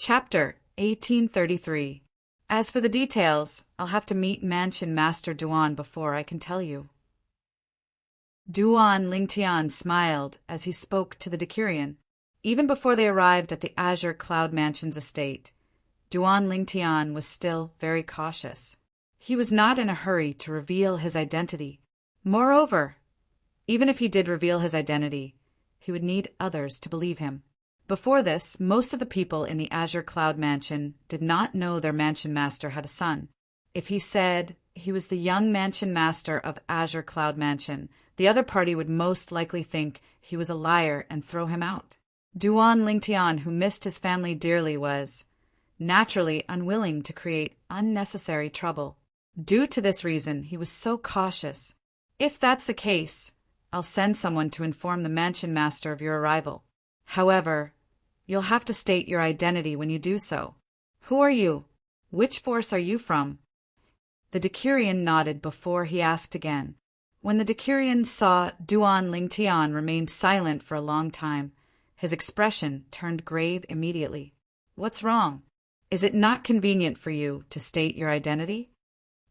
Chapter 1833. As for the details, I'll have to meet Mansion Master Duan before I can tell you. Duan Lingtian smiled as he spoke to the Decurion. Even before they arrived at the Azure Cloud Mansion's estate, Duan Lingtian was still very cautious. He was not in a hurry to reveal his identity. Moreover, even if he did reveal his identity, he would need others to believe him. Before this, most of the people in the Azure Cloud Mansion did not know their Mansion Master had a son. If he said he was the young Mansion Master of Azure Cloud Mansion, the other party would most likely think he was a liar and throw him out. Duan Lingtian, who missed his family dearly, was naturally unwilling to create unnecessary trouble. Due to this reason, he was so cautious. If that's the case, I'll send someone to inform the Mansion Master of your arrival. However, you'll have to state your identity when you do so. Who are you? Which force are you from? The Decurion nodded before he asked again. When the Decurion saw Duan Lingtian remain silent for a long time, his expression turned grave immediately. What's wrong? Is it not convenient for you to state your identity?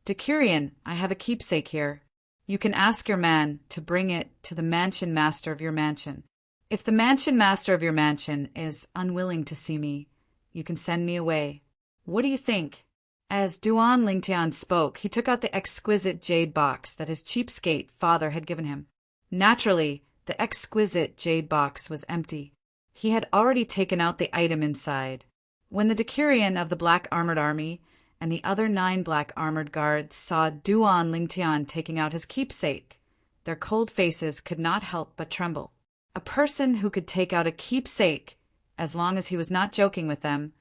Decurion, I have a keepsake here. You can ask your man to bring it to the Mansion Master of your mansion. If the Mansion Master of your mansion is unwilling to see me, you can send me away. What do you think? As Duan Lingtian spoke, he took out the exquisite jade box that his cheapskate father had given him. Naturally, the exquisite jade box was empty. He had already taken out the item inside. When the Decurion of the Black Armored Army and the other 9 Black Armored Guards saw Duan Lingtian taking out his keepsake, their cold faces could not help but tremble. A person who could take out a keepsake, as long as he was not joking with them,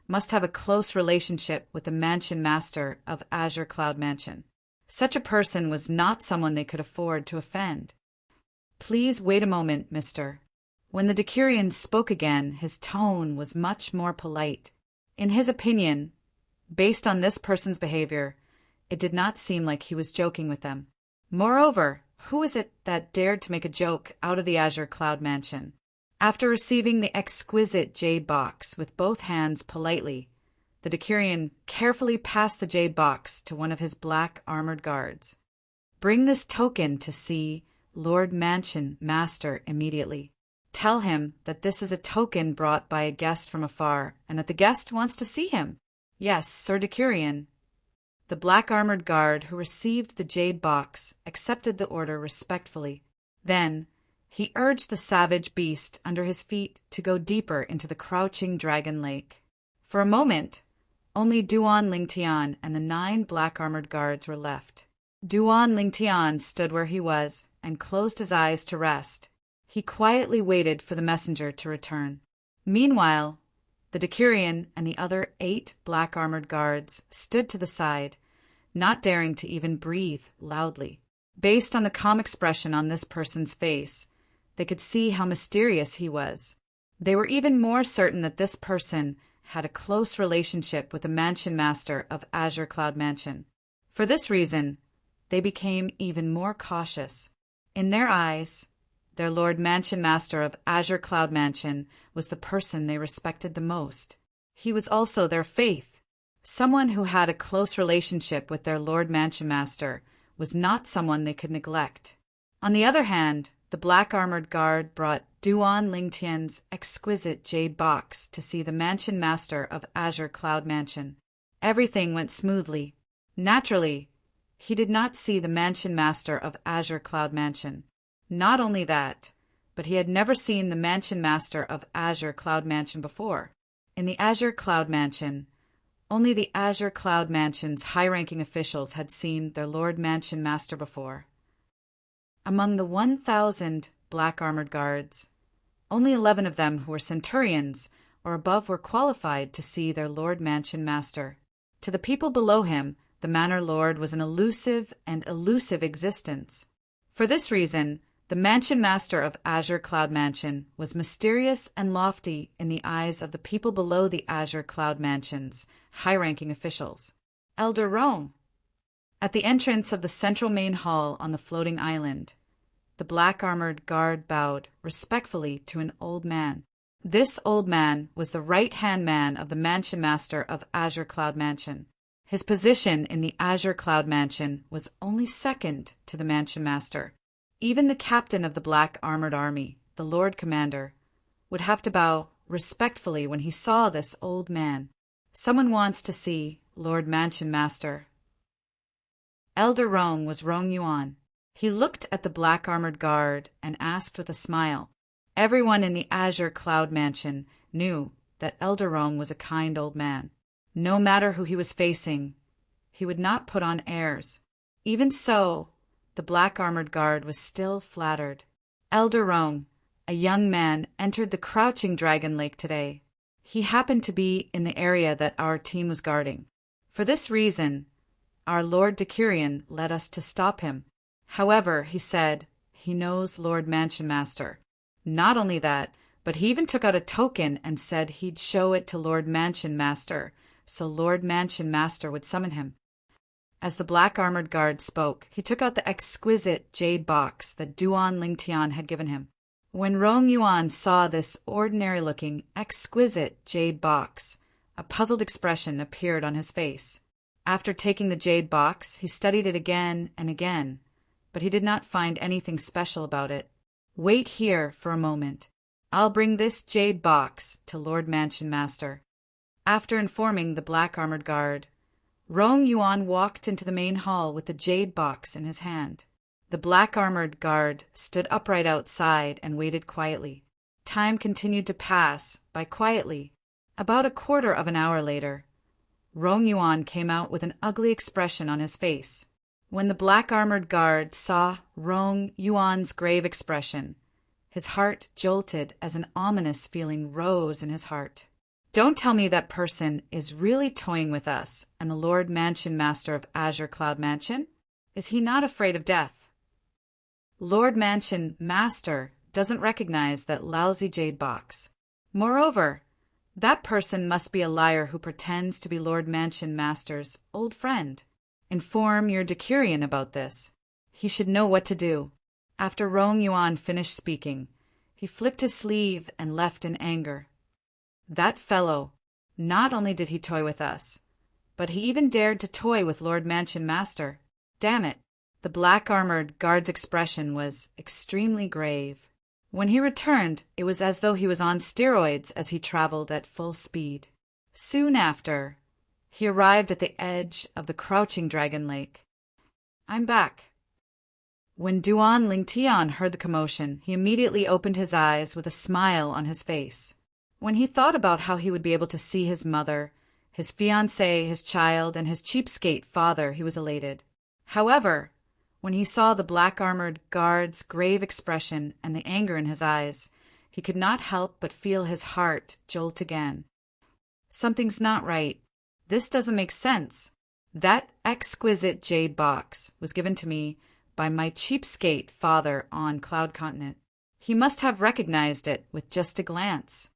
must have a close relationship with the Mansion Master of Azure Cloud Mansion. Such a person was not someone they could afford to offend. Please wait a moment, mister. When the Decurion spoke again, his tone was much more polite. In his opinion, based on this person's behavior, it did not seem like he was joking with them. Moreover, who is it that dared to make a joke out of the Azure Cloud Mansion? After receiving the exquisite jade box with both hands politely, the Decurion carefully passed the jade box to one of his Black Armored Guards. Bring this token to see Lord Mansion Master immediately. Tell him that this is a token brought by a guest from afar, and that the guest wants to see him. Yes, Sir Decurion. The Black Armored Guard who received the jade box accepted the order respectfully. Then he urged the savage beast under his feet to go deeper into the crouching dragon lake. For a moment, only Duan Lingtian and the 9 Black Armored Guards were left. Duan Lingtian stood where he was and closed his eyes to rest. He quietly waited for the messenger to return. Meanwhile, the Decurion and the other 8 Black Armored Guards stood to the side, not daring to even breathe loudly. Based on the calm expression on this person's face, they could see how mysterious he was. They were even more certain that this person had a close relationship with the Mansion Master of Azure Cloud Mansion. For this reason, they became even more cautious. In their eyes, their Lord Mansion Master of Azure Cloud Mansion was the person they respected the most. He was also their faith. Someone who had a close relationship with their Lord Mansion Master was not someone they could neglect. On the other hand, the Black Armored Guard brought Duan Lingtian's exquisite jade box to see the Mansion Master of Azure Cloud Mansion. Everything went smoothly. Naturally, he did not see the Mansion Master of Azure Cloud Mansion. Not only that, but he had never seen the Mansion Master of Azure Cloud Mansion before. In the Azure Cloud Mansion, only the Azure Cloud Mansion's high-ranking officials had seen their Lord Mansion Master before. Among the 1,000 Black Armored Guards, only 11 of them who were centurions or above were qualified to see their Lord Mansion Master. To the people below him, the Manor Lord was an elusive and elusive existence. For this reason, the Mansion Master of Azure Cloud Mansion was mysterious and lofty in the eyes of the people below the Azure Cloud Mansion's high-ranking officials. Elder Rome. At the entrance of the central main hall on the floating island, the Black Armored Guard bowed respectfully to an old man. This old man was the right-hand man of the mansion master of Azure Cloud Mansion. His position in the Azure Cloud Mansion was only second to the mansion master. Even the captain of the Black Armored Army, the Lord Commander, would have to bow respectfully when he saw this old man. Someone wants to see Lord Mansion Master. Elder Rong was Rong Yuan. He looked at the black armored guard and asked with a smile. Everyone in the Azure Cloud Mansion knew that Elder Rong was a kind old man. No matter who he was facing, he would not put on airs. Even so, the black armored guard was still flattered. Elder Rong, a young man, entered the Crouching Dragon Lake today. He happened to be in the area that our team was guarding. For this reason, our Lord Decurion led us to stop him. However, he said he knows Lord Mansion Master. Not only that, but he even took out a token and said he'd show it to Lord Mansion Master, so Lord Mansion Master would summon him. As the black armored guard spoke, he took out the exquisite jade box that Duan Lingtian had given him. When Rong Yuan saw this ordinary-looking, exquisite jade box, a puzzled expression appeared on his face. After taking the jade box, he studied it again and again, but he did not find anything special about it. Wait here for a moment. I'll bring this jade box to Lord Mansion Master. After informing the black armored guard, Rong Yuan walked into the main hall with the jade box in his hand. The black armored guard stood upright outside and waited quietly. Time continued to pass by quietly. About a quarter of an hour later, Rong Yuan came out with an ugly expression on his face. When the black armored guard saw Rong Yuan's grave expression, his heart jolted as an ominous feeling rose in his heart. Don't tell me that person is really toying with us and the Lord Mansion Master of Azure Cloud Mansion? Is he not afraid of death? Lord Mansion Master doesn't recognize that lousy jade box. Moreover, that person must be a liar who pretends to be Lord Mansion Master's old friend. Inform your Decurion about this. He should know what to do. After Rong Yuan finished speaking, he flicked his sleeve and left in anger. That fellow, not only did he toy with us, but he even dared to toy with Lord Mansion Master. Damn it! The black-armored guard's expression was extremely grave. When he returned, it was as though he was on steroids as he traveled at full speed. Soon after, he arrived at the edge of the Crouching Dragon Lake. I'm back. When Duan Lingtian heard the commotion, he immediately opened his eyes with a smile on his face. When he thought about how he would be able to see his mother, his fiancée, his child, and his cheapskate father, he was elated. However, when he saw the black-armored guard's grave expression and the anger in his eyes, he could not help but feel his heart jolt again. Something's not right. This doesn't make sense. That exquisite jade box was given to me by my cheapskate father on Cloud Continent. He must have recognized it with just a glance.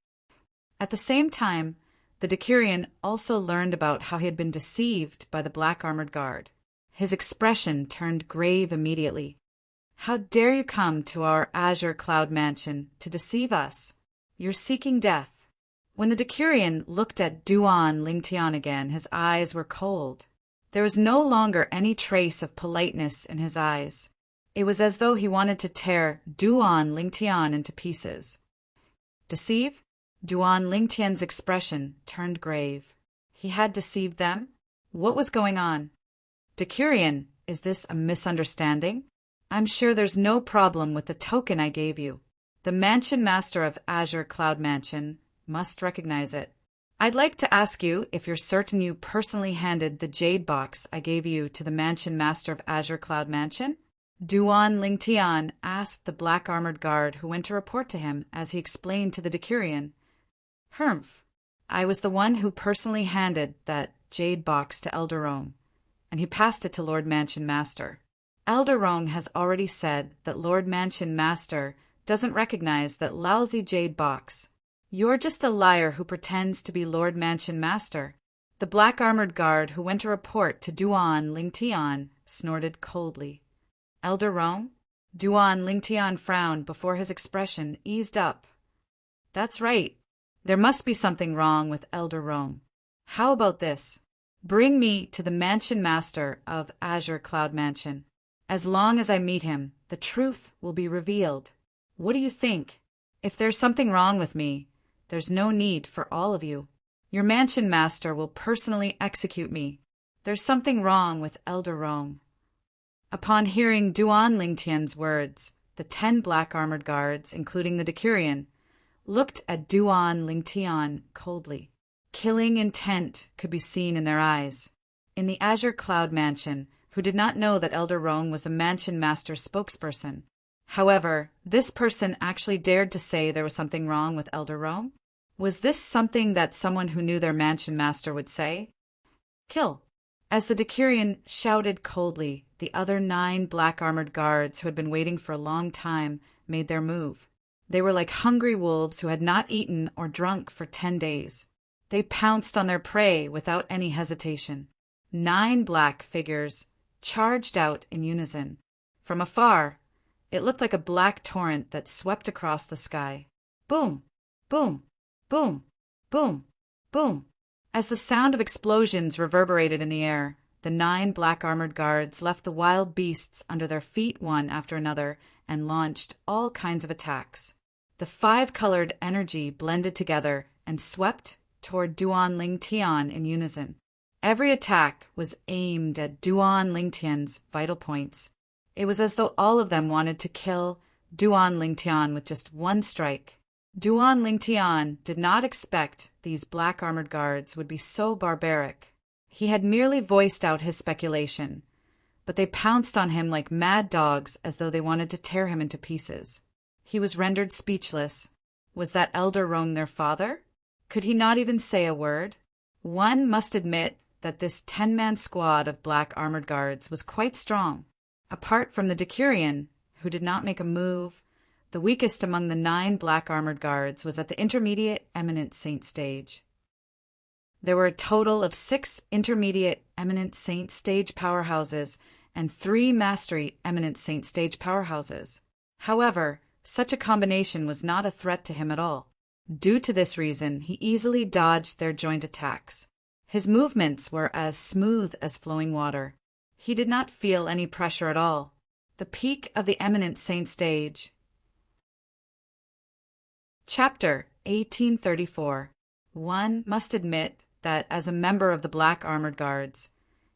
At the same time, the Decurion also learned about how he had been deceived by the black-armored guard. His expression turned grave immediately. How dare you come to our Azure Cloud Mansion to deceive us? You're seeking death. When the Decurion looked at Duan Lingtian again, his eyes were cold. There was no longer any trace of politeness in his eyes. It was as though he wanted to tear Duan Lingtian into pieces. Deceive? Duan Lingtian's expression turned grave. He had deceived them? What was going on? Decurion, is this a misunderstanding? I'm sure there's no problem with the token I gave you. The Mansion Master of Azure Cloud Mansion must recognize it. I'd like to ask you if you're certain you personally handed the jade box I gave you to the Mansion Master of Azure Cloud Mansion? Duan Lingtian asked the black-armored guard who went to report to him as he explained to the Decurion. Humph. I was the one who personally handed that jade box to Elder Rong, and he passed it to Lord Mansion Master. Elder Rong has already said that Lord Mansion Master doesn't recognize that lousy jade box. You're just a liar who pretends to be Lord Mansion Master. The black-armored guard who went to report to Duan Lingtian snorted coldly. Elder Rong? Duan Lingtian frowned before his expression eased up. That's right. There must be something wrong with Elder Rome. How about this? Bring me to the mansion master of Azure Cloud Mansion. As long as I meet him, the truth will be revealed. What do you think? If there's something wrong with me, there's no need for all of you. Your mansion master will personally execute me. There's something wrong with Elder Rome. Upon hearing Duan Lingtian's words, the 10 black-armored guards, including the Decurion, looked at Duan Lingtian coldly. Killing intent could be seen in their eyes. In the Azure Cloud Mansion, who did not know that Elder Rome was the mansion master's spokesperson. However, this person actually dared to say there was something wrong with Elder Rome? Was this something that someone who knew their mansion master would say? Kill. As the Decurion shouted coldly, the other 9 black-armored guards who had been waiting for a long time made their move. They were like hungry wolves who had not eaten or drunk for 10 days. They pounced on their prey without any hesitation. 9 black figures charged out in unison. From afar, it looked like a black torrent that swept across the sky. Boom! Boom! Boom! Boom! Boom! As the sound of explosions reverberated in the air, the 9 black-armored guards left the wild beasts under their feet one after another and launched all kinds of attacks. The 5-colored energy blended together and swept toward Duan Lingtian in unison. Every attack was aimed at Duan Lingtian's vital points. It was as though all of them wanted to kill Duan Lingtian with just one strike. Duan Lingtian did not expect these black-armored guards would be so barbaric. He had merely voiced out his speculation, but they pounced on him like mad dogs as though they wanted to tear him into pieces. He was rendered speechless. Was that Elder Rome their father? Could he not even say a word? One must admit that this 10-man squad of black-armored guards was quite strong. Apart from the Decurion, who did not make a move, the weakest among the 9 black-armored guards was at the intermediate Eminent Saint stage. There were a total of 6 intermediate Eminent Saint stage powerhouses and 3 Mastery Eminent Saint stage powerhouses. However, such a combination was not a threat to him at all. Due to this reason, he easily dodged their joint attacks. His movements were as smooth as flowing water. He did not feel any pressure at all. The peak of the Eminent Saint stage. Chapter 1834. One must admit that as a member of the black-armored guards,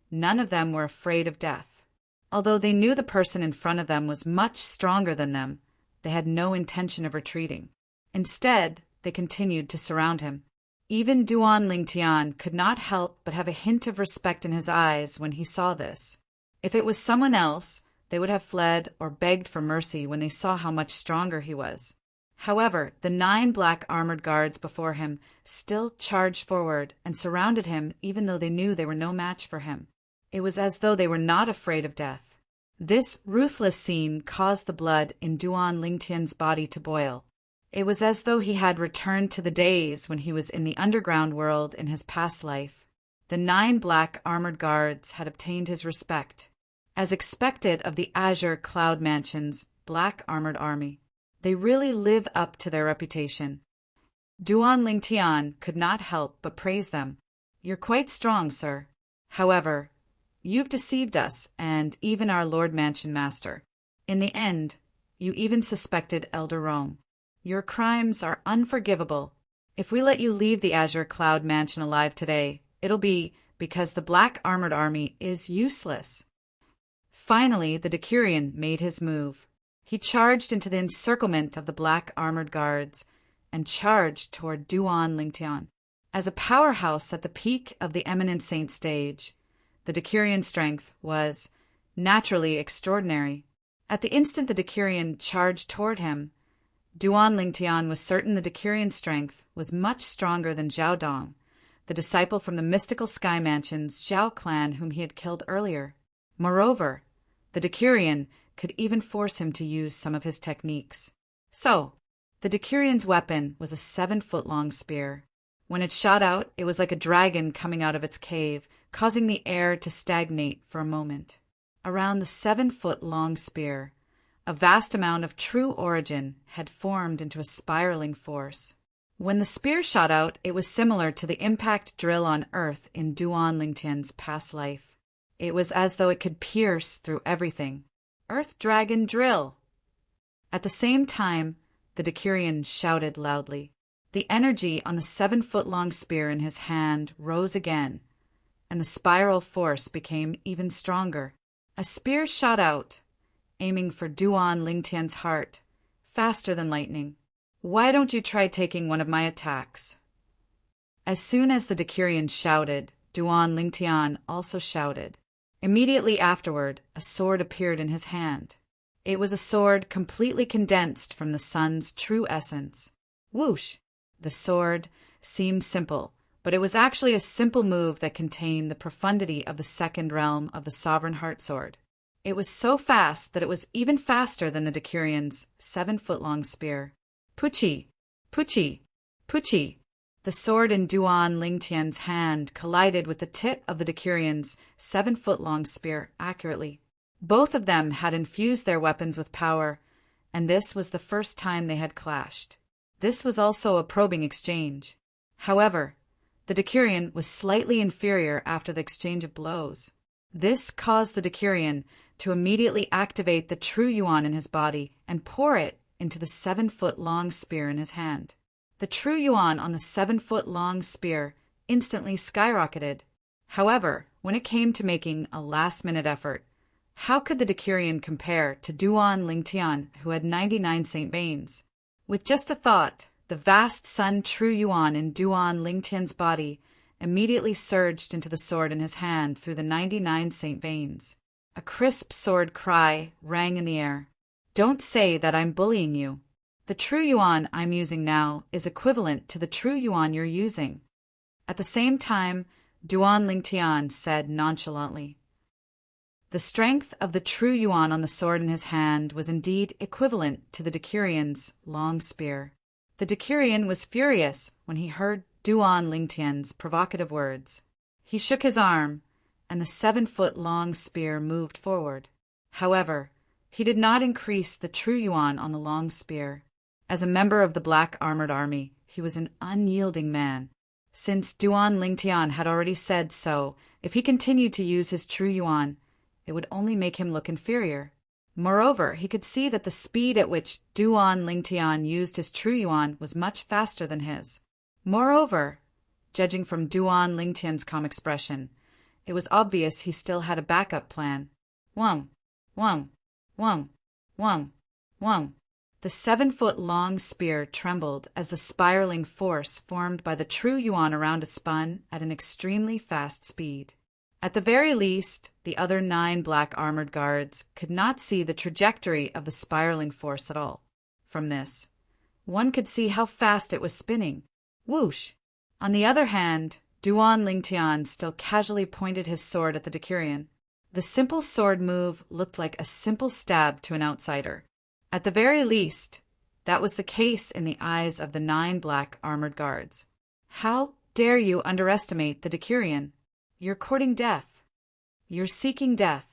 none of them were afraid of death. Although they knew the person in front of them was much stronger than them, they had no intention of retreating. Instead, they continued to surround him. Even Duan Lingtian could not help but have a hint of respect in his eyes when he saw this. If it was someone else, they would have fled or begged for mercy when they saw how much stronger he was. However, the 9 black-armored guards before him still charged forward and surrounded him even though they knew they were no match for him. It was as though they were not afraid of death. This ruthless scene caused the blood in Duan Lingtian's body to boil. It was as though he had returned to the days when he was in the underground world in his past life. The 9 black-armored guards had obtained his respect, as expected of the Azure Cloud Mansion's black-armored army. They really live up to their reputation. Duan Lingtian could not help but praise them. You're quite strong, sir. However, you've deceived us and even our Lord Mansion Master. In the end, you even suspected Elder Rome. Your crimes are unforgivable. If we let you leave the Azure Cloud Mansion alive today, it'll be because the black-armored army is useless. Finally, the Decurion made his move. He charged into the encirclement of the black-armored guards and charged toward Duan Lingtian. As a powerhouse at the peak of the Eminent Saint stage, the Decurion strength was naturally extraordinary. At the instant the Decurion charged toward him, Duan Lingtian was certain the Decurion strength was much stronger than Zhao Dong, the disciple from the mystical Sky Mansion's Zhao clan whom he had killed earlier. Moreover, the Decurion could even force him to use some of his techniques. So, the Decurion's weapon was a 7-foot-long spear. When it shot out, it was like a dragon coming out of its cave, causing the air to stagnate for a moment. Around the 7-foot-long spear, a vast amount of true origin had formed into a spiraling force. When the spear shot out, it was similar to the impact drill on Earth in Duan Lingtian's past life. It was as though it could pierce through everything. Earth Dragon Drill! At the same time, the Decurion shouted loudly. The energy on the 7-foot-long spear in his hand rose again, and the spiral force became even stronger. A spear shot out, aiming for Duan Lingtian's heart, faster than lightning. Why don't you try taking one of my attacks? As soon as the Decurion shouted, Duan Lingtian also shouted. Immediately afterward, a sword appeared in his hand. It was a sword completely condensed from the sun's true essence. Whoosh! The sword seemed simple, but it was actually a simple move that contained the profundity of the second realm of the Sovereign Heart Sword. It was so fast that it was even faster than the Decurion's 7-foot-long spear. Puchi! Puchi! Puchi! The sword in Duan Lingtian's hand collided with the tip of the Decurion's 7-foot-long spear accurately. Both of them had infused their weapons with power, and this was the first time they had clashed. This was also a probing exchange. However, the Decurion was slightly inferior after the exchange of blows. This caused the Decurion to immediately activate the true yuan in his body and pour it into the 7-foot-long spear in his hand. The true yuan on the 7-foot-long spear instantly skyrocketed. However, when it came to making a last-minute effort, how could the Decurion compare to Duan Lingtian, who had 99 Saint Veins? With just a thought, the vast sun true yuan in Duan Lingtian's body immediately surged into the sword in his hand through the 99 Saint Veins. A crisp sword cry rang in the air. Don't say that I'm bullying you. The true yuan I'm using now is equivalent to the true yuan you're using. At the same time, Duan Lingtian said nonchalantly. The strength of the true yuan on the sword in his hand was indeed equivalent to the Decurion's long spear. The Decurion was furious when he heard Duan Lingtian's provocative words. He shook his arm, and the 7-foot-long spear moved forward. However, he did not increase the true yuan on the long spear. As a member of the Black Armored Army, he was an unyielding man. Since Duan Lingtian had already said so, if he continued to use his true yuan, it would only make him look inferior. Moreover, he could see that the speed at which Duan Lingtian used his true yuan was much faster than his. Moreover, judging from Duan Lingtian's calm expression, it was obvious he still had a backup plan. Wong, wong, wong, wong, wong. The 7-foot-long spear trembled as the spiraling force formed by the true yuan around it spun at an extremely fast speed. At the very least, the other 9 black armored guards could not see the trajectory of the spiraling force at all. From this, one could see how fast it was spinning. Whoosh! On the other hand, Duan Lingtian still casually pointed his sword at the Decurion. The simple sword move looked like a simple stab to an outsider. At the very least, that was the case in the eyes of the 9 black armored guards. How dare you underestimate the Decurion? You're courting death. You're seeking death.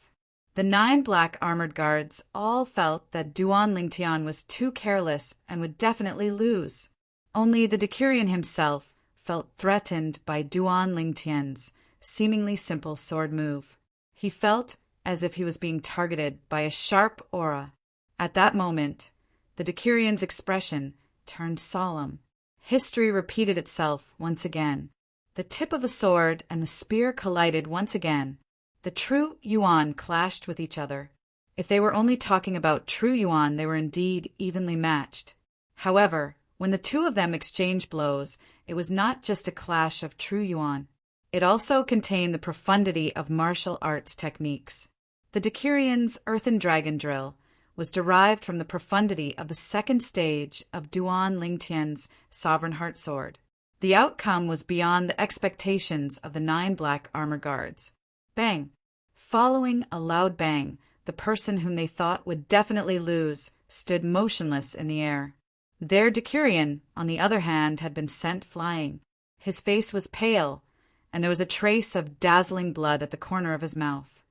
The 9 black armored guards all felt that Duan Lingtian was too careless and would definitely lose. Only the Decurion himself felt threatened by Duan Lingtian's seemingly simple sword move. He felt as if he was being targeted by a sharp aura. At that moment, the Decurion's expression turned solemn. History repeated itself once again. The tip of the sword and the spear collided once again. The true yuan clashed with each other. If they were only talking about true yuan, they were indeed evenly matched. However, when the two of them exchanged blows, it was not just a clash of true yuan. It also contained the profundity of martial arts techniques. The Decurion's earthen dragon drill was derived from the profundity of the second stage of Duan Lingtian's Sovereign Heart Sword. The outcome was beyond the expectations of the 9 black armor guards. Bang! Following a loud bang, the person whom they thought would definitely lose stood motionless in the air. Their Decurion, on the other hand, had been sent flying. His face was pale, and there was a trace of dazzling blood at the corner of his mouth.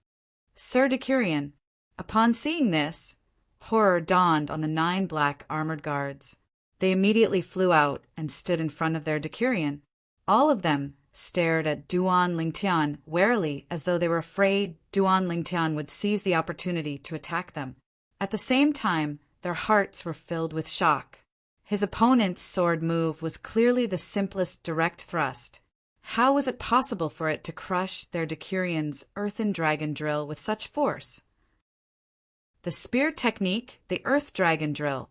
Sir Decurion. Upon seeing this, horror dawned on the 9 black armored guards. They immediately flew out and stood in front of their Decurion. All of them stared at Duan Lingtian warily, as though they were afraid Duan Lingtian would seize the opportunity to attack them. At the same time, their hearts were filled with shock. His opponent's sword move was clearly the simplest direct thrust. How was it possible for it to crush their Decurion's earthen dragon drill with such force? The spear technique, the earth dragon drill,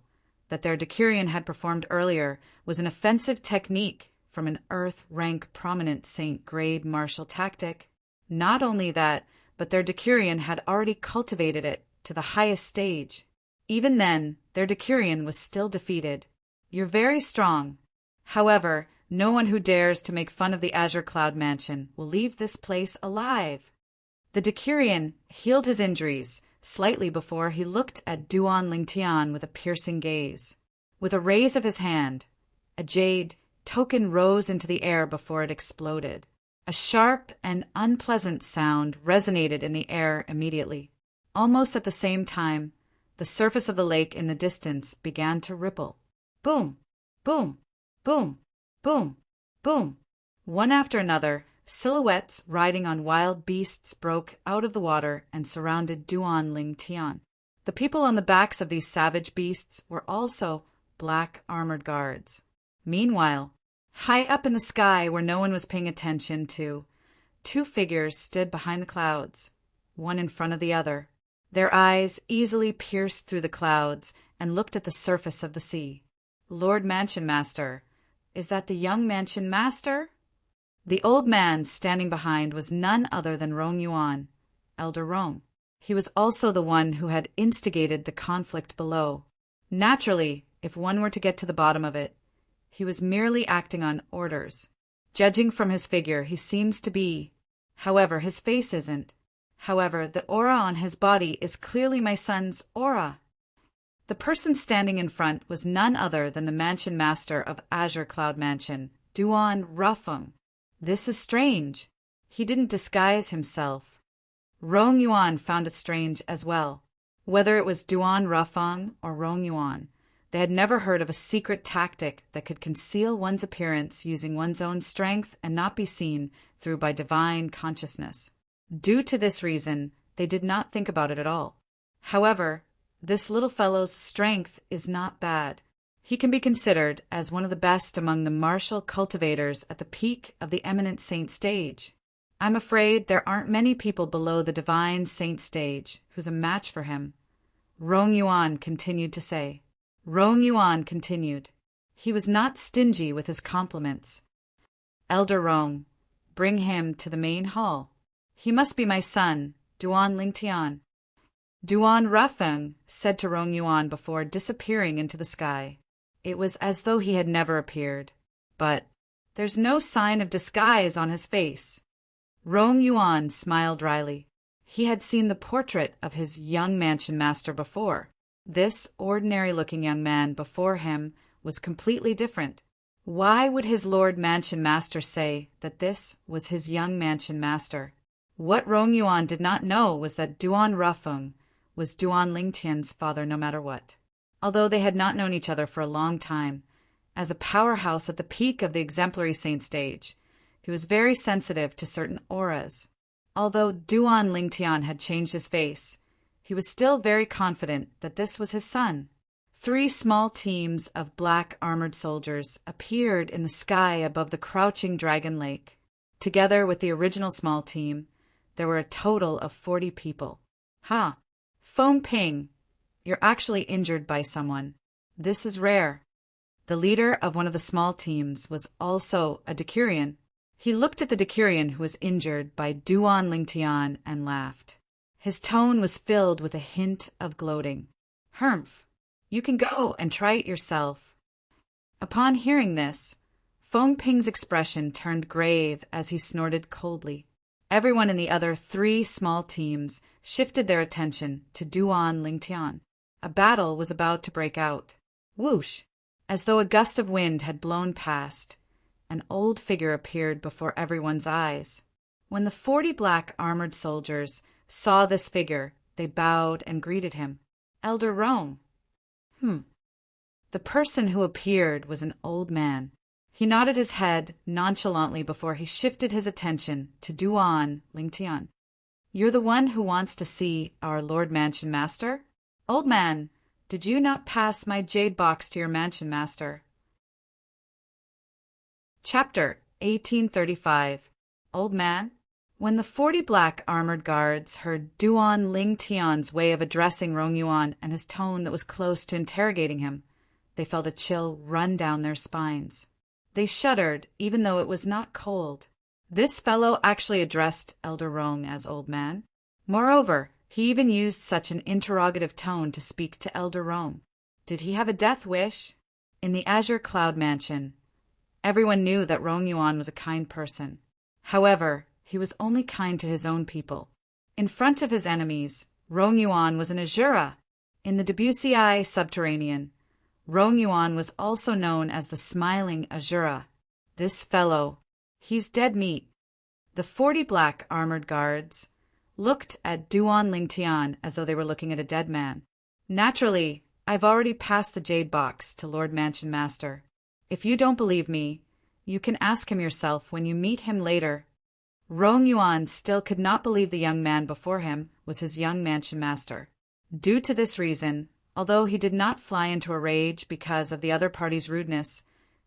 that their Decurion had performed earlier was an offensive technique from an earth rank prominent Saint grade martial tactic. Not only that, but their Decurion had already cultivated it to the highest stage. Even then, their Decurion was still defeated. You're very strong. However, no one who dares to make fun of the Azure Cloud Mansion will leave this place alive. The Decurion healed his injuries slightly before he looked at Duan Lingtian with a piercing gaze. With a raise of his hand, a jade token rose into the air before it exploded. A sharp and unpleasant sound resonated in the air immediately. Almost at the same time, the surface of the lake in the distance began to ripple. Boom, boom, boom, boom, boom. One after another, silhouettes riding on wild beasts broke out of the water and surrounded Duan Lingtian. The people on the backs of these savage beasts were also black armored guards. Meanwhile, high up in the sky where no one was paying attention to, two figures stood behind the clouds, one in front of the other. Their eyes easily pierced through the clouds and looked at the surface of the sea. Lord Mansion Master, is that the young Mansion Master? The old man standing behind was none other than Rong Yuan, Elder Rong. He was also the one who had instigated the conflict below. Naturally, if one were to get to the bottom of it, he was merely acting on orders. Judging from his figure, he seems to be. However, his face isn't. However, the aura on his body is clearly my son's aura. The person standing in front was none other than the Mansion Master of Azure Cloud Mansion, Duan Rafeng. This is strange. He didn't disguise himself. Rong Yuan found it strange as well. Whether it was Duan Rafeng or Rong Yuan, they had never heard of a secret tactic that could conceal one's appearance using one's own strength and not be seen through by divine consciousness. Due to this reason, they did not think about it at all. However, this little fellow's strength is not bad. He can be considered as one of the best among the martial cultivators at the peak of the eminent saint stage. I'm afraid there aren't many people below the divine saint stage who's a match for him. Rong Yuan continued to say. Rong Yuan continued. He was not stingy with his compliments. Elder Rong, bring him to the main hall. He must be my son, Duan Lingtian. Duan Rafeng said to Rong Yuan before disappearing into the sky. It was as though he had never appeared. But there's no sign of disguise on his face. Rong Yuan smiled dryly. He had seen the portrait of his young Mansion Master before. This ordinary-looking young man before him was completely different. Why would his Lord Mansion Master say that this was his young Mansion Master? What Rong Yuan did not know was that Duan Rafeng was Duan Lingtian's father no matter what. Although they had not known each other for a long time, as a powerhouse at the peak of the exemplary saint stage, he was very sensitive to certain auras. Although Duan Lingtian had changed his face, he was still very confident that this was his son. 3 small teams of black armored soldiers appeared in the sky above the crouching dragon lake. Together with the original small team, there were a total of 40 people. Ha! Feng Ping, you're actually injured by someone. This is rare. The leader of one of the small teams was also a Decurion. He looked at the Decurion who was injured by Duan Lingtian and laughed. His tone was filled with a hint of gloating. Humph, you can go and try it yourself. Upon hearing this, Feng Ping's expression turned grave as he snorted coldly. Everyone in the other 3 small teams shifted their attention to Duan Lingtian. A battle was about to break out. Whoosh! As though a gust of wind had blown past, an old figure appeared before everyone's eyes. When the 40 black armored soldiers saw this figure, they bowed and greeted him. Elder Rong. The person who appeared was an old man. He nodded his head nonchalantly before he shifted his attention to Duan Lingtian. "You're the one who wants to see our Lord Mansion Master? Old man, did you not pass my jade box to your Mansion Master?" Chapter 1835. Old Man. When the 40 black armored guards heard Duan Lingtian's way of addressing Rong Yuan and his tone that was close to interrogating him, they felt a chill run down their spines. They shuddered, even though it was not cold. This fellow actually addressed Elder Rong as Old Man. Moreover, he even used such an interrogative tone to speak to Elder Rong. Did he have a death wish? In the Azure Cloud Mansion, everyone knew that Rong Yuan was a kind person. However, he was only kind to his own people. In front of his enemies, Rong Yuan was an Azura. In the Debussy subterranean, Rong Yuan was also known as the Smiling Azura. This fellow, he's dead meat. The 40 black armored guards looked at Duan Lingtian as though they were looking at a dead man. Naturally, I've already passed the jade box to Lord Mansion Master. If you don't believe me, you can ask him yourself when you meet him later. Rong Yuan still could not believe the young man before him was his young Mansion Master. Due to this reason, although he did not fly into a rage because of the other party's rudeness,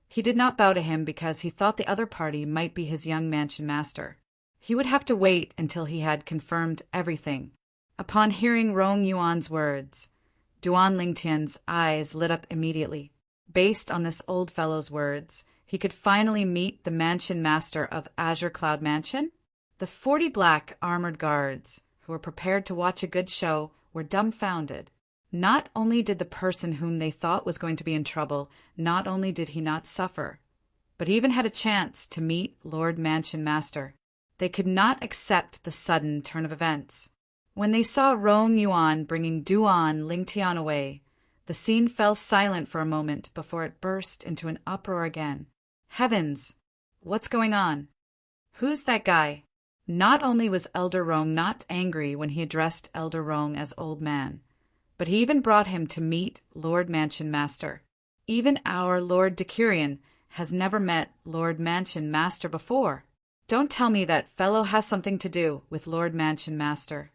he did not bow to him because he thought the other party might be his young Mansion Master. He would have to wait until he had confirmed everything. Upon hearing Rong Yuan's words, Duan Lingtian's eyes lit up immediately. Based on this old fellow's words, he could finally meet the Mansion Master of Azure Cloud Mansion. The 40 black armored guards, who were prepared to watch a good show, were dumbfounded. Not only did the person whom they thought was going to be in trouble, not only did he not suffer, but he even had a chance to meet Lord Mansion Master. They could not accept the sudden turn of events. When they saw Rong Yuan bringing Duan Lingtian away, the scene fell silent for a moment before it burst into an uproar again. Heavens! What's going on? Who's that guy? Not only was Elder Rong not angry when he addressed Elder Rong as Old Man, but he even brought him to meet Lord Mansion Master. Even our Lord Decurion has never met Lord Mansion Master before. Don't tell me that fellow has something to do with Lord Mansion Master.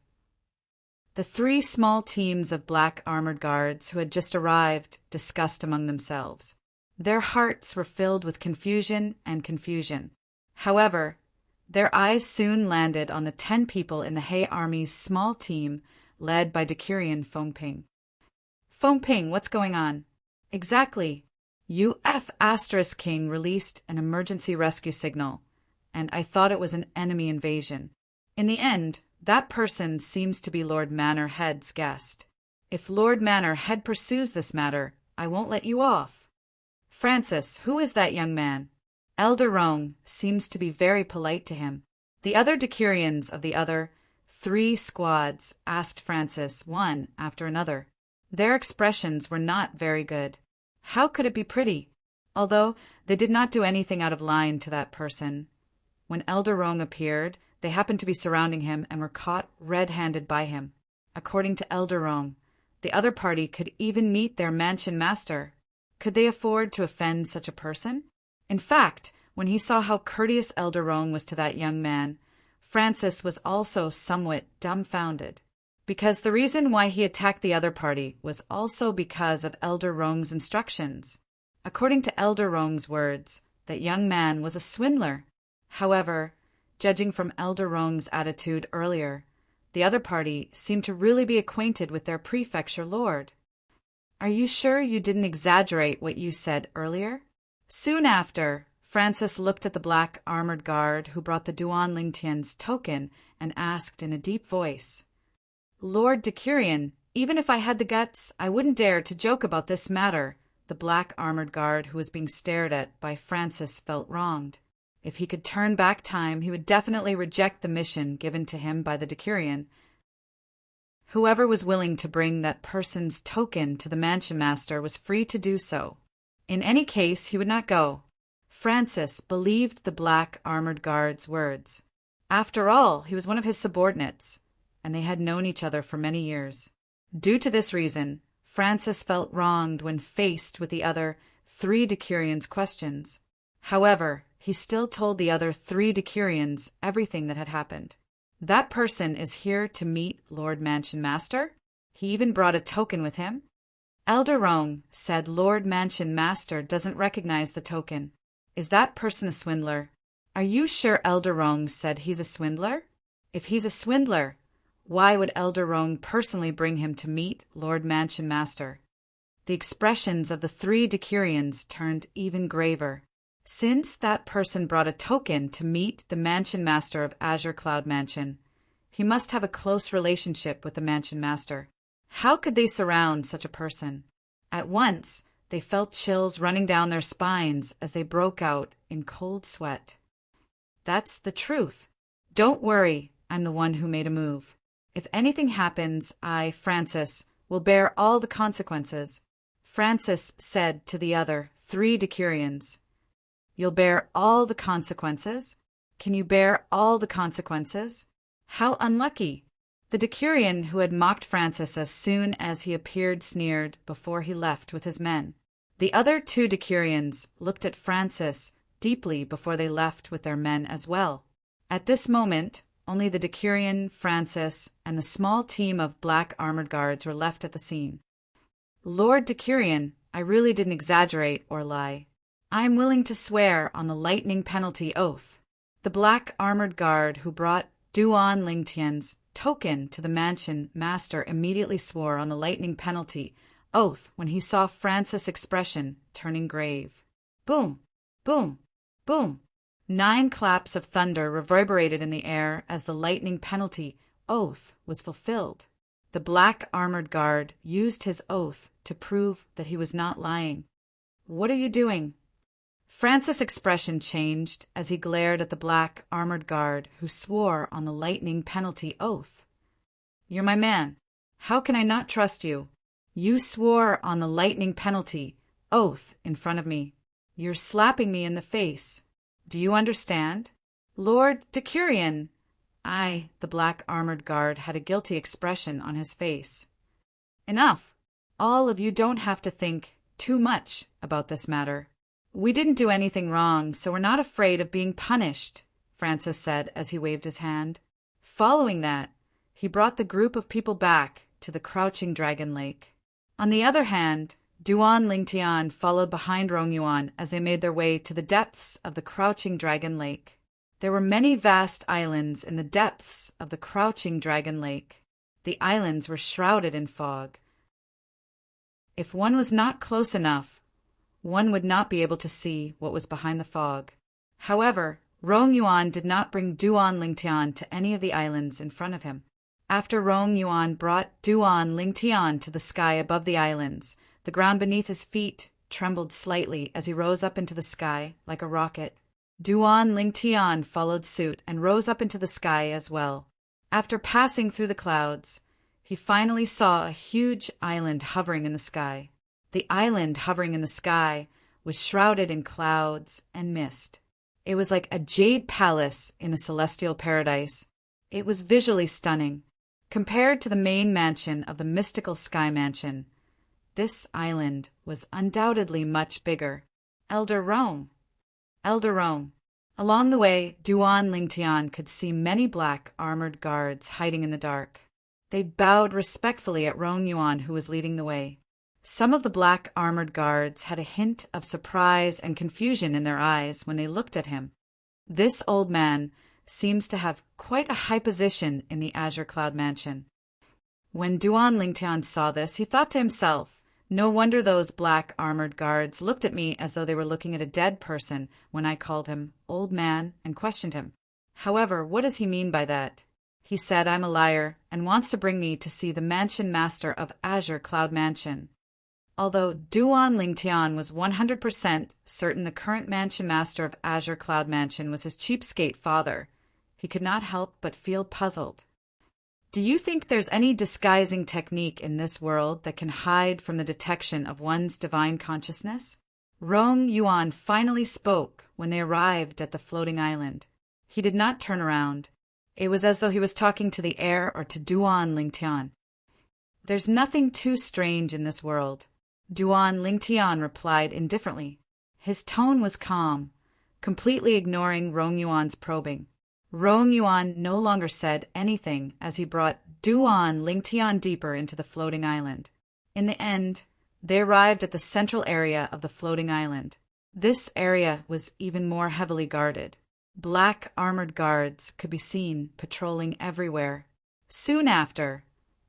The 3 small teams of black armored guards who had just arrived discussed among themselves. Their hearts were filled with confusion and confusion. However, their eyes soon landed on the 10 people in the Hei Army's small team led by Decurion Fengping. Fengping, what's going on? Exactly. UF Asterisk King released an emergency rescue signal, and I thought it was an enemy invasion. In the end, that person seems to be Lord Manor Head's guest. If Lord Manor Head pursues this matter, I won't let you off. Francis, who is that young man? Elder Rong seems to be very polite to him. The other Decurions of the other 3 squads asked Francis one after another. Their expressions were not very good. How could it be pretty? Although they did not do anything out of line to that person. When Elder Rong appeared, they happened to be surrounding him and were caught red-handed by him. According to Elder Rong, the other party could even meet their Mansion Master. Could they afford to offend such a person? In fact, when he saw how courteous Elder Rong was to that young man, Francis was also somewhat dumbfounded, because the reason why he attacked the other party was also because of Elder Rong's instructions. According to Elder Rong's words, that young man was a swindler. However, judging from Elder Rong's attitude earlier, the other party seemed to really be acquainted with their prefecture lord. Are you sure you didn't exaggerate what you said earlier? Soon after, Francis looked at the black armored guard who brought the Duan Lingtian's token and asked in a deep voice, Lord Decurion, even if I had the guts, I wouldn't dare to joke about this matter. The black armored guard who was being stared at by Francis felt wronged. If he could turn back time, he would definitely reject the mission given to him by the Decurion. Whoever was willing to bring that person's token to the Mansion Master was free to do so. In any case, he would not go. Francis believed the black armored guard's words. After all, he was one of his subordinates, and they had known each other for many years. Due to this reason, Francis felt wronged when faced with the other 3 Decurions' questions. However, he still told the other 3 Decurions everything that had happened. That person is here to meet Lord Mansion Master? He even brought a token with him? Elder Roang said Lord Mansion Master doesn't recognize the token. Is that person a swindler? Are you sure Elder Roang said he's a swindler? If he's a swindler, why would Elder Roang personally bring him to meet Lord Mansion Master? The expressions of the 3 Decurions turned even graver. Since that person brought a token to meet the Mansion Master of Azure Cloud Mansion, he must have a close relationship with the Mansion Master. How could they surround such a person? At once, they felt chills running down their spines as they broke out in cold sweat. That's the truth. Don't worry, I'm the one who made a move. If anything happens, I, Francis, will bear all the consequences. Francis said to the other 3 Decurions. You'll bear all the consequences? Can you bear all the consequences? How unlucky! The Decurion who had mocked Francis as soon as he appeared sneered before he left with his men. The other 2 Decurions looked at Francis deeply before they left with their men as well. At this moment, only the Decurion, Francis, and the small team of black armored guards were left at the scene. Lord Decurion, I really didn't exaggerate or lie. I am willing to swear on the lightning penalty oath. The black armored guard who brought Duan Lingtian's token to the Mansion Master immediately swore on the lightning penalty oath when he saw Francis' expression turning grave. Boom! Boom! Boom! 9 claps of thunder reverberated in the air as the lightning penalty oath was fulfilled. The black armored guard used his oath to prove that he was not lying. What are you doing? Francis' expression changed as he glared at the black armored guard who swore on the lightning penalty oath. You're my man. How can I not trust you? You swore on the lightning penalty oath in front of me. You're slapping me in the face. Do you understand? Lord Decurion! The black armored guard had a guilty expression on his face. Enough! All of you don't have to think too much about this matter. We didn't do anything wrong, so we're not afraid of being punished, Francis said as he waved his hand. Following that, he brought the group of people back to the Crouching Dragon Lake. On the other hand, Duan Lingtian followed behind Rong Yuan as they made their way to the depths of the Crouching Dragon Lake. There were many vast islands in the depths of the Crouching Dragon Lake. The islands were shrouded in fog. If one was not close enough, one would not be able to see what was behind the fog. However, Rong Yuan did not bring Duan Lingtian to any of the islands in front of him. After Rong Yuan brought Duan Lingtian to the sky above the islands, the ground beneath his feet trembled slightly as he rose up into the sky like a rocket. Duan Lingtian followed suit and rose up into the sky as well. After passing through the clouds, he finally saw a huge island hovering in the sky. The island hovering in the sky was shrouded in clouds and mist. It was like a jade palace in a celestial paradise. It was visually stunning. Compared to the main mansion of the mystical Sky Mansion, this island was undoubtedly much bigger. Elder Roang. Along the way, Duan Lingtian could see many black armored guards hiding in the dark. They bowed respectfully at Rong Yuan, who was leading the way. Some of the black armored guards had a hint of surprise and confusion in their eyes when they looked at him. This old man seems to have quite a high position in the Azure Cloud Mansion. When Duan Lingtian saw this, he thought to himself, no wonder those black armored guards looked at me as though they were looking at a dead person when I called him old man and questioned him. However, what does he mean by that? He said I'm a liar and wants to bring me to see the Mansion Master of Azure Cloud Mansion. Although Duan Lingtian was 100% certain the current Mansion Master of Azure Cloud Mansion was his cheapskate father, he could not help but feel puzzled. Do you think there's any disguising technique in this world that can hide from the detection of one's divine consciousness? Rong Yuan finally spoke when they arrived at the floating island. He did not turn around. It was as though he was talking to the air or to Duan Lingtian. There's nothing too strange in this world. Duan Lingtian replied indifferently. His tone was calm, completely ignoring Rong Yuan's probing. Rong Yuan no longer said anything as he brought Duan Lingtian deeper into the floating island. In the end, they arrived at the central area of the floating island. This area was even more heavily guarded. Black armored guards could be seen patrolling everywhere. Soon after,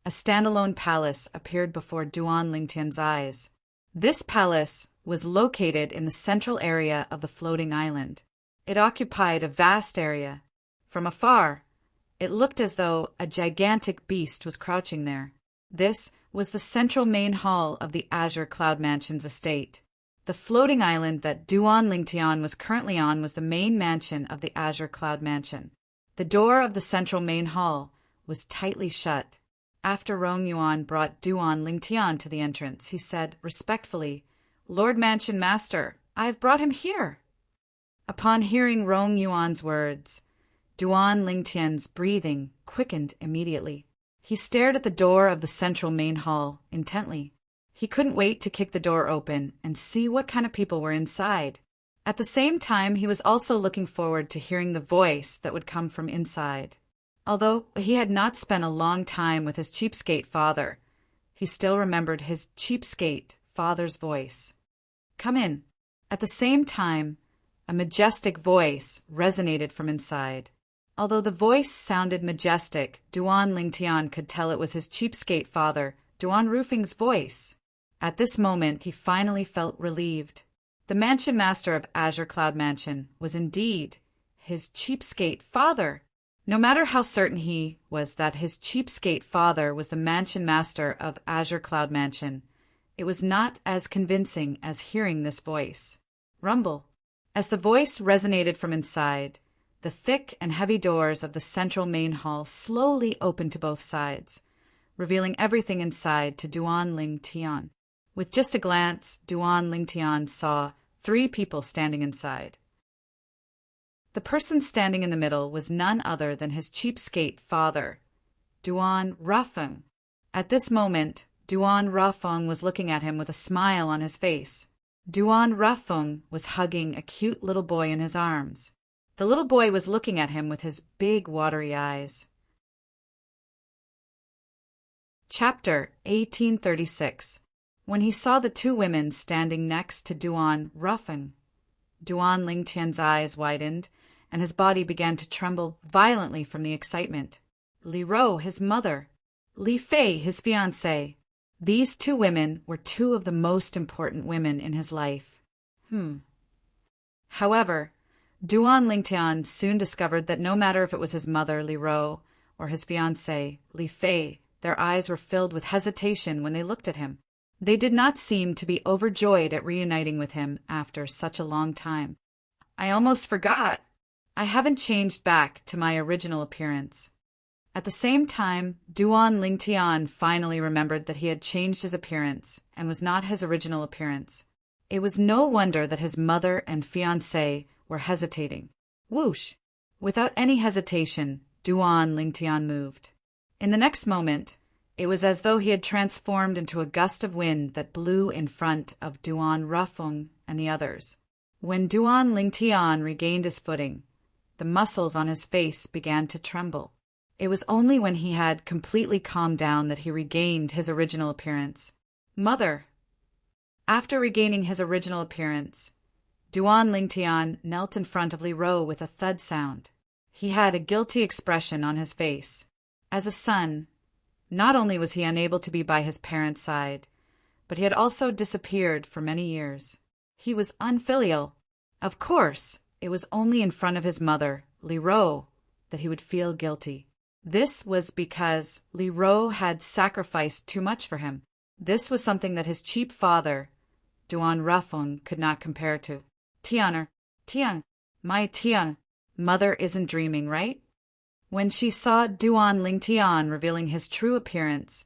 a standalone palace appeared before Duan Lingtian's eyes. This palace was located in the central area of the floating island. It occupied a vast area. From afar, it looked as though a gigantic beast was crouching there. This was the central main hall of the Azure Cloud Mansion's estate. The floating island that Duan Lingtian was currently on was the main mansion of the Azure Cloud Mansion. The door of the central main hall was tightly shut. After Rong Yuan brought Duan Lingtian to the entrance, he said respectfully, "Lord Mansion Master, I have brought him here." Upon hearing Rong Yuan's words, Duan Lingtian's breathing quickened immediately. He stared at the door of the central main hall intently. He couldn't wait to kick the door open and see what kind of people were inside. At the same time, he was also looking forward to hearing the voice that would come from inside. Although he had not spent a long time with his cheapskate father, he still remembered his cheapskate father's voice. "Come in." At the same time, a majestic voice resonated from inside. Although the voice sounded majestic, Duan Lingtian could tell it was his cheapskate father, Duan Rufing's voice. At this moment, he finally felt relieved. The mansion master of Azure Cloud Mansion was indeed his cheapskate father. No matter how certain he was that his cheapskate father was the mansion master of Azure Cloud Mansion, it was not as convincing as hearing this voice. Rumble. As the voice resonated from inside, the thick and heavy doors of the central main hall slowly opened to both sides, revealing everything inside to Duan Lingtian. With just a glance, Duan Lingtian saw 3 people standing inside. The person standing in the middle was none other than his cheapskate father, Duan Rafeng. At this moment, Duan Rafeng was looking at him with a smile on his face. Duan Rafeng was hugging a cute little boy in his arms. The little boy was looking at him with his big watery eyes. Chapter 1836. When he saw the 2 women standing next to Duan Rafeng, Duan Lingtian's eyes widened, and his body began to tremble violently from the excitement. Li Ro, his mother. Li Fei, his fiancée. These 2 women were 2 of the most important women in his life. However, Duan Lingtian soon discovered that no matter if it was his mother, Li Ro, or his fiancée, Li Fei, their eyes were filled with hesitation when they looked at him. They did not seem to be overjoyed at reuniting with him after such a long time. "I almost forgot. I haven't changed back to my original appearance." At the same time, Duan Lingtian finally remembered that he had changed his appearance and was not his original appearance. It was no wonder that his mother and fiancée were hesitating. Whoosh! Without any hesitation, Duan Lingtian moved. In the next moment, it was as though he had transformed into a gust of wind that blew in front of Duan Rafeng and the others. When Duan Lingtian regained his footing, the muscles on his face began to tremble. It was only when he had completely calmed down that he regained his original appearance. "Mother." After regaining his original appearance, Duan Lingtian knelt in front of Li Ro with a thud sound. He had a guilty expression on his face. As a son, not only was he unable to be by his parents' side, but he had also disappeared for many years. He was unfilial. Of course, it was only in front of his mother, Li Ro, that he would feel guilty. This was because Li Ro had sacrificed too much for him. This was something that his cheap father, Duan Rafeng, could not compare to. Tian, my Tian, mother isn't dreaming, right?" When she saw Duan Lingtian revealing his true appearance,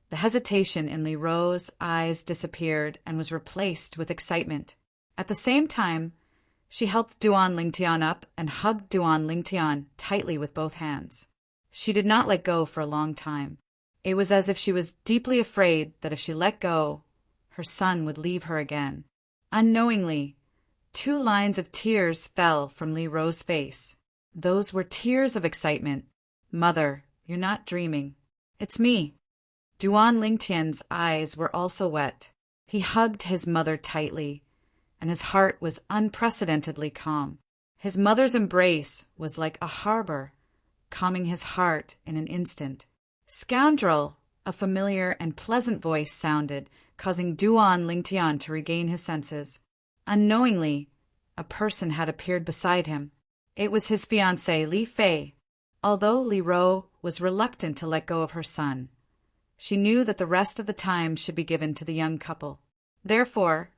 the hesitation in Li Ro's eyes disappeared and was replaced with excitement. At the same time, she helped Duan Lingtian up and hugged Duan Lingtian tightly with both hands. She did not let go for a long time. It was as if she was deeply afraid that if she let go, her son would leave her again. Unknowingly, 2 lines of tears fell from Li Ro's face. Those were tears of excitement. "Mother, you're not dreaming. It's me." Duan Lingtian's eyes were also wet. He hugged his mother tightly, and his heart was unprecedentedly calm. His mother's embrace was like a harbor, calming his heart in an instant. "Scoundrel!" a familiar and pleasant voice sounded, causing Duan Lingtian to regain his senses. Unknowingly, a person had appeared beside him. It was his fiancée, Li Fei. Although Li Ro was reluctant to let go of her son, she knew that the rest of the time should be given to the young couple. Therefore,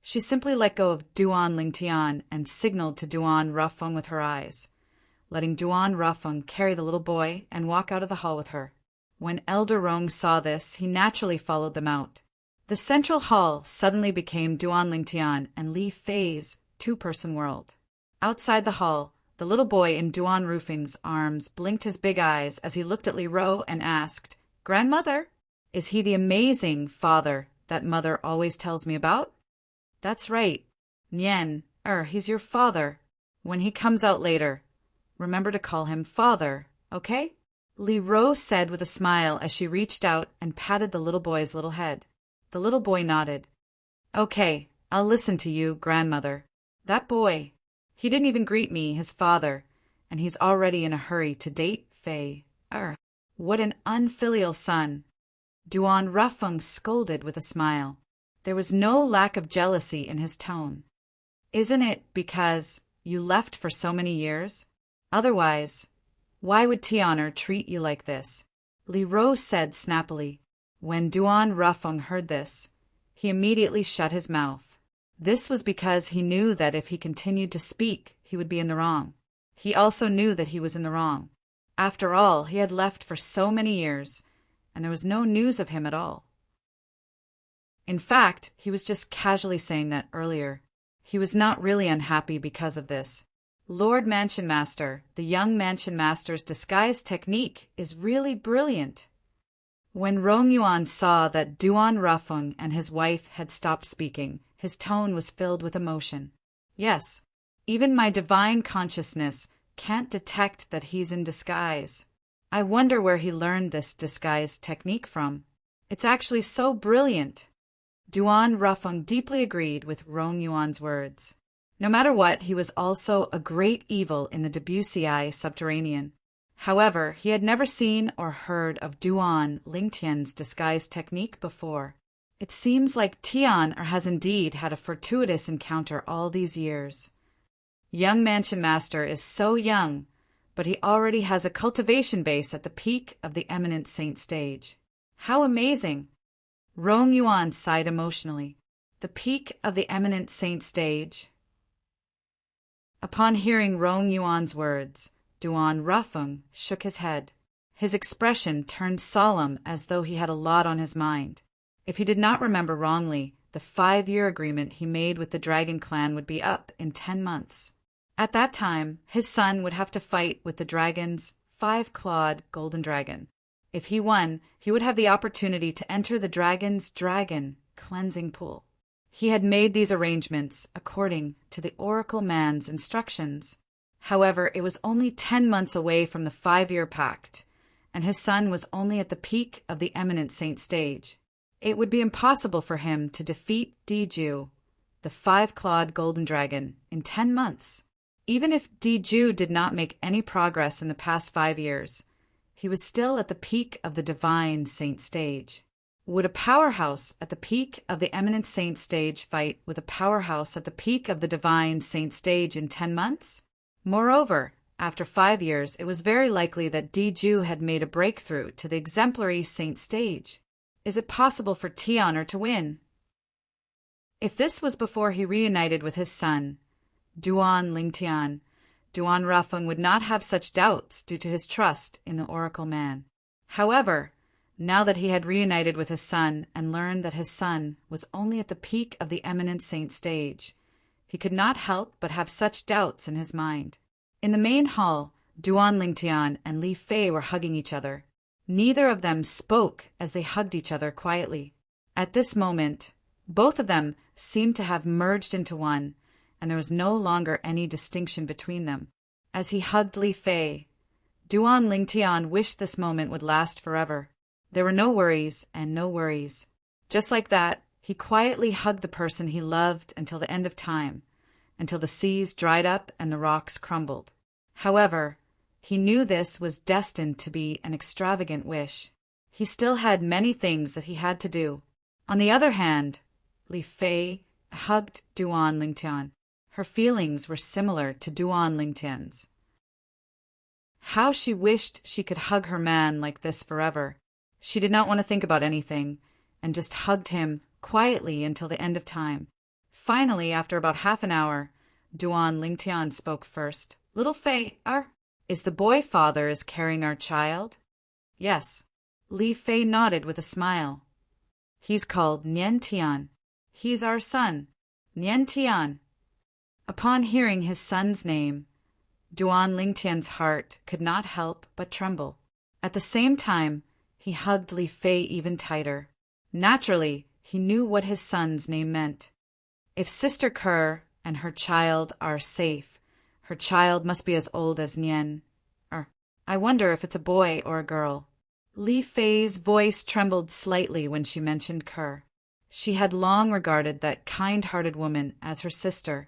she simply let go of Duan Lingtian and signaled to Duan Rafeng with her eyes, letting Duan Rafeng carry the little boy and walk out of the hall with her. When Elder Rong saw this, he naturally followed them out. The central hall suddenly became Duan Lingtian and Li Fei's 2-person world. Outside the hall, the little boy in Duan Rufeng's arms blinked his big eyes as he looked at Li Ro and asked, "Grandmother, is he the amazing father that mother always tells me about?" "That's right. Nian, he's your father. When he comes out later, remember to call him father, okay?" Li Ro said with a smile as she reached out and patted the little boy's little head. The little boy nodded. "Okay, I'll listen to you, grandmother. That boy, he didn't even greet me, his father, and he's already in a hurry to date Fei. What an unfilial son." Duan Rafeng scolded with a smile. There was no lack of jealousy in his tone. "Isn't it because you left for so many years? Otherwise, why would Tian'er treat you like this?" Li Ro said snappily. When Duan Rafeng heard this, he immediately shut his mouth. This was because he knew that if he continued to speak, he would be in the wrong. He also knew that he was in the wrong. After all, he had left for so many years, and there was no news of him at all. In fact, he was just casually saying that earlier. He was not really unhappy because of this. "Lord Mansion Master, the young Mansion Master's disguise technique is really brilliant." When Rong Yuan saw that Duan Rafeng and his wife had stopped speaking, his tone was filled with emotion. "Yes, even my divine consciousness can't detect that he's in disguise. I wonder where he learned this disguise technique from. It's actually so brilliant." Duan Rafeng deeply agreed with Rong Yuan's words. No matter what, he was also a great evil in the Debussyi subterranean. However, he had never seen or heard of Duan Lingtian's disguise technique before. It seems like Tian'er has indeed had a fortuitous encounter all these years. Young Mansion Master is so young, but he already has a cultivation base at the peak of the eminent saint stage. How amazing! Rong Yuan sighed emotionally. The peak of the eminent saint stage. Upon hearing Rong Yuan's words, Duan Rafeng shook his head. His expression turned solemn as though he had a lot on his mind. If he did not remember wrongly, the 5-year agreement he made with the Dragon Clan would be up in 10 months. At that time, his son would have to fight with the dragon's 5-clawed golden dragon. If he won, he would have the opportunity to enter the dragon's dragon cleansing pool. He had made these arrangements according to the Oracle man's instructions. However, it was only 10 months away from the 5-year pact, and his son was only at the peak of the eminent saint stage. It would be impossible for him to defeat Diju, the 5-clawed golden dragon, in 10 months. Even if Diju did not make any progress in the past 5 years, he was still at the peak of the divine saint stage. Would a powerhouse at the peak of the eminent saint stage fight with a powerhouse at the peak of the divine saint stage in 10 months? Moreover, after 5 years, it was very likely that Diju had made a breakthrough to the exemplary saint stage. Is it possible for Tian'er to win? If this was before he reunited with his son, Duan Lingtian, Duan Rafeng would not have such doubts due to his trust in the Oracle man. However, now that he had reunited with his son and learned that his son was only at the peak of the eminent saint stage, he could not help but have such doubts in his mind. In the main hall, Duan Lingtian and Li Fei were hugging each other. Neither of them spoke as they hugged each other quietly. At this moment, both of them seemed to have merged into one, and there was no longer any distinction between them. As he hugged Li Fei, Duan Lingtian wished this moment would last forever. There were no worries and no worries. Just like that, he quietly hugged the person he loved until the end of time, until the seas dried up and the rocks crumbled. However, he knew this was destined to be an extravagant wish. He still had many things that he had to do. On the other hand, Li Fei hugged Duan Lingtian. Her feelings were similar to Duan Lingtian's. How she wished she could hug her man like this forever. She did not want to think about anything, and just hugged him quietly until the end of time. Finally, after about half an hour, Duan Lingtian spoke first. "Little Fei, is the boy father is carrying our child?" "Yes." Li Fei nodded with a smile. "He's called Nian Tian. He's our son, Nian Tian." Upon hearing his son's name, Duan Lingtian's heart could not help but tremble. At the same time, he hugged Li Fei even tighter. Naturally, he knew what his son's name meant. If Sister Kerr and her child are safe, her child must be as old as Nian. I wonder if it's a boy or a girl. Li Fei's voice trembled slightly when she mentioned Kerr. She had long regarded that kind-hearted woman as her sister.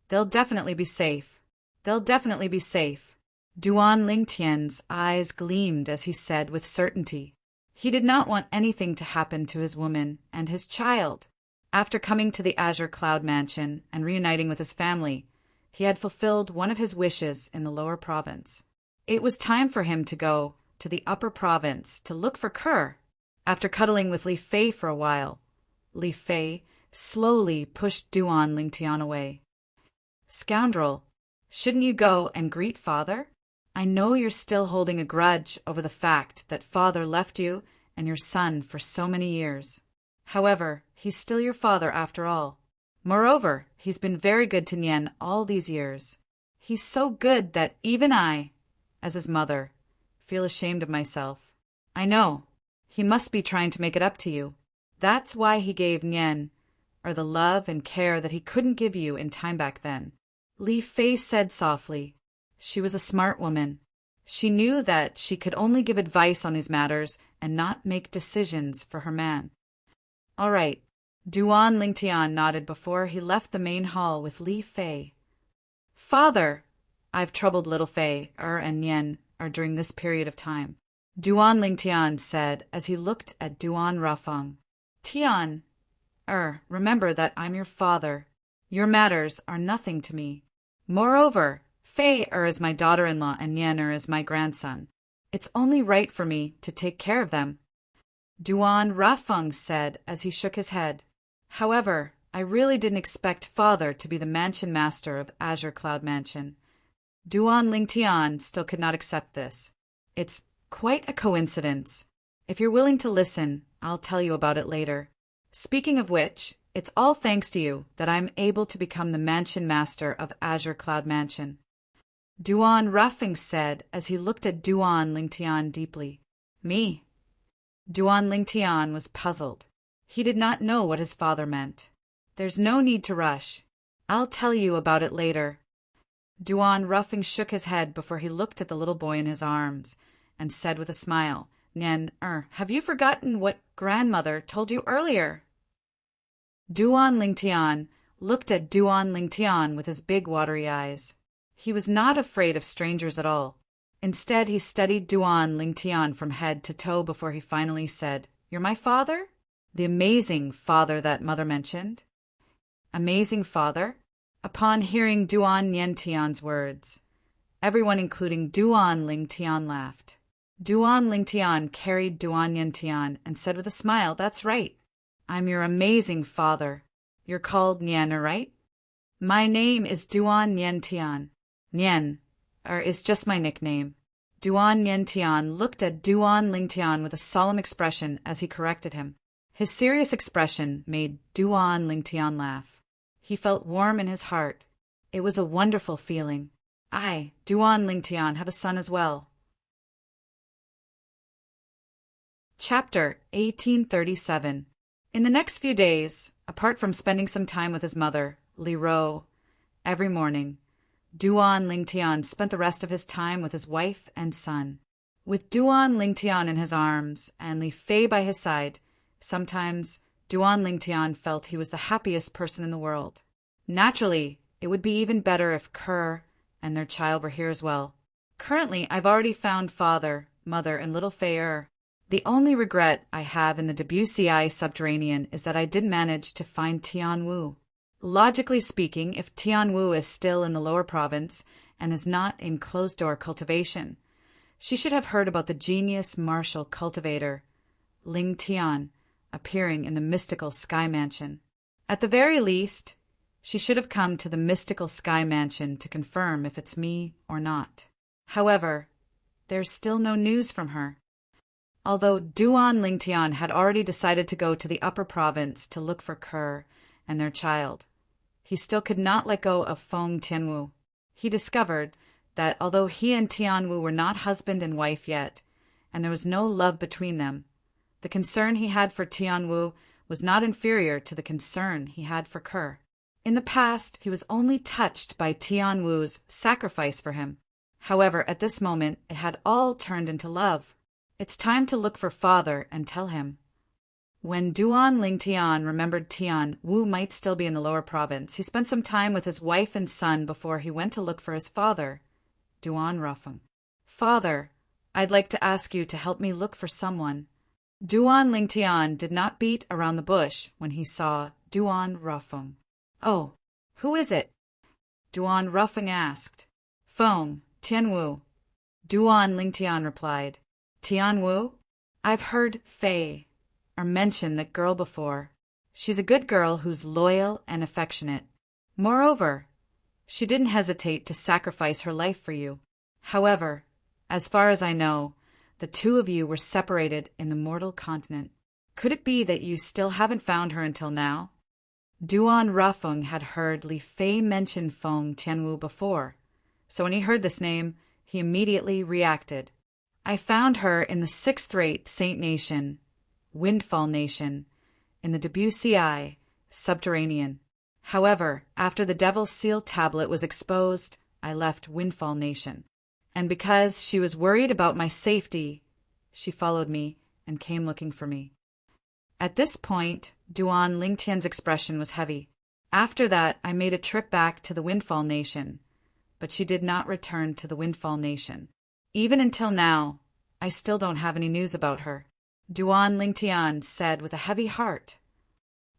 They'll definitely be safe. They'll definitely be safe. Duan Lingtian's eyes gleamed as he said with certainty. He did not want anything to happen to his woman and his child. After coming to the Azure Cloud Mansion and reuniting with his family, he had fulfilled one of his wishes in the lower province. It was time for him to go to the upper province to look for Kerr. After cuddling with Li Fei for a while, Li Fei slowly pushed Duan Lingtian away. "Scoundrel, shouldn't you go and greet father? I know you're still holding a grudge over the fact that father left you and your son for so many years. However, he's still your father after all. Moreover, he's been very good to Nian all these years. He's so good that even I, as his mother, feel ashamed of myself. I know, he must be trying to make it up to you. That's why he gave Nian, the love and care that he couldn't give you in time back then." Li Fei said softly. She was a smart woman. She knew that she could only give advice on these matters and not make decisions for her man. "All right." Duan Lingtian nodded before he left the main hall with Li Fei. "Father, I've troubled little Fei, and Nian, during this period of time," Duan Lingtian said as he looked at Duan Rafeng. "Tian, remember that I'm your father. Your matters are nothing to me. Moreover, Fei is my daughter-in-law and Nian is my grandson. It's only right for me to take care of them," Duan Rafeng said as he shook his head. "However, I really didn't expect father to be the mansion master of Azure Cloud Mansion." Duan Lingtian still could not accept this. "It's quite a coincidence. If you're willing to listen, I'll tell you about it later. Speaking of which, it's all thanks to you that I'm able to become the mansion master of Azure Cloud Mansion," Duan Rafeng said as he looked at Duan Lingtian deeply. "Me?" Duan Lingtian was puzzled. He did not know what his father meant. "There's no need to rush. I'll tell you about it later." Duan Rafeng shook his head before he looked at the little boy in his arms and said with a smile, "Nian, have you forgotten what grandmother told you earlier?" Duan Lingtian looked at Duan Lingtian with his big watery eyes. He was not afraid of strangers at all. Instead, he studied Duan Lingtian from head to toe before he finally said, "You're my father? The amazing father that mother mentioned?" "Amazing father?" Upon hearing Duan Niantian's words, everyone including Duan Lingtian laughed. Duan Lingtian carried Duan Niantian and said with a smile, "That's right. I'm your amazing father. You're called Nian, right?" "My name is Duan Niantian. Nian, is just my nickname." Duan Niantian looked at Duan Lingtian with a solemn expression as he corrected him. His serious expression made Duan Lingtian laugh. He felt warm in his heart. It was a wonderful feeling. I, Duan Lingtian, have a son as well. Chapter 1837. In the next few days, apart from spending some time with his mother, Li Ro, every morning, Duan Lingtian spent the rest of his time with his wife and son. With Duan Lingtian in his arms and Li Fei by his side, sometimes Duan Lingtian felt he was the happiest person in the world. Naturally, it would be even better if Ker and their child were here as well. Currently, I've already found father, mother, and little Fei. The only regret I have in the WCI subterranean is that I didn't manage to find Tian Wu. Logically speaking, if Tian Wu is still in the lower province and is not in closed-door cultivation, she should have heard about the genius martial cultivator, Ling Tian, appearing in the mystical Sky Mansion. At the very least, she should have come to the mystical Sky Mansion to confirm if it's me or not. However, there's still no news from her. Although Duan Lingtian had already decided to go to the upper province to look for Ker and their child, he still could not let go of Feng Tianwu. He discovered that although he and Tianwu were not husband and wife yet, and there was no love between them, the concern he had for Tianwu was not inferior to the concern he had for Ker. In the past, he was only touched by Tianwu's sacrifice for him. However, at this moment, it had all turned into love. It's time to look for father and tell him. When Duan Lingtian remembered Tian Wu might still be in the lower province, he spent some time with his wife and son before he went to look for his father, Duan Rufeng. Father, I'd like to ask you to help me look for someone. Duan Lingtian did not beat around the bush when he saw Duan Rufeng. Oh, who is it? Duan Rufeng asked. Feng, Tian Wu. Duan Lingtian replied. Tian Wu? I've heard Fei, or mentioned that girl before. She's a good girl who's loyal and affectionate. Moreover, she didn't hesitate to sacrifice her life for you. However, as far as I know, the two of you were separated in the mortal continent. Could it be that you still haven't found her until now? Duan Rufeng had heard Li Fei mention Feng Tianwu before, so when he heard this name, he immediately reacted. I found her in the sixth-rate Saint Nation, Windfall Nation, in the WCI, subterranean. However, after the Devil's Seal tablet was exposed, I left Windfall Nation. And because she was worried about my safety, she followed me and came looking for me. At this point, Duan Lingtian's expression was heavy. After that, I made a trip back to the Windfall Nation, but she did not return to the Windfall Nation. Even until now, I still don't have any news about her. Duan Lingtian said with a heavy heart.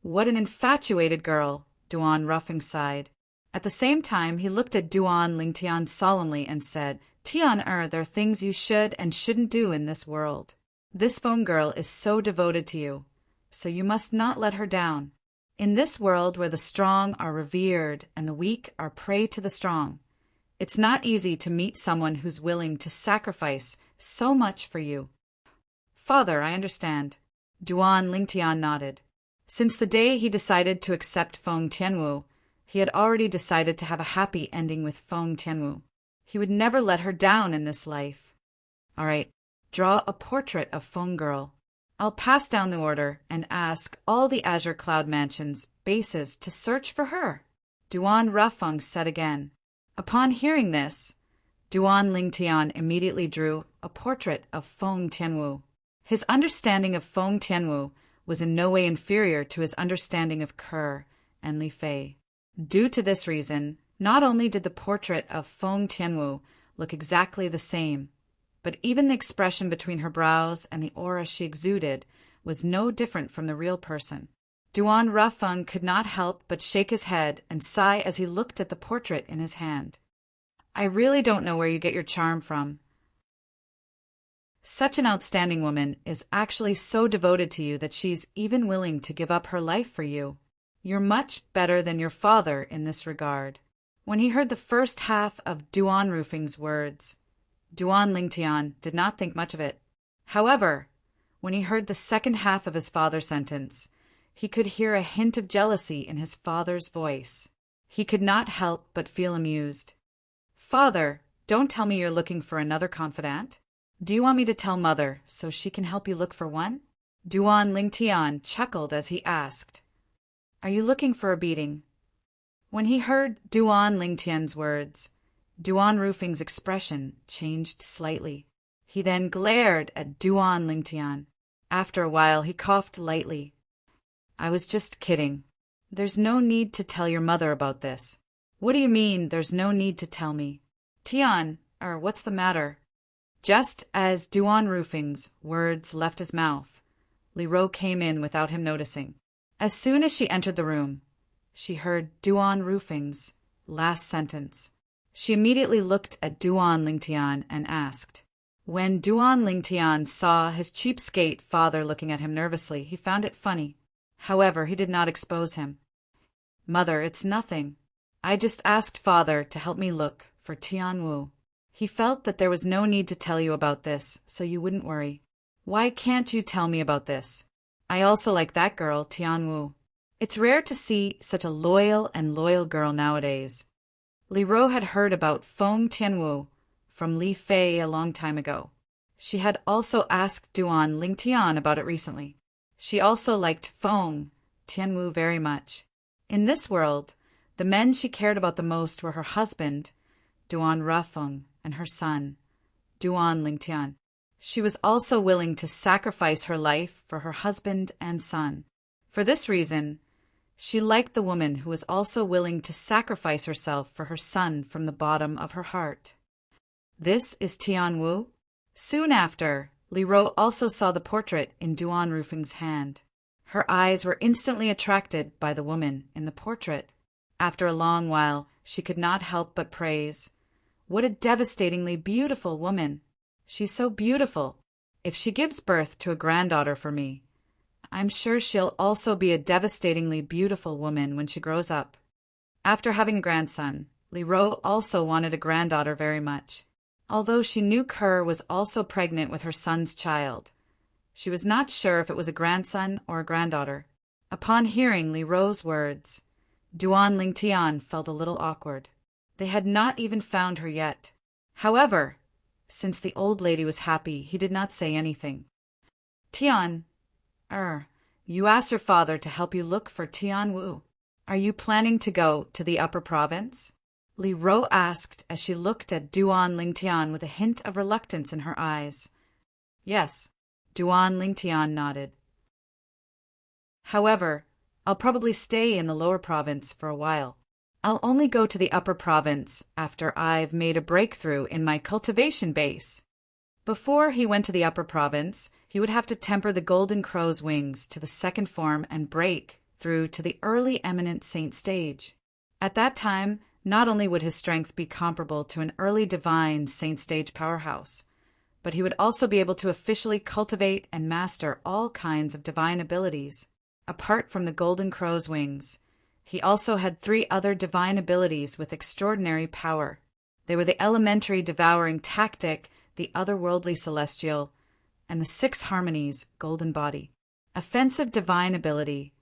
What an infatuated girl, Duan Rufeng sighed. At the same time, he looked at Duan Lingtian solemnly and said, Tian there are things you should and shouldn't do in this world. This Feng girl is so devoted to you, so you must not let her down. In this world where the strong are revered and the weak are prey to the strong, it's not easy to meet someone who's willing to sacrifice so much for you. Father, I understand. Duan Lingtian nodded. Since the day he decided to accept Feng Tianwu, he had already decided to have a happy ending with Feng Tianwu. He would never let her down in this life. All right, draw a portrait of Feng girl. I'll pass down the order and ask all the Azure Cloud Mansion's bases to search for her. Duan Rufeng said again. Upon hearing this, Duan Lingtian immediately drew a portrait of Feng Tianwu. His understanding of Feng Tianwu was in no way inferior to his understanding of Ker and Li Fei. Due to this reason, not only did the portrait of Feng Tianwu look exactly the same, but even the expression between her brows and the aura she exuded was no different from the real person. Duan Rufeng could not help but shake his head and sigh as he looked at the portrait in his hand. I really don't know where you get your charm from. Such an outstanding woman is actually so devoted to you that she's even willing to give up her life for you. You're much better than your father in this regard. When he heard the first half of Duan Rufeng's words, Duan Lingtian did not think much of it. However, when he heard the second half of his father's sentence, he could hear a hint of jealousy in his father's voice. He could not help but feel amused. Father, don't tell me you're looking for another confidant. Do you want me to tell Mother so she can help you look for one? Duan Lingtian chuckled as he asked, Are you looking for a beating? When he heard Duan Lingtian's words, Duan Rufing's expression changed slightly. He then glared at Duan Lingtian. After a while, he coughed lightly. I was just kidding. There's no need to tell your mother about this. What do you mean, there's no need to tell me? Tian, what's the matter? Just as Duan Rufing's words left his mouth, Li Ro came in without him noticing. As soon as she entered the room, she heard Duan Rufing's last sentence. She immediately looked at Duan Lingtian and asked. When Duan Lingtian saw his cheapskate father looking at him nervously, he found it funny. However, he did not expose him. Mother, it's nothing. I just asked father to help me look for Tian Wu. He felt that there was no need to tell you about this, so you wouldn't worry. Why can't you tell me about this? I also like that girl, Tian Wu. It's rare to see such a loyal girl nowadays. Li Ro had heard about Feng Tianwu from Li Fei a long time ago. She had also asked Duan Lingtian about it recently. She also liked Feng Tianwu very much. In this world, the men she cared about the most were her husband, Duan Rufeng, and her son, Duan Lingtian. She was also willing to sacrifice her life for her husband and son. For this reason, she liked the woman who was also willing to sacrifice herself for her son from the bottom of her heart. This is Tian Wu. Soon after, Li Ro also saw the portrait in Duan Rufing's hand. Her eyes were instantly attracted by the woman in the portrait. After a long while, she could not help but praise, What a devastatingly beautiful woman! She's so beautiful. If she gives birth to a granddaughter for me, I'm sure she'll also be a devastatingly beautiful woman when she grows up. After having a grandson, Li Ro also wanted a granddaughter very much. Although she knew Kerr was also pregnant with her son's child, she was not sure if it was a grandson or a granddaughter. Upon hearing Li Ro's words, Duan Lingtian felt a little awkward. They had not even found her yet. However, since the old lady was happy, he did not say anything. Tian, you asked your father to help you look for Tian Wu. Are you planning to go to the upper province? Li Ro asked as she looked at Duan Lingtian with a hint of reluctance in her eyes. Yes, Duan Lingtian nodded. However, I'll probably stay in the lower province for a while. I'll only go to the upper province after I've made a breakthrough in my cultivation base. Before he went to the upper province, he would have to temper the golden crow's wings to the second form and break through to the early eminent saint stage. At that time, not only would his strength be comparable to an early divine saint stage powerhouse, but he would also be able to officially cultivate and master all kinds of divine abilities. Apart from the golden crow's wings, he also had 3 other divine abilities with extraordinary power. They were the elementary devouring tactic, the otherworldly celestial, and the 6 harmonies golden body. Offensive divine ability,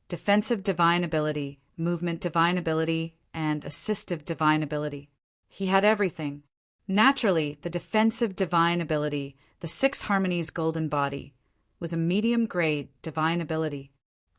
defensive divine ability, movement divine ability, and assistive divine ability. He had everything. Naturally, the defensive divine ability, the 6 harmonies golden body, was a medium-grade divine ability.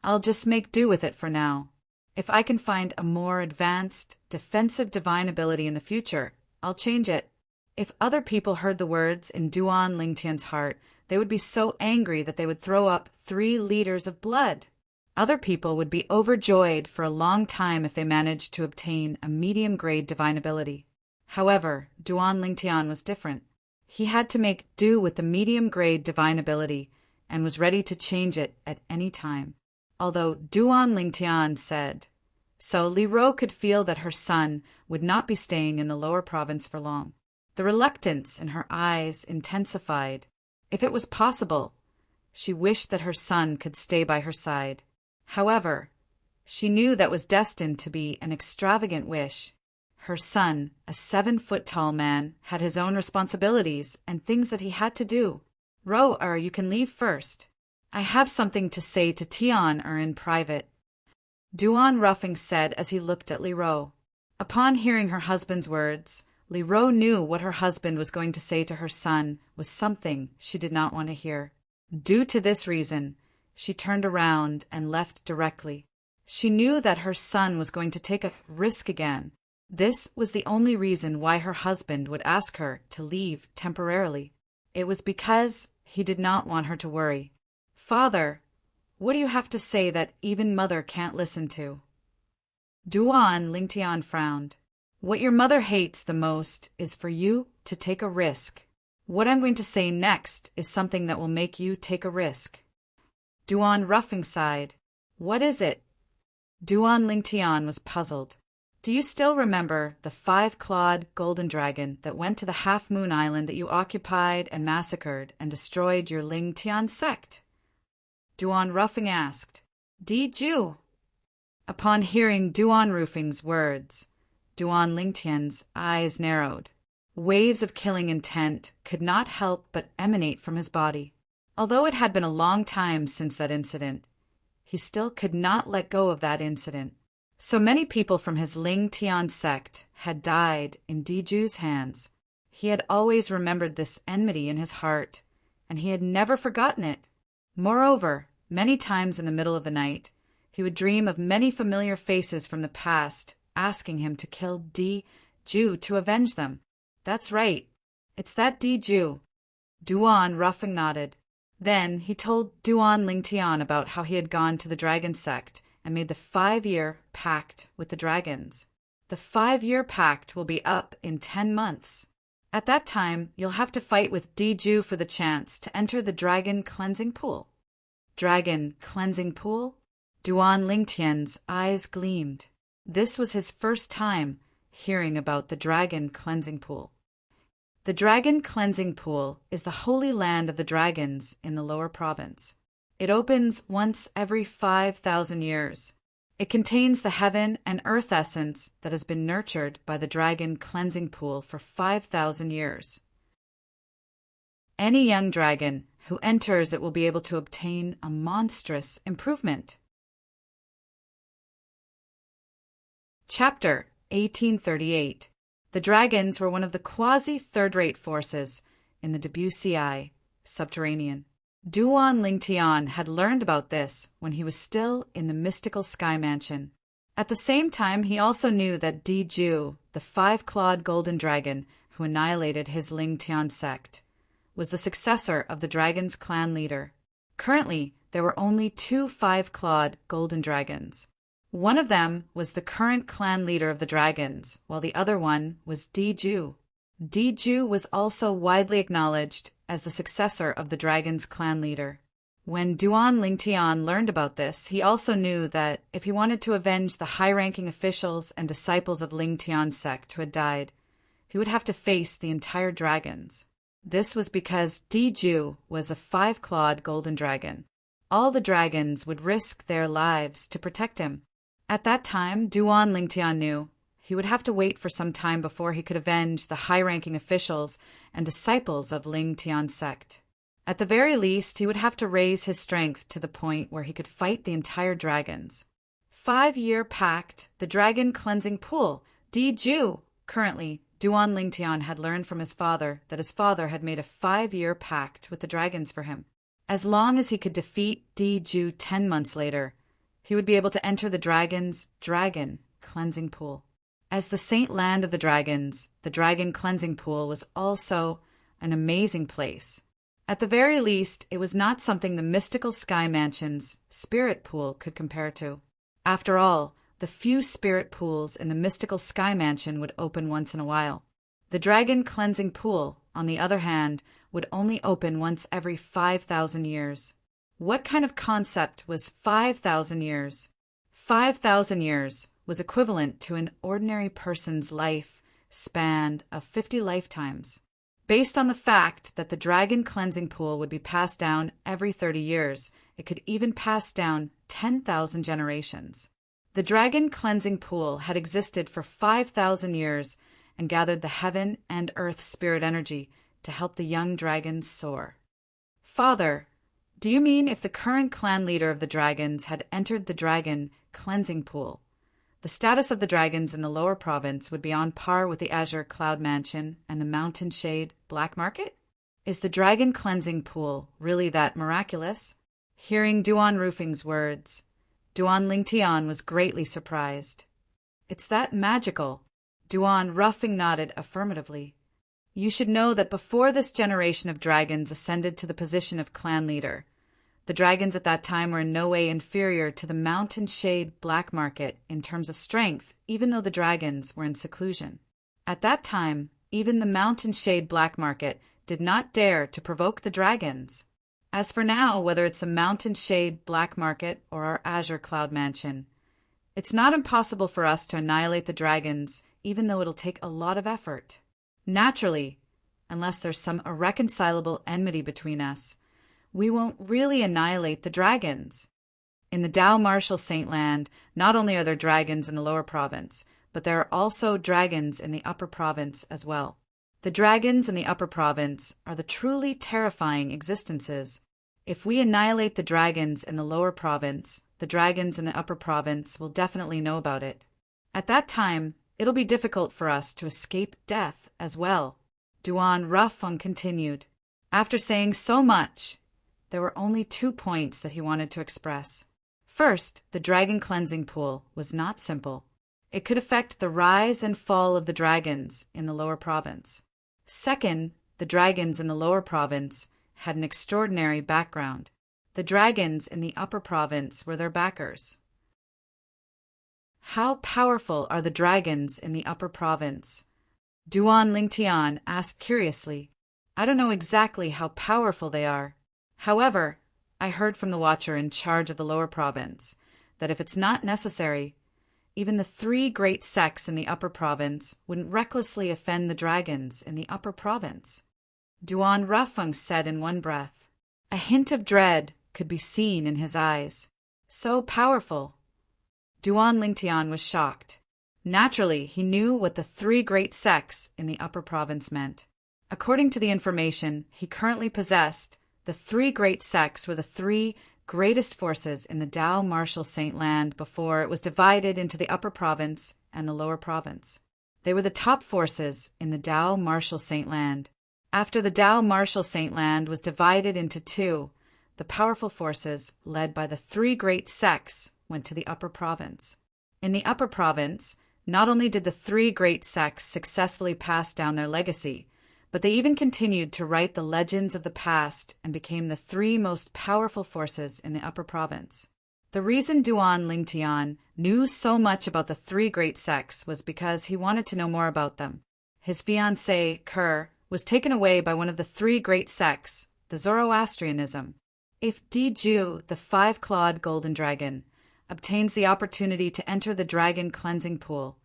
I'll just make do with it for now. If I can find a more advanced, defensive divine ability in the future, I'll change it. If other people heard the words in Duan Lingtian's heart, they would be so angry that they would throw up 3 liters of blood. Other people would be overjoyed for a long time if they managed to obtain a medium-grade divine ability. However, Duan Lingtian was different. He had to make do with the medium-grade divine ability and was ready to change it at any time. Although Duan Lingtian said so, Li Ro could feel that her son would not be staying in the lower province for long. The reluctance in her eyes intensified. If it was possible, she wished that her son could stay by her side. However, she knew that was destined to be an extravagant wish. Her son, a 7-foot-tall man, had his own responsibilities and things that he had to do. Ro, you can leave first. I have something to say to Tian in private, Duan Rufing said as he looked at Li Ro. Upon hearing her husband's words, Leroux knew what her husband was going to say to her son was something she did not want to hear. Due to this reason, she turned around and left directly. She knew that her son was going to take a risk again. This was the only reason why her husband would ask her to leave temporarily. It was because he did not want her to worry. "Father, what do you have to say that even Mother can't listen to?" Duan Lingtian frowned. "What your mother hates the most is for you to take a risk. What I'm going to say next is something that will make you take a risk." Duan Ruffing sighed. "What is it?" Duan Lingtian was puzzled. "Do you still remember the 5-clawed golden dragon that went to the half-moon island that you occupied and massacred and destroyed your Lingtian sect?" Duan Ruffing asked. "Did you?" Upon hearing Duan Ruffing's words, Duan Lingtian's eyes narrowed. Waves of killing intent could not help but emanate from his body. Although it had been a long time since that incident, he still could not let go of that incident. So many people from his Ling Tian sect had died in Diju's hands. He had always remembered this enmity in his heart, and he had never forgotten it. Moreover, many times in the middle of the night, he would dream of many familiar faces from the past asking him to kill Diju to avenge them. "That's right. It's that Diju." Duan Ruffing nodded. Then he told Duan Lingtian about how he had gone to the dragon sect and made the 5-year pact with the dragons. "The 5-year pact will be up in 10 months. At that time, you'll have to fight with Diju for the chance to enter the dragon cleansing pool." Dragon cleansing pool? Duan Lingtian's eyes gleamed. This was his first time hearing about the dragon cleansing pool. The dragon cleansing pool is the holy land of the dragons in the lower province. It opens once every 5,000 years. It contains the heaven and earth essence that has been nurtured by the dragon cleansing pool for 5,000 years. Any young dragon who enters it will be able to obtain a monstrous improvement. Chapter 1838. The dragons were one of the quasi-third-rate forces in the Debussy subterranean. Duan Lingtian had learned about this when he was still in the mystical sky mansion. At the same time, he also knew that Diju, the 5-clawed golden dragon who annihilated his Lingtian sect, was the successor of the dragon's clan leader. Currently, there were only 2 5-clawed golden dragons. One of them was the current clan leader of the dragons, while the other one was Diju. Diju was also widely acknowledged as the successor of the dragon's clan leader. When Duan Lingtian learned about this, he also knew that if he wanted to avenge the high-ranking officials and disciples of Lingtian's sect who had died, he would have to face the entire dragons. This was because Diju was a 5-clawed golden dragon. All the dragons would risk their lives to protect him. At that time, Duan Lingtian knew he would have to wait for some time before he could avenge the high-ranking officials and disciples of Lingtian's sect. At the very least, he would have to raise his strength to the point where he could fight the entire dragons. 5-year pact, the dragon cleansing pool, Diju. Currently, Duan Lingtian had learned from his father that his father had made a 5-year pact with the dragons for him. As long as he could defeat Diju 10 months later, he would be able to enter the dragon's dragon cleansing pool. As the saint land of the dragons, the dragon cleansing pool was also an amazing place. At the very least, it was not something the mystical sky mansion's spirit pool could compare to. After all, the few spirit pools in the mystical sky mansion would open once in a while. The dragon cleansing pool, on the other hand, would only open once every 5,000 years. What kind of concept was 5,000 years? 5,000 years was equivalent to an ordinary person's life span of 50 lifetimes. Based on the fact that the dragon cleansing pool would be passed down every 30 years, it could even pass down 10,000 generations. The dragon cleansing pool had existed for 5,000 years and gathered the heaven and earth spirit energy to help the young dragons soar. "Father, do you mean if the current clan leader of the dragons had entered the dragon cleansing pool, The status of the dragons in the lower province would be on par with the Azure Cloud Mansion and the Mountain Shade Black Market? Is the dragon cleansing pool really that miraculous? Hearing Duan Roofing's words, Duan Lingtian was greatly surprised. It's that magical. Duan Roofing nodded affirmatively. You should know that before this generation of dragons ascended to the position of clan leader, the dragons at that time were in no way inferior to the Mountain Shade Black Market in terms of strength, even though the dragons were in seclusion. At that time, even the Mountain Shade Black Market did not dare to provoke the dragons. As for now, whether it's the Mountain Shade Black Market or our Azure Cloud Mansion, it's not impossible for us to annihilate the dragons, even though it'll take a lot of effort. Naturally, unless there's some irreconcilable enmity between us, we won't really annihilate the dragons. In the Dao Marshal Saint Land, not only are there dragons in the lower province, but there are also dragons in the upper province as well. The dragons in the upper province are the truly terrifying existences. If we annihilate the dragons in the lower province, the dragons in the upper province will definitely know about it. At that time, it'll be difficult for us to escape death as well. Duan Rafeng continued. After saying so much, there were only 2 points that he wanted to express. First, the dragon cleansing pool was not simple. It could affect the rise and fall of the dragons in the lower province. Second, the dragons in the lower province had an extraordinary background. The dragons in the upper province were their backers. How powerful are the dragons in the upper province? Duan Lingtian asked curiously. I don't know exactly how powerful they are. However, I heard from the watcher in charge of the lower province that if it's not necessary, even the 3 great sects in the upper province wouldn't recklessly offend the dragons in the upper province. Duan Rafeng said in one breath. A hint of dread could be seen in his eyes. So powerful. Duan Lingtian was shocked. Naturally, he knew what the 3 great sects in the upper province meant. According to the information he currently possessed, the 3 great sects were the 3 greatest forces in the Dao Marshal Saint Land before it was divided into the upper province and the lower province. They were the top forces in the Dao Marshal Saint Land. After the Dao Marshal Saint Land was divided into 2, the powerful forces, led by the 3 great sects, went to the upper province. In the upper province, not only did the 3 great sects successfully pass down their legacy, but they even continued to write the legends of the past and became the 3 most powerful forces in the upper province. The reason Duan Lingtian knew so much about the 3 great sects was because he wanted to know more about them. His fiancée, Kerr, was taken away by one of the 3 great sects, the Zoroastrianism. If Diju, the 5-clawed golden dragon, obtains the opportunity to enter the dragon cleansing pool,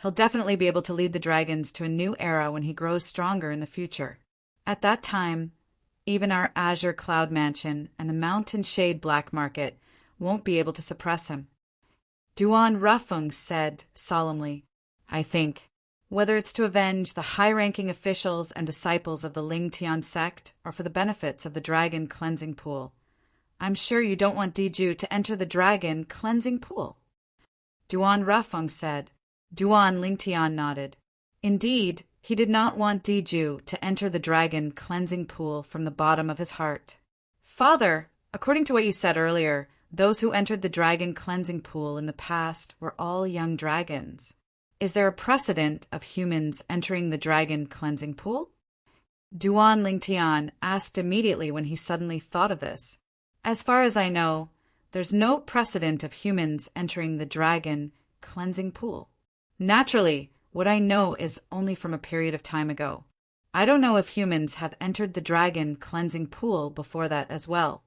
he'll definitely be able to lead the dragons to a new era when he grows stronger in the future. At that time, even our Azure Cloud Mansion and the Mountain Shade Black Market won't be able to suppress him. Duan Rafeng said solemnly, I think, whether it's to avenge the high-ranking officials and disciples of the Lingtian sect or for the benefits of the dragon cleansing pool, I'm sure you don't want Diju to enter the dragon cleansing pool. Duan Rafeng said. Duan Lingtian nodded. Indeed, he did not want Diju to enter the dragon cleansing pool from the bottom of his heart. Father, according to what you said earlier, those who entered the dragon cleansing pool in the past were all young dragons. Is there a precedent of humans entering the dragon cleansing pool? Duan Lingtian asked immediately when he suddenly thought of this. As far as I know, there's no precedent of humans entering the dragon cleansing pool. Naturally, what I know is only from a period of time ago. I don't know if humans have entered the dragon cleansing pool before that as well.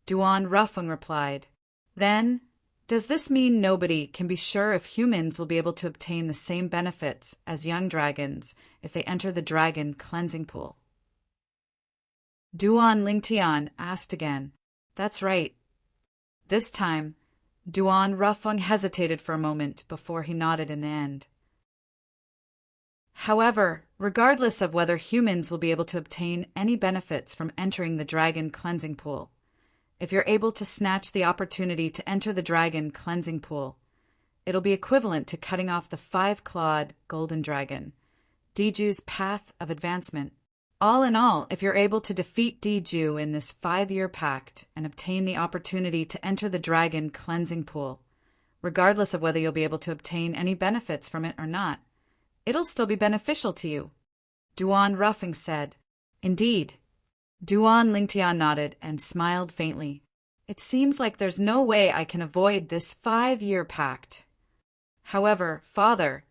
Duan Rafeng replied. Then, does this mean nobody can be sure if humans will be able to obtain the same benefits as young dragons if they enter the dragon cleansing pool? Duan Lingtian asked again. That's right. This time, Duan Rafeng hesitated for a moment before he nodded in the end. However, regardless of whether humans will be able to obtain any benefits from entering the dragon cleansing pool, if you're able to snatch the opportunity to enter the dragon cleansing pool, it'll be equivalent to cutting off the 5-clawed golden dragon, Diju's path of advancement. All in all, if you're able to defeat Diju in this 5-year pact and obtain the opportunity to enter the dragon cleansing pool, regardless of whether you'll be able to obtain any benefits from it or not, it'll still be beneficial to you. Duan Ruffing said. Indeed. Duan Lingtian nodded and smiled faintly. It seems like there's no way I can avoid this 5-year pact. However, Father,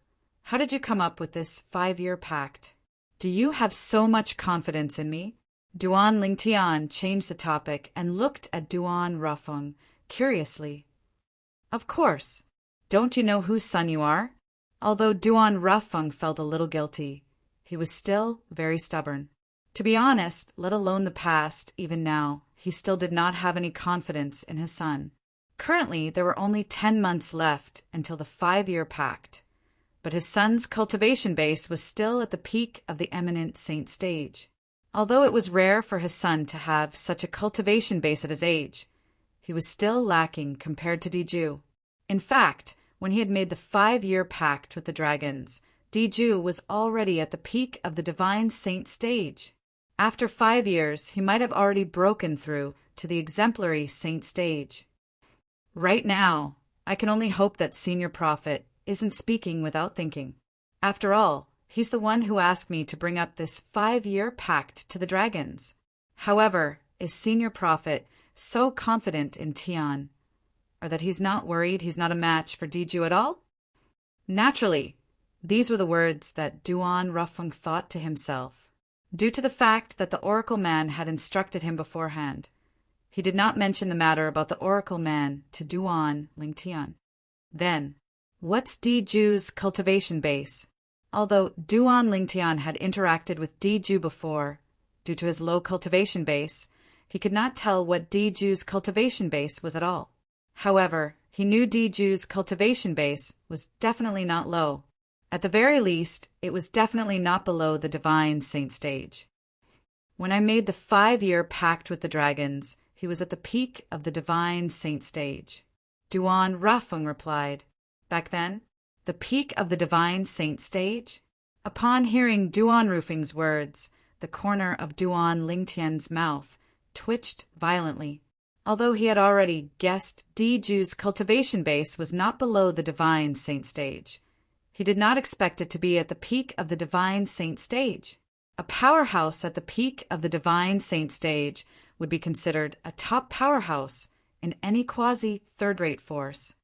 how did you come up with this 5-year pact? Do you have so much confidence in me? Duan Lingtian changed the topic and looked at Duan Ruffing curiously. Of course. Don't you know whose son you are? Although Duan Ruffing felt a little guilty, he was still very stubborn. To be honest, let alone the past, even now, he still did not have any confidence in his son. Currently, there were only 10 months left until the 5-year pact, but his son's cultivation base was still at the peak of the eminent saint stage. Although it was rare for his son to have such a cultivation base at his age, he was still lacking compared to Diju. In fact, when he had made the 5-year pact with the dragons, Diju was already at the peak of the divine saint stage. After 5 years, he might have already broken through to the exemplary saint stage. Right now, I can only hope that Senior Prophet isn't speaking without thinking. After all, he's the one who asked me to bring up this 5-year pact to the dragons. However, is Senior Prophet so confident in Tian, or that he's not worried he's not a match for Diju at all? Naturally, these were the words that Duan Ruffing thought to himself. Due to the fact that the Oracle Man had instructed him beforehand, he did not mention the matter about the Oracle Man to Duan Lingtian. Then, what's Diju's cultivation base? Although Duan Lingtian had interacted with Diju before, due to his low cultivation base, he could not tell what Diju's cultivation base was at all. However, he knew Diju's cultivation base was definitely not low. At the very least, it was definitely not below the divine saint stage. When I made the 5-year pact with the dragons, he was at the peak of the divine saint stage. Duan Ruffing replied, Back then, the peak of the divine saint stage? Upon hearing Duan Ruffing's words, the corner of Duan Lingtian's mouth twitched violently. Although he had already guessed Diju's cultivation base was not below the divine saint stage, he did not expect it to be at the peak of the divine saint stage. A powerhouse at the peak of the divine saint stage would be considered a top powerhouse in any quasi-third-rate force.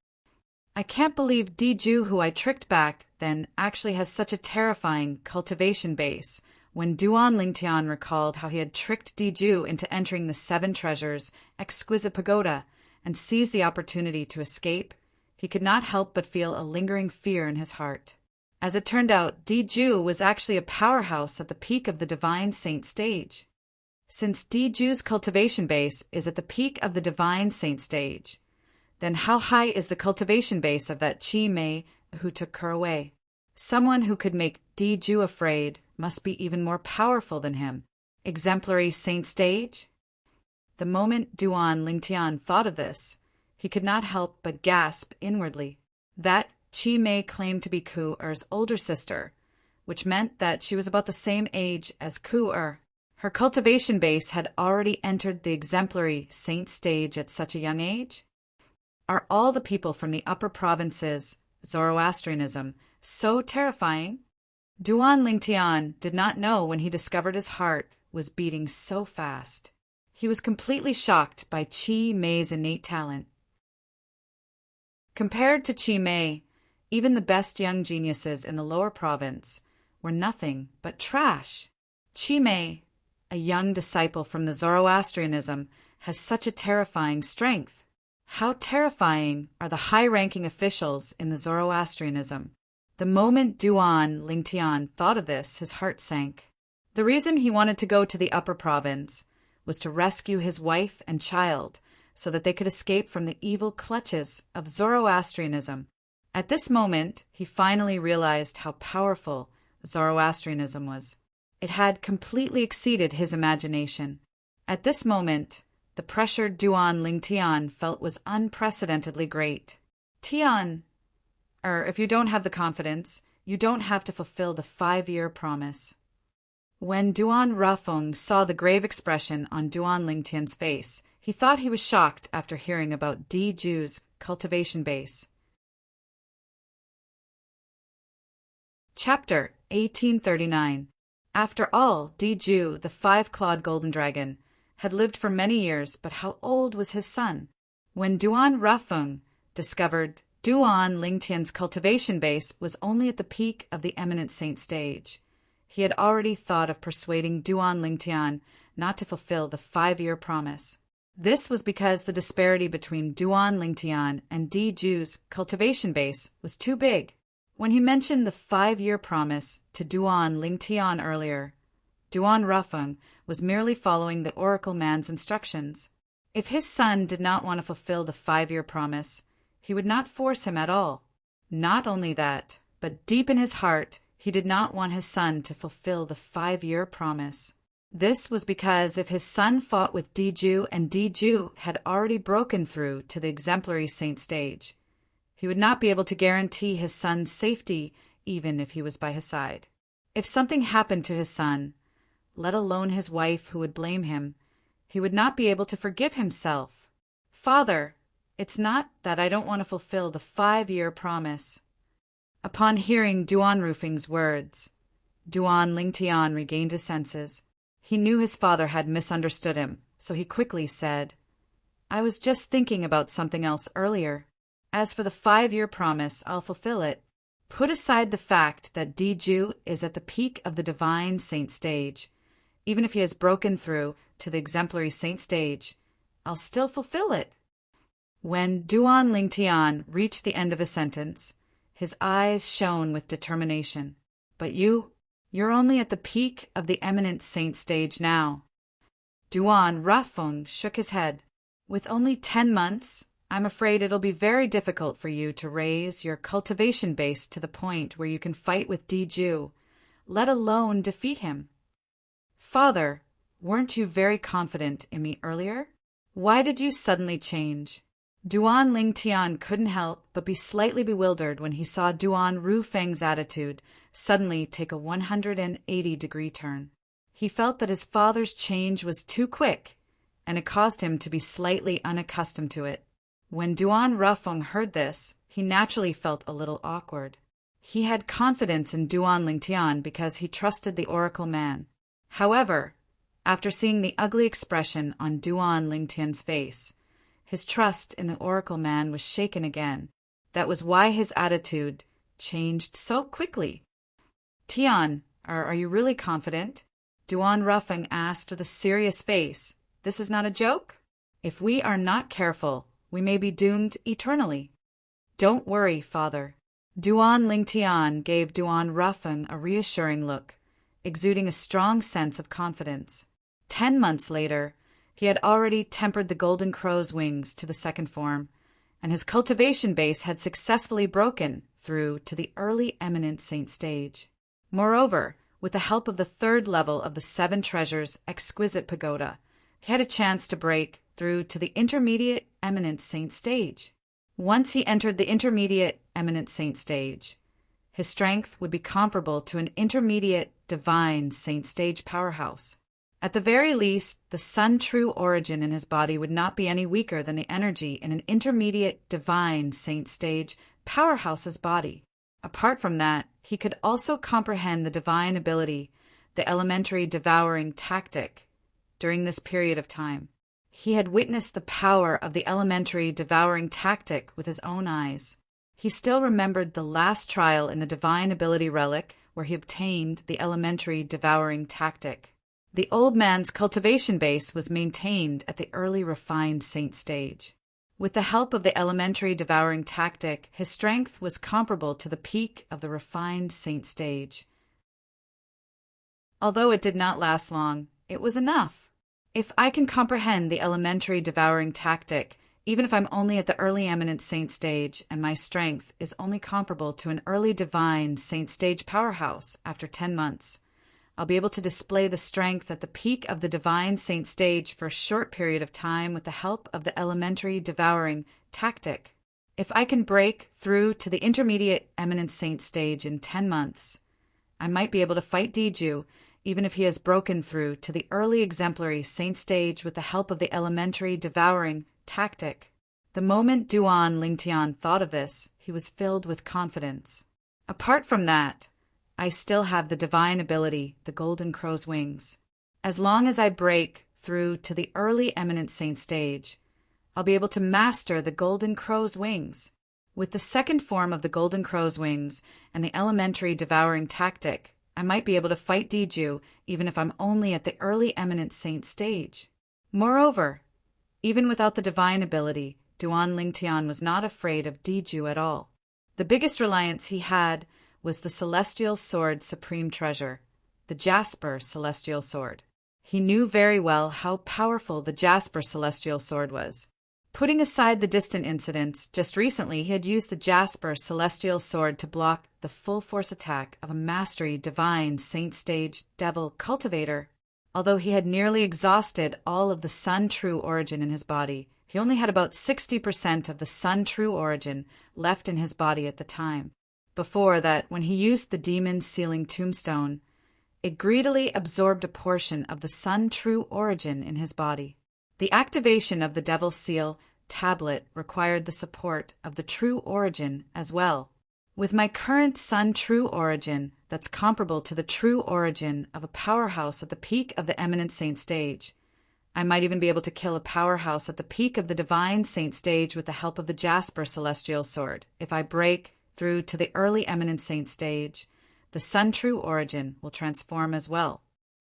I can't believe Diju, who I tricked back then, actually has such a terrifying cultivation base. When Duan Lingtian recalled how he had tricked Diju into entering the 7 Treasures' exquisite pagoda and seized the opportunity to escape, he could not help but feel a lingering fear in his heart. As it turned out, Diju was actually a powerhouse at the peak of the divine saint stage. Since Diju's cultivation base is at the peak of the divine saint stage, then how high is the cultivation base of that Chi Mei who took her away? Someone who could make Diju afraid must be even more powerful than him. Exemplary saint stage? The moment Duan Lingtian thought of this, he could not help but gasp inwardly. That Chi Mei claimed to be Ku-er's older sister, which meant that she was about the same age as Ku-er. Her cultivation base had already entered the exemplary saint stage at such a young age? Are all the people from the upper provinces, Zoroastrianism, so terrifying? Duan Lingtian did not know when he discovered his heart was beating so fast. He was completely shocked by Chi Mei's innate talent. Compared to Chi Mei, even the best young geniuses in the lower province were nothing but trash. Chi Mei, a young disciple from the Zoroastrianism, has such a terrifying strength. How terrifying are the high-ranking officials in the Zoroastrianism? The moment Duan Lingtian thought of this, his heart sank. The reason he wanted to go to the upper province was to rescue his wife and child so that they could escape from the evil clutches of Zoroastrianism. At this moment, he finally realized how powerful Zoroastrianism was. It had completely exceeded his imagination. At this moment, the pressure Duan Lingtian felt was unprecedentedly great. Tian, If you don't have the confidence, you don't have to fulfill the 5-year promise. When Duan Rafeng saw the grave expression on Duan Lingtian's face, he thought he was shocked after hearing about Di Ju's cultivation base. Chapter 1839. After all, Di Ju, the 5-clawed golden dragon, had lived for many years, but how old was his son? When Duan Rafeng discovered Duan Lingtian's cultivation base was only at the peak of the eminent saint stage, he had already thought of persuading Duan Lingtian not to fulfill the 5-year promise. This was because the disparity between Duan Lingtian and Di Ju's cultivation base was too big. When he mentioned the 5-year promise to Duan Lingtian earlier, Duan Rafeng was merely following the oracle man's instructions. If his son did not want to fulfill the 5-year promise, he would not force him at all. Not only that, but deep in his heart, he did not want his son to fulfill the 5-year promise. This was because if his son fought with Di Ju and Di Ju had already broken through to the exemplary saint stage, he would not be able to guarantee his son's safety even if he was by his side. If something happened to his son, let alone his wife who would blame him, he would not be able to forgive himself. Father, it's not that I don't want to fulfill the 5-year promise. Upon hearing Duan Rufeng's words, Duan Lingtian regained his senses. He knew his father had misunderstood him, so he quickly said, I was just thinking about something else earlier. As for the 5-year promise, I'll fulfill it. Put aside the fact that Di Ju is at the peak of the divine saint stage. Even if he has broken through to the exemplary saint stage, I'll still fulfill it. When Duan Lingtian reached the end of his sentence, his eyes shone with determination. But you're only at the peak of the eminent saint stage now. Duan Rafeng shook his head. With only 10 months, I'm afraid it'll be very difficult for you to raise your cultivation base to the point where you can fight with Di Ju, let alone defeat him. Father, weren't you very confident in me earlier? Why did you suddenly change? Duan Lingtian couldn't help but be slightly bewildered when he saw Duan Rufeng's attitude suddenly take a 180-degree turn. He felt that his father's change was too quick, and it caused him to be slightly unaccustomed to it. When Duan Rafeng heard this, he naturally felt a little awkward. He had confidence in Duan Lingtian because he trusted the oracle man. However, after seeing the ugly expression on Duan Lingtian's face, his trust in the oracle man was shaken again. That was why his attitude changed so quickly. Tian, are you really confident? Duan Rafeng asked with a serious face. This is not a joke? If we are not careful, we may be doomed eternally. Don't worry, father. Duan Lingtian gave Duan Rafeng a reassuring look, exuding a strong sense of confidence. 10 months later, he had already tempered the golden crow's wings to the 2nd form, and his cultivation base had successfully broken through to the early eminent saint stage. Moreover, with the help of the 3rd level of the 7 treasures exquisite pagoda, he had a chance to break through to the intermediate eminent saint stage. Once he entered the intermediate eminent saint stage, his strength would be comparable to an intermediate divine saint stage powerhouse. At the very least, the sun-true origin in his body would not be any weaker than the energy in an intermediate divine saint stage powerhouse's body. Apart from that, he could also comprehend the divine ability, the elementary devouring tactic, during this period of time. He had witnessed the power of the elementary devouring tactic with his own eyes. He still remembered the last trial in the divine ability relic where he obtained the elementary devouring tactic. The old man's cultivation base was maintained at the early refined saint stage. With the help of the elementary devouring tactic, his strength was comparable to the peak of the refined saint stage. Although it did not last long, it was enough. If I can comprehend the elementary devouring tactic, even if I'm only at the early eminent saint stage and my strength is only comparable to an early divine saint stage powerhouse after 10 months, I'll be able to display the strength at the peak of the divine saint stage for a short period of time with the help of the elementary devouring tactic. If I can break through to the intermediate eminent saint stage in 10 months, I might be able to fight Diju, even if he has broken through to the early exemplary saint stage with the help of the elementary devouring tactic. The moment Duan Lingtian thought of this, he was filled with confidence. Apart from that, I still have the divine ability, the Golden Crow's wings. As long as I break through to the early eminent saint stage, I'll be able to master the Golden Crow's wings. With the second form of the Golden Crow's wings and the elementary devouring tactic, I might be able to fight Diju even if I'm only at the early eminent saint stage. Moreover, even without the divine ability, Duan Lingtian was not afraid of Diju at all. The biggest reliance he had was the celestial sword supreme treasure, the Jasper celestial sword. He knew very well how powerful the Jasper celestial sword was. Putting aside the distant incidents, just recently he had used the Jasper celestial sword to block the full force attack of a mastery divine saint stage devil cultivator. Although he had nearly exhausted all of the sun true origin in his body, he only had about 60% of the sun true origin left in his body at the time. Before that, when he used the demon sealing tombstone, it greedily absorbed a portion of the sun true origin in his body. The activation of the Devil's Seal tablet required the support of the true origin as well. With my current sun true origin that's comparable to the true origin of a powerhouse at the peak of the eminent saint stage, I might even be able to kill a powerhouse at the peak of the divine saint stage with the help of the Jasper celestial sword. If I break through to the early eminent saint stage, the sun true origin will transform as well.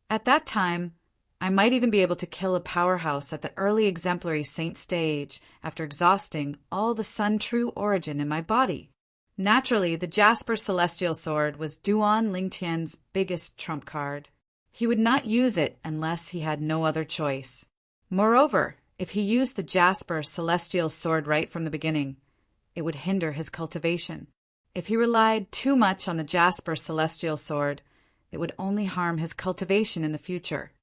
At that time, I might even be able to kill a powerhouse at the early exemplary saint stage after exhausting all the sun true origin in my body. Naturally, the Jasper celestial sword was Duan Lingtian's biggest trump card. He would not use it unless he had no other choice. Moreover, if he used the Jasper celestial sword right from the beginning, it would hinder his cultivation. If he relied too much on the Jasper celestial sword, it would only harm his cultivation in the future.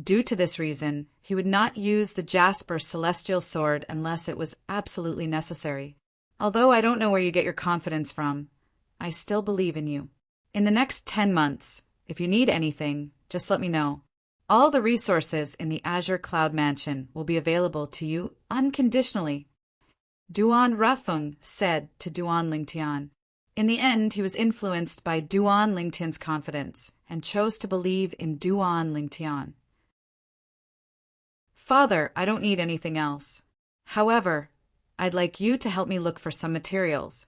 Due to this reason, he would not use the Jasper celestial sword unless it was absolutely necessary. Although I don't know where you get your confidence from, I still believe in you. In the next 10 months, if you need anything, just let me know. All the resources in the Azure Cloud Mansion will be available to you unconditionally. Duan Rafeng said to Duan Lingtian. In the end, he was influenced by Duan Lingtian's confidence and chose to believe in Duan Lingtian. Father, I don't need anything else. However, I'd like you to help me look for some materials.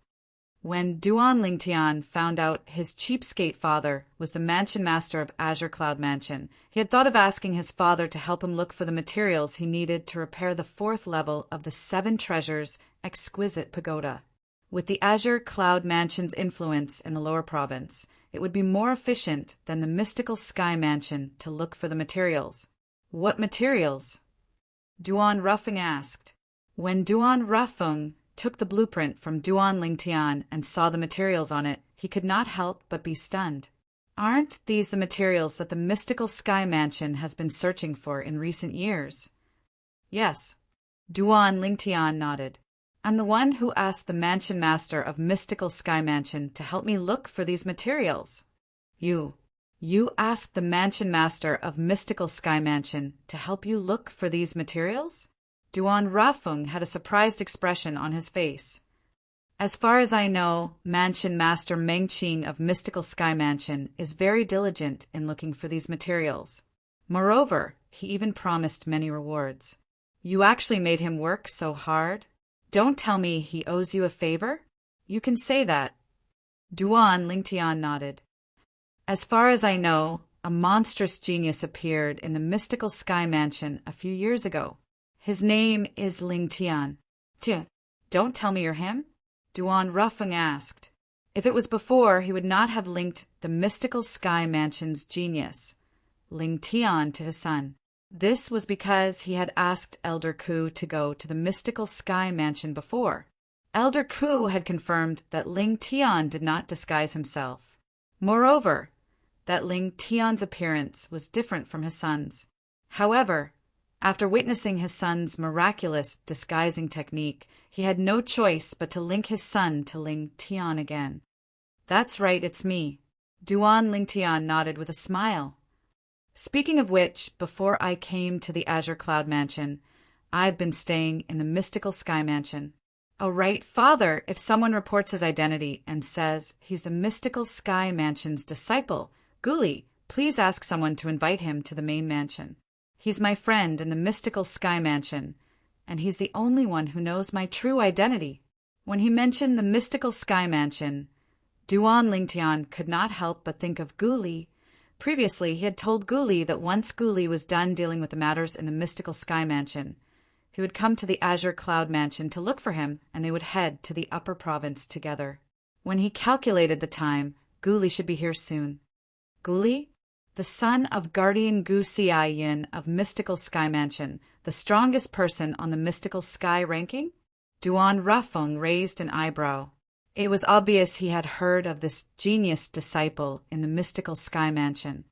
When Duan Lingtian found out his cheapskate father was the mansion master of Azure Cloud Mansion, he had thought of asking his father to help him look for the materials he needed to repair the 4th level of the 7 Treasures exquisite pagoda. With the Azure Cloud Mansion's influence in the lower province, it would be more efficient than the mystical Sky Mansion to look for the materials. What materials? Duan Rafeng asked. When Duan Rafeng took the blueprint from Duan Lingtian and saw the materials on it, he could not help but be stunned. Aren't these the materials that the mystical Sky Mansion has been searching for in recent years? Yes. Duan Lingtian nodded. I'm the one who asked the mansion master of mystical Sky Mansion to help me look for these materials. You asked the mansion master of mystical Sky Mansion to help you look for these materials? Duan Rafeng had a surprised expression on his face. As far as I know, Mansion Master Meng Qing of Mystical Sky Mansion is very diligent in looking for these materials. Moreover, he even promised many rewards. You actually made him work so hard? Don't tell me he owes you a favor? You can say that. Duan Lingtian nodded. As far as I know, a monstrous genius appeared in the Mystical Sky Mansion a few years ago. His name is Lingtian. Don't tell me you're him? Duan Rafeng asked. If it was before, he would not have linked the Mystical Sky Mansion's genius, Lingtian, to his son. This was because he had asked Elder Ku to go to the Mystical Sky Mansion before. Elder Ku had confirmed that Lingtian did not disguise himself. Moreover, that Lingtian's appearance was different from his son's. However, After witnessing his son's miraculous disguising technique, he had no choice but to link his son to Ling Tian again. "That's right, it's me." Duan Ling Tian nodded with a smile. "Speaking of which, before I came to the Azure Cloud Mansion, I've been staying in the mystical Sky Mansion." "Oh, right, Father, if someone reports his identity and says he's the mystical Sky Mansion's disciple, Guli, please ask someone to invite him to the main mansion. He's my friend in the mystical Sky Mansion, and he's the only one who knows my true identity." When he mentioned the mystical Sky Mansion, Duan Lingtian could not help but think of Guli. Previously, he had told Guli that once Guli was done dealing with the matters in the mystical Sky Mansion, he would come to the Azure Cloud Mansion to look for him, and they would head to the Upper Province together. When he calculated the time, Guli should be here soon. Guli? The son of Guardian Gu Xiaoyin of Mystical Sky Mansion, the strongest person on the Mystical Sky ranking? Duan Rafeng raised an eyebrow. It was obvious he had heard of this genius disciple in the Mystical Sky Mansion.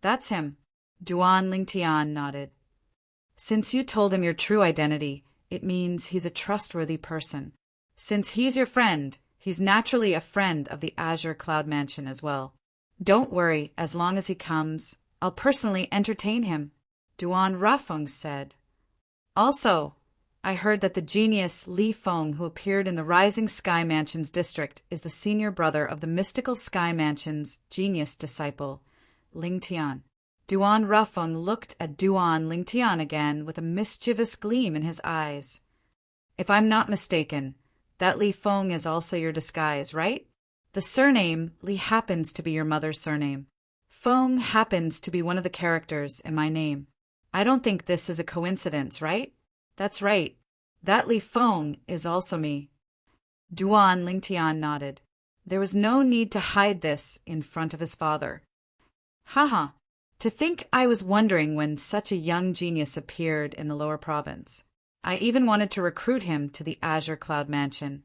"That's him." Duan Lingtian nodded. "Since you told him your true identity, it means he's a trustworthy person. Since he's your friend, he's naturally a friend of the Azure Cloud Mansion as well. Don't worry, as long as he comes, I'll personally entertain him," Duan Rafeng said. "Also, I heard that the genius Li Feng who appeared in the Rising Sky Mansion's district is the senior brother of the Mystical Sky Mansion's genius disciple, Ling Tian." Duan Rafeng looked at Duan Ling Tian again with a mischievous gleam in his eyes. "If I'm not mistaken, that Li Feng is also your disguise, right? The surname Li happens to be your mother's surname. Feng happens to be one of the characters in my name. I don't think this is a coincidence, right?" "That's right. That Li Feng is also me." Duan Lingtian nodded. There was no need to hide this in front of his father. "Haha, to think I was wondering when such a young genius appeared in the lower province. I even wanted to recruit him to the Azure Cloud Mansion.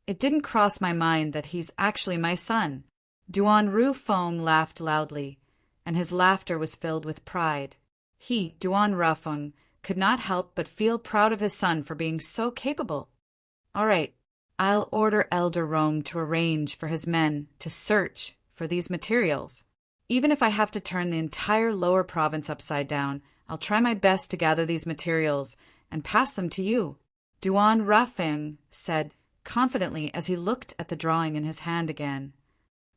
It didn't cross my mind that he's actually my son." Duan Ru Feng laughed loudly, and his laughter was filled with pride. He, Duan Rafeng, could not help but feel proud of his son for being so capable. "All right, I'll order Elder Rome to arrange for his men to search for these materials. Even if I have to turn the entire lower province upside down, I'll try my best to gather these materials and pass them to you," Duan Rafeng said confidently as he looked at the drawing in his hand again.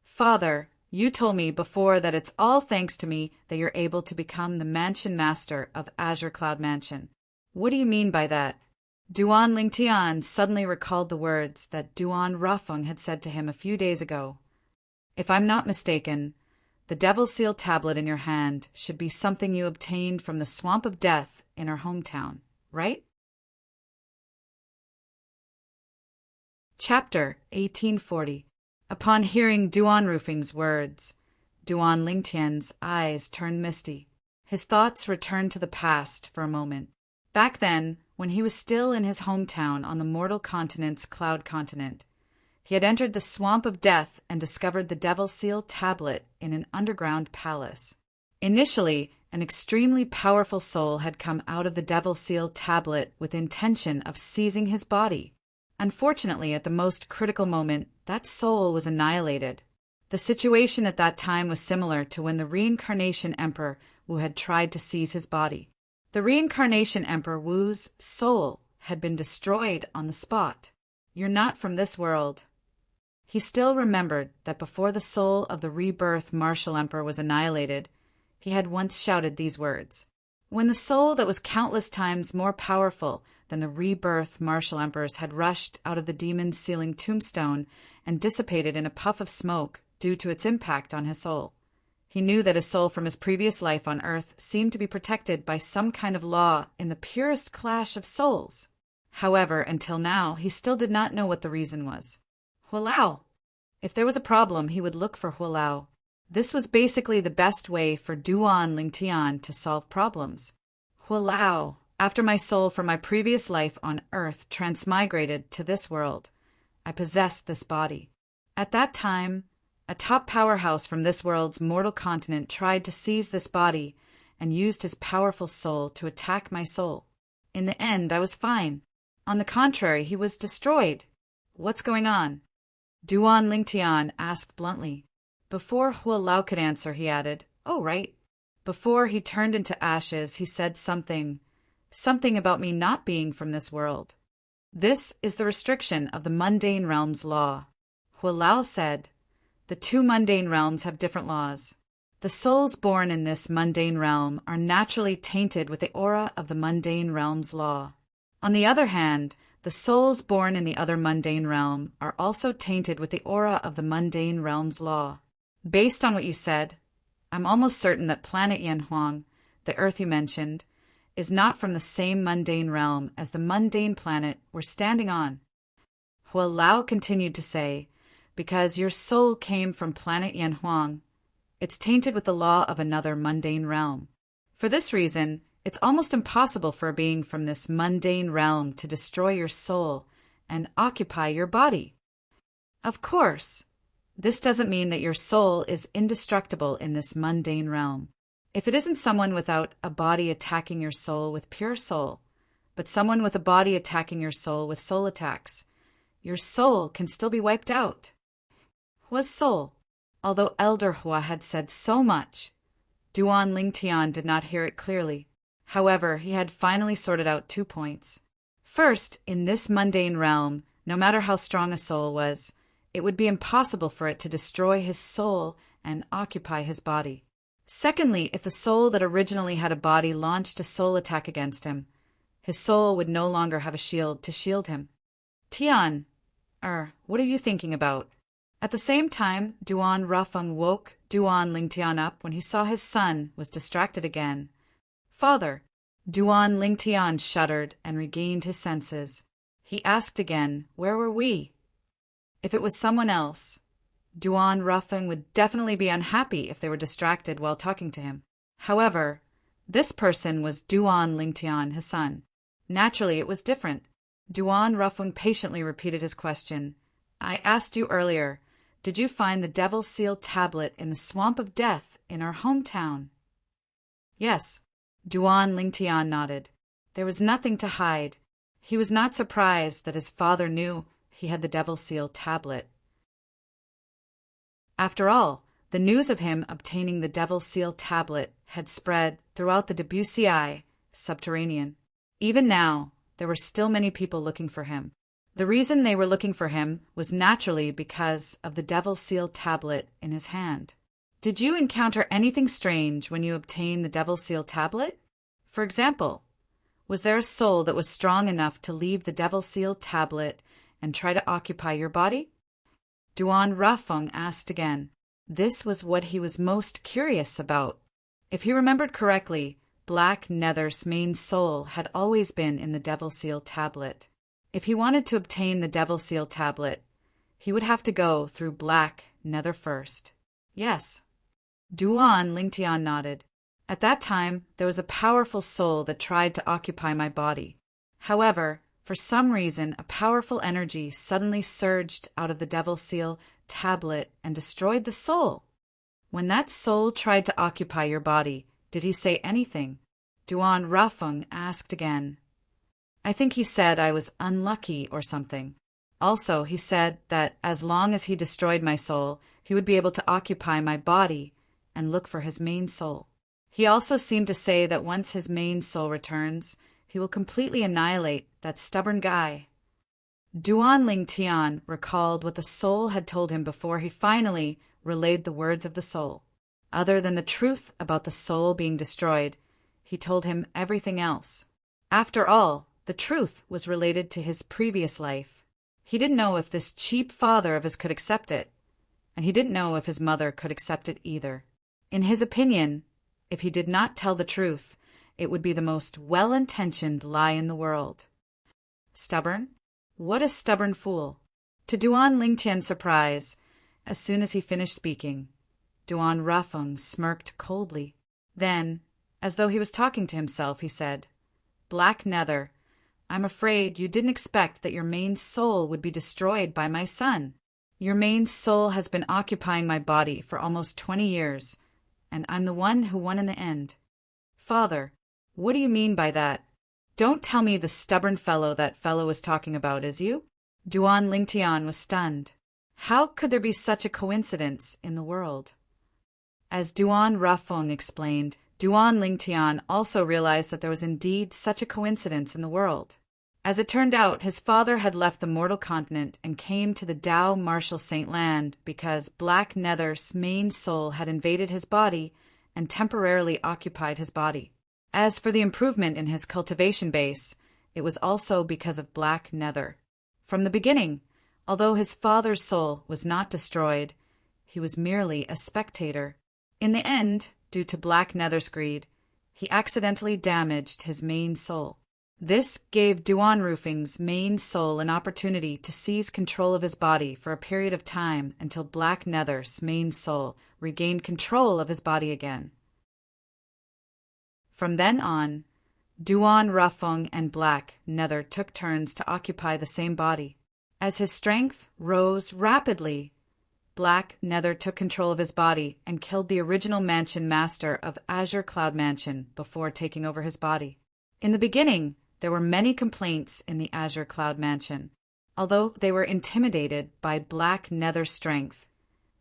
"Father, you told me before that it's all thanks to me that you're able to become the mansion master of Azure Cloud Mansion. What do you mean by that?" Duan Lingtian suddenly recalled the words that Duan Rafeng had said to him a few days ago. "If I'm not mistaken, the Devil Seal tablet in your hand should be something you obtained from the Swamp of Death in our hometown, right?" Chapter 1840. Upon hearing Duan Rufeng's words, Duan Lingtian's eyes turned misty. His thoughts returned to the past for a moment. Back then, when he was still in his hometown on the mortal continent's cloud continent, he had entered the Swamp of Death and discovered the Devil Seal tablet in an underground palace. Initially, an extremely powerful soul had come out of the Devil Seal tablet with intention of seizing his body. Unfortunately, at the most critical moment, that soul was annihilated. The situation at that time was similar to when the Reincarnation Emperor Wu had tried to seize his body. The Reincarnation Emperor Wu's soul had been destroyed on the spot. "You're not from this world." He still remembered that before the soul of the rebirth Martial Emperor was annihilated, he had once shouted these words. When the soul that was countless times more powerful than the rebirth Martial Emperors had rushed out of the demon's sealing tombstone and dissipated in a puff of smoke due to its impact on his soul. He knew that his soul from his previous life on Earth seemed to be protected by some kind of law in the purest clash of souls. However, until now, he still did not know what the reason was. Hualao. If there was a problem, he would look for Hualao. This was basically the best way for Duan Lingtian to solve problems. Hualao. After my soul from my previous life on Earth transmigrated to this world, I possessed this body. At that time, a top powerhouse from this world's mortal continent tried to seize this body and used his powerful soul to attack my soul. In the end, I was fine. On the contrary, he was destroyed. What's going on? Duan Lingtian asked bluntly. Before Hualao could answer, he added, "Oh, right." Before he turned into ashes, he said something about me not being from this world. This is the restriction of the mundane realm's law. Hualao said, "The two mundane realms have different laws. The souls born in this mundane realm are naturally tainted with the aura of the mundane realm's law. On the other hand, the souls born in the other mundane realm are also tainted with the aura of the mundane realm's law. Based on what you said, I'm almost certain that planet Yanhuang, the Earth you mentioned, is not from the same mundane realm as the mundane planet we're standing on." Hualao continued to say, "Because your soul came from planet Yanhuang, it's tainted with the law of another mundane realm. For this reason, it's almost impossible for a being from this mundane realm to destroy your soul and occupy your body. Of course, this doesn't mean that your soul is indestructible in this mundane realm. If it isn't someone without a body attacking your soul with pure soul, but someone with a body attacking your soul with soul attacks, your soul can still be wiped out." Hua's soul. Although Elder Hua had said so much, Duan Lingtian did not hear it clearly. However, he had finally sorted out 2 points. First, in this mundane realm, no matter how strong a soul was, it would be impossible for it to destroy his soul and occupy his body. Secondly, if the soul that originally had a body launched a soul attack against him, his soul would no longer have a shield to shield him. Tian, what are you thinking about? At the same time, Duan Rafeng woke Duan Lingtian up when he saw his son was distracted again. "Father." Duan Lingtian shuddered and regained his senses. He asked again, "Where were we?" If it was someone else, Duan Rafeng would definitely be unhappy if they were distracted while talking to him. However, this person was Duan Lingtian, his son. Naturally, it was different. Duan Rafeng patiently repeated his question. "I asked you earlier, did you find the Devil Seal tablet in the Swamp of Death in our hometown?" "Yes." Duan Lingtian nodded. There was nothing to hide. He was not surprised that his father knew he had the Devil Seal tablet. After all, the news of him obtaining the Devil Seal tablet had spread throughout the Debussy subterranean. Even now, there were still many people looking for him. The reason they were looking for him was naturally because of the Devil Seal tablet in his hand. Did you encounter anything strange when you obtained the Devil Seal tablet? For example, was there a soul that was strong enough to leave the Devil Seal tablet and try to occupy your body? Duan Rafeng asked again. This was what he was most curious about. If he remembered correctly, Black Nether's main soul had always been in the Devil Seal tablet. If he wanted to obtain the Devil Seal tablet, he would have to go through Black Nether first. Yes. Duan Lingtian nodded. At that time, there was a powerful soul that tried to occupy my body. However, for some reason, a powerful energy suddenly surged out of the Devil Seal tablet and destroyed the soul. When that soul tried to occupy your body, did he say anything? Duan Rafeng asked again. I think he said I was unlucky or something. Also, he said that as long as he destroyed my soul, he would be able to occupy my body and look for his main soul. He also seemed to say that once his main soul returns, he will completely annihilate that stubborn guy. Duan Lingtian recalled what the soul had told him before he finally relayed the words of the soul. Other than the truth about the soul being destroyed, he told him everything else. After all, the truth was related to his previous life. He didn't know if this cheap father of his could accept it, and he didn't know if his mother could accept it either. In his opinion, if he did not tell the truth, it would be the most well-intentioned lie in the world. Stubborn? What a stubborn fool! To Duan Lingtian's surprise, as soon as he finished speaking, Duan Rafeng smirked coldly. Then, as though he was talking to himself, he said, Black Nether, I'm afraid you didn't expect that your main soul would be destroyed by my son. Your main soul has been occupying my body for almost 20 years, and I'm the one who won in the end. Father, what do you mean by that? Don't tell me the stubborn fellow that fellow was talking about, is you? Duan Lingtian was stunned. How could there be such a coincidence in the world? As Duan Rafeng explained, Duan Lingtian also realized that there was indeed such a coincidence in the world. As it turned out, his father had left the mortal continent and came to the Tao Martial Saint Land because Black Nether's main soul had invaded his body and temporarily occupied his body. As for the improvement in his cultivation base, it was also because of Black Nether. From the beginning, although his father's soul was not destroyed, he was merely a spectator. In the end, due to Black Nether's greed, he accidentally damaged his main soul. This gave Duan Rufeng's main soul an opportunity to seize control of his body for a period of time until Black Nether's main soul regained control of his body again. From then on, Duan Rafeng and Black Nether took turns to occupy the same body. As his strength rose rapidly, Black Nether took control of his body and killed the original mansion master of Azure Cloud Mansion before taking over his body. In the beginning, there were many complaints in the Azure Cloud Mansion. Although they were intimidated by Black Nether's strength,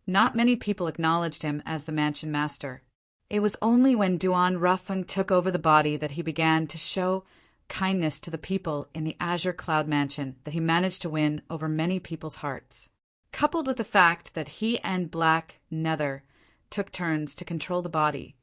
not many people acknowledged him as the mansion master. It was only when Duan Rafeng took over the body that he began to show kindness to the people in the Azure Cloud Mansion that he managed to win over many people's hearts. Coupled with the fact that he and Black Nether took turns to control the body,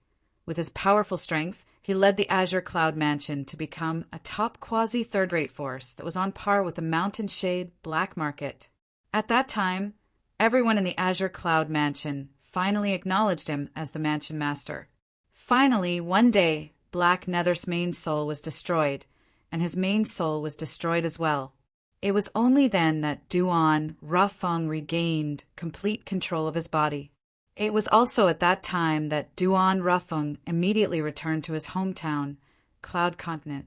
with his powerful strength, he led the Azure Cloud Mansion to become a top quasi-third-rate force that was on par with the Mountain Shade Black Market. At that time, everyone in the Azure Cloud Mansion finally acknowledged him as the mansion master. Finally, one day, Black Nether's main soul was destroyed, and his main soul was destroyed as well. It was only then that Duan Rafeng regained complete control of his body. It was also at that time that Duan Rafeng immediately returned to his hometown, Cloud Continent.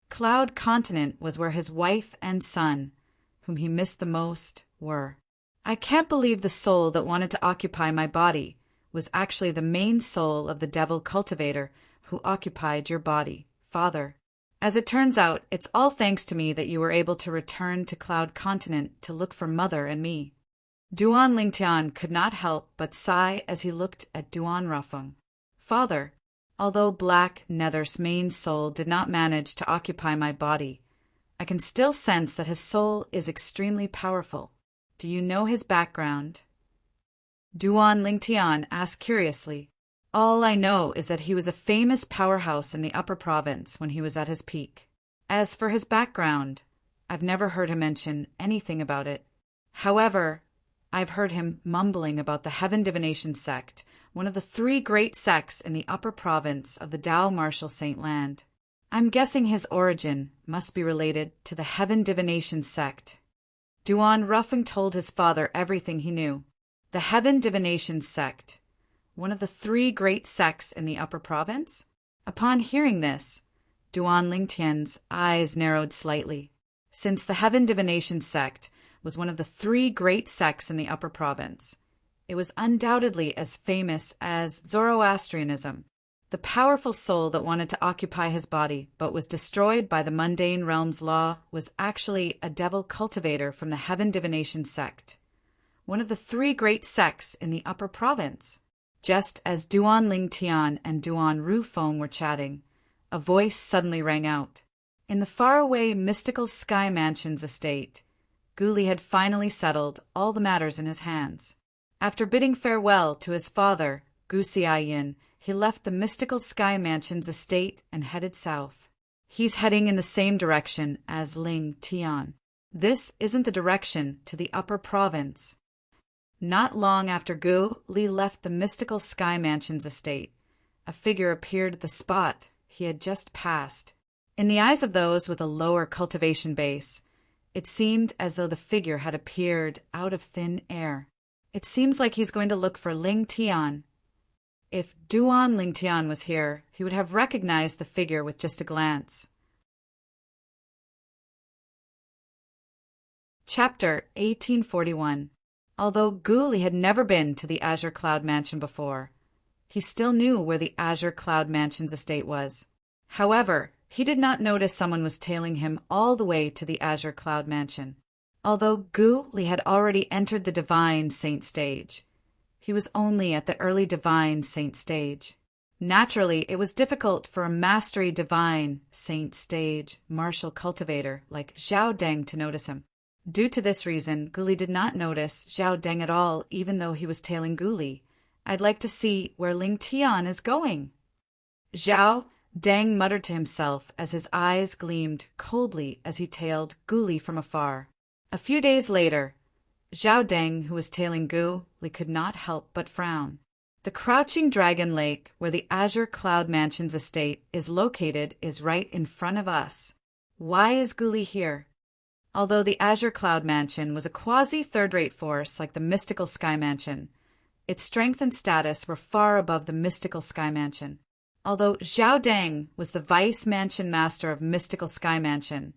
Cloud Continent was where his wife and son, whom he missed the most, were. I can't believe the soul that wanted to occupy my body was actually the main soul of the devil cultivator who occupied your body, Father. As it turns out, it's all thanks to me that you were able to return to Cloud Continent to look for Mother and me. Duan Lingtian could not help but sigh as he looked at Duan Rafeng. Father, although Black Nether's main soul did not manage to occupy my body, I can still sense that his soul is extremely powerful. Do you know his background? Duan Lingtian asked curiously. All I know is that he was a famous powerhouse in the upper province when he was at his peak. As for his background, I've never heard him mention anything about it. However, I've heard him mumbling about the Heaven Divination sect, one of the 3 great sects in the upper province of the Tao Martial Saint Land. I'm guessing his origin must be related to the Heaven Divination sect. Duan Rafeng told his father everything he knew. The Heaven Divination sect, one of the 3 great sects in the upper province? Upon hearing this, Duan Lingtian's eyes narrowed slightly. Since the Heaven Divination sect was one of the 3 great sects in the upper province, it was undoubtedly as famous as Zoroastrianism. The powerful soul that wanted to occupy his body but was destroyed by the mundane realm's law was actually a devil cultivator from the Heaven Divination sect, one of the 3 great sects in the upper province. Just as Duan Lingtian and Duan Rufeng were chatting, a voice suddenly rang out. In the faraway mystical Sky Mansion's estate, Guli had finally settled all the matters in his hands. After bidding farewell to his father, Gu Xiaoyin, he left the mystical Sky Mansion's estate and headed south. He's heading in the same direction as Ling Tian. This isn't the direction to the upper province. Not long after Gu Li left the mystical Sky Mansion's estate, a figure appeared at the spot he had just passed. In the eyes of those with a lower cultivation base, it seemed as though the figure had appeared out of thin air. It seems like he's going to look for Ling Tian. If Duan Lingtian was here, he would have recognized the figure with just a glance. Chapter 1841. Although Gu Li had never been to the Azure Cloud Mansion before, He still knew where the Azure Cloud Mansion's estate was. However, he did not notice someone was tailing him all the way to the Azure Cloud Mansion. Although Gu Li had already entered the Divine Saint stage, he was only at the early Divine Saint stage. Naturally, it was difficult for a Mastery Divine Saint stage martial cultivator like Zhao Deng to notice him. Due to this reason, Gu Li did not notice Zhao Deng at all, even though he was tailing Gu Li. I'd like to see where Ling Tian is going. Zhao Deng muttered to himself as his eyes gleamed coldly as he tailed Gu Li from afar. A few days later, Zhao Deng, who was tailing Gu Li, could not help but frown. The Crouching Dragon Lake, where the Azure Cloud Mansion's estate is located, is right in front of us. Why is Gu Li here? Although the Azure Cloud Mansion was a quasi-third-rate force like the Mystical Sky Mansion, its strength and status were far above the Mystical Sky Mansion. Although Zhao Deng was the Vice Mansion Master of Mystical Sky Mansion,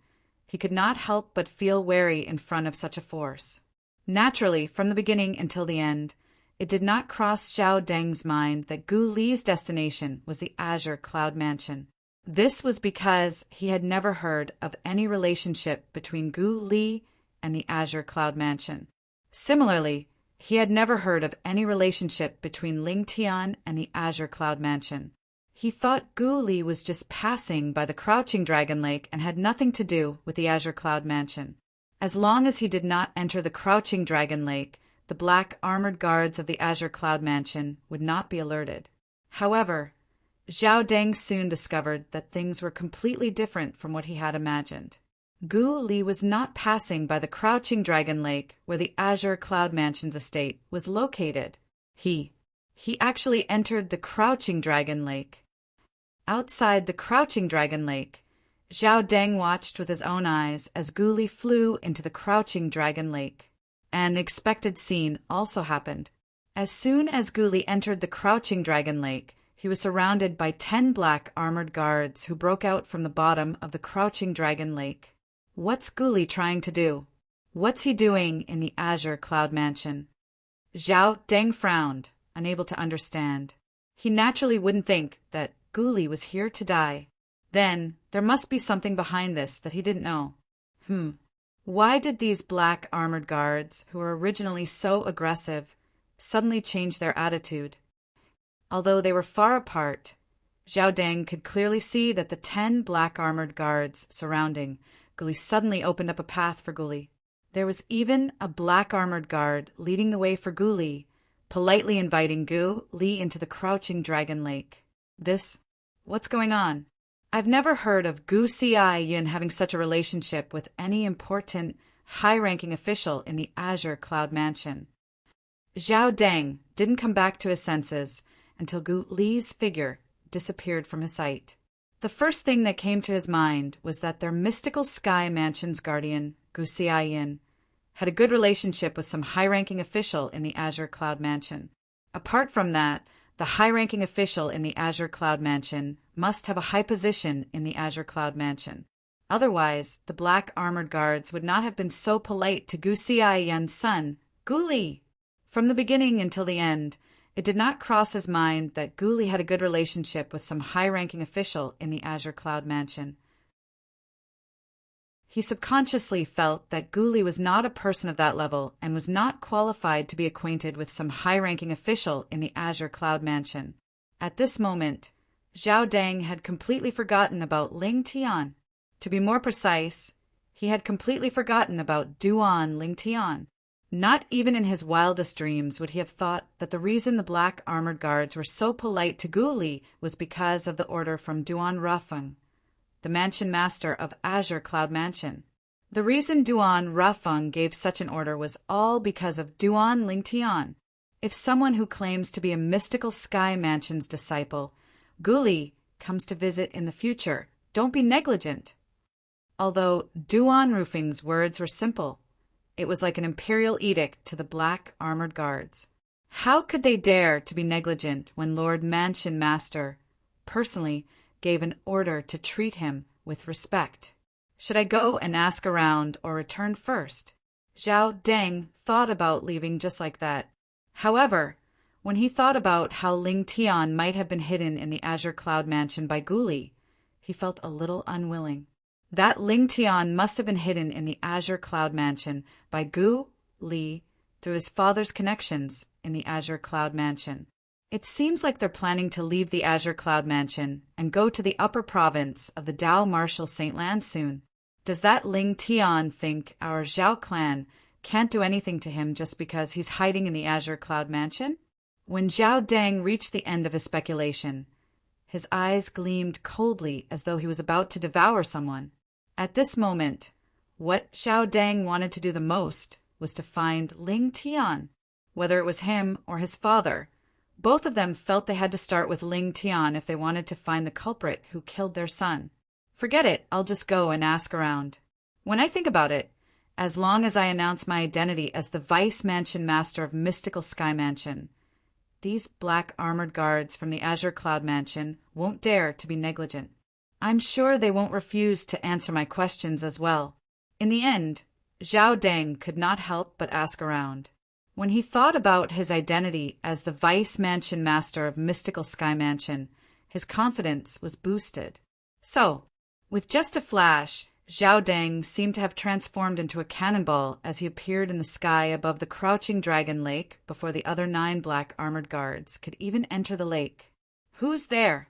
he could not help but feel wary in front of such a force. Naturally, from the beginning until the end, it did not cross Zhao Deng's mind that Gu Li's destination was the Azure Cloud Mansion. This was because he had never heard of any relationship between Gu Li and the Azure Cloud Mansion. Similarly, he had never heard of any relationship between Ling Tian and the Azure Cloud Mansion. He thought Gu Li was just passing by the Crouching Dragon Lake and had nothing to do with the Azure Cloud Mansion. As long as he did not enter the Crouching Dragon Lake, the black armored guards of the Azure Cloud Mansion would not be alerted. However, Zhao Deng soon discovered that things were completely different from what he had imagined. Gu Li was not passing by the Crouching Dragon Lake where the Azure Cloud Mansion's estate was located. He actually entered the Crouching Dragon Lake. Outside the Crouching Dragon Lake, Zhao Deng watched with his own eyes as Gu Li flew into the Crouching Dragon Lake. An expected scene also happened. As soon as Gu Li entered the Crouching Dragon Lake, he was surrounded by 10 black armored guards who broke out from the bottom of the Crouching Dragon Lake. What's Gu Li trying to do? What's he doing in the Azure Cloud Mansion? Zhao Deng frowned, unable to understand. He naturally wouldn't think that Gu Li was here to die. Then, there must be something behind this that he didn't know. Why did these black armored guards, who were originally so aggressive, suddenly change their attitude? Although they were far apart, Zhao Deng could clearly see that the 10 black armored guards surrounding Gu Li suddenly opened up a path for Gu Li. There was even a black armored guard leading the way for Gu Li, politely inviting Gu Li into the Crouching Dragon Lake. What's going on? I've never heard of Gu Xiaoyan having such a relationship with any important, high-ranking official in the Azure Cloud Mansion. Zhao Deng didn't come back to his senses until Gu Li's figure disappeared from his sight. The first thing that came to his mind was that their Mystical Sky Mansion's guardian, Gu Xiaoyan, had a good relationship with some high-ranking official in the Azure Cloud Mansion. Apart from that, the high-ranking official in the Azure Cloud Mansion must have a high position in the Azure Cloud Mansion. Otherwise, the black armored guards would not have been so polite to Gu Xiaoyan's son, Gu Li. From the beginning until the end, it did not cross his mind that Gu Li had a good relationship with some high-ranking official in the Azure Cloud Mansion. He subconsciously felt that Gu Li was not a person of that level and was not qualified to be acquainted with some high-ranking official in the Azure Cloud Mansion. At this moment, Zhao Deng had completely forgotten about Ling Tian. To be more precise, he had completely forgotten about Duan Ling Tian. Not even in his wildest dreams would he have thought that the reason the black armored guards were so polite to Gu Li was because of the order from Duan Rafeng, the mansion master of Azure Cloud Mansion. The reason Duan Rafeng gave such an order was all because of Duan Ling Tian. If someone who claims to be a Mystical Sky Mansion's disciple, Gu Li, comes to visit in the future, don't be negligent. Although Duan Rafeng's words were simple, it was like an imperial edict to the black armored guards. How could they dare to be negligent when Lord Mansion Master personally gave an order to treat him with respect? Should I go and ask around or return first? Zhao Deng thought about leaving just like that. However, When he thought about how Ling Tian might have been hidden in the Azure Cloud Mansion by Gu Li, he felt a little unwilling. That Ling Tian must have been hidden in the Azure Cloud Mansion by Gu Li through his father's connections in the Azure Cloud Mansion. It seems like they're planning to leave the Azure Cloud Mansion and go to the upper province of the Dao Marshal Saint Land soon. Does that Ling Tian think our Zhao clan can't do anything to him just because he's hiding in the Azure Cloud Mansion? When Zhao Deng reached the end of his speculation, his eyes gleamed coldly as though he was about to devour someone. At this moment, what Zhao Deng wanted to do the most was to find Ling Tian. Whether it was him or his father, both of them felt they had to start with Ling Tian if they wanted to find the culprit who killed their son. Forget it, I'll just go and ask around. When I think about it, as long as I announce my identity as the Vice Mansion Master of Mystical Sky Mansion, these black armored guards from the Azure Cloud Mansion won't dare to be negligent. I'm sure they won't refuse to answer my questions as well. In the end, Zhao Deng could not help but ask around. When he thought about his identity as the Vice Mansion Master of Mystical Sky Mansion, his confidence was boosted. So, with just a flash, Zhao Deng seemed to have transformed into a cannonball as he appeared in the sky above the crouching dragon lake before the other 9 black armored guards could even enter the lake. Who's there?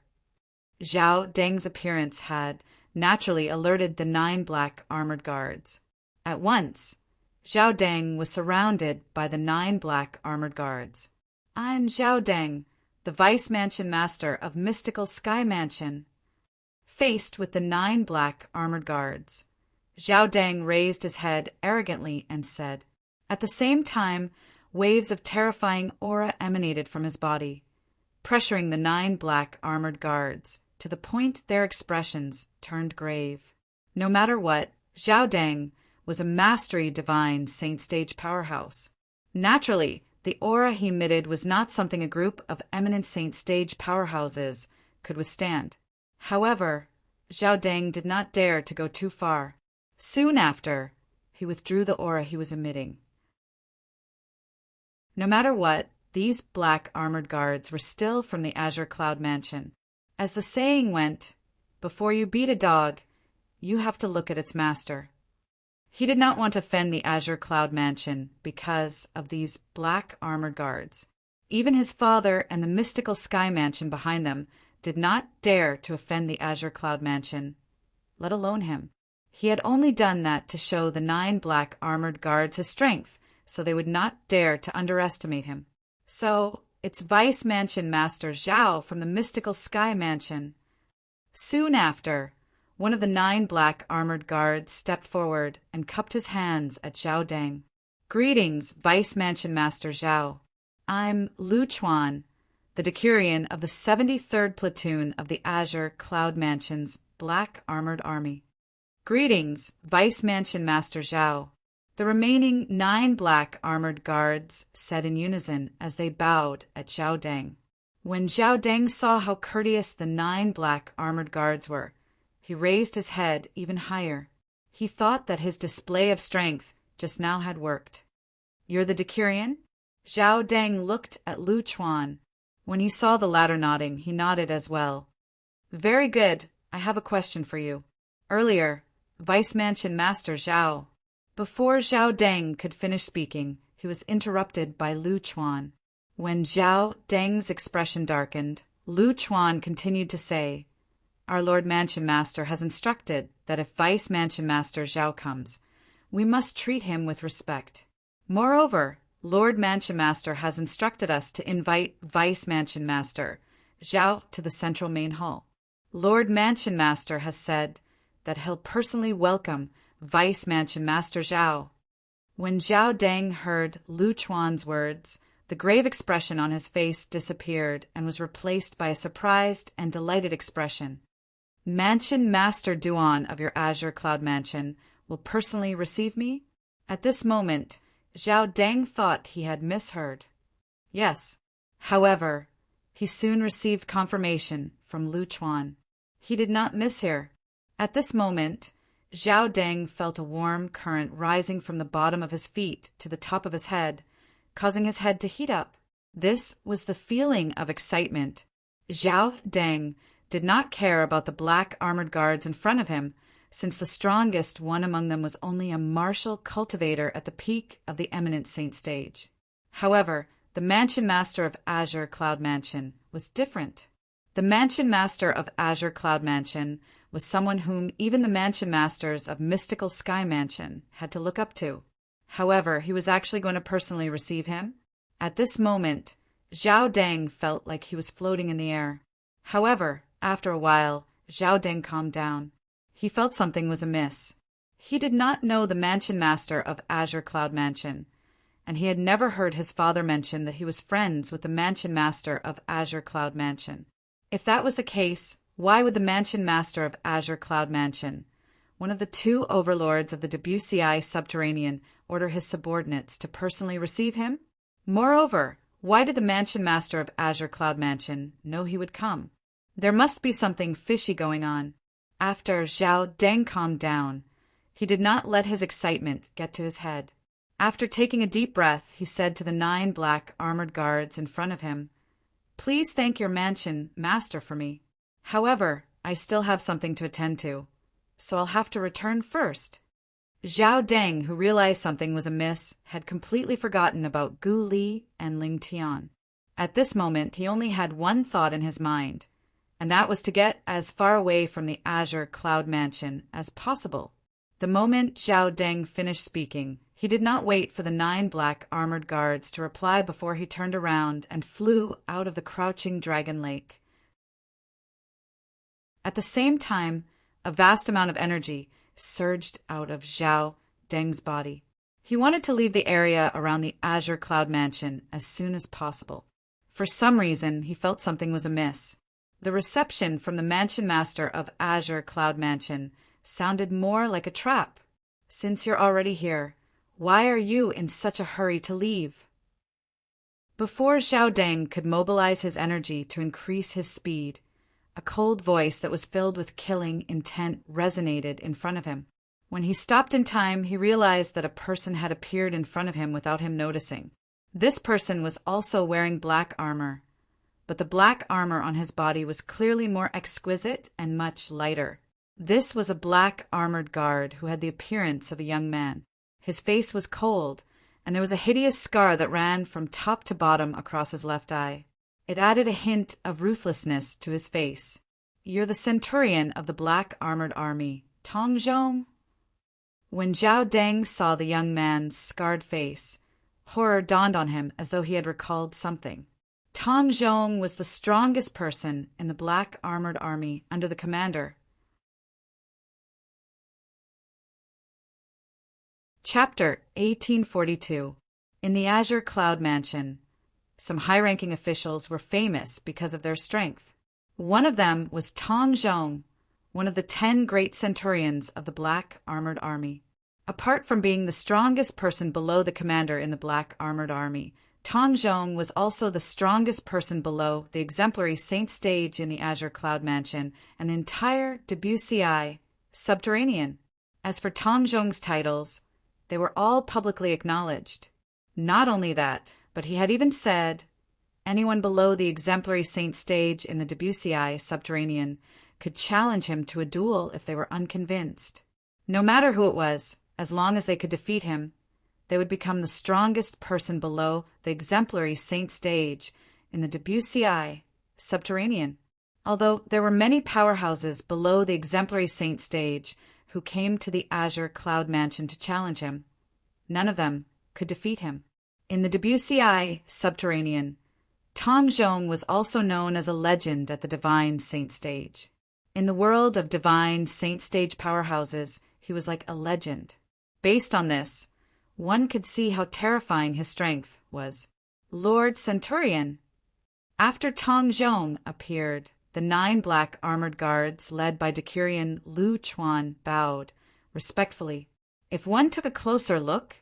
Zhao Deng's appearance had naturally alerted the 9 black armored guards. At once, Zhao Deng was surrounded by the 9 black armored guards. I'm Zhao Deng, the Vice Mansion Master of Mystical Sky Mansion. Faced with the 9 black armored guards, Zhao Deng raised his head arrogantly and said. At the same time, waves of terrifying aura emanated from his body, pressuring the 9 black armored guards to the point their expressions turned grave. No matter what, Zhao Deng was a mastery divine saint stage powerhouse. Naturally, the aura he emitted was not something a group of eminent saint stage powerhouses could withstand. However, Zhao Deng did not dare to go too far. Soon after, he withdrew the aura he was emitting. No matter what, these black armored guards were still from the Azure Cloud Mansion. As the saying went, before you beat a dog, you have to look at its master. He did not want to offend the Azure Cloud Mansion because of these black armored guards. Even his father and the mystical Sky Mansion behind them did not dare to offend the Azure Cloud Mansion, let alone him. He had only done that to show the 9 black armored guards his strength, so they would not dare to underestimate him. So, it's Vice Mansion Master Zhao from the mystical Sky Mansion. Soon after, one of the 9 black armored guards stepped forward and cupped his hands at Zhao Deng. Greetings, Vice Mansion Master Zhao. I'm Lu Chuan, the Decurion of the 73rd Platoon of the Azure Cloud Mansion's Black Armored Army. Greetings, Vice Mansion Master Zhao. The remaining 9 black armored guards said in unison as they bowed at Zhao Deng. When Zhao Deng saw how courteous the 9 black armored guards were, he raised his head even higher. He thought that his display of strength just now had worked. You're the Decurion? Zhao Deng looked at Lu Chuan. When he saw the latter nodding, he nodded as well. Very good. I have a question for you. Earlier, Vice Mansion Master Zhao. Before Zhao Deng could finish speaking, he was interrupted by Lu Chuan. When Zhao Deng's expression darkened, Lu Chuan continued to say, Our Lord Mansion Master has instructed that if Vice Mansion Master Zhao comes, we must treat him with respect. Moreover, Lord Mansion Master has instructed us to invite Vice Mansion Master Zhao to the central main hall. Lord Mansion Master has said that he'll personally welcome Vice Mansion Master Zhao. When Zhao Deng heard Lu Chuan's words, the grave expression on his face disappeared and was replaced by a surprised and delighted expression. Mansion Master Duan of your Azure Cloud Mansion will personally receive me? At this moment, Zhao Deng thought he had misheard. Yes. However, he soon received confirmation from Lu Chuan. He did not mishear. At this moment, Zhao Deng felt a warm current rising from the bottom of his feet to the top of his head, causing his head to heat up. This was the feeling of excitement. Zhao Deng did not care about the black armored guards in front of him, since the strongest one among them was only a martial cultivator at the peak of the eminent saint stage. However, the Mansion Master of Azure Cloud Mansion was different. The Mansion Master of Azure Cloud Mansion was someone whom even the Mansion Masters of Mystical Sky Mansion had to look up to. However, he was actually going to personally receive him. At this moment, Zhao Deng felt like he was floating in the air. However, after a while, Zhao Deng calmed down. He felt something was amiss. He did not know the Mansion Master of Azure Cloud Mansion, and he had never heard his father mention that he was friends with the Mansion Master of Azure Cloud Mansion. If that was the case, why would the Mansion Master of Azure Cloud Mansion, one of the two overlords of the Debussy Subterranean, order his subordinates to personally receive him? Moreover, why did the Mansion Master of Azure Cloud Mansion know he would come? There must be something fishy going on. After Zhao Deng calmed down, he did not let his excitement get to his head. After taking a deep breath, he said to the 9 black armored guards in front of him, "Please thank your Mansion Master for me. However, I still have something to attend to, so I'll have to return first." Zhao Deng, who realized something was amiss, had completely forgotten about Gu Li and Ling Tian. At this moment, he only had one thought in his mind, and that was to get as far away from the Azure Cloud Mansion as possible. The moment Zhao Deng finished speaking, he did not wait for the 9 black armored guards to reply before he turned around and flew out of the crouching dragon lake. At the same time, a vast amount of energy surged out of Zhao Deng's body. He wanted to leave the area around the Azure Cloud Mansion as soon as possible. For some reason, he felt something was amiss. The reception from the Mansion Master of Azure Cloud Mansion sounded more like a trap. "Since you're already here, why are you in such a hurry to leave?" Before Zhao Deng could mobilize his energy to increase his speed, a cold voice that was filled with killing intent resonated in front of him. When he stopped in time, he realized that a person had appeared in front of him without him noticing. This person was also wearing black armor, but the black armor on his body was clearly more exquisite and much lighter. This was a black armored guard who had the appearance of a young man. His face was cold, and there was a hideous scar that ran from top to bottom across his left eye. It added a hint of ruthlessness to his face. "You're the centurion of the black armored army, Tong Zhong?" When Zhao Deng saw the young man's scarred face, horror dawned on him as though he had recalled something. Tong Zhong was the strongest person in the black armored army under the commander. Chapter 1842. In the Azure Cloud Mansion, some high-ranking officials were famous because of their strength. One of them was Tong Zhong, one of the 10 great centurions of the Black Armored Army. Apart from being the strongest person below the commander in the Black Armored Army, Tong Zhong was also the strongest person below the exemplary Saint Stage in the Azure Cloud Mansion and the entire Debussy Subterranean. As for Tong Zhong's titles, they were all publicly acknowledged. Not only that, but he had even said anyone below the exemplary Saint Stage in the Debussy Subterranean could challenge him to a duel if they were unconvinced. No matter who it was, as long as they could defeat him, they would become the strongest person below the exemplary Saint Stage in the Debussy Subterranean. Although there were many powerhouses below the exemplary Saint Stage who came to the Azure Cloud Mansion to challenge him, none of them could defeat him. In the Debussy Subterranean, Tong Zhong was also known as a legend at the Divine Saint Stage. In the world of Divine Saint Stage powerhouses, he was like a legend. Based on this, one could see how terrifying his strength was. "Lord Centurion." After Tong Zhong appeared, the 9 black armored guards, led by Decurion Lu Chuan, bowed respectfully. If one took a closer look,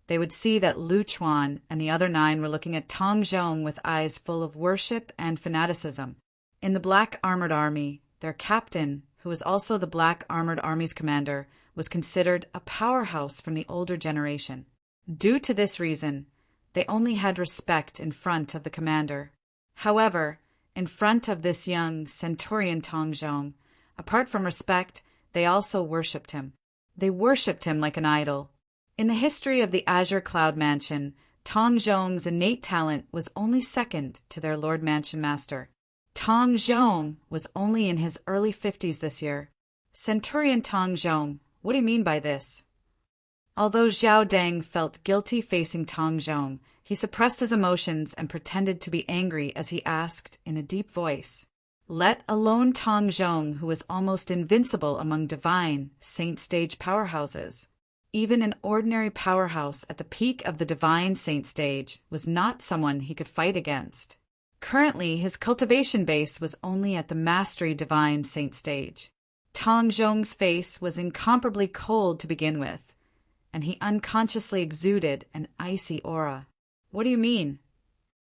they would see that Lu Chuan and the other 9 were looking at Tong Zhong with eyes full of worship and fanaticism. In the Black Armored Army, their captain, who was also the Black Armored Army's commander, was considered a powerhouse from the older generation. Due to this reason, They only had respect in front of the commander. However, in front of this young centurion Tong Zhong, apart from respect, they also worshipped him. They worshipped him like an idol. In the history of the Azure Cloud Mansion, Tong Zhong's innate talent was only second to their Lord Mansion Master. Tong Zhong was only in his early 50s this year. Centurion Tong Zhong, what do you mean by this? Although Zhao Deng felt guilty facing Tong Zhong, he suppressed his emotions and pretended to be angry as he asked in a deep voice, let alone Tong Zhong, who was almost invincible among divine, saint stage powerhouses. Even an ordinary powerhouse at the peak of the divine saint stage was not someone he could fight against. Currently, his cultivation base was only at the mastery divine saint stage. Tong Zhong's face was incomparably cold to begin with, and he unconsciously exuded an icy aura. What do you mean?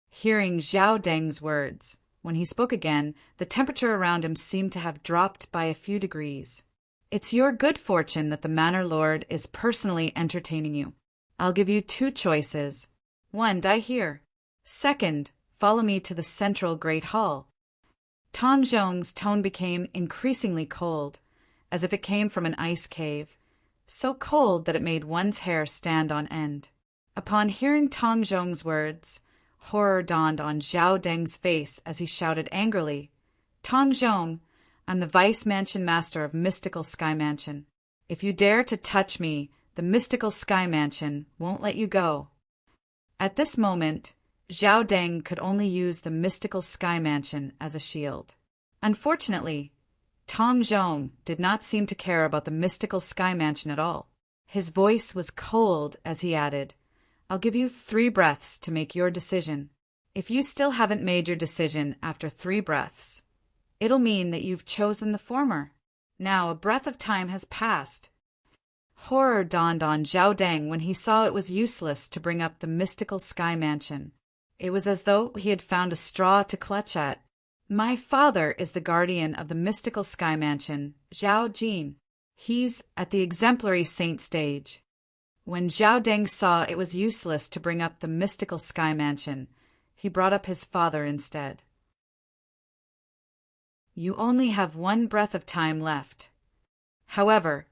Hearing Zhao Deng's words, when he spoke again, the temperature around him seemed to have dropped by a few degrees. It's your good fortune that the Manor Lord is personally entertaining you. I'll give you 2 choices. 1, die here. 2, follow me to the central Great Hall. Tong Zhong's tone became increasingly cold, as if it came from an ice cave, so cold that it made one's hair stand on end. Upon hearing Tong Zhong's words, horror dawned on Zhao Deng's face as he shouted angrily, Tong Zhong, I'm the Vice Mansion Master of Mystical Sky Mansion. If you dare to touch me, the Mystical Sky Mansion won't let you go. At this moment, Zhao Deng could only use the Mystical Sky Mansion as a shield. Unfortunately, Tong Zhong did not seem to care about the Mystical Sky Mansion at all. His voice was cold as he added, I'll give you 3 breaths to make your decision. If you still haven't made your decision after 3 breaths, it'll mean that you've chosen the former. Now a breath of time has passed. Horror dawned on Zhao Deng when he saw it was useless to bring up the Mystical Sky Mansion. It was as though he had found a straw to clutch at. My father is the guardian of the Mystical Sky Mansion, Zhao Jin. He's at the exemplary saint stage. When Zhao Deng saw it was useless to bring up the Mystical Sky Mansion, he brought up his father instead. You only have 1 breath of time left. However,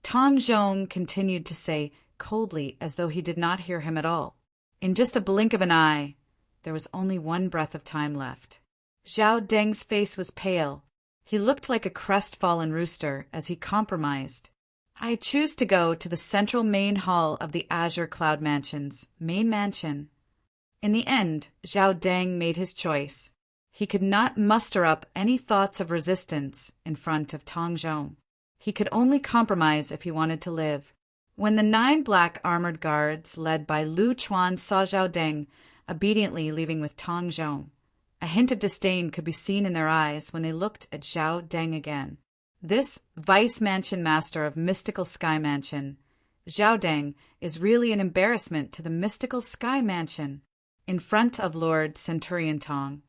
Tong Zhong continued to say coldly as though he did not hear him at all. In just a blink of an eye, there was only 1 breath of time left. Zhao Deng's face was pale. He looked like a crestfallen rooster as he compromised. I choose to go to the central main hall of the Azure Cloud Mansion's main mansion. In the end, Zhao Deng made his choice. He could not muster up any thoughts of resistance in front of Tong Zhong. He could only compromise if he wanted to live. When the 9 black armored guards, led by Lu Chuan, saw Zhao Deng obediently leaving with Tong Zhong, a hint of disdain could be seen in their eyes when they looked at Zhao Deng again. This Vice Mansion Master of Mystical Sky Mansion, Zhao Deng, is really an embarrassment to the Mystical Sky Mansion. In front of Lord Centurion Tong,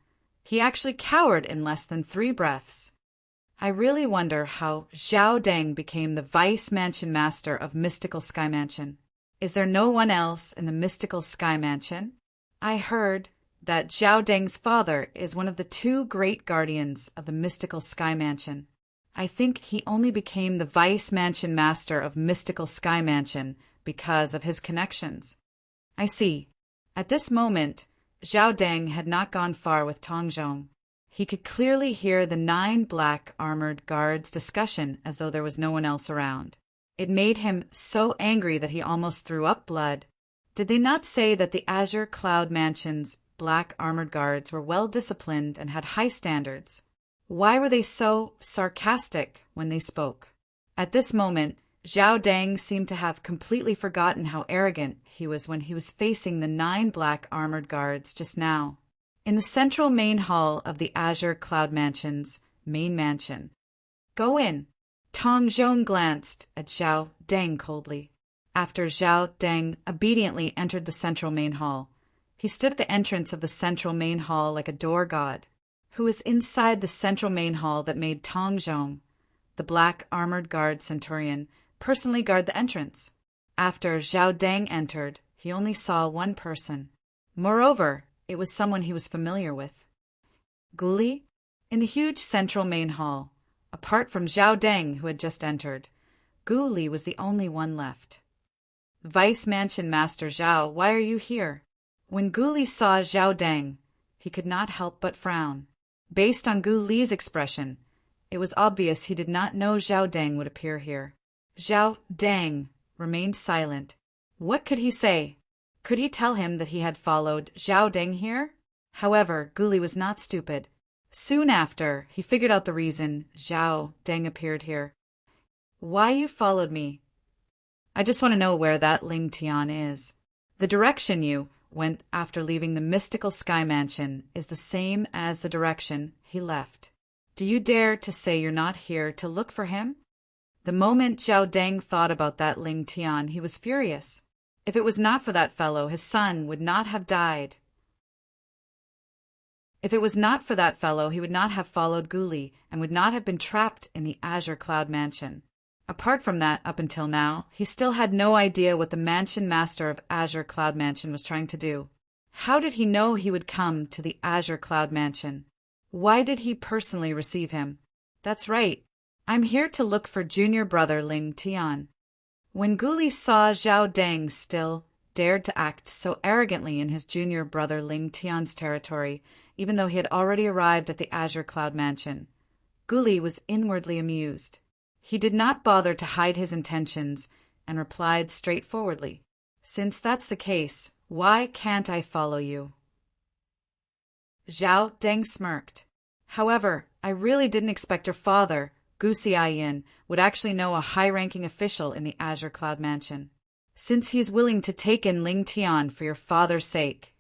he actually cowered in less than 3 breaths. I really wonder how Zhao Deng became the Vice Mansion Master of Mystical Sky Mansion. Is there no one else in the Mystical Sky Mansion? I heard that Zhao Deng's father is one of the 2 great guardians of the Mystical Sky Mansion. I think he only became the Vice Mansion Master of Mystical Sky Mansion because of his connections. I see. At this moment, Zhao Deng had not gone far with Tong Zhong. He could clearly hear the 9 black armored guards' discussion as though there was no one else around. It made him so angry that he almost threw up blood. Did they not say that the Azure Cloud Mansion's black armored guards were well disciplined and had high standards? Why were they so sarcastic when they spoke? At this moment, Zhao Deng seemed to have completely forgotten how arrogant he was when he was facing the 9 black armored guards just now. In the central main hall of the Azure Cloud Mansion's main mansion. Go in. Tong Zhong glanced at Zhao Deng coldly. After Zhao Deng obediently entered the central main hall, he stood at the entrance of the central main hall like a door god, who was inside the central main hall that made Tong Zhong, the black armored guard centurion, personally guard the entrance. After Zhao Deng entered, he only saw 1 person. Moreover, it was someone he was familiar with. Gu Li? In the huge central main hall, apart from Zhao Deng, who had just entered, Gu Li was the only one left. Vice Mansion Master Zhao, why are you here? When Gu Li saw Zhao Deng, he could not help but frown. Based on Gu Li's expression, it was obvious he did not know Zhao Deng would appear here. Zhao Deng remained silent. What could he say? Could he tell him that he had followed Zhao Deng here? However, Gu Li was not stupid. Soon after, he figured out the reason Zhao Deng appeared here. Why you followed me? I just want to know where that Ling Tian is. The direction you went after leaving the mystical sky mansion is the same as the direction he left. Do you dare to say you're not here to look for him? The moment Zhao Deng thought about that Ling Tian, he was furious. If it was not for that fellow, his son would not have died. If it was not for that fellow, he would not have followed Gu Li and would not have been trapped in the Azure Cloud Mansion. Apart from that, up until now, he still had no idea what the Mansion Master of Azure Cloud Mansion was trying to do. How did he know he would come to the Azure Cloud Mansion? Why did he personally receive him? That's right. I'm here to look for junior brother Ling Tian. When Gu Li saw Zhao Deng still dared to act so arrogantly in his junior brother Ling Tian's territory, even though he had already arrived at the Azure Cloud Mansion, Gu Li was inwardly amused. He did not bother to hide his intentions and replied straightforwardly, Since that's the case, why can't I follow you? Zhao Deng smirked. However, I really didn't expect your father, Gu Xiaoyin, would actually know a high-ranking official in the Azure Cloud Mansion. Since he's willing to take in Ling Tian for your father's sake,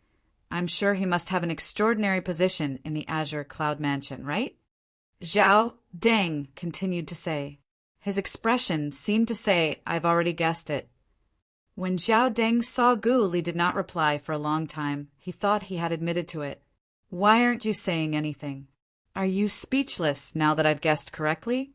I'm sure he must have an extraordinary position in the Azure Cloud Mansion, right? Zhao Deng continued to say. His expression seemed to say, I've already guessed it. When Zhao Deng saw Gu Li did not reply for a long time, he thought he had admitted to it. Why aren't you saying anything? Are you speechless now that I've guessed correctly?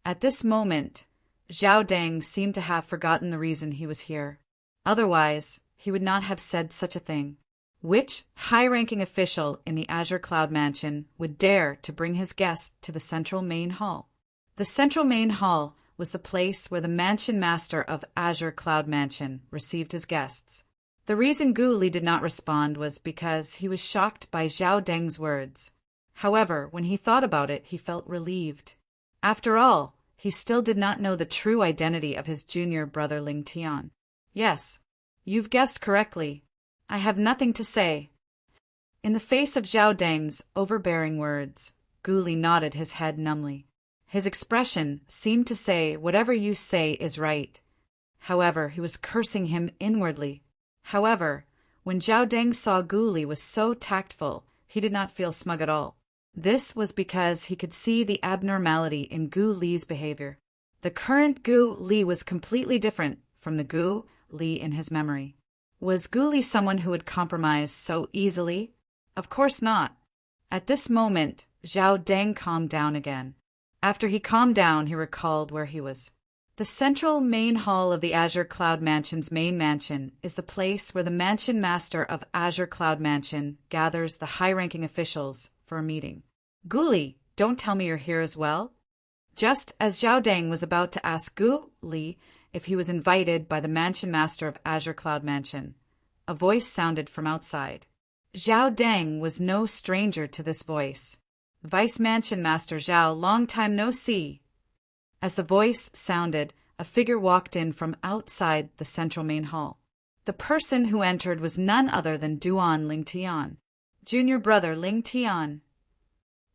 At this moment, Zhao Deng seemed to have forgotten the reason he was here. Otherwise, he would not have said such a thing. Which high-ranking official in the Azure Cloud Mansion would dare to bring his guest to the central main hall? The central main hall was the place where the Mansion Master of Azure Cloud Mansion received his guests. The reason Gu Li did not respond was because he was shocked by Zhao Deng's words. However, when he thought about it, he felt relieved. After all, he still did not know the true identity of his junior brother Ling Tian. Yes, you've guessed correctly. I have nothing to say. In the face of Zhao Deng's overbearing words, Gu Li nodded his head numbly. His expression seemed to say, whatever you say is right. However, he was cursing him inwardly. However, when Zhao Deng saw Gu Li was so tactful, he did not feel smug at all. This was because he could see the abnormality in Gu Li's behavior. The current Gu Li was completely different from the Gu Li in his memory. Was Gu Li someone who would compromise so easily? Of course not. At this moment, Zhao Deng calmed down again. After he calmed down, he recalled where he was. The central main hall of the Azure Cloud Mansion's main mansion is the place where the Mansion Master of Azure Cloud Mansion gathers the high-ranking officials for a meeting. Gu Li, don't tell me you're here as well? Just as Zhao Deng was about to ask Gu Li if he was invited by the Mansion Master of Azure Cloud Mansion, a voice sounded from outside. Zhao Deng was no stranger to this voice. Vice Mansion Master Zhao, long time no see. As the voice sounded, a figure walked in from outside the central main hall. The person who entered was none other than Duan Ling Tian, junior brother Ling Tian.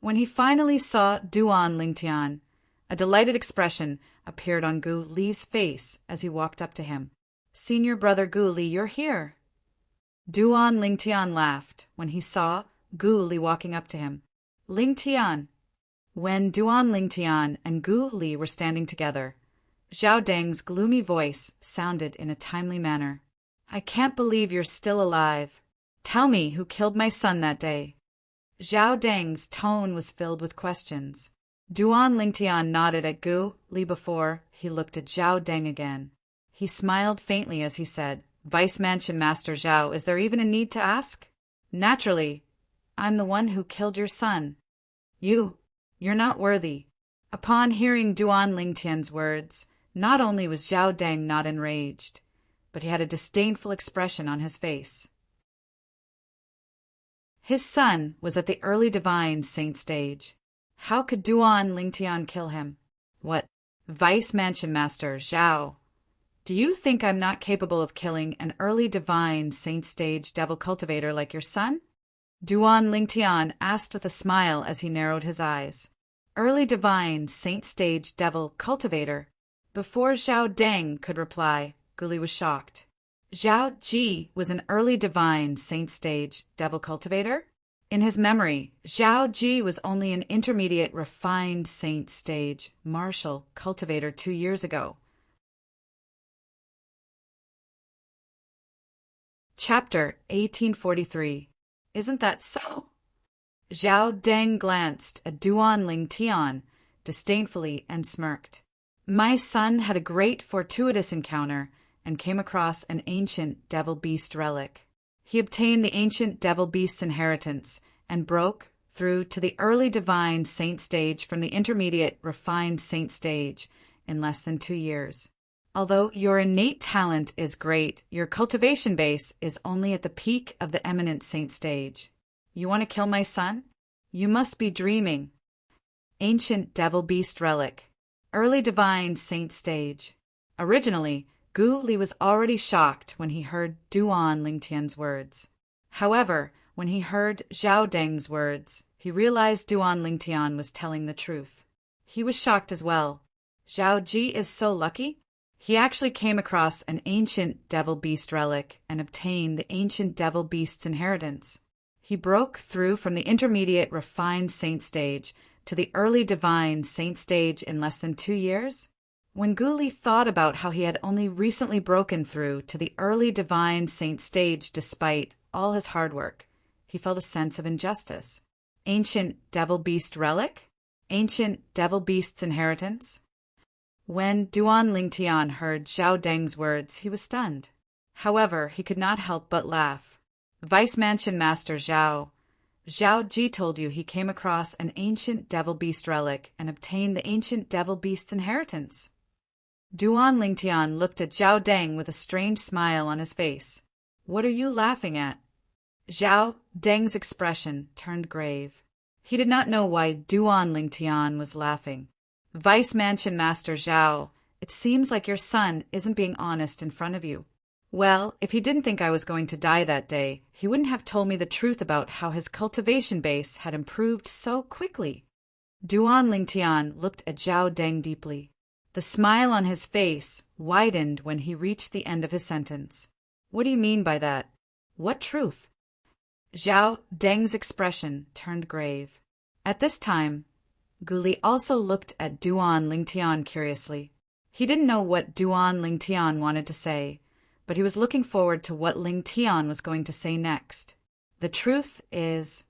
When he finally saw Duan Ling Tian, a delighted expression appeared on Gu Li's face as he walked up to him. Senior brother Gu Li, you're here. Duan Ling Tian laughed when he saw Gu Li walking up to him. Ling Tian. When Duan Ling Tian and Gu Li were standing together, Zhao Deng's gloomy voice sounded in a timely manner. I can't believe you're still alive. Tell me who killed my son that day. Zhao Deng's tone was filled with questions. Duan Ling Tian nodded at Gu Li before he looked at Zhao Deng again. He smiled faintly as he said, Vice Mansion Master Zhao, is there even a need to ask? Naturally, I'm the one who killed your son. You're not worthy. Upon hearing Duan Lingtian's words, not only was Zhao Deng not enraged, but he had a disdainful expression on his face. His son was at the early divine saint stage. How could Duan Lingtian kill him? What, Vice Mansion Master Zhao, do you think I'm not capable of killing an early divine saint stage devil cultivator like your son? Duan Lingtian asked with a smile as he narrowed his eyes. Early divine saint stage devil cultivator. Before Zhao Deng could reply, Guli was shocked. Zhao Ji was an early divine saint stage devil cultivator? In his memory, Zhao Ji was only an intermediate refined saint stage martial cultivator 2 years ago. Chapter 1843. Isn't that so? Zhao Deng glanced at Duan Lingtian disdainfully and smirked. My son had a great fortuitous encounter and came across an ancient devil beast relic. He obtained the ancient devil beast's inheritance and broke through to the early divine saint stage from the intermediate refined saint stage in less than 2 years. Although your innate talent is great, your cultivation base is only at the peak of the eminent saint stage. You want to kill my son? You must be dreaming. Ancient devil beast relic. Early divine saint stage. Originally, Gu Li was already shocked when he heard Duan Lingtian's words. However, when he heard Zhao Deng's words, he realized Duan Lingtian was telling the truth. He was shocked as well. Zhao Ji is so lucky. He actually came across an ancient devil beast relic and obtained the ancient devil beast's inheritance. He broke through from the intermediate refined saint stage to the early divine saint stage in less than 2 years. When Gu Li thought about how he had only recently broken through to the early divine saint stage despite all his hard work, he felt a sense of injustice. Ancient devil beast relic? Ancient devil beast's inheritance? When Duan Lingtian heard Zhao Deng's words, he was stunned. However, he could not help but laugh. Vice Mansion Master Zhao Ji told you he came across an ancient devil beast relic and obtained the ancient devil beast's inheritance. Duan Lingtian looked at Zhao Deng with a strange smile on his face. What are you laughing at? Zhao Deng's expression turned grave. He did not know why Duan Lingtian was laughing. Vice Mansion Master Zhao, it seems like your son isn't being honest in front of you. Well, if he didn't think I was going to die that day, he wouldn't have told me the truth about how his cultivation base had improved so quickly. Duan Lingtian looked at Zhao Deng deeply. The smile on his face widened when he reached the end of his sentence. What do you mean by that? What truth? Zhao Deng's expression turned grave. At this time, Gu Li also looked at Duan Lingtian curiously. He didn't know what Duan Lingtian wanted to say, but he was looking forward to what Lingtian was going to say next. The truth is,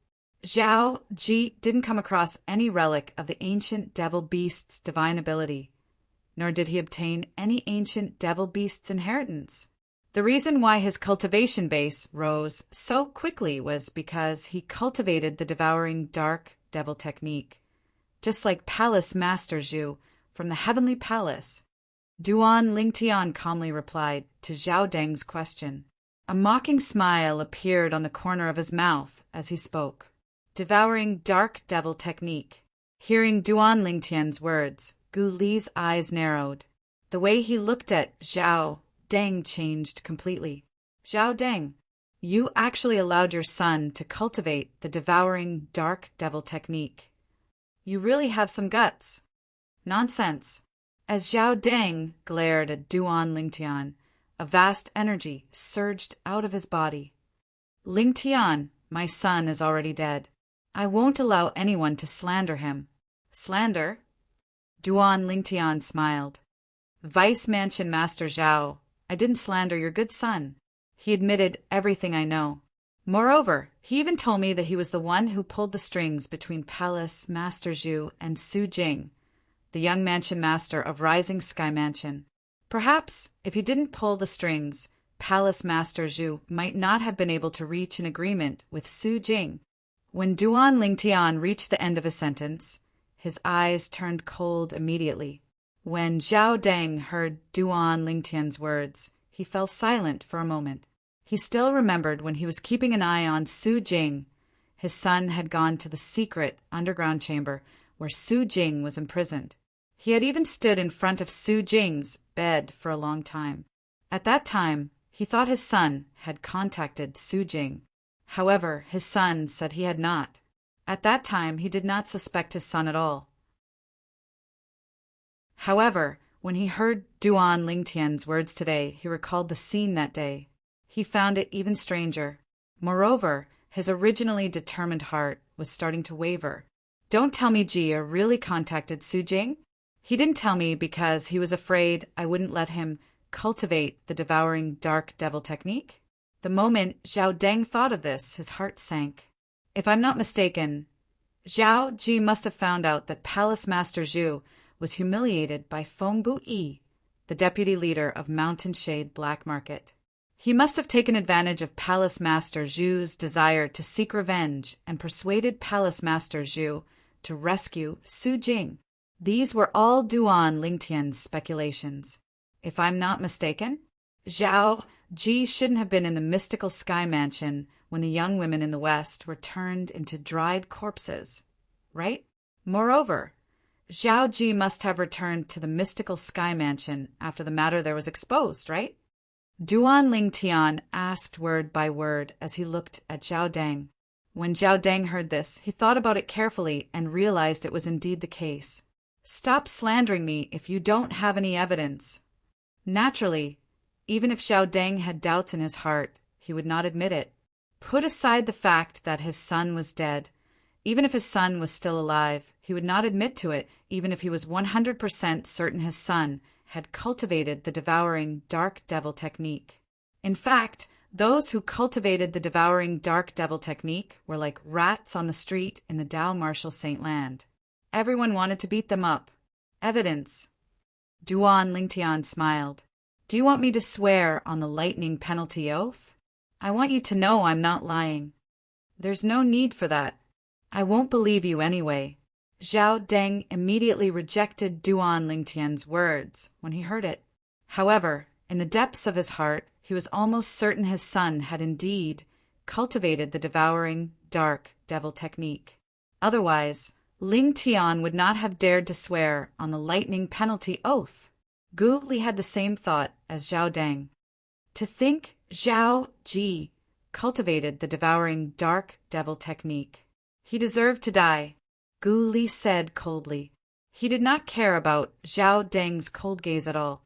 Zhao Ji didn't come across any relic of the ancient devil beast's divine ability, nor did he obtain any ancient devil beast's inheritance. The reason why his cultivation base rose so quickly was because he cultivated the devouring dark devil technique, just like Palace Master Zhu from the Heavenly Palace. Duan Lingtian calmly replied to Zhao Deng's question. A mocking smile appeared on the corner of his mouth as he spoke. Devouring dark devil technique. Hearing Duan Lingtian's words, Gu Li's eyes narrowed. The way he looked at Zhao Deng changed completely. Zhao Deng, you actually allowed your son to cultivate the devouring dark devil technique. You really have some guts. Nonsense. As Zhao Deng glared at Duan Lingtian, a vast energy surged out of his body. Lingtian, my son is already dead. I won't allow anyone to slander him. Slander? Duan Lingtian smiled. Vice Mansion Master Zhao, I didn't slander your good son. He admitted everything I know. Moreover, he even told me that he was the one who pulled the strings between Palace Master Zhu and Su Jing, the young mansion master of Rising Sky Mansion. Perhaps, if he didn't pull the strings, Palace Master Zhu might not have been able to reach an agreement with Su Jing. When Duan Lingtian reached the end of his sentence, his eyes turned cold immediately. When Zhao Deng heard Duan Lingtian's words, he fell silent for a moment. He still remembered when he was keeping an eye on Su Jing. His son had gone to the secret underground chamber where Su Jing was imprisoned. He had even stood in front of Su Jing's bed for a long time. At that time, he thought his son had contacted Su Jing. However, his son said he had not. At that time, he did not suspect his son at all. However, when he heard Duan Lingtian's words today, he recalled the scene that day. He found it even stranger. Moreover, his originally determined heart was starting to waver. Don't tell me Jia really contacted Su Jing? He didn't tell me because he was afraid I wouldn't let him cultivate the devouring dark devil technique? The moment Zhao Deng thought of this, his heart sank. If I'm not mistaken, Zhao Ji must have found out that Palace Master Zhu was humiliated by Feng Bu-yi, the deputy leader of Mountain Shade Black Market. He must have taken advantage of Palace Master Zhu's desire to seek revenge and persuaded Palace Master Zhu to rescue Su Jing. These were all Duan Lingtian's speculations. If I'm not mistaken, Zhao Ji shouldn't have been in the mystical sky mansion when the young women in the West were turned into dried corpses, right? Moreover, Zhao Ji must have returned to the mystical sky mansion after the matter there was exposed, right? Duan Lingtian asked word by word as he looked at Zhao Deng. When Zhao Deng heard this, he thought about it carefully and realized it was indeed the case. Stop slandering me if you don't have any evidence. Naturally, even if Zhao Deng had doubts in his heart, he would not admit it. Put aside the fact that his son was dead. Even if his son was still alive, he would not admit to it, even if he was 100% certain his son had cultivated the devouring dark devil technique. In fact, those who cultivated the devouring dark devil technique were like rats on the street in the Dao Marshal Saint Land. Everyone wanted to beat them up. Evidence. Duan Lingtian smiled. Do you want me to swear on the lightning penalty oath? I want you to know I'm not lying. There's no need for that. I won't believe you anyway. Zhao Deng immediately rejected Duan Lingtian's words when he heard it. However, in the depths of his heart, he was almost certain his son had indeed cultivated the devouring dark devil technique. Otherwise, Lingtian would not have dared to swear on the lightning penalty oath. Gu Li had the same thought as Zhao Deng. To think Zhao Ji cultivated the devouring dark devil technique. He deserved to die, Gu Li said coldly. He did not care about Zhao Deng's cold gaze at all.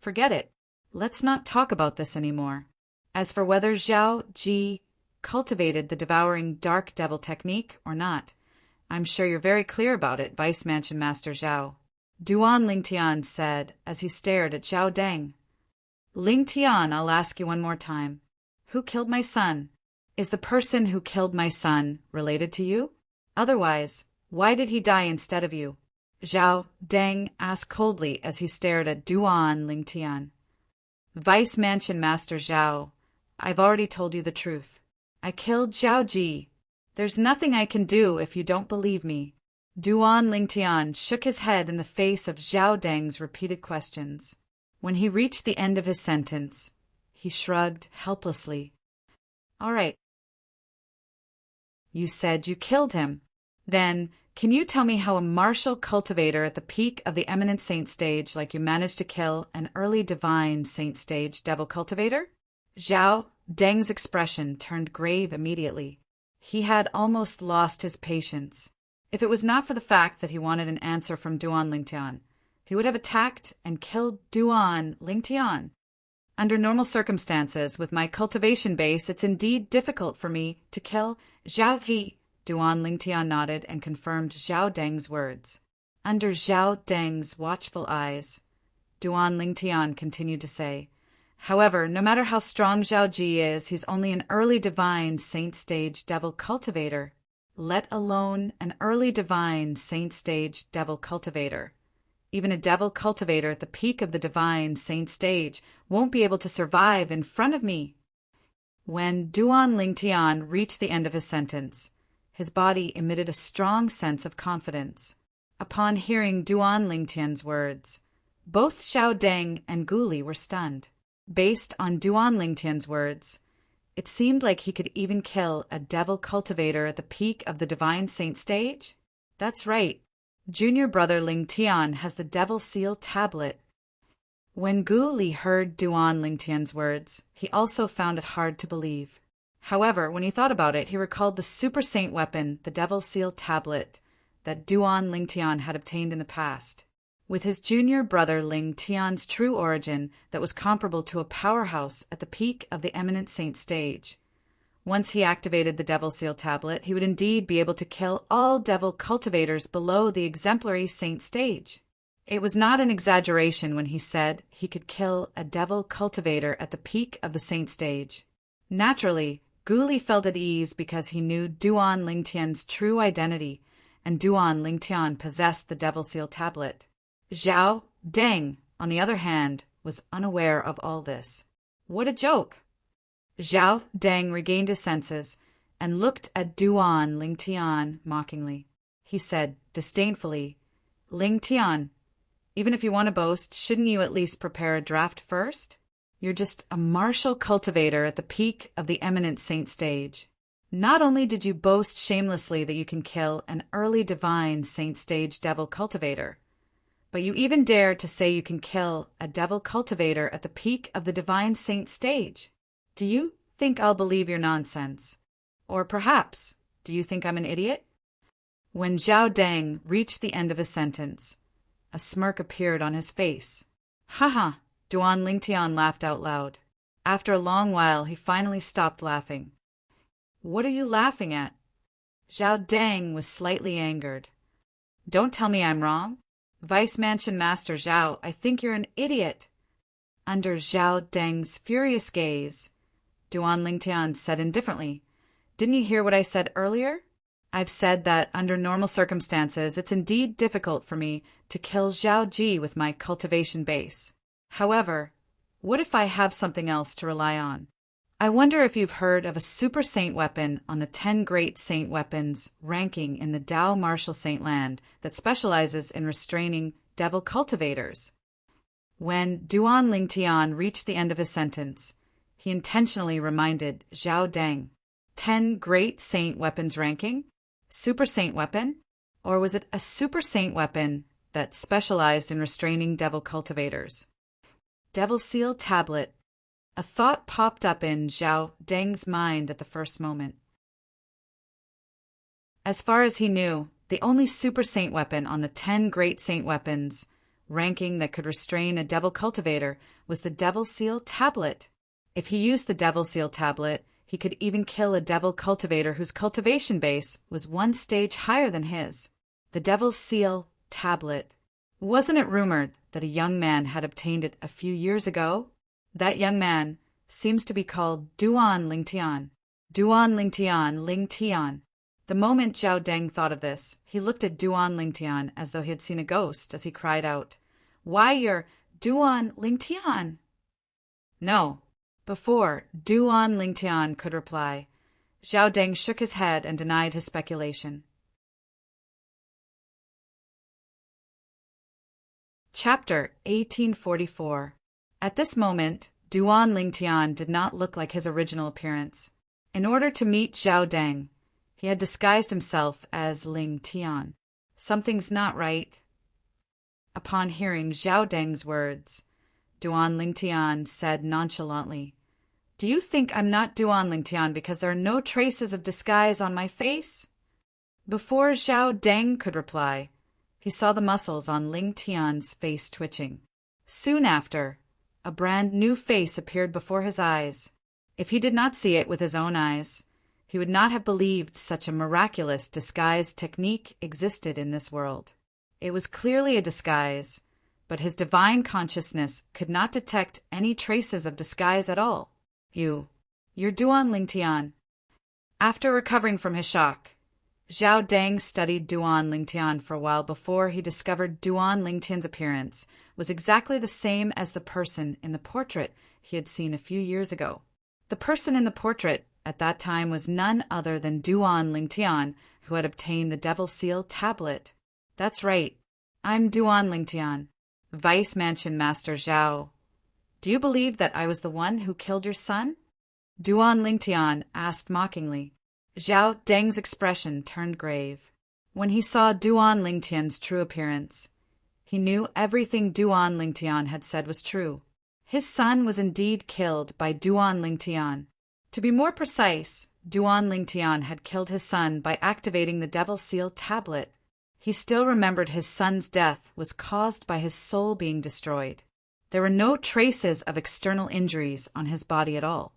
Forget it. Let's not talk about this anymore. As for whether Zhao Ji cultivated the devouring dark devil technique or not, I'm sure you're very clear about it, Vice Mansion Master Zhao. Duan Lingtian said as he stared at Zhao Deng. Lingtian, I'll ask you one more time. Who killed my son? Is the person who killed my son related to you? Otherwise, why did he die instead of you? Zhao Deng asked coldly as he stared at Duan Lingtian. Vice Mansion Master Zhao, I've already told you the truth. I killed Zhao Ji. There's nothing I can do if you don't believe me. Duan Lingtian shook his head in the face of Zhao Deng's repeated questions. When he reached the end of his sentence, he shrugged helplessly. All right. You said you killed him. Then, can you tell me how a martial cultivator at the peak of the eminent saint stage like you managed to kill an early divine saint stage devil cultivator? Zhao Deng's expression turned grave immediately. He had almost lost his patience. If it was not for the fact that he wanted an answer from Duan Lingtian, he would have attacked and killed Duan Lingtian. Under normal circumstances, with my cultivation base, it's indeed difficult for me to kill Zhao Ji. Duan Lingtian nodded and confirmed Zhao Deng's words. Under Zhao Deng's watchful eyes, Duan Lingtian continued to say, however, no matter how strong Zhao Ji is, he's only an early divine saint stage devil cultivator, let alone an early divine saint stage devil cultivator. Even a devil cultivator at the peak of the divine saint stage won't be able to survive in front of me." When Duan Lingtian reached the end of his sentence, his body emitted a strong sense of confidence. Upon hearing Duan Lingtian's words, both Xiao Deng and Guli were stunned. Based on Duan Lingtian's words, it seemed like he could even kill a devil cultivator at the peak of the divine saint stage. That's right. Junior brother Lingtian has the devil seal tablet. When Guli heard Duan Lingtian's words, he also found it hard to believe. However, when he thought about it, he recalled the super saint weapon, the devil seal tablet, that Duan Lingtian had obtained in the past. With his junior brother Lingtian's true origin that was comparable to a powerhouse at the peak of the eminent saint stage, once he activated the devil seal tablet, he would indeed be able to kill all devil cultivators below the exemplary saint stage. It was not an exaggeration when he said he could kill a devil cultivator at the peak of the saint stage. Naturally, Guli felt at ease because he knew Duan Lingtian's true identity, and Duan Lingtian possessed the devil seal tablet. Xiao Deng, on the other hand, was unaware of all this. What a joke! Xiao Deng regained his senses and looked at Duan Lingtian mockingly. He said disdainfully, "Lingtian, even if you want to boast, shouldn't you at least prepare a draft first? You're just a martial cultivator at the peak of the eminent saint stage. Not only did you boast shamelessly that you can kill an early divine saint stage devil cultivator, but you even dare to say you can kill a devil cultivator at the peak of the divine saint stage. Do you think I'll believe your nonsense? Or perhaps, do you think I'm an idiot?" When Xiao Deng reached the end of his sentence, a smirk appeared on his face. "Ha!" Duan Lingtian laughed out loud. After a long while, he finally stopped laughing. "What are you laughing at?" Xiao Deng was slightly angered. "Don't tell me I'm wrong. Vice Mansion Master Zhao, I think you're an idiot." Under Xiao Deng's furious gaze, Duan Lingtian said indifferently, "Didn't you hear what I said earlier? I've said that under normal circumstances it's indeed difficult for me to kill Zhao Ji with my cultivation base. However, what if I have something else to rely on? I wonder if you've heard of a super saint weapon on the 10 great saint weapons ranking in the Dao Martial Saint Land that specializes in restraining devil cultivators." When Duan Lingtian reached the end of his sentence, he intentionally reminded Xiao Deng. 10 great saint weapons ranking? Super saint weapon? Or was it a super saint weapon that specialized in restraining devil cultivators? Devil seal tablet. A thought popped up in Xiao Deng's mind at the first moment. As far as he knew, the only super saint weapon on the 10 great saint weapons ranking that could restrain a devil cultivator was the devil seal tablet. If he used the devil seal tablet, he could even kill a devil cultivator whose cultivation base was 1 stage higher than his. The devil seal tablet. Wasn't it rumored that a young man had obtained it a few years ago? That young man seems to be called Duan Lingtian. Duan Lingtian, Lingtian. The moment Xiao Deng thought of this, he looked at Duan Lingtian as though he had seen a ghost as he cried out, "Why, you're Duan Lingtian!" No. Before Duan Lingtian could reply, Xiao Deng shook his head and denied his speculation. Chapter 1844. At this moment, Duan Lingtian did not look like his original appearance. In order to meet Xiao Deng, he had disguised himself as Lingtian. Something's not right. Upon hearing Xiao Deng's words, Duan Lingtian said nonchalantly, "Do you think I'm not Duan Lingtian because there are no traces of disguise on my face?" Before Xiao Deng could reply, he saw the muscles on Lingtian's face twitching. Soon after, a brand new face appeared before his eyes. If he did not see it with his own eyes, he would not have believed such a miraculous disguise technique existed in this world. It was clearly a disguise, but his divine consciousness could not detect any traces of disguise at all. You're Duan Lingtian." After recovering from his shock, Zhao Deng studied Duan Lingtian for a while before he discovered Duan Lingtian's appearance was exactly the same as the person in the portrait he had seen a few years ago. The person in the portrait at that time was none other than Duan Lingtian, who had obtained the Devil Seal tablet. That's right. I'm Duan Lingtian, Vice Mansion Master Zhao. Do you believe that I was the one who killed your son? Duan Lingtian asked mockingly. Zhao Deng's expression turned grave. When he saw Duan Lingtian's true appearance, he knew everything Duan Lingtian had said was true. His son was indeed killed by Duan Lingtian. To be more precise, Duan Lingtian had killed his son by activating the Devil Seal tablet. He still remembered his son's death was caused by his soul being destroyed. There were no traces of external injuries on his body at all.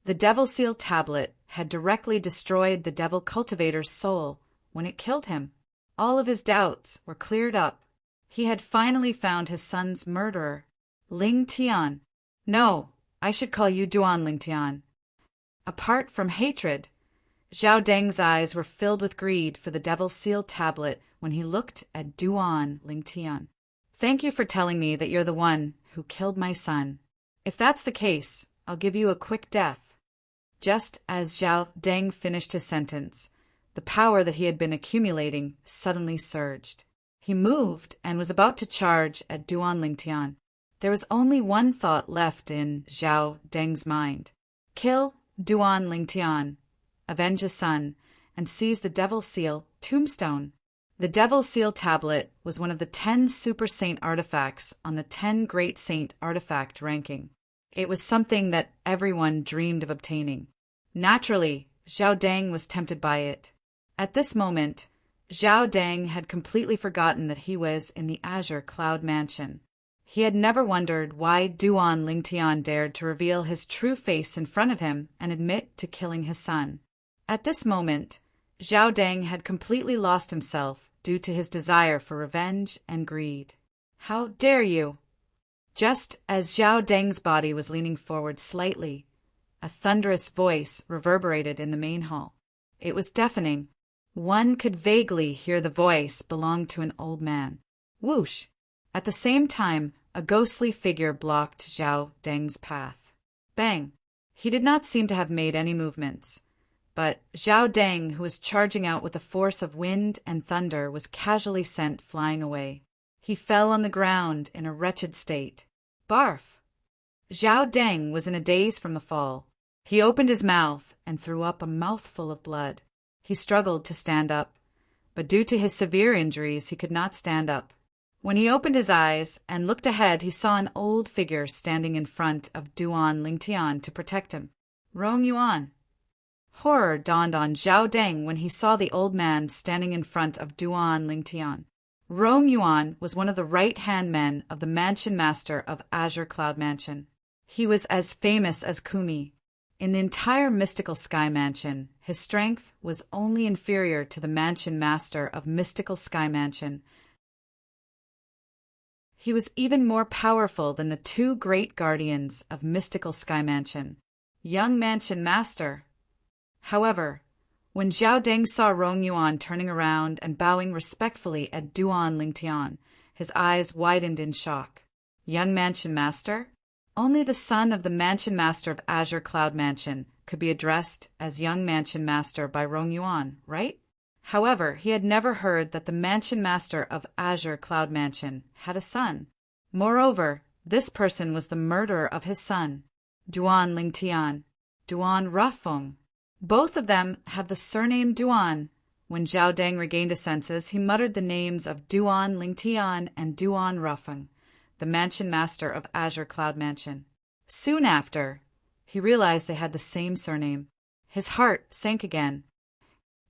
The Devil Seal tablet had directly destroyed the Devil Cultivator's soul when it killed him. All of his doubts were cleared up. He had finally found his son's murderer, Ling Tian. No, I should call you Duan Lingtian. Apart from hatred, Zhao Deng's eyes were filled with greed for the Devil Seal tablet when he looked at Duan Lingtian. Thank you for telling me that you're the one who killed my son. If that's the case, I'll give you a quick death. Just as Zhao Deng finished his sentence, the power that he had been accumulating suddenly surged. He moved and was about to charge at Duan Lingtian. There was only one thought left in Zhao Deng's mind. Kill Duan Lingtian, avenge his son, and seize the Devil Seal tombstone. The Devil Seal tablet was one of the 10 Super Saint artifacts on the 10 Great Saint artifact ranking. It was something that everyone dreamed of obtaining. Naturally, Zhao Deng was tempted by it. At this moment, Zhao Deng had completely forgotten that he was in the Azure Cloud Mansion. He had never wondered why Duan Lingtian dared to reveal his true face in front of him and admit to killing his son. At this moment, Zhao Deng had completely lost himself due to his desire for revenge and greed. How dare you! Just as Zhao Deng's body was leaning forward slightly, a thunderous voice reverberated in the main hall. It was deafening. One could vaguely hear the voice belong to an old man. Whoosh! At the same time, a ghostly figure blocked Zhao Deng's path. Bang! He did not seem to have made any movements, but Zhao Deng, who was charging out with the force of wind and thunder, was casually sent flying away. He fell on the ground in a wretched state. Barf! Zhao Deng was in a daze from the fall. He opened his mouth and threw up a mouthful of blood. He struggled to stand up, but due to his severe injuries, he could not stand up. When he opened his eyes and looked ahead, he saw an old figure standing in front of Duan Lingtian to protect him. Rong Yuan. Horror dawned on Zhao Deng when he saw the old man standing in front of Duan Lingtian. Rong Yuan was one of the right-hand men of the Mansion Master of Azure Cloud Mansion. He was as famous as Kumi. In the entire Mystical Sky Mansion, his strength was only inferior to the Mansion Master of Mystical Sky Mansion. He was even more powerful than the 2 great guardians of Mystical Sky Mansion, Young Mansion Master. However, when Zhao Deng saw Rong Yuan turning around and bowing respectfully at Duan Lingtian, his eyes widened in shock. Young Mansion Master? Only the son of the Mansion Master of Azure Cloud Mansion could be addressed as Young Mansion Master by Rong Yuan, right? However, he had never heard that the Mansion Master of Azure Cloud Mansion had a son. Moreover, this person was the murderer of his son, Duan Lingtian, Duan Rafeng. Both of them have the surname Duan. When Zhao Deng regained his senses, he muttered the names of Duan Lingtian and Duan Rafeng, the Mansion Master of Azure Cloud Mansion. Soon after, he realized they had the same surname. His heart sank again.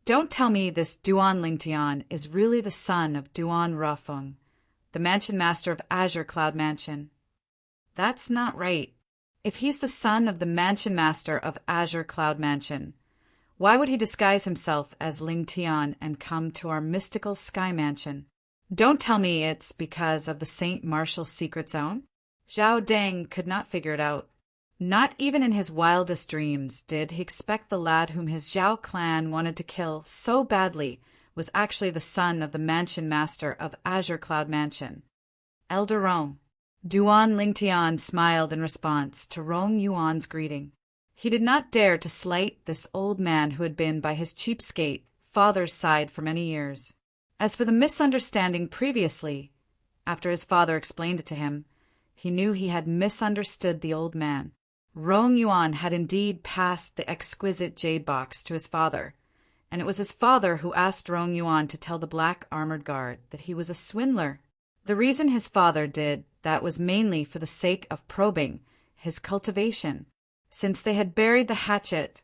Don't tell me this Duan Lingtian is really the son of Duan Rafeng, the Mansion Master of Azure Cloud Mansion. That's not right. If he's the son of the Mansion Master of Azure Cloud Mansion, why would he disguise himself as Lingtian and come to our mystical Sky Mansion? Don't tell me it's because of the Saint Martial secret zone? Zhao Deng could not figure it out. Not even in his wildest dreams did he expect the lad whom his Zhao clan wanted to kill so badly was actually the son of the mansion master of Azure Cloud Mansion. Elder Rong. Duan Lingtian smiled in response to Rong Yuan's greeting. He did not dare to slight this old man who had been by his cheapskate father's side for many years. As for the misunderstanding previously, after his father explained it to him, he knew he had misunderstood the old man. Rong Yuan had indeed passed the exquisite jade box to his father, and it was his father who asked Rong Yuan to tell the black armored guard that he was a swindler. The reason his father did that was mainly for the sake of probing his cultivation. Since they had buried the hatchet,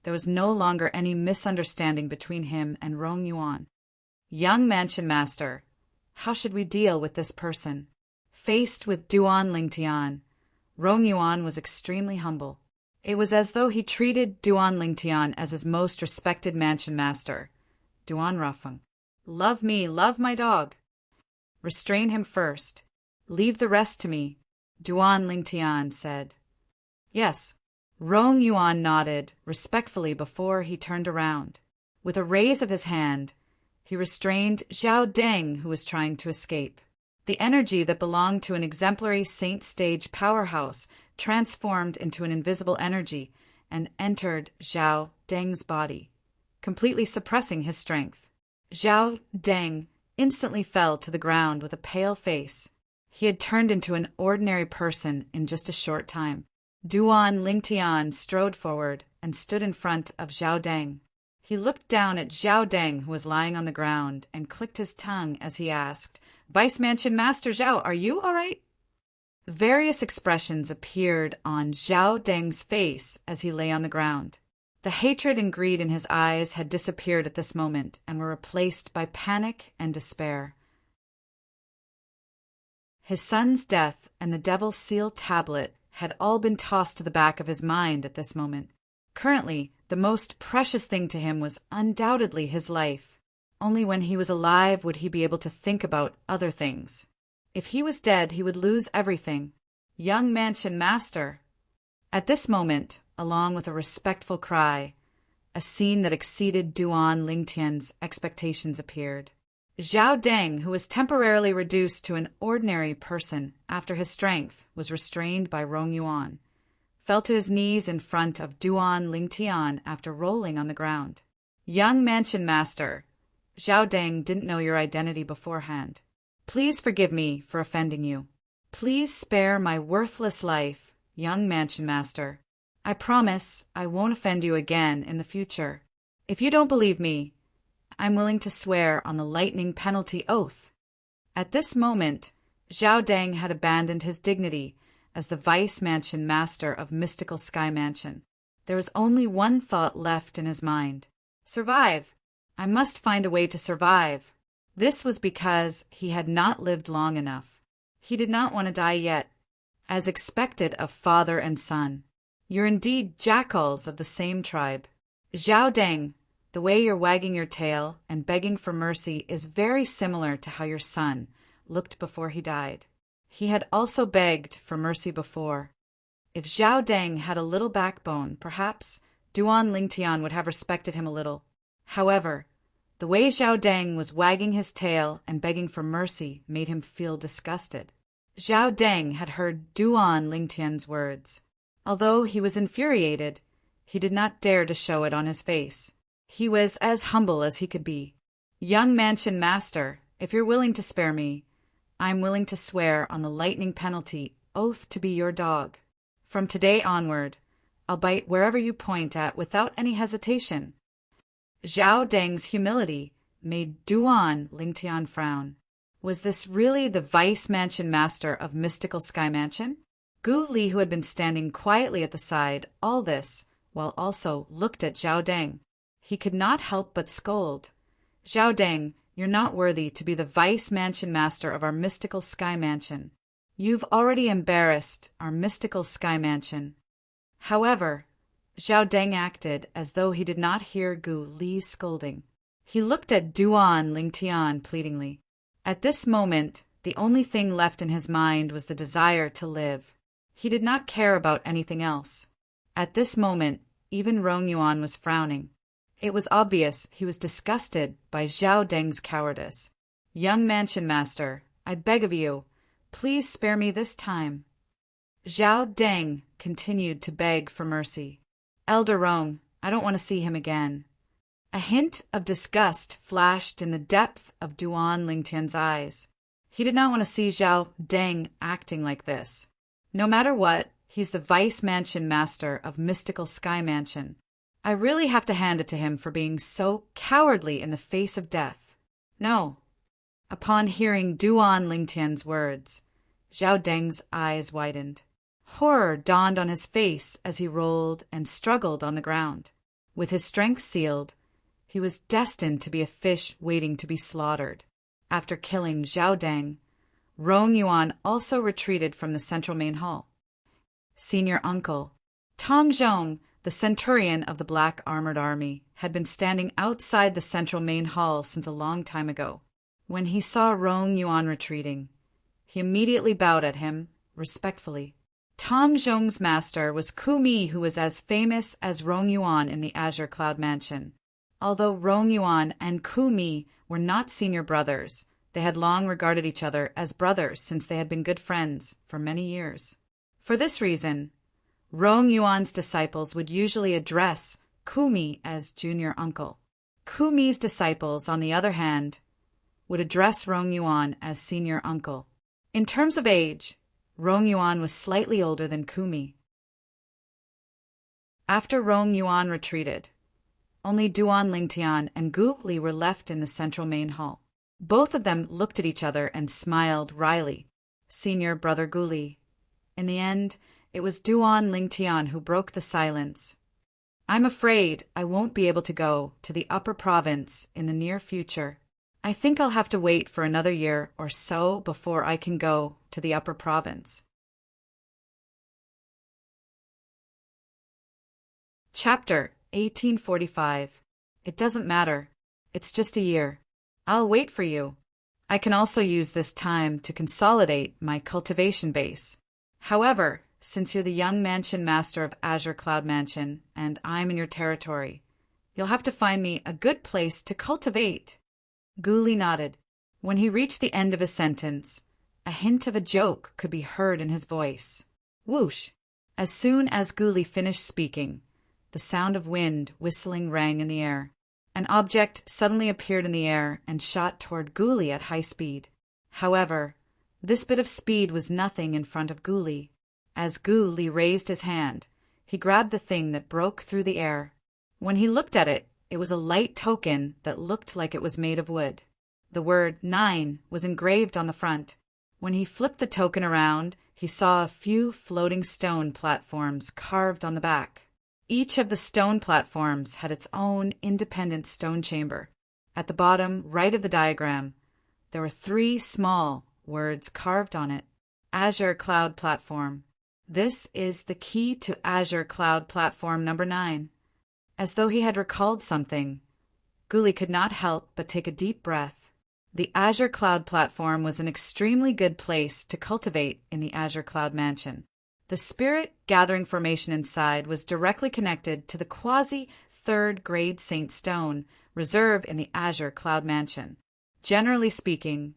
there was no longer any misunderstanding between him and Rong Yuan. Young mansion master, how should we deal with this person? Faced with Duan Lingtian, Rong Yuan was extremely humble. It was as though he treated Duan Lingtian as his most respected mansion master. Duan Rafeng. Love me, love my dog. Restrain him first. Leave the rest to me, Duan Lingtian said. Yes. Rong Yuan nodded respectfully before he turned around. With a raise of his hand, he restrained Zhao Deng, who was trying to escape. The energy that belonged to an exemplary saint stage powerhouse transformed into an invisible energy and entered Zhao Deng's body, completely suppressing his strength. Zhao Deng instantly fell to the ground with a pale face. He had turned into an ordinary person in just a short time. Duan Lingtian strode forward and stood in front of Zhao Deng. He looked down at Zhao Deng, who was lying on the ground, and clicked his tongue as he asked, Vice Mansion Master Zhao, are you all right? Various expressions appeared on Zhao Deng's face as he lay on the ground. The hatred and greed in his eyes had disappeared at this moment and were replaced by panic and despair. His son's death and the Devil's Seal tablet had all been tossed to the back of his mind at this moment. Currently, the most precious thing to him was undoubtedly his life. Only when he was alive would he be able to think about other things. If he was dead, he would lose everything. Young mansion master. At this moment, along with a respectful cry, a scene that exceeded Duan Lingtian's expectations appeared. Zhao Deng, who was temporarily reduced to an ordinary person after his strength was restrained by Rong Yuan, fell to his knees in front of Duan Lingtian after rolling on the ground. Young mansion master, Zhao Deng didn't know your identity beforehand. Please forgive me for offending you. Please spare my worthless life, young mansion master. I promise I won't offend you again in the future. If you don't believe me, I'm willing to swear on the lightning penalty oath. At this moment, Zhao Deng had abandoned his dignity as the vice mansion master of Mystical Sky Mansion. There was only one thought left in his mind. Survive. I must find a way to survive. This was because he had not lived long enough. He did not want to die yet, as expected of father and son. You're indeed jackals of the same tribe. Zhao Deng, the way you're wagging your tail and begging for mercy is very similar to how your son looked before he died. He had also begged for mercy before. If Zhao Deng had a little backbone, perhaps Duan Lingtian would have respected him a little. However, the way Zhao Deng was wagging his tail and begging for mercy made him feel disgusted. Zhao Deng had heard Duan Lingtian's words. Although he was infuriated, he did not dare to show it on his face. He was as humble as he could be. Young mansion master, if you're willing to spare me, I'm willing to swear on the lightning penalty oath to be your dog. From today onward, I'll bite wherever you point at without any hesitation. Zhao Deng's humility made Duan Lingtian frown. Was this really the vice mansion master of Mystical Sky Mansion? Gu Li, who had been standing quietly at the side, all this, while also looked at Zhao Deng. He could not help but scold. Zhao Deng, you're not worthy to be the vice mansion master of our Mystical Sky Mansion. You've already embarrassed our Mystical Sky Mansion. However, Zhao Deng acted as though he did not hear Gu Li's scolding. He looked at Duan Lingtian pleadingly. At this moment, the only thing left in his mind was the desire to live. He did not care about anything else. At this moment, even Rong Yuan was frowning. It was obvious he was disgusted by Zhao Deng's cowardice. "Young mansion master, I beg of you, please spare me this time." Zhao Deng continued to beg for mercy. "Elder Rong, I don't want to see him again." A hint of disgust flashed in the depth of Duan Lingtian's eyes. He did not want to see Zhao Deng acting like this. No matter what, he's the vice mansion master of Mystical Sky Mansion. I really have to hand it to him for being so cowardly in the face of death. No. Upon hearing Duan Lingtian's words, Zhao Deng's eyes widened. Horror dawned on his face as he rolled and struggled on the ground. With his strength sealed, he was destined to be a fish waiting to be slaughtered. After killing Zhao Deng, Rong Yuan also retreated from the central main hall. Senior uncle, Tong Zhong, the centurion of the Black Armored Army, had been standing outside the central main hall since a long time ago. When he saw Rong Yuan retreating, he immediately bowed at him, respectfully. Tong Zhong's master was Ku Mi, who was as famous as Rong Yuan in the Azure Cloud Mansion. Although Rong Yuan and Ku Mi were not senior brothers, they had long regarded each other as brothers since they had been good friends for many years. For this reason, Rong Yuan's disciples would usually address Ku Mi as junior uncle. Ku Mi's disciples, on the other hand, would address Rong Yuan as senior uncle. In terms of age, Rong Yuan was slightly older than Ku Mi. After Rong Yuan retreated, only Duan Lingtian and Gu Li were left in the central main hall. Both of them looked at each other and smiled wryly. Senior brother Gu Li. In the end, it was Duan Lingtian who broke the silence. "I'm afraid I won't be able to go to the upper province in the near future. I think I'll have to wait for another year or so before I can go to the upper province." Chapter 1845. It doesn't matter. It's just a year. I'll wait for you. I can also use this time to consolidate my cultivation base. However, since you're the young mansion master of Azure Cloud Mansion and I'm in your territory, you'll have to find me a good place to cultivate. Gu Li nodded. When he reached the end of his sentence, a hint of a joke could be heard in his voice. Whoosh! As soon as Gu Li finished speaking, the sound of wind whistling rang in the air. An object suddenly appeared in the air and shot toward Gu Li at high speed. However, this bit of speed was nothing in front of Gu Li. As Gu Li raised his hand, he grabbed the thing that broke through the air. When he looked at it, it was a light token that looked like it was made of wood. The word 9 was engraved on the front. When he flipped the token around, he saw a few floating stone platforms carved on the back. Each of the stone platforms had its own independent stone chamber. At the bottom right of the diagram, there were 3 small words carved on it. Azure Cloud Platform. This is the key to Azure Cloud Platform number 9. As though he had recalled something, Gu Li could not help but take a deep breath. The Azure Cloud Platform was an extremely good place to cultivate in the Azure Cloud Mansion. The spirit gathering formation inside was directly connected to the quasi-third grade Saint Stone reserve in the Azure Cloud Mansion. Generally speaking,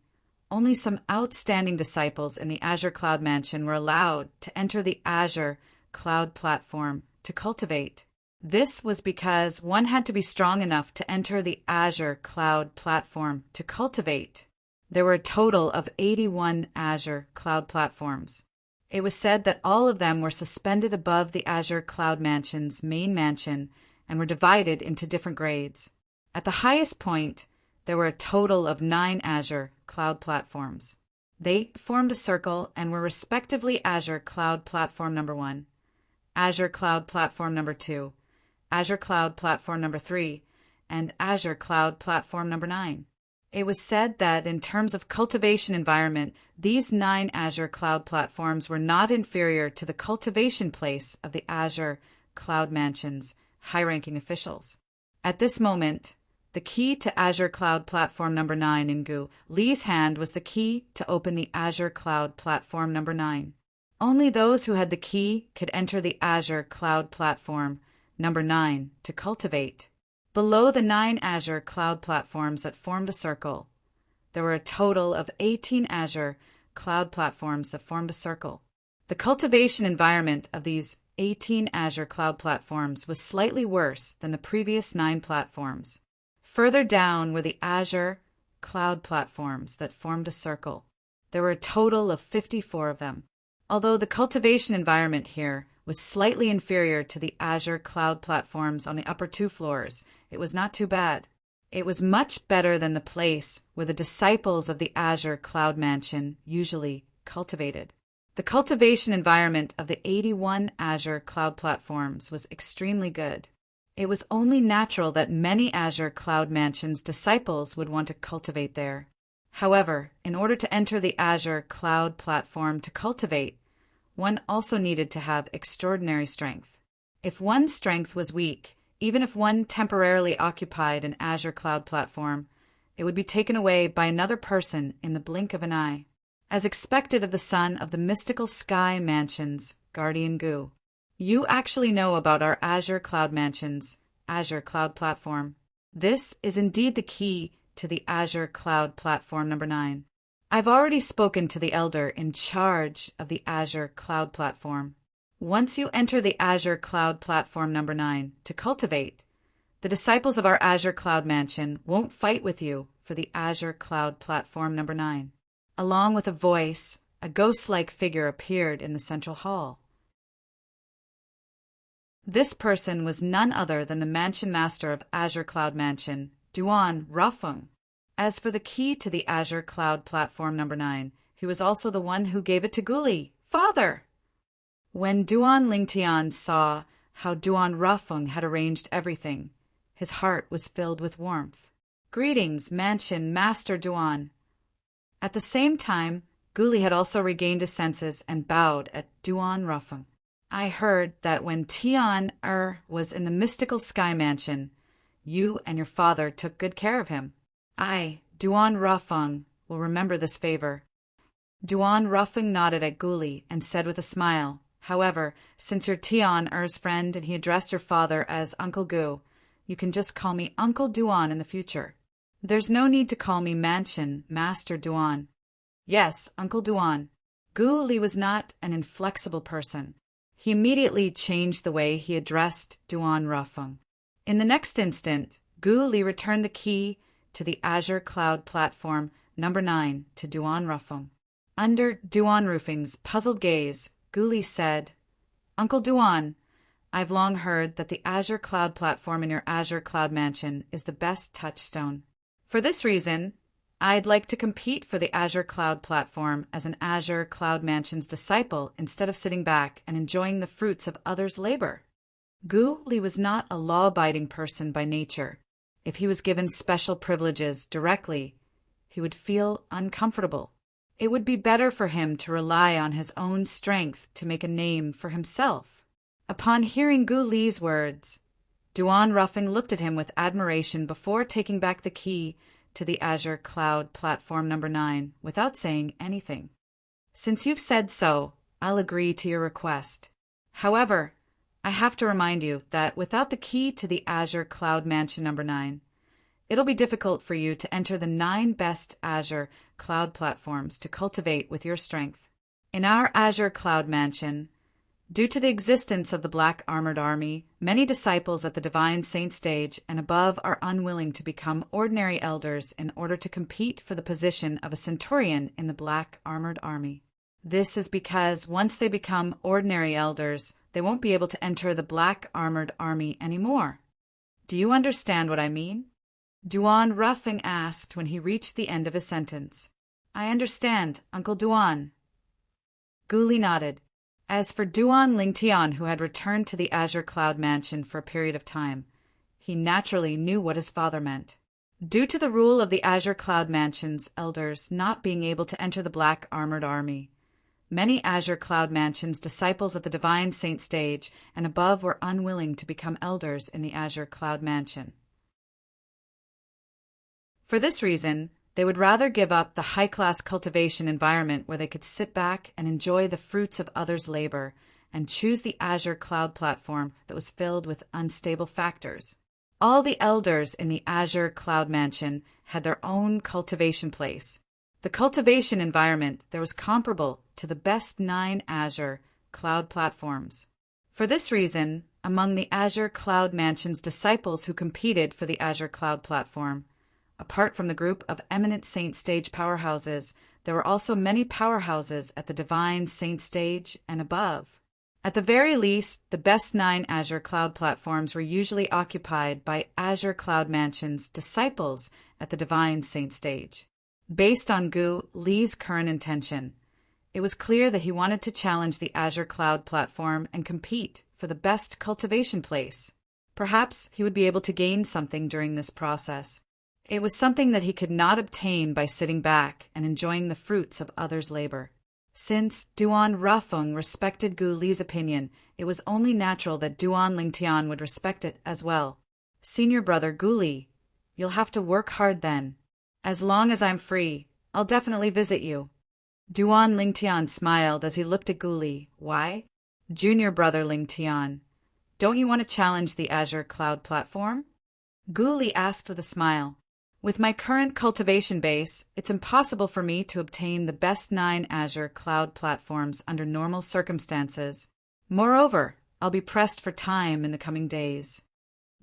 only some outstanding disciples in the Azure Cloud Mansion were allowed to enter the Azure Cloud Platform to cultivate. This was because one had to be strong enough to enter the Azure Cloud Platform to cultivate. There were a total of 81 Azure Cloud Platforms. It was said that all of them were suspended above the Azure Cloud Mansion's main mansion and were divided into different grades. At the highest point, there were a total of 9 Azure Cloud Platforms. They formed a circle and were respectively Azure Cloud Platform number 1, Azure Cloud Platform number 2, Azure Cloud Platform number 3, and Azure Cloud Platform number 9. It was said that in terms of cultivation environment, these 9 Azure Cloud Platforms were not inferior to the cultivation place of the Azure Cloud Mansion's high-ranking officials. At this moment, the key to Azure Cloud Platform number 9 in Gu Li's hand was the key to open the Azure Cloud Platform number 9. Only those who had the key could enter the Azure Cloud Platform, number 9, to cultivate. Below the 9 Azure Cloud Platforms that formed a circle, there were a total of 18 Azure Cloud Platforms that formed a circle. The cultivation environment of these 18 Azure Cloud Platforms was slightly worse than the previous 9 platforms. Further down were the Azure Cloud Platforms that formed a circle. There were a total of 54 of them. Although the cultivation environment here was slightly inferior to the Azure Cloud Platforms on the upper 2 floors, it was not too bad. It was much better than the place where the disciples of the Azure Cloud Mansion usually cultivated. The cultivation environment of the 81 Azure Cloud Platforms was extremely good. It was only natural that many Azure Cloud Mansion's disciples would want to cultivate there. However, in order to enter the Azure Cloud Platform to cultivate, one also needed to have extraordinary strength. If one's strength was weak, even if one temporarily occupied an Azure Cloud Platform, it would be taken away by another person in the blink of an eye. As expected of the son of the mystical Sky Mansion's guardian Gu, you actually know about our Azure Cloud Mansion's Azure Cloud Platform. This is indeed the key to the Azure Cloud Platform number 9. I've already spoken to the elder in charge of the Azure Cloud Platform. Once you enter the Azure Cloud Platform number 9 to cultivate, the disciples of our Azure Cloud Mansion won't fight with you for the Azure Cloud Platform number 9. Along with a voice, a ghost-like figure appeared in the central hall. This person was none other than the Mansion Master of Azure Cloud Mansion, Duan Rafeng. As for the key to the Azure Cloud Platform number 9, he was also the one who gave it to Guli, father. When Duan Lingtian saw how Duan Rafeng had arranged everything, his heart was filled with warmth. Greetings, Mansion Master Duan. At the same time, Guli had also regained his senses and bowed at Duan Rafeng. I heard that when Tian was in the mystical Sky Mansion, you and your father took good care of him. I, Duan Rafeng, will remember this favor. Duan Rafeng nodded at Guli and said with a smile, however, since you're Tian friend and he addressed your father as Uncle Gu, you can just call me Uncle Duan in the future. There's no need to call me Mansion Master Duan. Yes, Uncle Duan. Guli was not an inflexible person. He immediately changed the way he addressed Duan Rafeng. In the next instant, Guli returned the key to the Azure Cloud Platform number 9 to Duan Rafeng. Under Duan Rafeng's puzzled gaze, Guli said, Uncle Duan, I've long heard that the Azure Cloud Platform in your Azure Cloud Mansion is the best touchstone. For this reason, I'd like to compete for the Azure Cloud Platform as an Azure Cloud Mansion's disciple instead of sitting back and enjoying the fruits of others' labor. Guli was not a law-abiding person by nature. If he was given special privileges directly, he would feel uncomfortable. It would be better for him to rely on his own strength to make a name for himself. Upon hearing Guli's words, Duan Rafeng looked at him with admiration before taking back the key to the Azure Cloud Platform number 9 without saying anything. Since you've said so, I'll agree to your request. However, I have to remind you that without the key to the Azure Cloud Mansion number 9, it'll be difficult for you to enter the 9 best Azure Cloud Platforms to cultivate with your strength. In our Azure Cloud Mansion, due to the existence of the Black Armored Army, many disciples at the Divine Saint stage and above are unwilling to become ordinary elders in order to compete for the position of a centurion in the Black Armored Army. This is because once they become ordinary elders, they won't be able to enter the Black Armored Army anymore. Do you understand what I mean? Duan Rafeng asked when he reached the end of his sentence. I understand, Uncle Duan. Guli nodded. As for Duan Lingtian, who had returned to the Azure Cloud Mansion for a period of time, he naturally knew what his father meant. Due to the rule of the Azure Cloud Mansion's elders not being able to enter the Black Armored Army, many Azure Cloud Mansion's disciples at the Divine Saint stage and above were unwilling to become elders in the Azure Cloud Mansion. For this reason, They would rather give up the high-class cultivation environment where they could sit back and enjoy the fruits of others' labor and choose the Azure cloud platform that was filled with unstable factors. All the elders in the Azure cloud mansion had their own cultivation place. The cultivation environment there was comparable to the best 9 Azure cloud platforms. For this reason, among the Azure cloud mansion's disciples who competed for the Azure cloud platform, apart from the group of eminent saint stage powerhouses, there were also many powerhouses at the divine saint stage and above. At the very least, the best 9 Azure cloud platforms were usually occupied by Azure cloud mansion's disciples at the divine saint stage. Based on Gu Li's current intention, it was clear that he wanted to challenge the Azure cloud platform and compete for the best cultivation place. Perhaps he would be able to gain something during this process. It was something that he could not obtain by sitting back and enjoying the fruits of others' labor. Since Duan Rafeng respected Gu Li's opinion, it was only natural that Duan Lingtian would respect it as well. Senior brother Gu Li, you'll have to work hard then. As long as I'm free, I'll definitely visit you. Duan Lingtian smiled as he looked at Gu Li. Why? Junior brother Lingtian, don't you want to challenge the Azure cloud platform? Gu Li asked with a smile. With my current cultivation base, it's impossible for me to obtain the best 9 Azure cloud platforms under normal circumstances. Moreover, I'll be pressed for time in the coming days.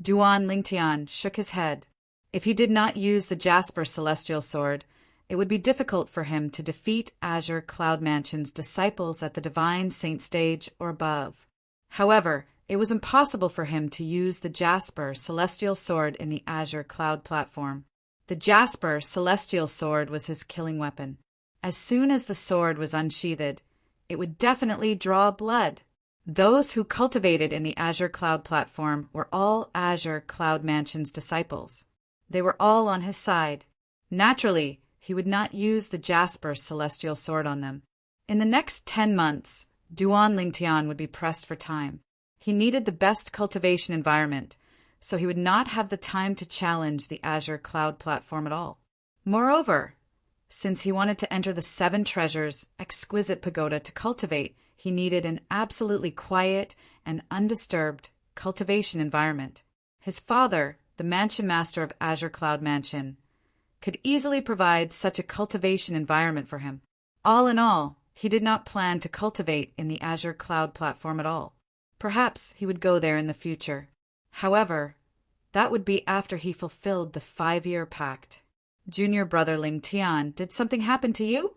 Duan Lingtian shook his head. If he did not use the Jasper Celestial Sword, it would be difficult for him to defeat Azure Cloud Mansion's disciples at the Divine Saint Stage or above. However, it was impossible for him to use the Jasper Celestial Sword in the Azure Cloud Platform. The Jasper Celestial Sword was his killing weapon. As soon as the sword was unsheathed, it would definitely draw blood. Those who cultivated in the Azure Cloud Platform were all Azure Cloud Mansion's disciples. They were all on his side. Naturally, he would not use the Jasper Celestial Sword on them. In the next 10 months, Duan Lingtian would be pressed for time. He needed the best cultivation environment, so he would not have the time to challenge the Azure Cloud Platform at all. Moreover, since he wanted to enter the 7 Treasures exquisite pagoda to cultivate, he needed an absolutely quiet and undisturbed cultivation environment. His father, the Mansion Master of Azure Cloud Mansion, could easily provide such a cultivation environment for him. All in all, he did not plan to cultivate in the Azure Cloud Platform at all. Perhaps he would go there in the future. However, that would be after he fulfilled the 5-year pact. Junior brother Lingtian, did something happen to you?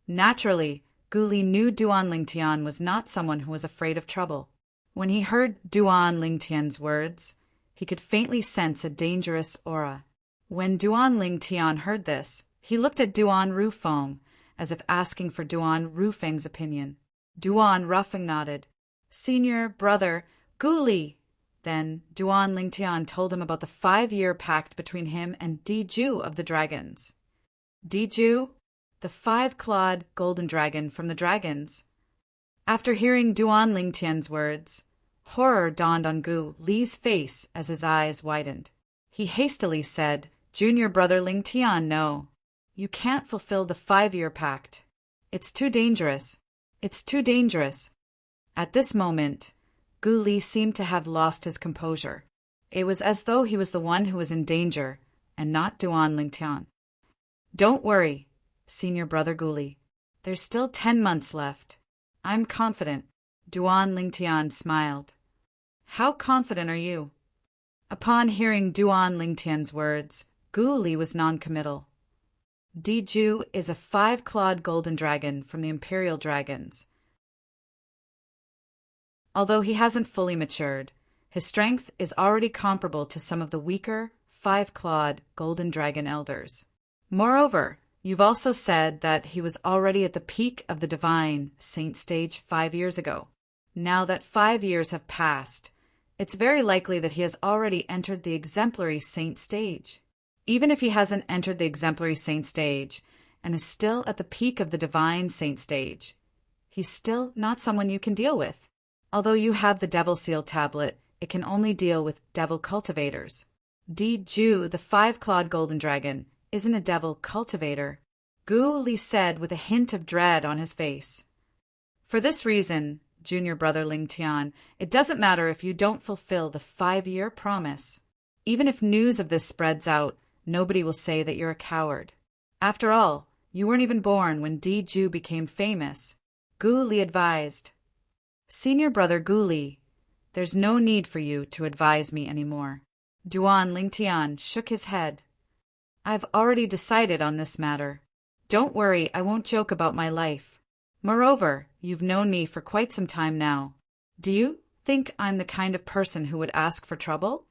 Naturally, Gu Li knew Duan Lingtian was not someone who was afraid of trouble. When he heard Duan Lingtian's words, he could faintly sense a dangerous aura. When Duan Lingtian heard this, he looked at Duan Rufeng, as if asking for Duan Rufeng's opinion. Duan Rufeng nodded. Senior brother, Gu Li. Then Duan Lingtian told him about the 5-year pact between him and Diju of the dragons. Diju, the 5-clawed golden dragon from the dragons. After hearing Duan Lingtian's words, horror dawned on Gu Li's face as his eyes widened. He hastily said, Junior brother Lingtian, no. You can't fulfill the 5-year pact. It's too dangerous. It's too dangerous. At this moment, Gu Li seemed to have lost his composure. It was as though he was the one who was in danger, and not Duan Lingtian. Don't worry, senior brother Gu Li. There's still 10 months left. I'm confident. Duan Lingtian smiled. How confident are you? Upon hearing Duan Lingtian's words, Gu Li was non-committal. Diju is a 5-clawed golden dragon from the Imperial Dragons. Although he hasn't fully matured, his strength is already comparable to some of the weaker, 5-clawed golden dragon elders. Moreover, you've also said that he was already at the peak of the divine saint stage 5 years ago. Now that 5 years have passed, it's very likely that he has already entered the exemplary saint stage. Even if he hasn't entered the exemplary saint stage and is still at the peak of the divine saint stage, he's still not someone you can deal with. Although you have the Devil Seal tablet, it can only deal with devil cultivators. Diju, the 5-clawed golden dragon, isn't a devil cultivator," Gu Li said with a hint of dread on his face. "For this reason, junior brother Ling Tian, it doesn't matter if you don't fulfill the 5-year promise. Even if news of this spreads out, nobody will say that you're a coward. After all, you weren't even born when Di Ju became famous," Gu Li advised. "Senior brother Gu Li, there's no need for you to advise me anymore." Duan Lingtian shook his head. "I've already decided on this matter. Don't worry, I won't joke about my life. Moreover, you've known me for quite some time now. Do you think I'm the kind of person who would ask for trouble?"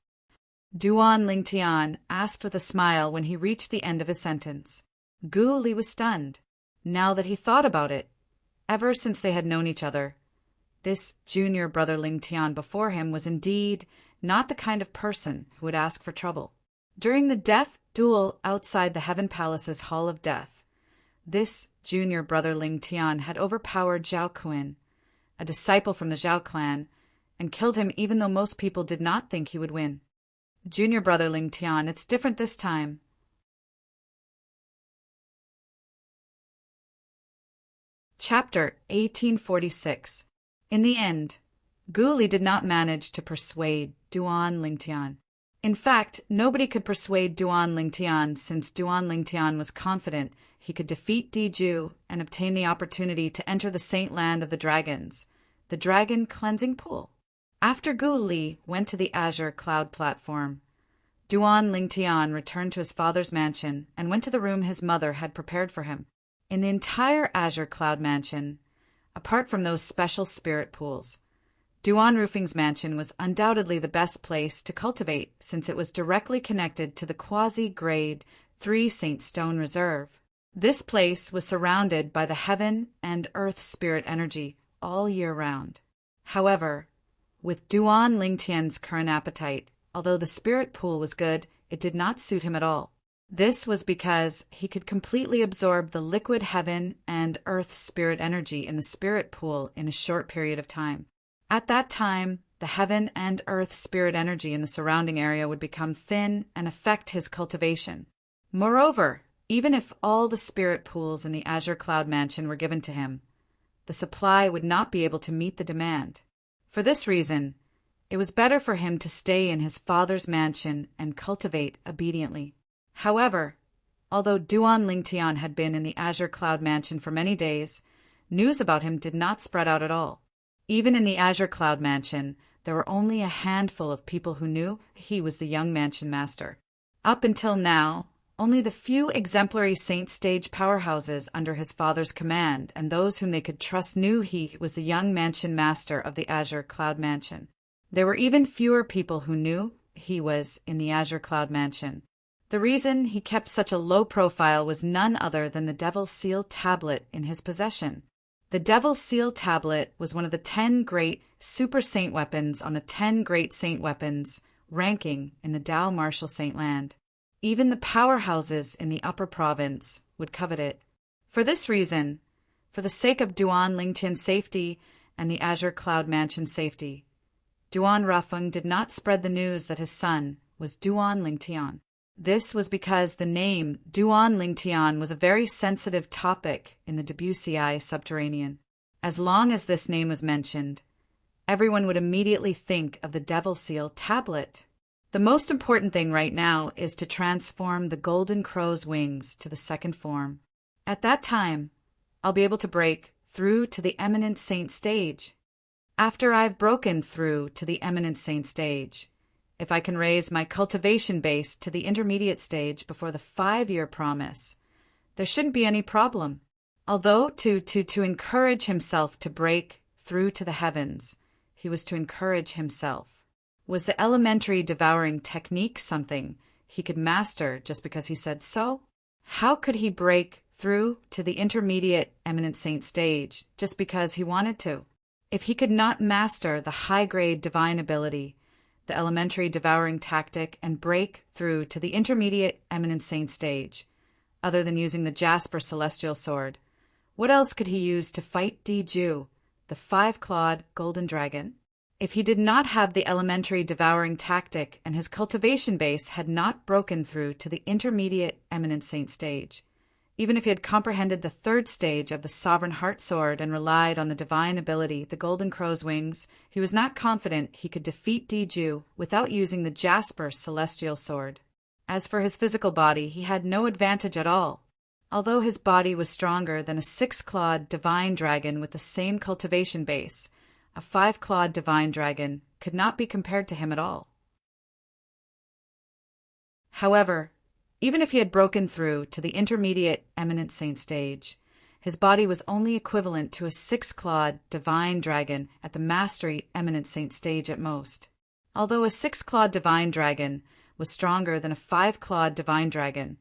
Duan Lingtian asked with a smile when he reached the end of his sentence. Gu Li was stunned. Now that he thought about it, ever since they had known each other, this junior brother Ling Tian before him was indeed not the kind of person who would ask for trouble. During the death duel outside the Heaven Palace's Hall of Death, this junior brother Ling Tian had overpowered Zhao Kun, a disciple from the Zhao clan, and killed him even though most people did not think he would win. Junior brother Ling Tian, it's different this time. Chapter 1846. In the end, Gu Li did not manage to persuade Duan Lingtian. In fact, nobody could persuade Duan Lingtian since Duan Lingtian was confident he could defeat Di Ju and obtain the opportunity to enter the Saint Land of the Dragons, the Dragon Cleansing Pool. After Gu Li went to the Azure Cloud platform, Duan Lingtian returned to his father's mansion and went to the room his mother had prepared for him. In the entire Azure Cloud mansion, apart from those special spirit pools, Duan Roofing's mansion was undoubtedly the best place to cultivate since it was directly connected to the quasi-grade 3 Saint Stone Reserve. This place was surrounded by the heaven and earth spirit energy all year round. However, with Duan Lingtian's current appetite, although the spirit pool was good, it did not suit him at all. This was because he could completely absorb the liquid heaven and earth spirit energy in the spirit pool in a short period of time. At that time, the heaven and earth spirit energy in the surrounding area would become thin and affect his cultivation. Moreover, even if all the spirit pools in the Azure Cloud Mansion were given to him, the supply would not be able to meet the demand. For this reason, it was better for him to stay in his father's mansion and cultivate obediently. However, although Duan Lingtian had been in the Azure Cloud Mansion for many days, news about him did not spread out at all. Even in the Azure Cloud Mansion, there were only a handful of people who knew he was the young mansion master. Up until now, only the few exemplary Saint Stage powerhouses under his father's command and those whom they could trust knew he was the young mansion master of the Azure Cloud Mansion. There were even fewer people who knew he was in the Azure Cloud Mansion. The reason he kept such a low profile was none other than the Devil Seal tablet in his possession. The Devil Seal tablet was one of the 10 great super saint weapons on the 10 great saint weapons ranking in the Dao Martial Saint Land. Even the powerhouses in the upper province would covet it. For this reason, for the sake of Duan Lingtian's safety and the Azure Cloud Mansion's safety, Duan Rafeng did not spread the news that his son was Duan Lingtian. This was because the name Duan Lingtian was a very sensitive topic in the Debussy subterranean. As long as this name was mentioned, everyone would immediately think of the Devil Seal tablet. The most important thing right now is to transform the Golden Crow's wings to the second form. At that time, I'll be able to break through to the Eminent Saint stage. After I've broken through to the Eminent Saint stage, if I can raise my cultivation base to the intermediate stage before the 5-year promise, there shouldn't be any problem. Although to encourage himself to break through to the heavens, he was to encourage himself. Was the elementary devouring technique something he could master just because he said so? How could he break through to the intermediate Eminent Saint stage just because he wanted to? If he could not master the high-grade divine ability, the elementary devouring tactic, and break through to the intermediate Eminent Saint stage, other than using the Jasper Celestial Sword, what else could he use to fight Di Ju, the 5-clawed golden dragon? If he did not have the elementary devouring tactic and his cultivation base had not broken through to the intermediate eminent saint stage, even if he had comprehended the third stage of the sovereign heart sword and relied on the divine ability, the golden crow's wings, he was not confident he could defeat Diju without using the jasper celestial sword. As for his physical body, he had no advantage at all. Although his body was stronger than a 6-clawed divine dragon with the same cultivation base, a 5-clawed divine dragon could not be compared to him at all. However, even if he had broken through to the intermediate eminent saint stage, his body was only equivalent to a 6-clawed divine dragon at the mastery eminent saint stage at most. Although a 6-clawed divine dragon was stronger than a 5-clawed divine dragon,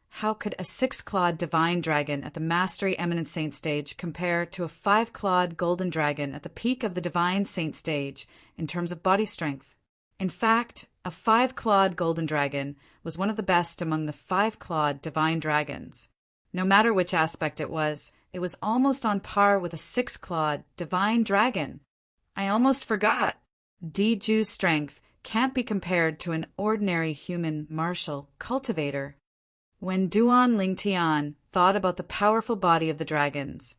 how could a 6-clawed divine dragon at the mastery eminent saint stage compare to a 5-clawed golden dragon at the peak of the divine saint stage in terms of body strength? In fact, a 5-clawed golden dragon was one of the best among the 5-clawed divine dragons. No matter which aspect it was almost on par with a 6-clawed divine dragon. I almost forgot. Diju's strength can't be compared to an ordinary human martial cultivator. When Duan Lingtian thought about the powerful body of the dragons,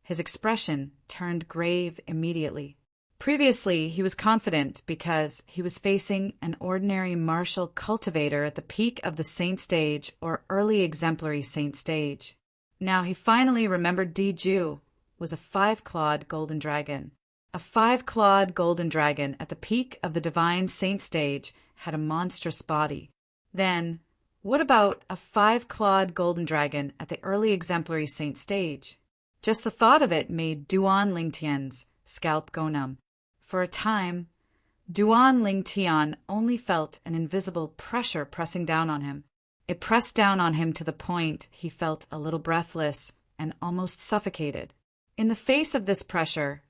his expression turned grave immediately. Previously, he was confident because he was facing an ordinary martial cultivator at the peak of the saint stage or early exemplary saint stage. Now he finally remembered Diju was a 5-clawed golden dragon. A 5-clawed golden dragon at the peak of the divine saint stage had a monstrous body. Then, what about a 5-clawed golden dragon at the early exemplary saint stage? Just the thought of it made Duan Lingtian's scalp go numb. For a time, Duan Lingtian only felt an invisible pressure pressing down on him. It pressed down on him to the point he felt a little breathless and almost suffocated. In the face of this pressure,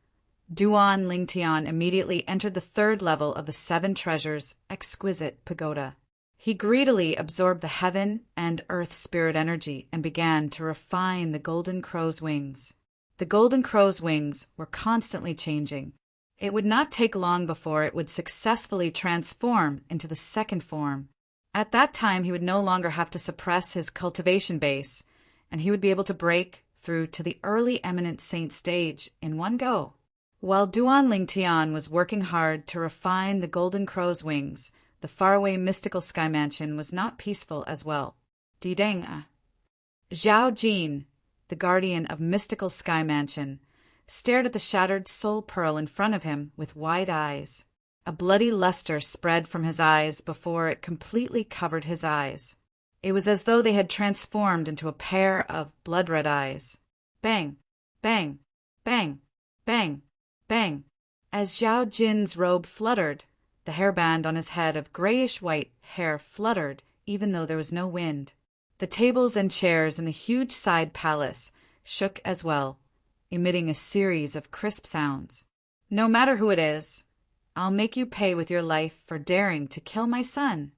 Duan Lingtian immediately entered the 3rd level of the 7 Treasures' exquisite pagoda. He greedily absorbed the heaven and earth spirit energy and began to refine the golden crow's wings. The golden crow's wings were constantly changing. It would not take long before it would successfully transform into the 2nd form. At that time, he would no longer have to suppress his cultivation base, and he would be able to break through to the early eminent saint stage in one go. While Duan Lingtian was working hard to refine the golden crow's wings, the faraway mystical sky mansion was not peaceful as well. Dideng. Zhao Jin, the guardian of mystical sky mansion, stared at the shattered soul pearl in front of him with wide eyes. A bloody luster spread from his eyes before it completely covered his eyes. It was as though they had transformed into a pair of blood-red eyes. Bang, bang, bang, bang, bang. As Zhao Jin's robe fluttered, the hairband on his head of grayish-white hair fluttered even though there was no wind. The tables and chairs in the huge side palace shook as well, emitting a series of crisp sounds. No matter who it is, I'll make you pay with your life for daring to kill my son.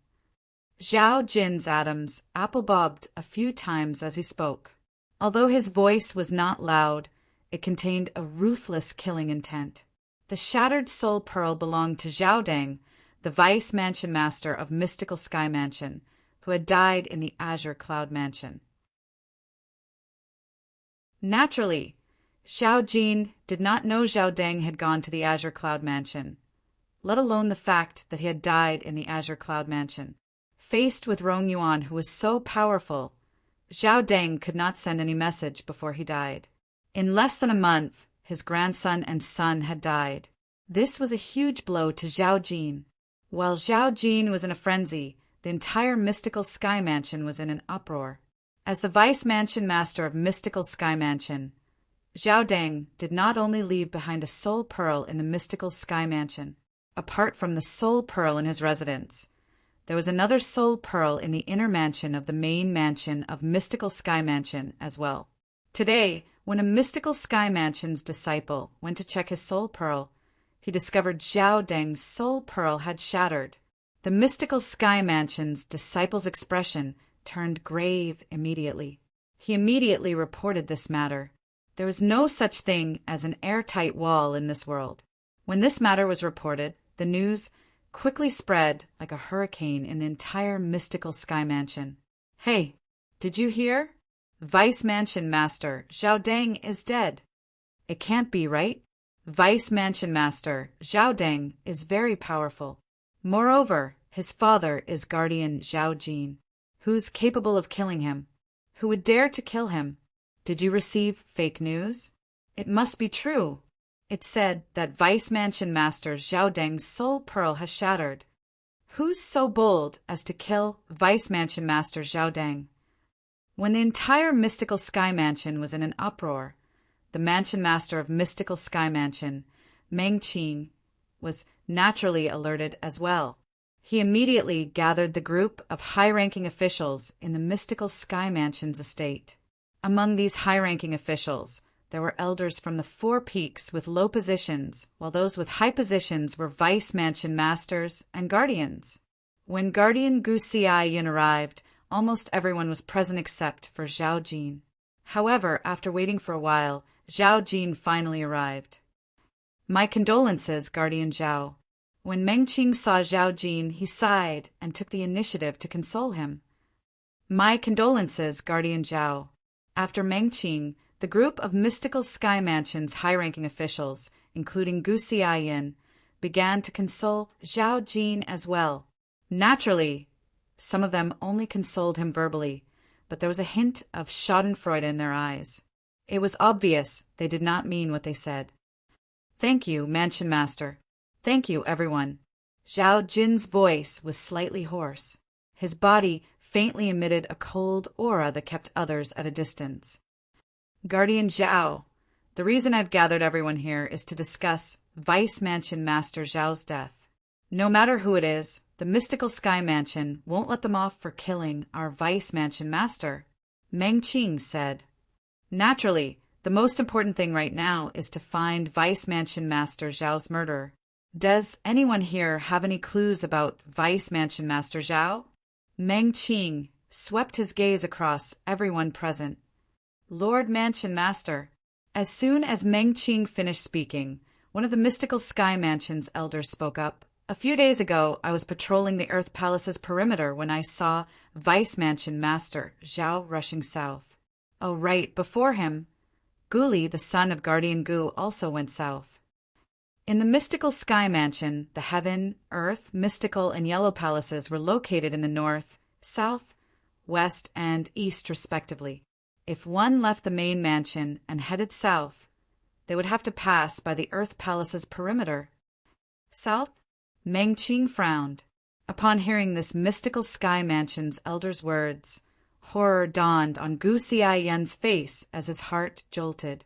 Zhao Jin's atoms apple-bobbed a few times as he spoke. Although his voice was not loud, it contained a ruthless killing intent. The shattered soul pearl belonged to Zhao Deng, the vice mansion master of Mystical Sky Mansion, who had died in the Azure Cloud Mansion. Naturally, Zhao Jin did not know Zhao Deng had gone to the Azure Cloud Mansion, let alone the fact that he had died in the Azure Cloud Mansion. Faced with Rong Yuan, who was so powerful, Zhao Deng could not send any message before he died. In less than a month, his grandson and son had died. This was a huge blow to Zhao Jin. While Zhao Jin was in a frenzy, the entire Mystical Sky Mansion was in an uproar. As the vice mansion master of Mystical Sky Mansion, Zhao Deng did not only leave behind a soul pearl in the Mystical Sky Mansion. Apart from the soul pearl in his residence, there was another soul pearl in the inner mansion of the main mansion of Mystical Sky Mansion as well. Today, when a Mystical Sky Mansion's disciple went to check his soul pearl, he discovered Zhao Deng's soul pearl had shattered. The Mystical Sky Mansion's disciple's expression turned grave immediately. He immediately reported this matter. There was no such thing as an airtight wall in this world. When this matter was reported, the news quickly spread like a hurricane in the entire mystical sky mansion. "Hey, did you hear? Vice Mansion Master Zhao Deng is dead." "It can't be, right? Vice Mansion Master Zhao Deng is very powerful. Moreover, his father is Guardian Zhao Jin, who's capable of killing him. Who would dare to kill him? Did you receive fake news? It must be true. It's said that Vice Mansion Master Zhao Deng's soul pearl has shattered. Who's so bold as to kill Vice Mansion Master Zhao Deng?" When the entire mystical sky mansion was in an uproar, the mansion master of mystical sky mansion, Meng Qing, was naturally alerted as well. He immediately gathered the group of high-ranking officials in the mystical sky mansion's estate. Among these high-ranking officials, there were elders from the four peaks with low positions, while those with high positions were vice mansion masters and guardians. When Guardian Gu Xiaoyan arrived, almost everyone was present except for Zhao Jin. However, after waiting for a while, Zhao Jin finally arrived. "My condolences, Guardian Zhao." When Meng Qing saw Zhao Jin, he sighed and took the initiative to console him. "My condolences, Guardian Zhao." After Meng Qing, the group of mystical sky mansion's high-ranking officials, including Gu Xiaoyan, began to console Zhao Jin as well. Naturally, some of them only consoled him verbally, but there was a hint of schadenfreude in their eyes. It was obvious they did not mean what they said. "Thank you, Mansion Master. Thank you, everyone." Zhao Jin's voice was slightly hoarse. His body faintly emitted a cold aura that kept others at a distance. "Guardian Zhao, the reason I've gathered everyone here is to discuss Vice Mansion Master Zhao's death. No matter who it is, the mystical sky mansion won't let them off for killing our Vice Mansion Master," Meng Qing said. "Naturally, the most important thing right now is to find Vice Mansion Master Zhao's murderer. Does anyone here have any clues about Vice Mansion Master Zhao?" Meng Qing swept his gaze across everyone present. "Lord Mansion Master." As soon as Meng Qing finished speaking, one of the mystical sky mansion's elders spoke up. "A few days ago, I was patrolling the Earth Palace's perimeter when I saw Vice Mansion Master Zhao rushing south. Oh, right, before him, Guli, the son of Guardian Gu, also went south." In the mystical sky mansion, the heaven, earth, mystical, and yellow palaces were located in the north, south, west, and east respectively. If one left the main mansion and headed south, they would have to pass by the Earth Palace's perimeter. South? Meng Qing frowned. Upon hearing this mystical sky mansion's elder's words, horror dawned on Gu Xiaoyan's face as his heart jolted.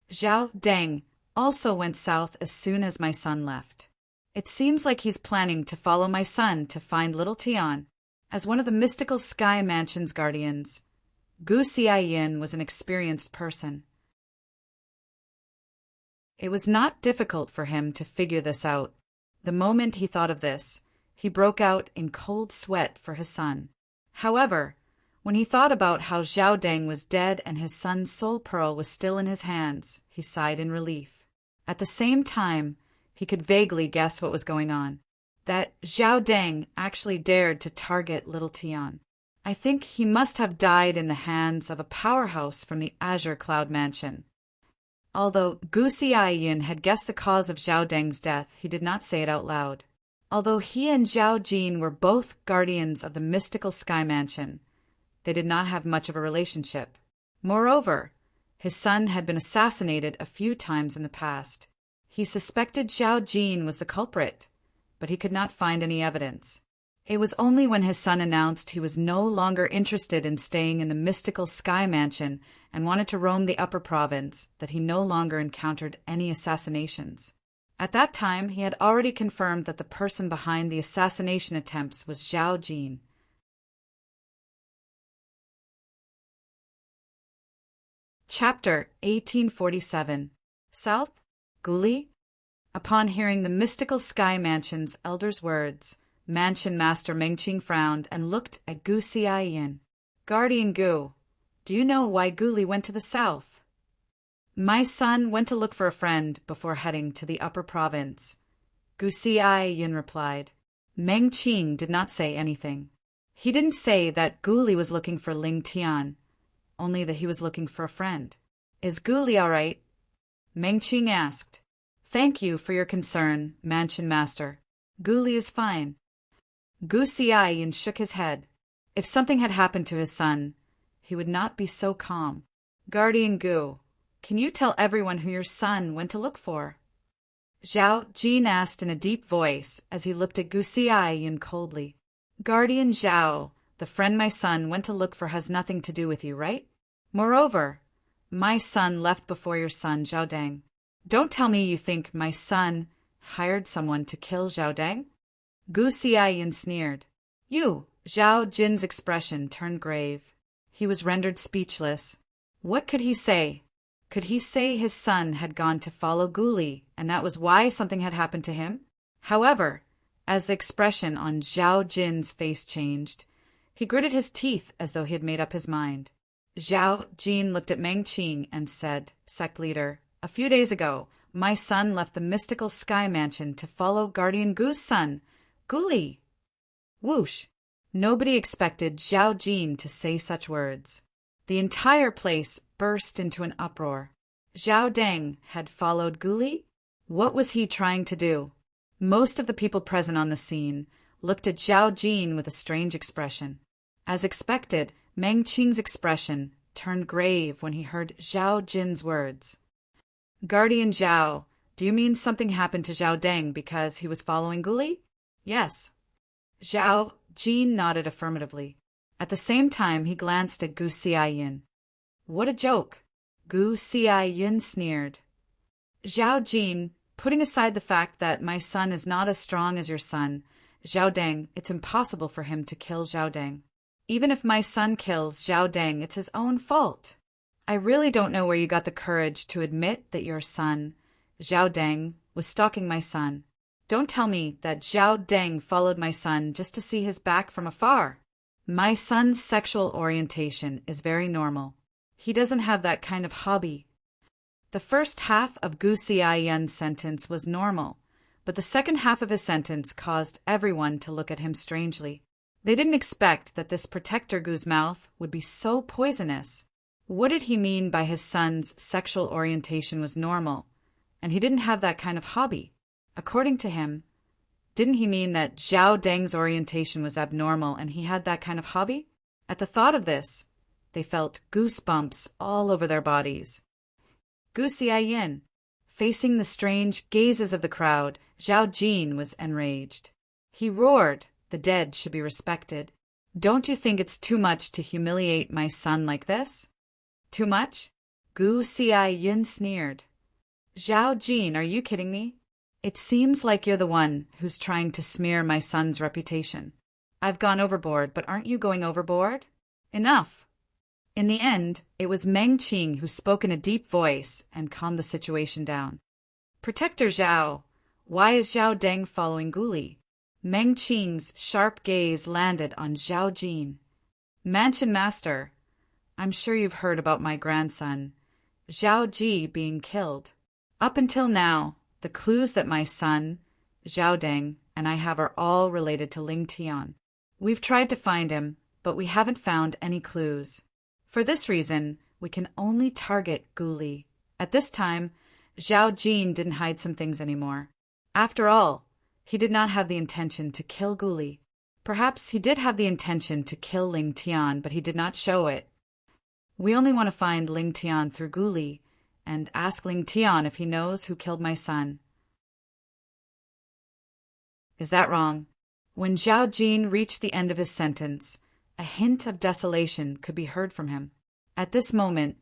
"Zhao Deng also went south as soon as my son left. It seems like he's planning to follow my son to find little Tian." As one of the mystical sky mansion's guardians, Gu Xiaoyan was an experienced person. It was not difficult for him to figure this out. The moment he thought of this, he broke out in cold sweat for his son. However, when he thought about how Zhao Deng was dead and his son's soul pearl was still in his hands, he sighed in relief. At the same time, he could vaguely guess what was going on. That Zhao Deng actually dared to target little Tian. I think he must have died in the hands of a powerhouse from the Azure Cloud Mansion. Although Gu Xiaoyan had guessed the cause of Zhao Deng's death, he did not say it out loud. Although he and Zhao Jin were both guardians of the mystical sky mansion, they did not have much of a relationship. Moreover, his son had been assassinated a few times in the past. He suspected Zhao Jin was the culprit, but he could not find any evidence. It was only when his son announced he was no longer interested in staying in the mystical sky mansion and wanted to roam the upper province that he no longer encountered any assassinations. At that time, he had already confirmed that the person behind the assassination attempts was Zhao Jin. Chapter 1847. South? Guli? Upon hearing the mystical sky mansion's elder's words, Mansion Master Meng Qing frowned and looked at Gu Xiaoyan. "Guardian Gu, do you know why Guli went to the south?" My son went to look for a friend before heading to the upper province. Gu Xiai Yin replied. Meng Qing did not say anything. He didn't say that Gu Li was looking for Ling Tian, only that he was looking for a friend. Is Gu Li all right? Meng Qing asked. Thank you for your concern, Mansion Master. Gu Li is fine. Gu Xiai Yin shook his head. If something had happened to his son, he would not be so calm. Guardian Gu, can you tell everyone who your son went to look for? Zhao Jin asked in a deep voice as he looked at Gu Xiai Yin coldly. Guardian Zhao, the friend my son went to look for has nothing to do with you, right? Moreover, my son left before your son Zhao Deng. Don't tell me you think my son hired someone to kill Zhao Deng? Gu Xiai Yin sneered. You! Zhao Jin's expression turned grave. He was rendered speechless. What could he say? Could he say his son had gone to follow Gu Li, and that was why something had happened to him? However, as the expression on Zhao Jin's face changed, he gritted his teeth as though he had made up his mind. Zhao Jin looked at Meng Qing and said, Sect Leader, a few days ago, my son left the mystical sky mansion to follow Guardian Gu's son, Gu Li. Whoosh! Nobody expected Zhao Jin to say such words. The entire place burst into an uproar. Zhao Deng had followed Gu Li? What was he trying to do? Most of the people present on the scene looked at Zhao Jin with a strange expression. As expected, Meng Qing's expression turned grave when he heard Zhao Jin's words. Guardian Zhao, do you mean something happened to Zhao Deng because he was following Gu Li? Yes. Zhao Jin nodded affirmatively. At the same time, he glanced at Gu Xiai Yin. What a joke! Gu Xiai Yin sneered. Zhao Jin, putting aside the fact that my son is not as strong as your son, Zhao Deng, it's impossible for him to kill Zhao Deng. Even if my son kills Zhao Deng, it's his own fault. I really don't know where you got the courage to admit that your son, Zhao Deng, was stalking my son. Don't tell me that Zhao Deng followed my son just to see his back from afar. My son's sexual orientation is very normal. He doesn't have that kind of hobby. The first half of Gu Xiai Yin's sentence was normal, but the second half of his sentence caused everyone to look at him strangely. They didn't expect that this protector Gu's mouth would be so poisonous. What did he mean by his son's sexual orientation was normal, and he didn't have that kind of hobby? According to him, didn't he mean that Zhao Deng's orientation was abnormal and he had that kind of hobby? At the thought of this, they felt goosebumps all over their bodies. Gu Xiai Yin. Facing the strange gazes of the crowd, Zhao Jin was enraged. He roared, the dead should be respected. Don't you think it's too much to humiliate my son like this? Too much? Gu Xiai Yin sneered. Zhao Jin, are you kidding me? It seems like you're the one who's trying to smear my son's reputation. I've gone overboard, but aren't you going overboard? Enough. In the end, it was Meng Qing who spoke in a deep voice and calmed the situation down. Protector Zhao, why is Zhao Deng following Gu Li? Meng Qing's sharp gaze landed on Zhao Jin. Mansion Master, I'm sure you've heard about my grandson, Zhao Ji, being killed. Up until now, the clues that my son, Zhao Deng, and I have are all related to Ling Tian. We've tried to find him, but we haven't found any clues. For this reason, we can only target Gu Li. At this time, Zhao Jin didn't hide some things anymore. After all, he did not have the intention to kill Gu Li. Perhaps he did have the intention to kill Ling Tian, but he did not show it. We only want to find Ling Tian through Gu Li, and ask Ling Tian if he knows who killed my son. Is that wrong? When Zhao Jin reached the end of his sentence, a hint of desolation could be heard from him. At this moment,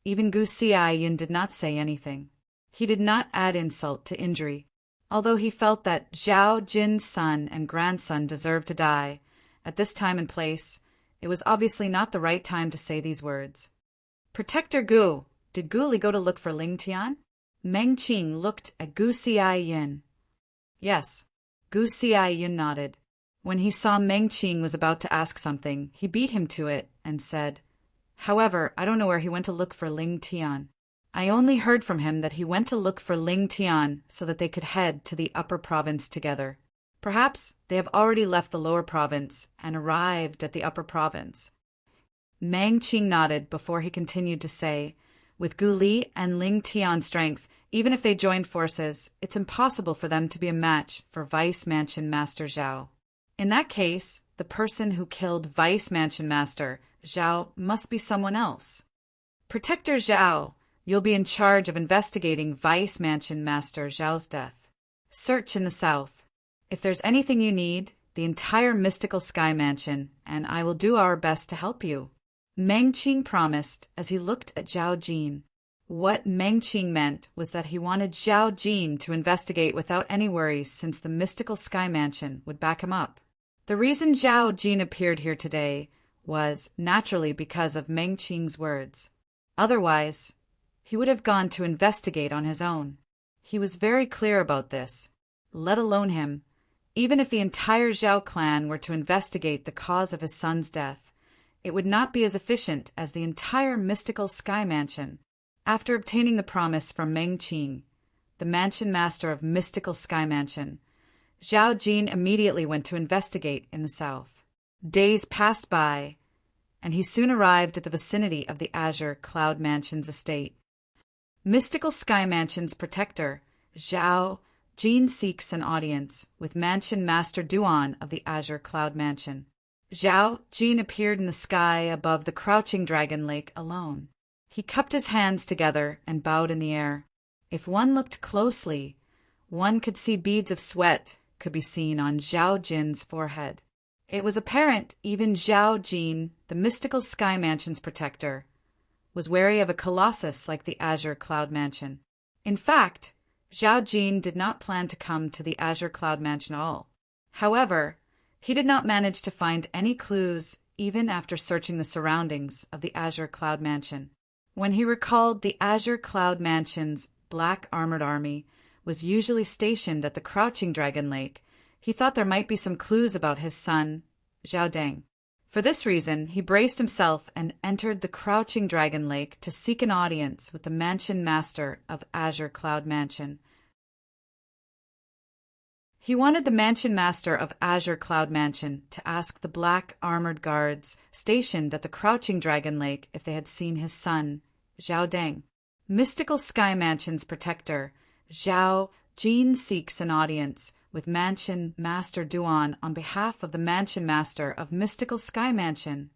even Gu Xiai Yin did not say anything. He did not add insult to injury. Although he felt that Zhao Jin's son and grandson deserved to die, at this time and place, it was obviously not the right time to say these words. Protector Gu, did Gu Li go to look for Ling Tian? Meng Qing looked at Gu Xiai Yin. Yes. Gu Xiai Yin nodded. When he saw Meng Qing was about to ask something, he beat him to it and said, However, I don't know where he went to look for Ling Tian. I only heard from him that he went to look for Ling Tian so that they could head to the upper province together. Perhaps they have already left the lower province and arrived at the upper province." Mang Qing nodded before he continued to say, "With Gu Li and Ling Tian's strength, even if they joined forces, it's impossible for them to be a match for Vice Mansion Master Zhao. In that case, the person who killed Vice Mansion Master Zhao must be someone else. Protector Zhao, you'll be in charge of investigating Vice Mansion Master Zhao's death. Search in the south. If there's anything you need, the entire mystical Sky Mansion, and I will do our best to help you." Meng Qing promised as he looked at Zhao Jin. What Meng Qing meant was that he wanted Zhao Jin to investigate without any worries, since the mystical Sky Mansion would back him up. The reason Zhao Jin appeared here today was naturally because of Meng Qing's words. Otherwise, he would have gone to investigate on his own. He was very clear about this. Let alone him, even if the entire Zhao clan were to investigate the cause of his son's death, it would not be as efficient as the entire mystical Sky Mansion. After obtaining the promise from Meng Qing, the Mansion Master of Mystical Sky Mansion, Zhao Jin immediately went to investigate in the south. Days passed by, and he soon arrived at the vicinity of the Azure Cloud Mansion's estate. Mystical Sky Mansion's protector, Zhao Jin, seeks an audience with Mansion Master Duan of the Azure Cloud Mansion. Zhao Jin appeared in the sky above the Crouching Dragon Lake alone. He cupped his hands together and bowed in the air. If one looked closely, one could see beads of sweat could be seen on Zhao Jin's forehead. It was apparent even Zhao Jin, the mystical Sky Mansion's protector, was wary of a colossus like the Azure Cloud Mansion. In fact, Zhao Jin did not plan to come to the Azure Cloud Mansion at all. However, he did not manage to find any clues even after searching the surroundings of the Azure Cloud Mansion. When he recalled the Azure Cloud Mansion's black armored army was usually stationed at the Crouching Dragon Lake, he thought there might be some clues about his son, Zhao Deng. For this reason, he braced himself and entered the Crouching Dragon Lake to seek an audience with the Mansion Master of Azure Cloud Mansion. He wanted the Mansion Master of Azure Cloud Mansion to ask the black armored guards stationed at the Crouching Dragon Lake if they had seen his son, Zhao Deng. Mystical Sky Mansion's protector, Zhao Jin, seeks an audience with Mansion Master Duan on behalf of the Mansion Master of Mystical Sky Mansion.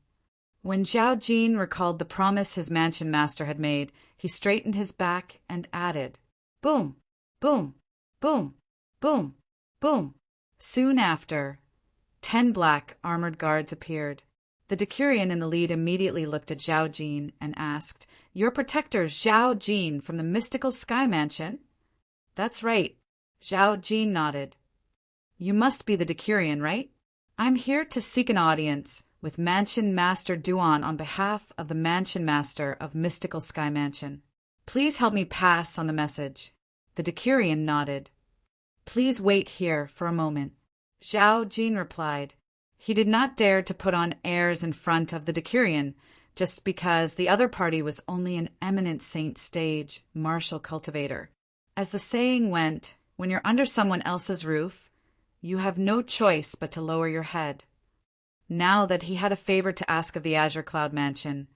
When Zhao Jin recalled the promise his Mansion Master had made, he straightened his back and added, "Boom, boom, boom, boom, boom." Soon after, 10 black armored guards appeared. The Decurion in the lead immediately looked at Zhao Jin and asked, "Your protector, Zhao Jin, from the Mystical Sky Mansion?" "That's right." Zhao Jin nodded. "You must be the Decurion, right? I'm here to seek an audience with Mansion Master Duan on behalf of the Mansion Master of Mystical Sky Mansion. Please help me pass on the message." The Decurion nodded. "Please wait here for a moment," Zhao Jin replied. He did not dare to put on airs in front of the Decurion, just because the other party was only an eminent saint stage martial cultivator. As the saying went, when you're under someone else's roof, you have no choice but to lower your head. Now that he had a favor to ask of the Azure Cloud Mansion,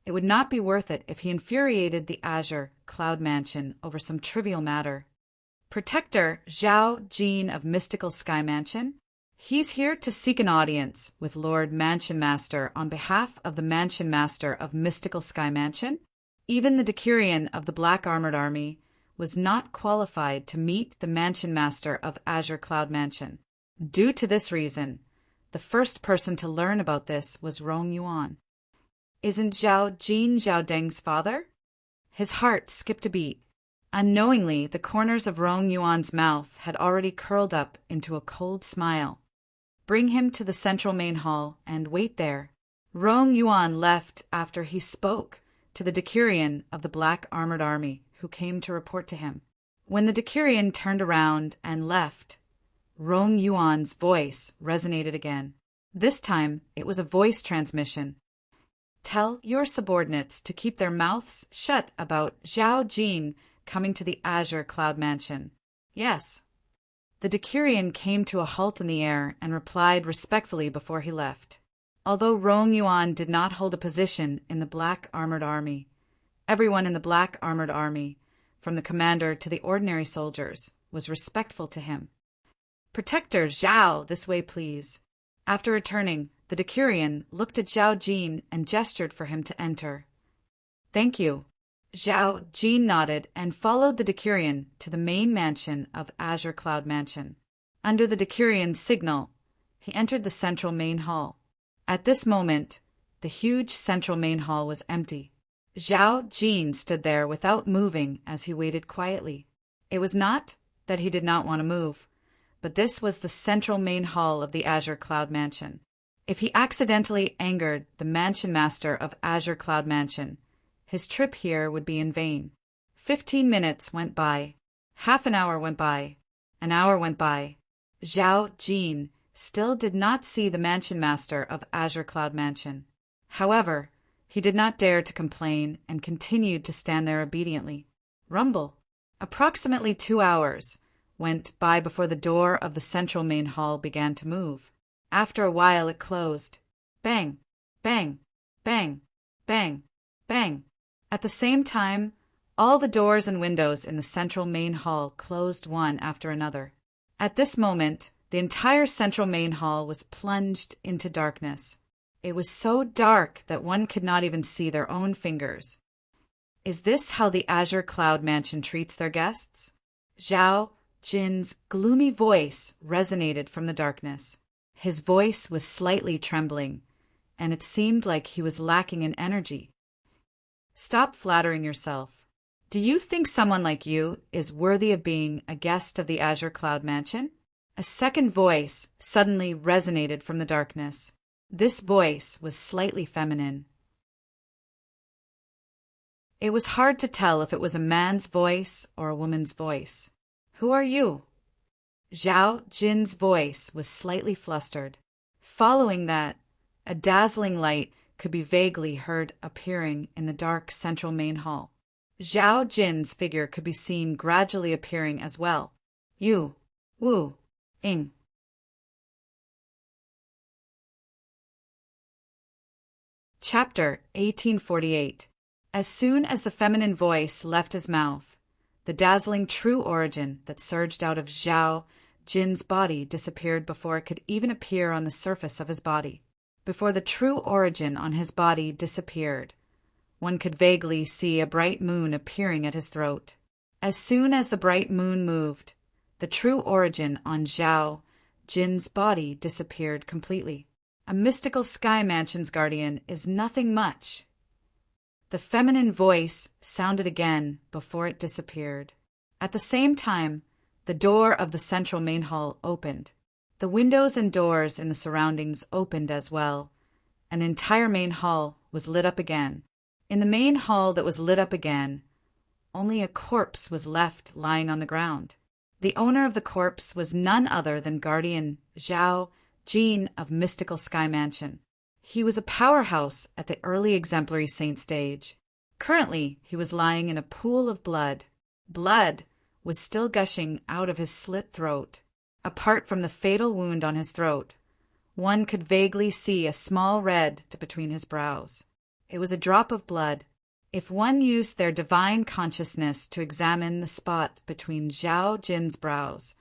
it would not be worth it if he infuriated the Azure Cloud Mansion over some trivial matter. "Protector Zhao Jin of Mystical Sky Mansion? He's here to seek an audience with Lord Mansion Master on behalf of the Mansion Master of Mystical Sky Mansion." Even the Decurion of the Black Armored Army was not qualified to meet the Mansion Master of Azure Cloud Mansion. Due to this reason, the first person to learn about this was Rong Yuan. Isn't Zhao Jin Zhao Deng's father? His heart skipped a beat. Unknowingly, the corners of Rong Yuan's mouth had already curled up into a cold smile. "Bring him to the central main hall and wait there." Rong Yuan left after he spoke to the Decurion of the Black Armored Army, who came to report to him. When the Decurion turned around and left, Rong Yuan's voice resonated again. This time, it was a voice transmission. Tell your subordinates to keep their mouths shut about Zhao Jin coming to the Azure Cloud Mansion. Yes. The Decurion came to a halt in the air and replied respectfully before he left. Although Rong Yuan did not hold a position in the Black Armored Army, everyone in the Black Armored Army, from the commander to the ordinary soldiers, was respectful to him. Protector Zhao, this way please. After returning, the Decurion looked at Zhao Jin and gestured for him to enter. Thank you. Zhao Jin nodded and followed the Decurion to the main mansion of Azure Cloud Mansion. Under the Decurion's signal, he entered the central main hall. At this moment, the huge central main hall was empty. Zhao Jin stood there without moving as he waited quietly. It was not that he did not want to move, but this was the central main hall of the Azure Cloud Mansion. If he accidentally angered the mansion master of Azure Cloud Mansion, his trip here would be in vain. 15 minutes went by. Half an hour went by. An hour went by. Zhao Jin still did not see the mansion master of Azure Cloud Mansion. However, he did not dare to complain and continued to stand there obediently. Rumble. Approximately 2 hours went by before the door of the central main hall began to move. After a while it closed. Bang, bang, bang, bang, bang. At the same time, all the doors and windows in the central main hall closed one after another. At this moment, the entire central main hall was plunged into darkness. It was so dark that one could not even see their own fingers. Is this how the Azure Cloud Mansion treats their guests? Zhao Jin's gloomy voice resonated from the darkness. His voice was slightly trembling, and it seemed like he was lacking in energy. Stop flattering yourself. Do you think someone like you is worthy of being a guest of the Azure Cloud Mansion? A second voice suddenly resonated from the darkness. This voice was slightly feminine. It was hard to tell if it was a man's voice or a woman's voice. Who are you? Zhao Jin's voice was slightly flustered. Following that, a dazzling light could be vaguely heard appearing in the dark central main hall. Zhao Jin's figure could be seen gradually appearing as well. You, Wu, Ing. Chapter 1848. As soon as the feminine voice left his mouth, the dazzling true origin that surged out of Zhao Jin's body disappeared before it could even appear on the surface of his body. Before the true origin on his body disappeared, one could vaguely see a bright moon appearing at his throat. As soon as the bright moon moved, the true origin on Zhao Jin's body disappeared completely. A mystical sky mansion's guardian is nothing much. The feminine voice sounded again before it disappeared. At the same time, the door of the central main hall opened. The windows and doors in the surroundings opened as well. An entire main hall was lit up again. In the main hall that was lit up again, only a corpse was left lying on the ground. The owner of the corpse was none other than Guardian Zhao Jin of Mystical Sky Mansion. He was a powerhouse at the early exemplary saint stage. Currently, he was lying in a pool of blood. Blood was still gushing out of his slit throat. Apart from the fatal wound on his throat, one could vaguely see a small red between his brows. It was a drop of blood. If one used their divine consciousness to examine the spot between Zhao Jin's brows,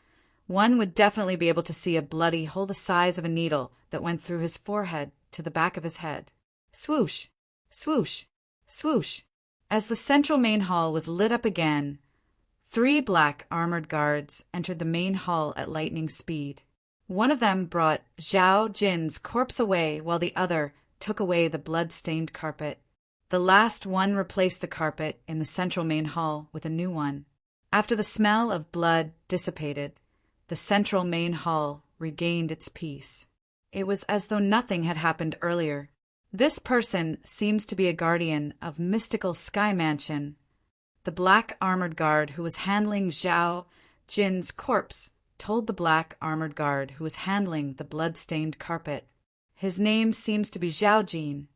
one would definitely be able to see a bloody hole the size of a needle that went through his forehead to the back of his head. Swoosh, swoosh, swoosh. As the central main hall was lit up again, 3 black armored guards entered the main hall at lightning speed. One of them brought Zhao Jin's corpse away while the other took away the blood-stained carpet. The last one replaced the carpet in the central main hall with a new one. After the smell of blood dissipated, the central main hall regained its peace. It was as though nothing had happened earlier. This person seems to be a guardian of Mystical Sky Mansion. The black armored guard who was handling Zhao Jin's corpse told the black armored guard who was handling the blood-stained carpet. His name seems to be Zhao Jin.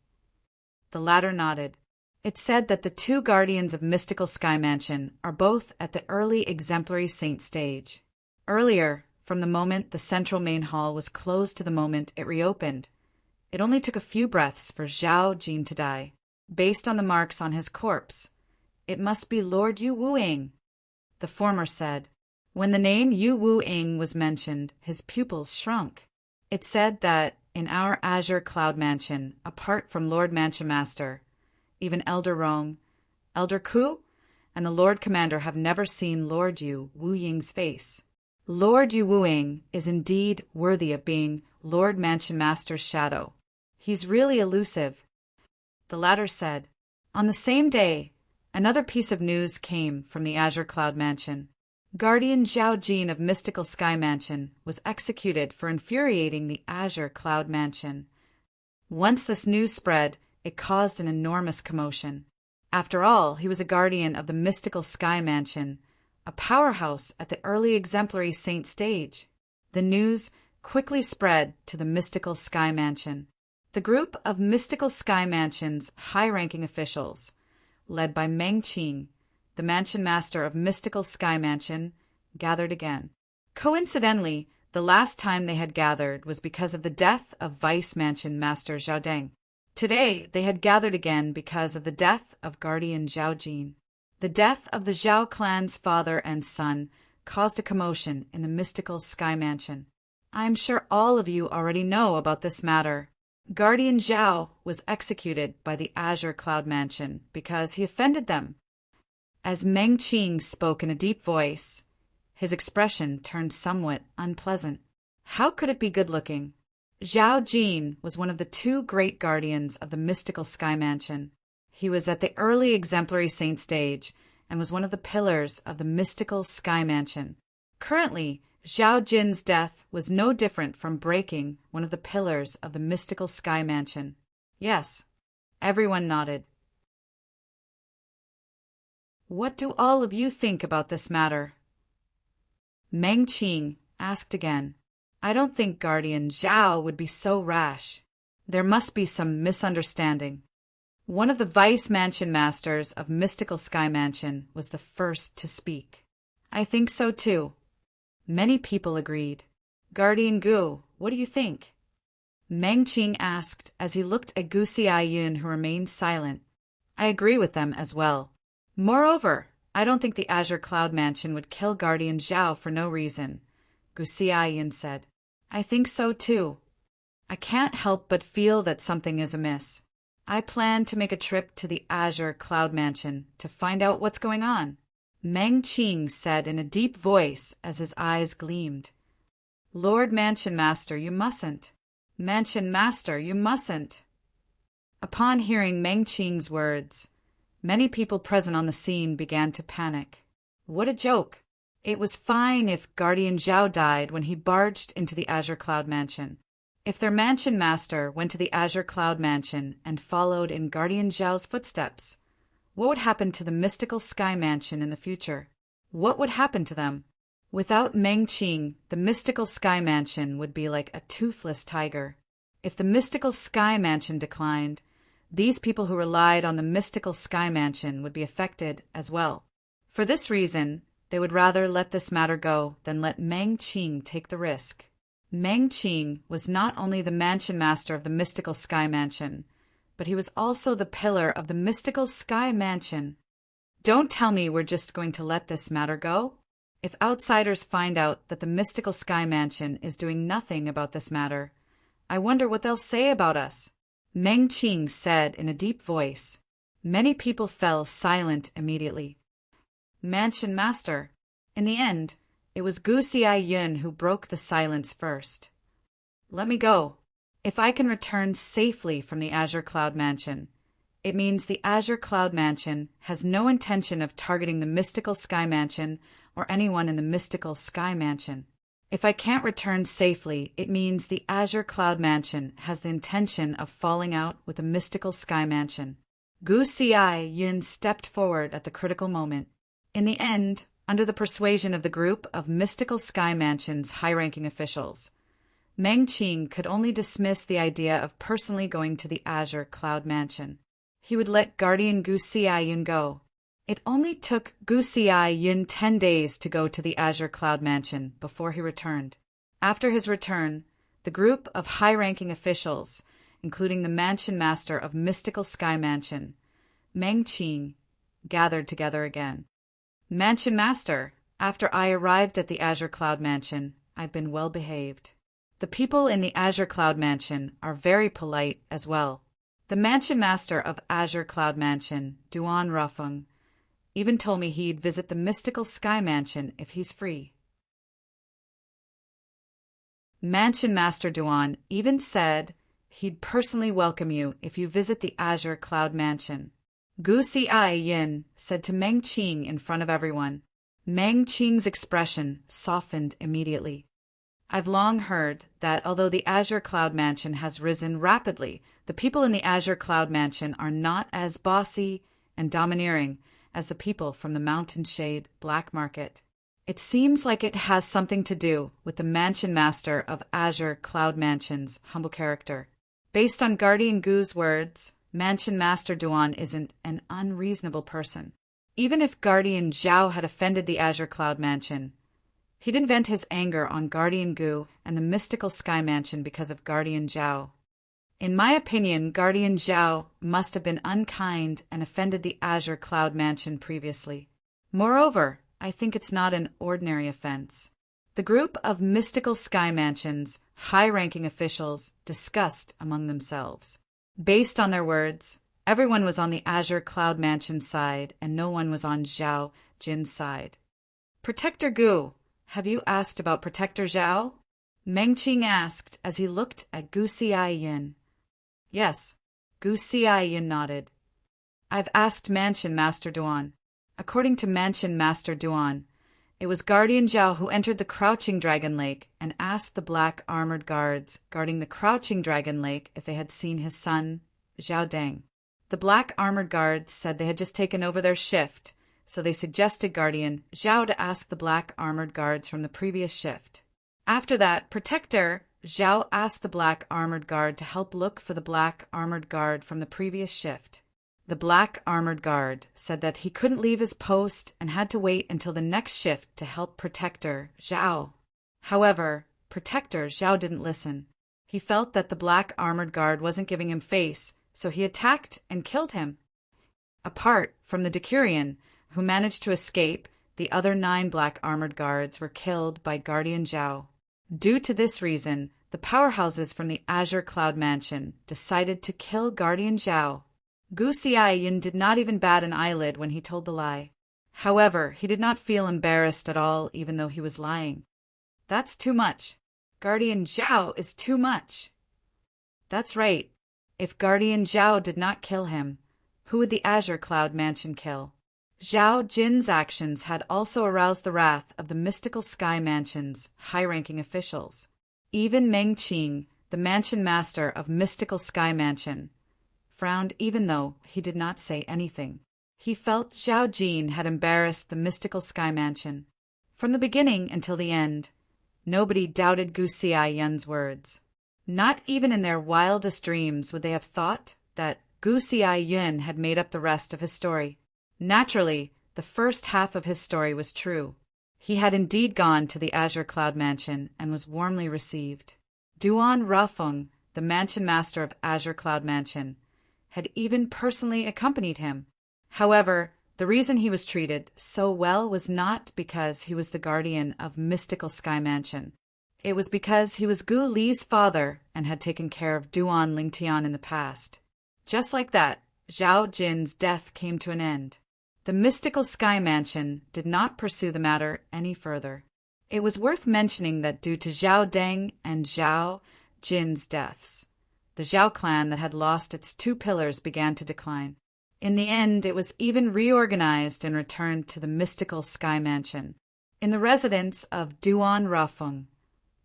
The latter nodded. It said that the two guardians of Mystical Sky Mansion are both at the early exemplary saint stage. Earlier, from the moment the central main hall was closed to the moment it reopened, it only took a few breaths for Zhao Jin to die. Based on the marks on his corpse, it must be Lord Yu Wuing, the former said. When the name Yu Wuing was mentioned, his pupils shrunk. It said that, in our Azure Cloud Mansion, apart from Lord Mansion Master, even Elder Rong, Elder Ku, and the Lord Commander have never seen Lord Yu Wuying's face. Lord Yu Wuing is indeed worthy of being Lord Mansion Master's shadow. He's really elusive, the latter said. On the same day, another piece of news came from the Azure Cloud Mansion. Guardian Zhao Jin of Mystical Sky Mansion was executed for infuriating the Azure Cloud Mansion. Once this news spread, it caused an enormous commotion. After all, he was a guardian of the Mystical Sky Mansion, a powerhouse at the early exemplary saint stage. The news quickly spread to the Mystical Sky Mansion. The group of Mystical Sky Mansion's high-ranking officials, led by Meng Qing, the Mansion Master of Mystical Sky Mansion, gathered again. Coincidentally, the last time they had gathered was because of the death of Vice Mansion Master Zhao Deng. Today, they had gathered again because of the death of Guardian Zhao Jin. The death of the Zhao clan's father and son caused a commotion in the Mystical Sky Mansion. I am sure all of you already know about this matter. Guardian Zhao was executed by the Azure Cloud Mansion because he offended them. As Meng Qing spoke in a deep voice, his expression turned somewhat unpleasant. How could it be good-looking? Zhao Jin was one of the two great guardians of the Mystical Sky Mansion. He was at the early exemplary saint stage and was one of the pillars of the Mystical Sky Mansion. Currently, Zhao Jin's death was no different from breaking one of the pillars of the Mystical Sky Mansion. Yes, everyone nodded. What do all of you think about this matter? Meng Qing asked again. I don't think Guardian Zhao would be so rash. There must be some misunderstanding. One of the Vice Mansion Masters of Mystical Sky Mansion was the first to speak. I think so too. Many people agreed. Guardian Gu, what do you think? Meng Qing asked as he looked at Gu Xiaoyun, who remained silent. I agree with them as well. Moreover, I don't think the Azure Cloud Mansion would kill Guardian Zhao for no reason, Gu Xiaoyun said. I think so too. I can't help but feel that something is amiss. I plan to make a trip to the Azure Cloud Mansion to find out what's going on, Meng Qing said in a deep voice as his eyes gleamed. Lord Mansion Master, you mustn't. Mansion Master, you mustn't. Upon hearing Meng Qing's words, many people present on the scene began to panic. What a joke! It was fine if Guardian Zhao died when he barged into the Azure Cloud Mansion. If their Mansion Master went to the Azure Cloud Mansion and followed in Guardian Zhao's footsteps, what would happen to the Mystical Sky Mansion in the future? What would happen to them? Without Meng Qing, the Mystical Sky Mansion would be like a toothless tiger. If the Mystical Sky Mansion declined, these people who relied on the Mystical Sky Mansion would be affected as well. For this reason, they would rather let this matter go than let Meng Qing take the risk. Meng Qing was not only the Mansion Master of the Mystical Sky Mansion, but he was also the pillar of the Mystical Sky Mansion. Don't tell me we're just going to let this matter go. If outsiders find out that the Mystical Sky Mansion is doing nothing about this matter, I wonder what they'll say about us, Meng Qing said in a deep voice. Many people fell silent immediately. Mansion Master. In the end, it was Gu Xiaoyun who broke the silence first. Let me go. If I can return safely from the Azure Cloud Mansion, it means the Azure Cloud Mansion has no intention of targeting the Mystical Sky Mansion or anyone in the Mystical Sky Mansion. If I can't return safely, it means the Azure Cloud Mansion has the intention of falling out with the Mystical Sky Mansion. Gu Xiaoyun stepped forward at the critical moment. In the end, under the persuasion of the group of Mystical Sky Mansion's high-ranking officials, Meng Qing could only dismiss the idea of personally going to the Azure Cloud Mansion. he would let guardian Gu Xiaoyan go. It only took Gu Xiaoyan 10 days to go to the Azure Cloud Mansion before he returned. After his return, the group of high-ranking officials, including the Mansion Master of Mystical Sky Mansion, Meng Qing, gathered together again. Mansion Master, after I arrived at the Azure Cloud Mansion, I've been well behaved. The people in the Azure Cloud Mansion are very polite as well. The Mansion Master of Azure Cloud Mansion, Duan Rufeng, even told me he'd visit the Mystical Sky Mansion if he's free. Mansion Master Duan even said he'd personally welcome you if you visit the Azure Cloud Mansion. Gu Xiaoyan said to Meng Qing in front of everyone. Meng Qing's expression softened immediately. I've long heard that although the Azure Cloud Mansion has risen rapidly, the people in the Azure Cloud Mansion are not as bossy and domineering as the people from the Mountain Shade Black Market. It seems like it has something to do with the Mansion Master of Azure Cloud Mansion's humble character. Based on Guardian Gu's words, Mansion Master Duan isn't an unreasonable person. Even if Guardian Zhao had offended the Azure Cloud Mansion, he didn't vent his anger on Guardian Gu and the Mystical Sky Mansion because of Guardian Zhao. In my opinion, Guardian Zhao must have been unkind and offended the Azure Cloud Mansion previously. Moreover, I think it's not an ordinary offense. The group of Mystical Sky Mansion's high-ranking officials discussed among themselves. Based on their words, everyone was on the Azure Cloud Mansion's side and no one was on Zhao Jin's side. Protector Gu, have you asked about Protector Zhao? Meng Qing asked as he looked at Gu Xiaoyan. Yes, Gu Xiaoyan nodded. I've asked Mansion Master Duan. According to Mansion Master Duan, it was Guardian Zhao who entered the Crouching Dragon Lake and asked the black armored guards guarding the Crouching Dragon Lake if they had seen his son, Zhao Deng. The black armored guards said they had just taken over their shift, so they suggested Guardian Zhao to ask the black armored guards from the previous shift. After that, Protector Zhao asked the black armored guard to help look for the black armored guard from the previous shift. The black armored guard said that he couldn't leave his post and had to wait until the next shift to help Protector Zhao. However, Protector Zhao didn't listen. He felt that the black armored guard wasn't giving him face, so he attacked and killed him. Apart from the Decurion, who managed to escape, the other 9 black armored guards were killed by Guardian Zhao. Due to this reason, the powerhouses from the Azure Cloud Mansion decided to kill Guardian Zhao. Gu Xiaoyan did not even bat an eyelid when he told the lie. However, he did not feel embarrassed at all even though he was lying. That's too much. Guardian Zhao is too much. That's right. If Guardian Zhao did not kill him, who would the Azure Cloud Mansion kill? Zhao Jin's actions had also aroused the wrath of the Mystical Sky Mansion's high-ranking officials. Even Meng Qing, the Mansion Master of Mystical Sky Mansion, frowned even though he did not say anything. He felt Zhao Jin had embarrassed the Mystical Sky Mansion. From the beginning until the end, nobody doubted Gu Xiaoyan's words. Not even in their wildest dreams would they have thought that Gu Xiaoyan had made up the rest of his story. Naturally, the first half of his story was true. He had indeed gone to the Azure Cloud Mansion and was warmly received. Duan Rufeng, the Mansion Master of Azure Cloud Mansion, had even personally accompanied him. However, the reason he was treated so well was not because he was the guardian of Mystical Sky Mansion. It was because he was Gu Li's father and had taken care of Duan Lingtian in the past. Just like that, Zhao Jin's death came to an end. The Mystical Sky Mansion did not pursue the matter any further. It was worth mentioning that due to Zhao Deng and Zhao Jin's deaths, the Zhao clan that had lost its 2 pillars began to decline. In the end, it was even reorganized and returned to the Mystical Sky Mansion, in the residence of Duan Rufeng,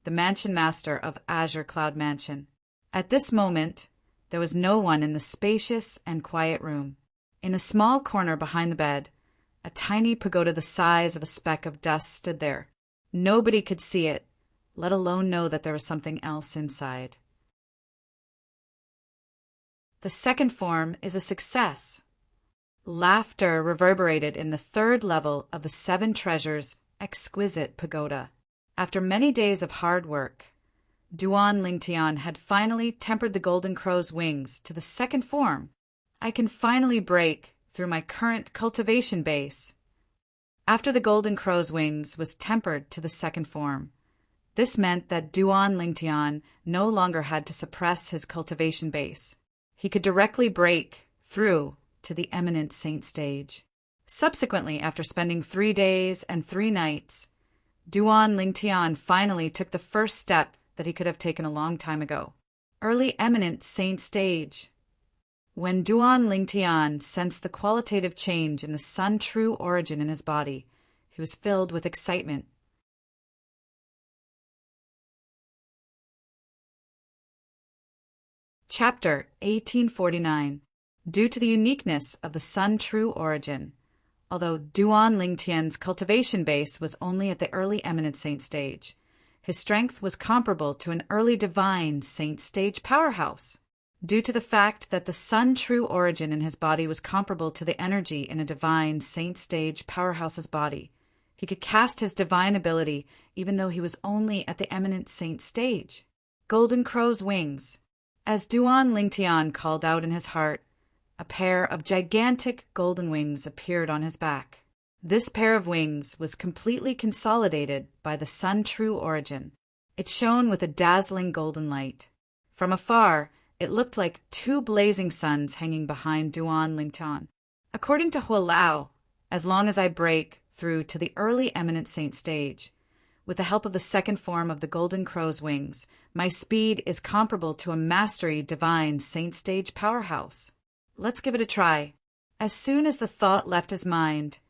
the Mansion Master of Azure Cloud Mansion. At this moment, there was no one in the spacious and quiet room. In a small corner behind the bed, a tiny pagoda the size of a speck of dust stood there. Nobody could see it, let alone know that there was something else inside. The second form is a success. Laughter reverberated in the third level of the Seven Treasures' exquisite pagoda. After many days of hard work, Duan Lingtian had finally tempered the golden crow's wings to the second form. I can finally break through my current cultivation base. After the golden crow's wings was tempered to the second form, this meant that Duan Lingtian no longer had to suppress his cultivation base. He could directly break through to the eminent saint stage. Subsequently, after spending 3 days and 3 nights, Duan Lingtian finally took the first step that he could have taken a long time ago. Early eminent saint stage. When Duan Lingtian sensed the qualitative change in the sun true origin in his body, he was filled with excitement. Chapter 1849. Due to the uniqueness of the sun true origin, although Duan Lingtian's cultivation base was only at the early eminent saint stage, his strength was comparable to an early divine saint stage powerhouse. Due to the fact that the sun true origin in his body was comparable to the energy in a divine saint stage powerhouse's body, he could cast his divine ability even though he was only at the eminent saint stage. Golden crow's wings. As Duan Lingtian called out in his heart, a pair of gigantic golden wings appeared on his back. This pair of wings was completely consolidated by the sun true origin. It shone with a dazzling golden light. From afar, it looked like 2 blazing suns hanging behind Duan Lingtian. According to Hualao, as long as I break through to the early eminent saint stage, with the help of the second form of the golden crow's wings, my speed is comparable to a mastery divine saint stage powerhouse. Let's give it a try. As soon as the thought left his mind,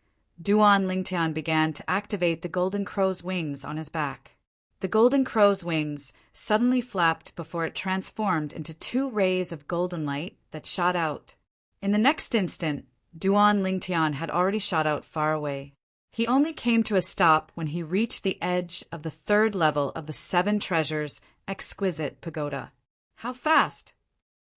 Duan Lingtian began to activate the golden crow's wings on his back. The golden crow's wings suddenly flapped before it transformed into 2 rays of golden light that shot out. In the next instant, Duan Lingtian had already shot out far away. He only came to a stop when he reached the edge of the 3rd level of the Seven Treasures' exquisite pagoda. How fast!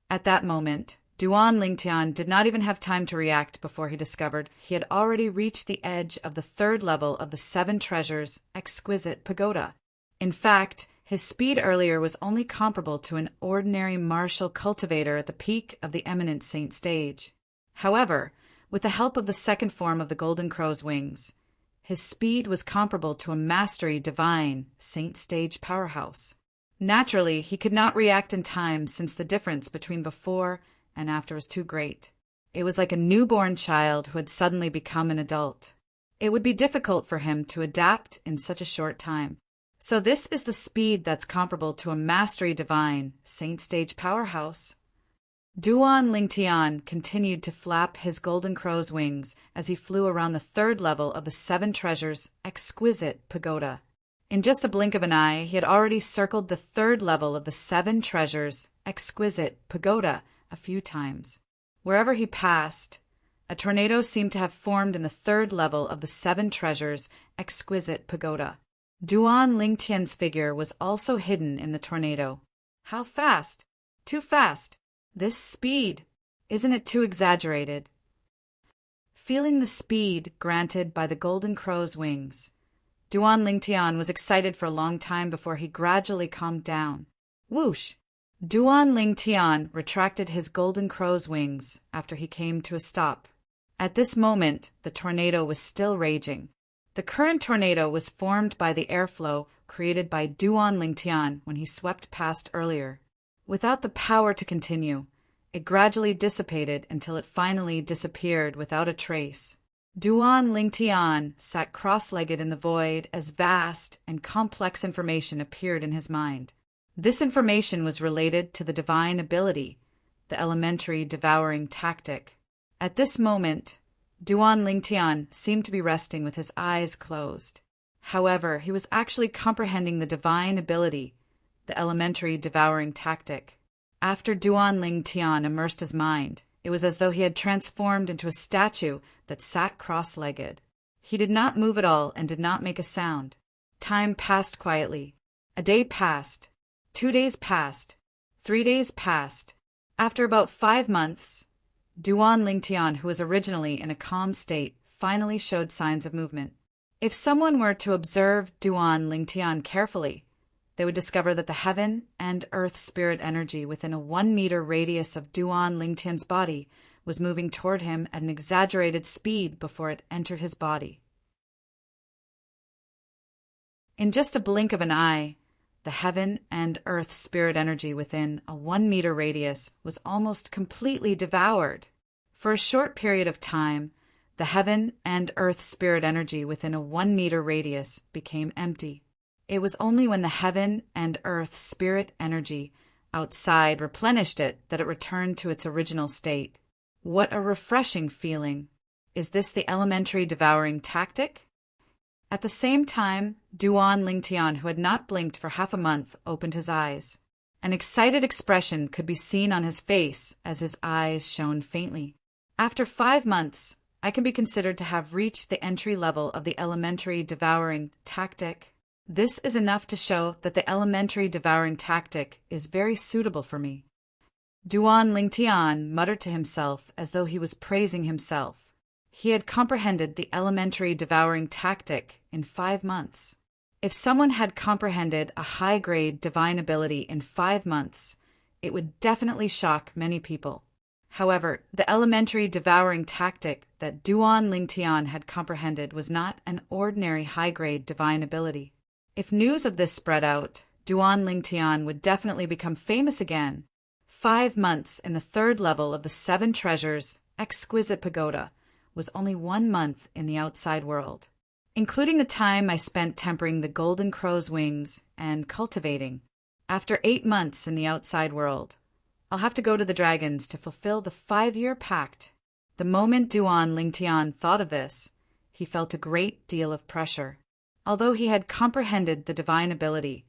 At that moment, Duan Lingtian did not even have time to react before he discovered he had already reached the edge of the 3rd level of the Seven Treasures' exquisite pagoda. In fact, his speed earlier was only comparable to an ordinary martial cultivator at the peak of the eminent saint stage. However, with the help of the second form of the golden crow's wings, his speed was comparable to a mastery divine saint stage powerhouse. Naturally, he could not react in time since the difference between before and after was too great. It was like a newborn child who had suddenly become an adult. It would be difficult for him to adapt in such a short time. So this is the speed that's comparable to a mastery divine saint stage powerhouse. Duan Lingtian continued to flap his golden crow's wings as he flew around the 3rd level of the Seven Treasures' exquisite pagoda. In just a blink of an eye, he had already circled the 3rd level of the Seven Treasures' exquisite pagoda a few times. Wherever he passed, a tornado seemed to have formed in the 3rd level of the Seven Treasures' exquisite pagoda. Duan Lingtian's figure was also hidden in the tornado. How fast! Too fast! This speed! Isn't it too exaggerated? Feeling the speed granted by the golden crow's wings, Duan Lingtian was excited for a long time before he gradually calmed down. Whoosh! Duan Lingtian retracted his golden crow's wings after he came to a stop. At this moment, the tornado was still raging. The current tornado was formed by the airflow created by Duan Lingtian when he swept past earlier. Without the power to continue, it gradually dissipated until it finally disappeared without a trace. Duan Lingtian sat cross-legged in the void as vast and complex information appeared in his mind. This information was related to the divine ability, the elementary devouring tactic. At this moment, Duan Lingtian seemed to be resting with his eyes closed. However, he was actually comprehending the divine ability, the elementary devouring tactic. After Duan Lingtian immersed his mind, it was as though he had transformed into a statue that sat cross-legged. He did not move at all and did not make a sound. Time passed quietly. A day passed. 2 days passed. 3 days passed. After about 5 months, Duan Lingtian, who was originally in a calm state, finally showed signs of movement. If someone were to observe Duan Lingtian carefully, they would discover that the heaven and earth spirit energy within a 1-meter radius of Duan Lingtian's body was moving toward him at an exaggerated speed before it entered his body. In just a blink of an eye, the heaven and earth spirit energy within a 1-meter radius was almost completely devoured. For a short period of time, the heaven and earth spirit energy within a 1-meter radius became empty. It was only when the heaven and earth spirit energy outside replenished it that it returned to its original state. What a refreshing feeling! Is this the elementary devouring tactic? At the same time, Duan Lingtian, who had not blinked for half a month, opened his eyes. An excited expression could be seen on his face as his eyes shone faintly. After 5 months, I can be considered to have reached the entry level of the elementary devouring tactic. This is enough to show that the elementary devouring tactic is very suitable for me. Duan Lingtian muttered to himself as though he was praising himself. He had comprehended the elementary devouring tactic in 5 months. If someone had comprehended a high-grade divine ability in 5 months, it would definitely shock many people. However, the elementary devouring tactic that Duan Lingtian had comprehended was not an ordinary high-grade divine ability. If news of this spread out, Duan Lingtian would definitely become famous again. 5 months in the 3rd level of the 7 treasures, exquisite pagoda, was only 1 month in the outside world, including the time I spent tempering the golden crow's wings and cultivating. After 8 months in the outside world, I'll have to go to the dragons to fulfill the 5-year pact. The moment Duan Lingtian thought of this, he felt a great deal of pressure. Although he had comprehended the divine ability,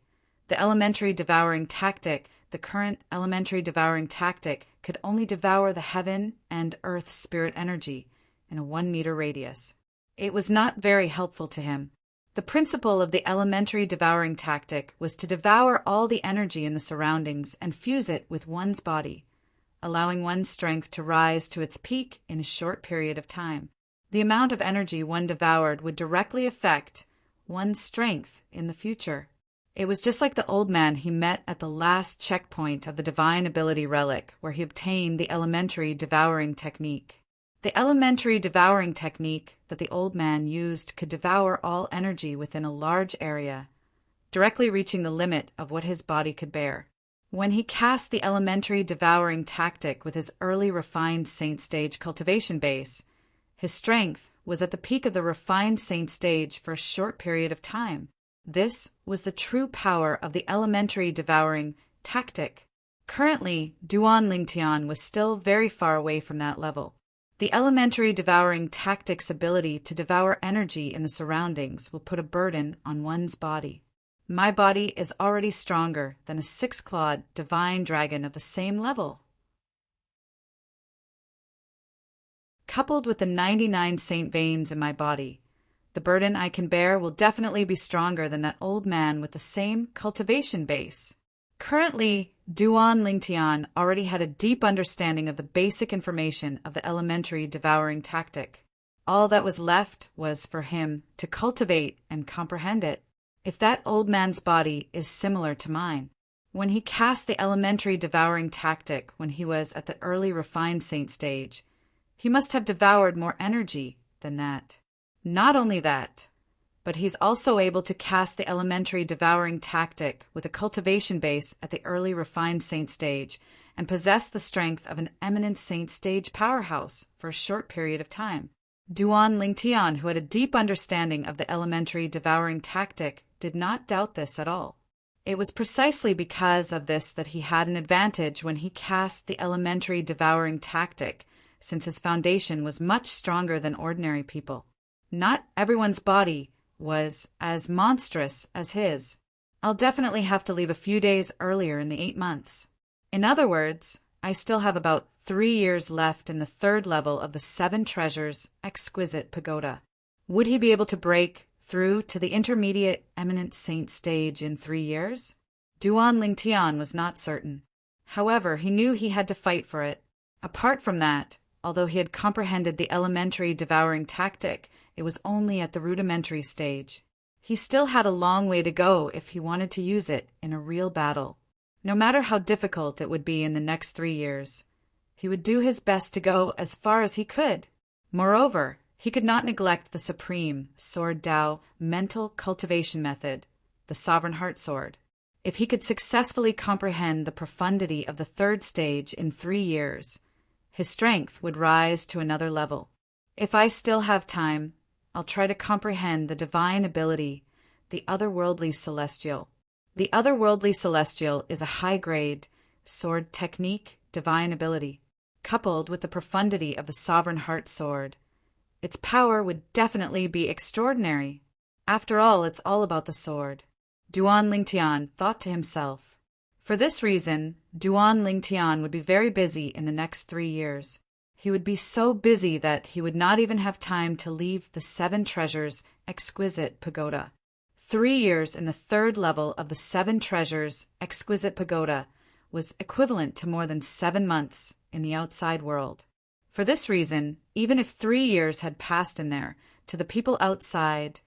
the elementary devouring tactic, the current elementary devouring tactic, could only devour the heaven and earth spirit energy in a 1-meter radius. It was not very helpful to him. The principle of the elementary devouring tactic was to devour all the energy in the surroundings and fuse it with one's body, allowing one's strength to rise to its peak in a short period of time. The amount of energy one devoured would directly affect one's strength in the future. It was just like the old man he met at the last checkpoint of the Divine Ability Relic, where he obtained the elementary devouring technique. The elementary devouring technique that the old man used could devour all energy within a large area, directly reaching the limit of what his body could bear. When he cast the elementary devouring tactic with his early refined saint stage cultivation base, his strength was at the peak of the refined saint stage for a short period of time. This was the true power of the elementary devouring tactic. Currently, Duan Lingtian was still very far away from that level. The elementary devouring tactic's ability to devour energy in the surroundings will put a burden on one's body. My body is already stronger than a 6-clawed divine dragon of the same level. Coupled with the 99 saint veins in my body, the burden I can bear will definitely be stronger than that old man with the same cultivation base. Currently, Duan Lingtian already had a deep understanding of the basic information of the elementary devouring tactic. All that was left was for him to cultivate and comprehend it. If that old man's body is similar to mine, when he cast the elementary devouring tactic when he was at the early refined saint stage, he must have devoured more energy than that. Not only that, but he's also able to cast the elementary devouring tactic with a cultivation base at the early refined saint stage and possess the strength of an eminent saint stage powerhouse for a short period of time. Duan Lingtian, who had a deep understanding of the elementary devouring tactic, did not doubt this at all. It was precisely because of this that he had an advantage when he cast the elementary devouring tactic, since his foundation was much stronger than ordinary people. Not everyone's body was as monstrous as his. I'll definitely have to leave a few days earlier in the 8 months. In other words, I still have about 3 years left in the 3rd level of the 7 treasures exquisite pagoda. Would he be able to break through to the intermediate eminent saint stage in 3 years? Duan Lingtian was not certain. However, he knew he had to fight for it. Apart from that, although he had comprehended the elementary devouring tactic, it was only at the rudimentary stage. He still had a long way to go if he wanted to use it in a real battle. No matter how difficult it would be in the next 3 years, he would do his best to go as far as he could. Moreover, he could not neglect the supreme Sword Dao mental cultivation method, the Sovereign Heart Sword. If he could successfully comprehend the profundity of the third stage in 3 years, his strength would rise to another level. If I still have time, I'll try to comprehend the divine ability, the otherworldly celestial. The otherworldly celestial is a high-grade sword technique divine ability, coupled with the profundity of the Sovereign Heart Sword. Its power would definitely be extraordinary. After all, it's all about the sword. Duan Lingtian thought to himself. For this reason, Duan Lingtian would be very busy in the next 3 years. He would be so busy that he would not even have time to leave the 7 Treasures Exquisite Pagoda. 3 years in the 3rd level of the 7 Treasures Exquisite Pagoda was equivalent to more than 7 months in the outside world. For this reason, even if 3 years had passed in there, to the people outside,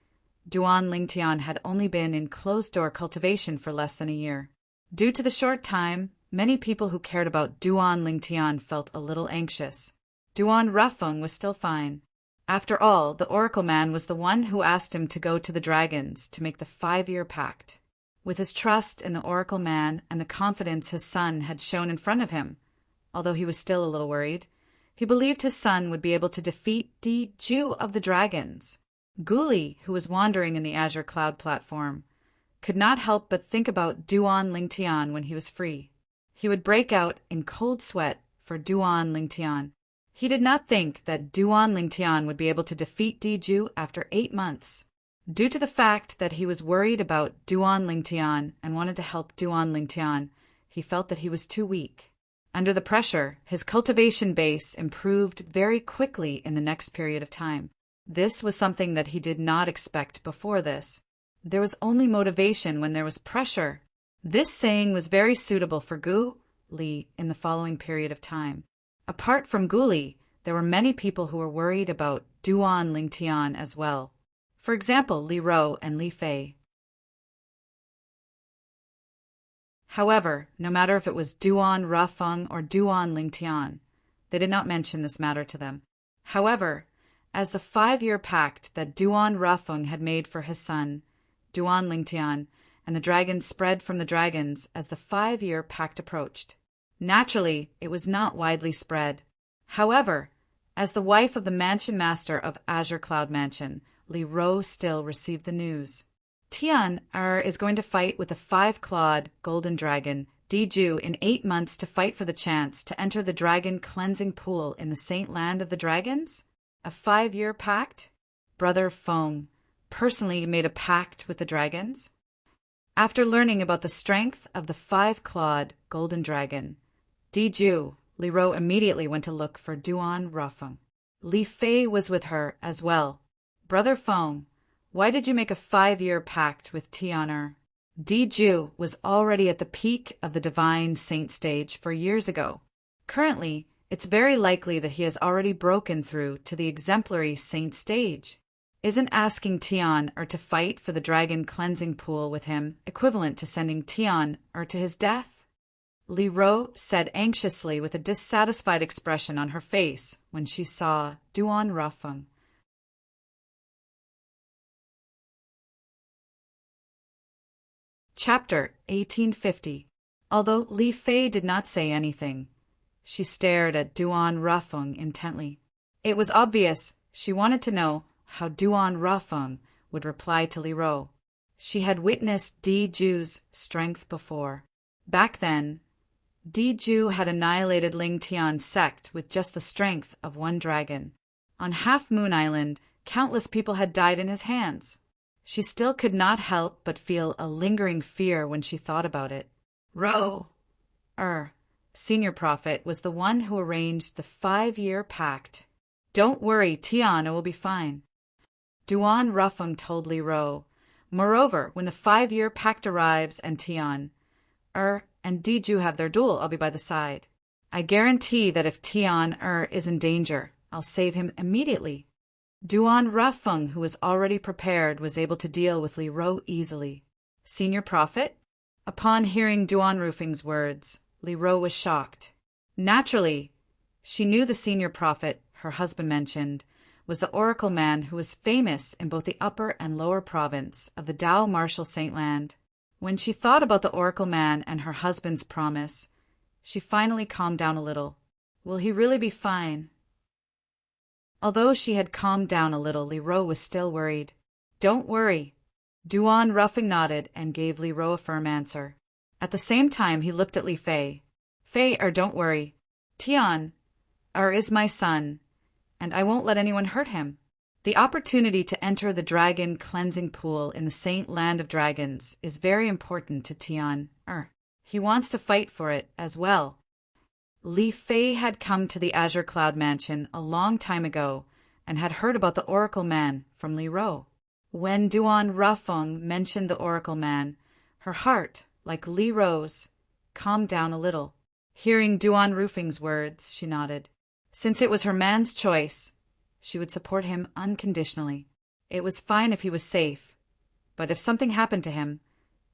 Duan Lingtian had only been in closed-door cultivation for less than a year. Due to the short time, many people who cared about Duan Lingtian felt a little anxious. Duan Rafeng was still fine. After all, the Oracle Man was the one who asked him to go to the dragons to make the 5-year pact. With his trust in the Oracle Man and the confidence his son had shown in front of him, although he was still a little worried, he believed his son would be able to defeat Di Ju of the dragons. Guli, who was wandering in the Azure Cloud platform, could not help but think about Duan Lingtian when he was free. He would break out in cold sweat for Duan Lingtian. He did not think that Duan Lingtian would be able to defeat Di Ju after 8 months. Due to the fact that he was worried about Duan Lingtian and wanted to help Duan Lingtian, he felt that he was too weak. Under the pressure, his cultivation base improved very quickly in the next period of time. This was something that he did not expect before this. There was only motivation when there was pressure. This saying was very suitable for Gu Li in the following period of time. Apart from Gu Li, there were many people who were worried about Duan Lingtian as well. For example, Li Ro and Li Fei. However, no matter if it was Duan Rafeng or Duan Lingtian, they did not mention this matter to them. However, as the 5-year pact that Duan Rafeng had made for his son, Duan Lingtian, and the dragons spread from the dragons as the 5-year pact approached. Naturally, it was not widely spread. However, as the wife of the mansion master of Azure Cloud Mansion, Li Ro still received the news. Tian is going to fight with the 5-clawed golden dragon, Di Ju, in 8 months to fight for the chance to enter the dragon cleansing pool in the Saint Land of the Dragons? A 5-year pact? Brother Feng personally made a pact with the dragons? After learning about the strength of the 5-clawed golden dragon, Di Ju, Li Ro immediately went to look for Duan Rafeng. Li Fei was with her as well. Brother Feng, why did you make a 5-year pact with Tian? Di Ju was already at the peak of the divine saint stage 4 years ago. Currently, it's very likely that he has already broken through to the exemplary saint stage. Isn't asking Tian to fight for the dragon cleansing pool with him equivalent to sending Tian to his death? Li Ro said anxiously with a dissatisfied expression on her face when she saw Duan Rafeng. Chapter 1850. Although Li Fei did not say anything, she stared at Duan Rafeng intently. It was obvious she wanted to know how Duan Rafeng would reply to Li Ro. She had witnessed Di Ju's strength before. Back then, Di Ju had annihilated Ling Tian's sect with just the strength of 1 dragon. On Half Moon Island, countless people had died in his hands. She still could not help but feel a lingering fear when she thought about it. Ro, Senior Prophet, was the one who arranged the 5-year pact. Don't worry, Tian will be fine. Duan Rafeng told Li Ro. Moreover, when the 5-year pact arrives and Tian and Diju have their duel, I'll be by the side. I guarantee that if Tian is in danger, I'll save him immediately. Duan Rafeng, who was already prepared, was able to deal with Li Ro easily. Senior Prophet? Upon hearing Duan Rufeng's words, Li Ro was shocked. Naturally, she knew the Senior Prophet, her husband mentioned, was the oracle man who was famous in both the upper and lower province of the Dao Martial Saint Land. When she thought about the oracle man and her husband's promise, she finally calmed down a little. Will he really be fine? Although she had calmed down a little, Li Ro was still worried. Don't worry. Duan Rufeng nodded and gave Li Ro a firm answer. At the same time, he looked at Li Fei. Fei, don't worry. Tian is my son, and I won't let anyone hurt him. The opportunity to enter the dragon cleansing pool in the Saint Land of Dragons is very important to Tian. He wants to fight for it as well. Li Fei had come to the Azure Cloud Mansion a long time ago and had heard about the Oracle Man from Li Ro. When Duan Rafeng mentioned the Oracle Man, her heart, like Li Ro's, calmed down a little. Hearing Duan Rufeng's words, she nodded. Since it was her man's choice, she would support him unconditionally. It was fine if he was safe, but if something happened to him,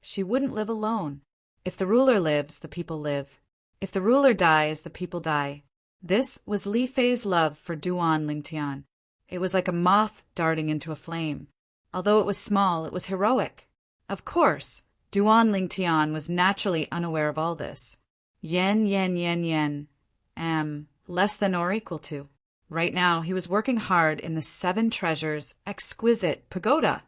she wouldn't live alone. If the ruler lives, the people live. If the ruler dies, the people die. This was Li Fei's love for Duan Lingtian. It was like a moth darting into a flame. Although it was small, it was heroic. Of course, Duan Lingtian was naturally unaware of all this. Yen, less than or equal to. Right now, he was working hard in the Seven Treasures exquisite pagoda.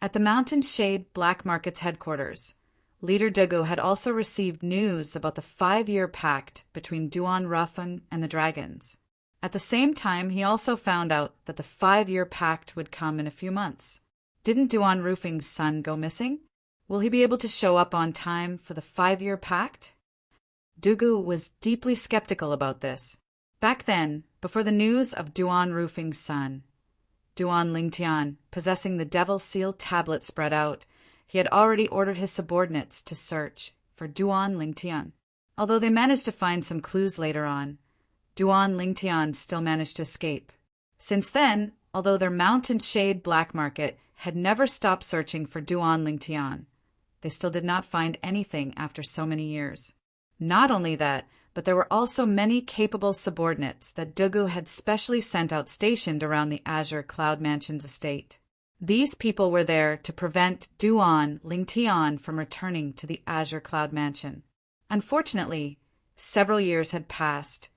At the Mountain Shade Black Market's headquarters, Leader Dugu had also received news about the 5-year pact between Duan Rafeng and the dragons. At the same time, he also found out that the 5-year pact would come in a few months. Didn't Duan Rufeng's son go missing? Will he be able to show up on time for the 5-year pact? Dugu was deeply skeptical about this. Back then, before the news of Duan Rufeng's son, Duan Lingtian, possessing the Devil Seal tablet spread out, he had already ordered his subordinates to search for Duan Lingtian. Although they managed to find some clues later on, Duan Lingtian still managed to escape. Since then, although their Mountain Shade Black Market had never stopped searching for Duan Lingtian, they still did not find anything after so many years. Not only that, but there were also many capable subordinates that Dugu had specially sent out stationed around the Azure Cloud Mansion's estate. These people were there to prevent Duan Lingtian from returning to the Azure Cloud Mansion. Unfortunately, several years had passed,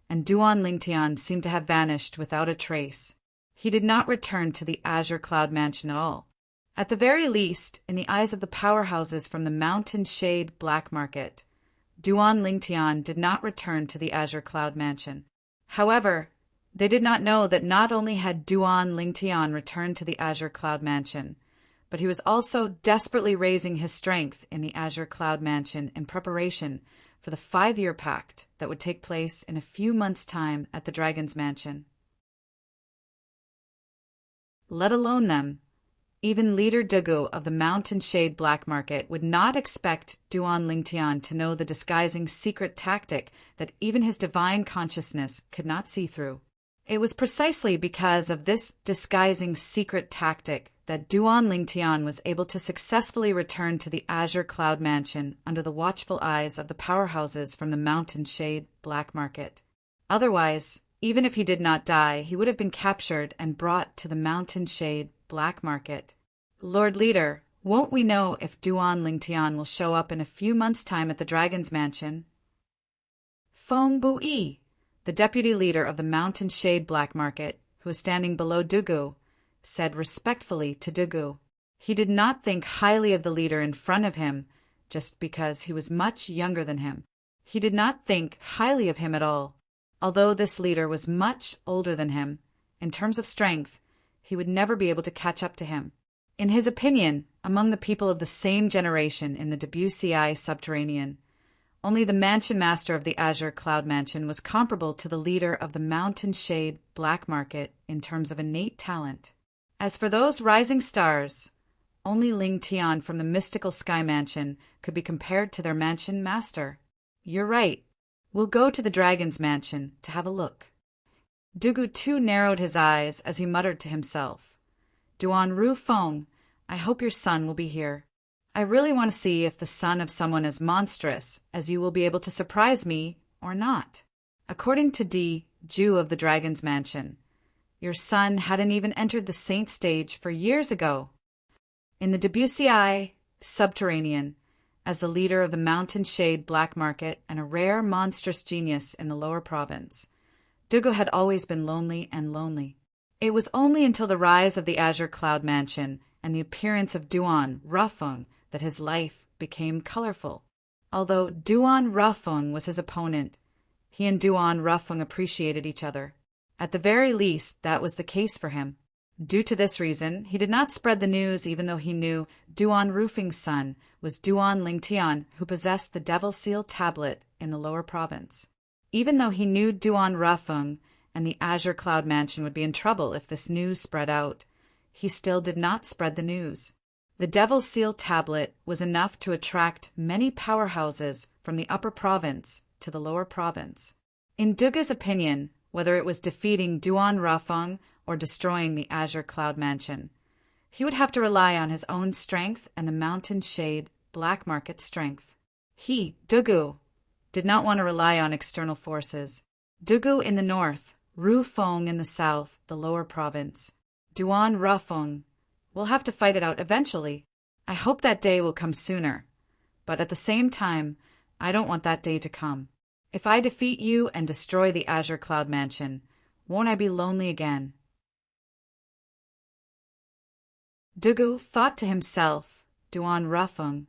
and Duan Lingtian seemed to have vanished without a trace. He did not return to the Azure Cloud Mansion at all. At the very least, in the eyes of the powerhouses from the Mountain Shade Black Market, Duan Lingtian did not return to the Azure Cloud Mansion. However, they did not know that not only had Duan Lingtian returned to the Azure Cloud Mansion, but he was also desperately raising his strength in the Azure Cloud Mansion in preparation for the 5-year pact that would take place in a few months' time at the Dragon's Mansion. Let alone them, even Leader Dugu of the Mountain Shade Black Market would not expect Duan Lingtian to know the disguising secret tactic that even his divine consciousness could not see through. It was precisely because of this disguising secret tactic that Duan Lingtian was able to successfully return to the Azure Cloud Mansion under the watchful eyes of the powerhouses from the Mountain Shade Black Market. Otherwise, even if he did not die, he would have been captured and brought to the Mountain Shade Black Market. Lord Leader, won't we know if Duan Lingtian will show up in a few months' time at the Dragon's Mansion? Feng Bui, the deputy leader of the Mountain Shade Black Market, who was standing below Dugu, said respectfully to Dugu. He did not think highly of the leader in front of him just because he was much younger than him. He did not think highly of him at all. Although this leader was much older than him, in terms of strength, he would never be able to catch up to him. In his opinion, among the people of the same generation in the Debussy subterranean, only the mansion master of the Azure Cloud Mansion was comparable to the leader of the Mountain Shade Black Market in terms of innate talent. As for those rising stars, Only Ling Tian from the mystical Sky Mansion could be compared to their mansion master. You're right. We'll go to the Dragon's Mansion to have a look. Dugu too narrowed his eyes as he muttered to himself. Duan Ru Feng, I hope your son will be here. I really want to see if the son of someone as monstrous as you will be able to surprise me or not. According to Di, Jew of the Dragon's Mansion, your son hadn't even entered the saint stage for years ago. In the Debussy subterranean, as the leader of the Mountain Shade Black Market and a rare monstrous genius in the lower province, Dugu had always been lonely and lonely. It was only until the rise of the Azure Cloud Mansion and the appearance of Duan Rafeng that his life became colorful. Although Duan Rafeng was his opponent, he and Duan Rafeng appreciated each other. At the very least, that was the case for him. Due to this reason, he did not spread the news even though he knew Duan Rufeng's son was Duan Lingtian, who possessed the Devil Seal tablet in the lower province. Even though he knew Duan Rafeng and the Azure Cloud Mansion would be in trouble if this news spread out, he still did not spread the news. The Devil Seal tablet was enough to attract many powerhouses from the upper province to the lower province. In Dugu's opinion, whether it was defeating Duan Rafeng or destroying the Azure Cloud Mansion, he would have to rely on his own strength and the Mountain Shade Black Market strength. He, Dugu, did not want to rely on external forces. Dugu in the north, Ru Feng in the south, the lower province. Duan Rafeng. We'll have to fight it out eventually. I hope that day will come sooner. But at the same time, I don't want that day to come. If I defeat you and destroy the Azure Cloud Mansion, won't I be lonely again? Dugu thought to himself, Duan Rafeng,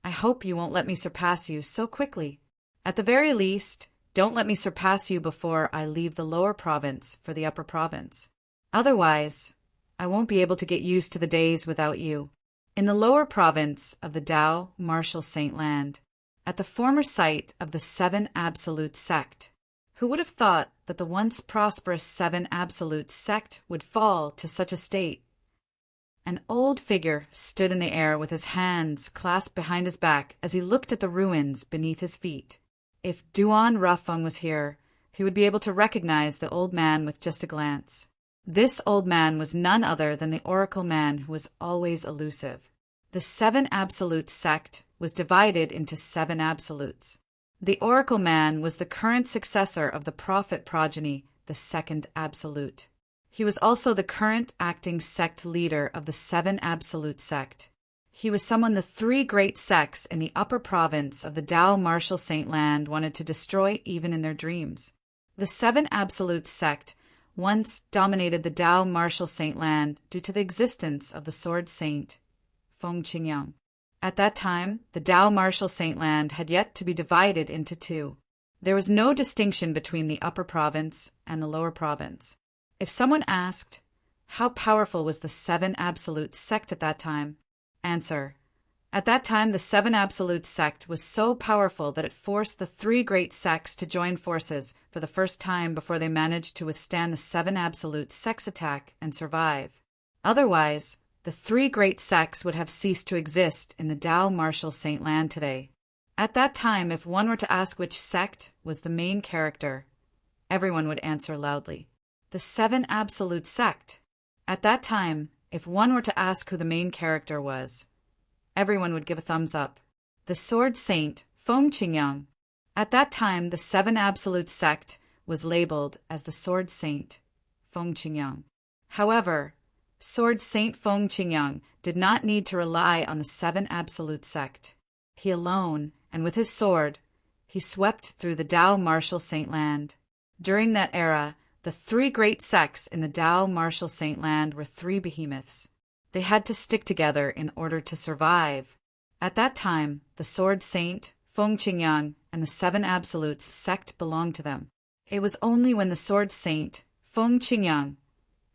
I hope you won't let me surpass you so quickly. At the very least, don't let me surpass you before I leave the lower province for the upper province. Otherwise, I won't be able to get used to the days without you. In the lower province of the Tao Martial Saint Land, at the former site of the Seven Absolute Sect, who would have thought that the once prosperous Seven Absolute Sect would fall to such a state? An old figure stood in the air with his hands clasped behind his back as he looked at the ruins beneath his feet. If Duan Rafeng was here, he would be able to recognize the old man with just a glance. This old man was none other than the Oracle Man who was always elusive. The Seven Absolute Sect was divided into seven absolutes. The Oracle Man was the current successor of the Prophet progeny, the Second Absolute. He was also the current acting sect leader of the Seven Absolute Sect. He was someone the three great sects in the upper province of the Tao Martial Saint Land wanted to destroy even in their dreams. The Seven Absolute Sect once dominated the Tao Martial Saint Land due to the existence of the Sword Saint, Feng Qingyang. At that time, the Tao Martial Saint Land had yet to be divided into two. There was no distinction between the upper province and the lower province. If someone asked, how powerful was the Seven Absolute Sect at that time? Answer: at that time the Seven Absolute Sect was so powerful that it forced the three great sects to join forces for the first time before they managed to withstand the Seven Absolute Sects' attack and survive. Otherwise, the three great sects would have ceased to exist in the Tao Martial Saint Land today. At that time, if one were to ask which sect was the main character, everyone would answer loudly, the Seven Absolute Sect. At that time, if one were to ask who the main character was, everyone would give a thumbs up. The Sword Saint, Feng Qingyang. At that time, the Seven Absolute Sect was labeled as the Sword Saint, Feng Qingyang. However, Sword Saint Feng Qingyang did not need to rely on the Seven Absolute Sect. He alone, and with his sword, he swept through the Tao Martial Saint Land. During that era, the three great sects in the Tao Martial Saint Land were three behemoths. They had to stick together in order to survive. At that time, the Sword Saint, Feng Qingyang, and the Seven Absolutes sect belonged to them. It was only when the Sword Saint, Feng Qingyang,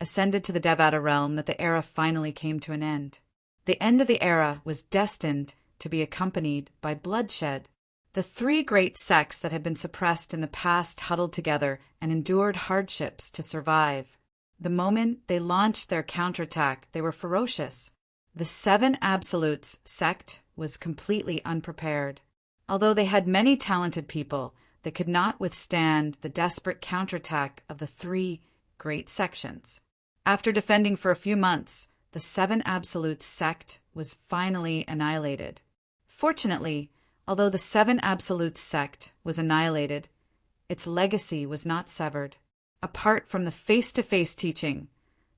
ascended to the Devata realm that the era finally came to an end. The end of the era was destined to be accompanied by bloodshed. The three great sects that had been suppressed in the past huddled together and endured hardships to survive. The moment they launched their counterattack, they were ferocious. The Seven Absolutes sect was completely unprepared. Although they had many talented people, they could not withstand the desperate counterattack of the three great sections. After defending for a few months, the Seven Absolutes sect was finally annihilated. Fortunately, although the Seven Absolutes sect was annihilated, its legacy was not severed. Apart from the face-to-face teaching,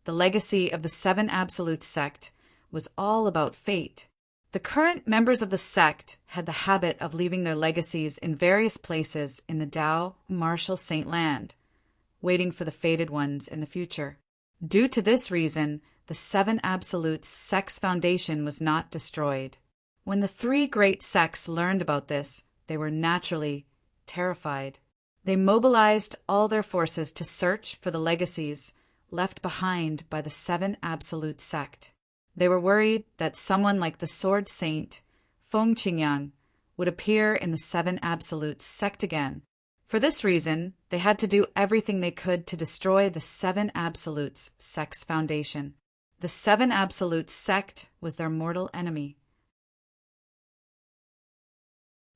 the legacy of the Seven Absolutes sect was all about fate. The current members of the sect had the habit of leaving their legacies in various places in the Tao Martial Saint Land, waiting for the fated ones in the future. Due to this reason, the Seven Absolutes sect's foundation was not destroyed. When the three great sects learned about this, they were naturally terrified. They mobilized all their forces to search for the legacies left behind by the Seven Absolute sect. They were worried that someone like the Sword Saint, Feng Qingyang, would appear in the Seven Absolute sect again. For this reason, they had to do everything they could to destroy the Seven Absolutes sect's foundation. The Seven Absolutes sect was their mortal enemy.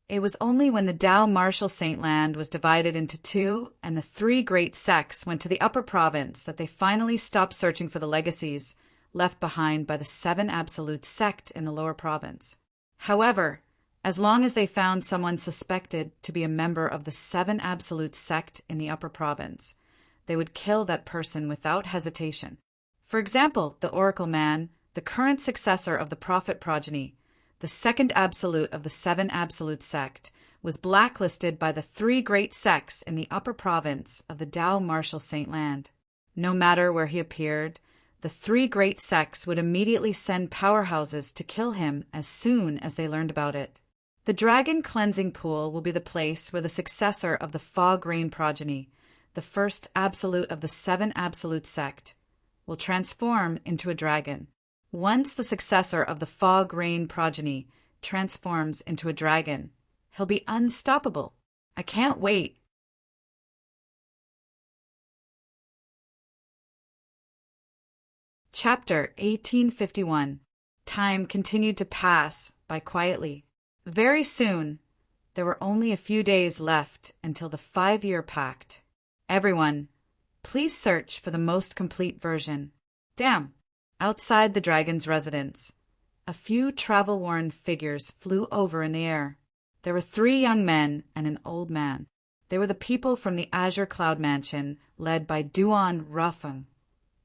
It was only when the Tao Martial Saint Land was divided into two and the three great sects went to the upper province that they finally stopped searching for the legacies left behind by the Seven Absolute sect in the lower province. However, as long as they found someone suspected to be a member of the Seven Absolute sect in the upper province, they would kill that person without hesitation. For example, the Oracle Man, the current successor of the Prophet progeny, the second absolute of the Seven Absolute sect, was blacklisted by the three great sects in the upper province of the Tao Martial Saint Land. No matter where he appeared, the three great sects would immediately send powerhouses to kill him as soon as they learned about it. The Dragon Cleansing Pool will be the place where the successor of the Fog Rain progeny, the first absolute of the Seven Absolute sect, will transform into a dragon. Once the successor of the Fog Rain progeny transforms into a dragon, he'll be unstoppable. I can't wait. Chapter 1851. Time continued to pass by quietly. Very soon, there were only a few days left until the 5-year pact. Everyone, please search for the most complete version. Damn! Outside the dragon's residence, a few travel-worn figures flew over in the air. There were 3 young men and an old man. They were the people from the Azure Cloud Mansion, led by Duan Rufeng,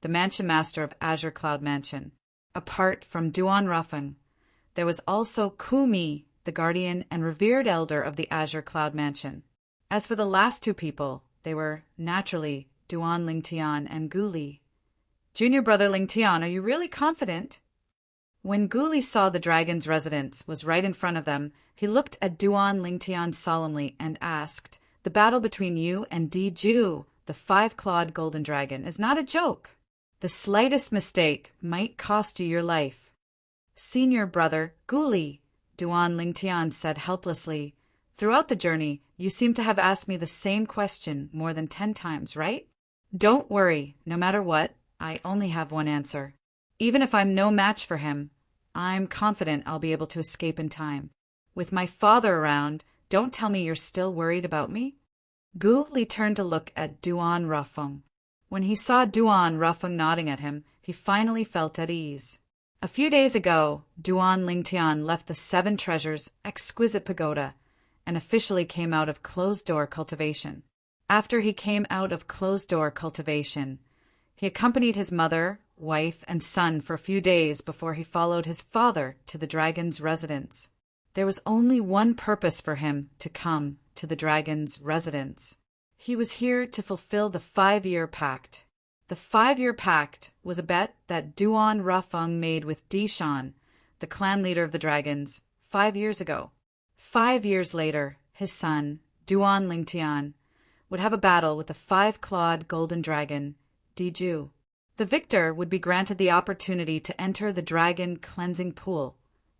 the mansion master of Azure Cloud Mansion. Apart from Duan Rufeng, there was also Kumi, the guardian and revered elder of the Azure Cloud Mansion. As for the last 2 people, they were, naturally, Duan Lingtian and Guli. Junior brother Lingtian, are you really confident? When Guli saw the dragon's residence was right in front of them, he looked at Duan Lingtian solemnly and asked, "The battle between you and Di-Ju, the 5-clawed golden dragon, is not a joke. The slightest mistake might cost you your life." "Senior brother, Guli," Duan Lingtian said helplessly, "throughout the journey, you seem to have asked me the same question more than 10 times, right? Don't worry, no matter what, I only have one answer. Even if I'm no match for him, I'm confident I'll be able to escape in time. With my father around, don't tell me you're still worried about me?" Guli turned to look at Duan Rufeng. When he saw Duan Rufeng nodding at him, he finally felt at ease. A few days ago, Duan Lingtian left the 7 Treasures exquisite pagoda and officially came out of closed-door cultivation. After he came out of closed-door cultivation, he accompanied his mother, wife, and son for a few days before he followed his father to the dragon's residence. There was only one purpose for him to come to the dragon's residence. He was here to fulfill the 5-year pact. The 5-year pact was a bet that Duan Rufeng made with Dishan, the clan leader of the dragons, 5 years ago. 5 years later, his son, Duan Lingtian, would have a battle with the 5-clawed golden dragon, Di-Ju. The victor would be granted the opportunity to enter the Dragon Cleansing Pool,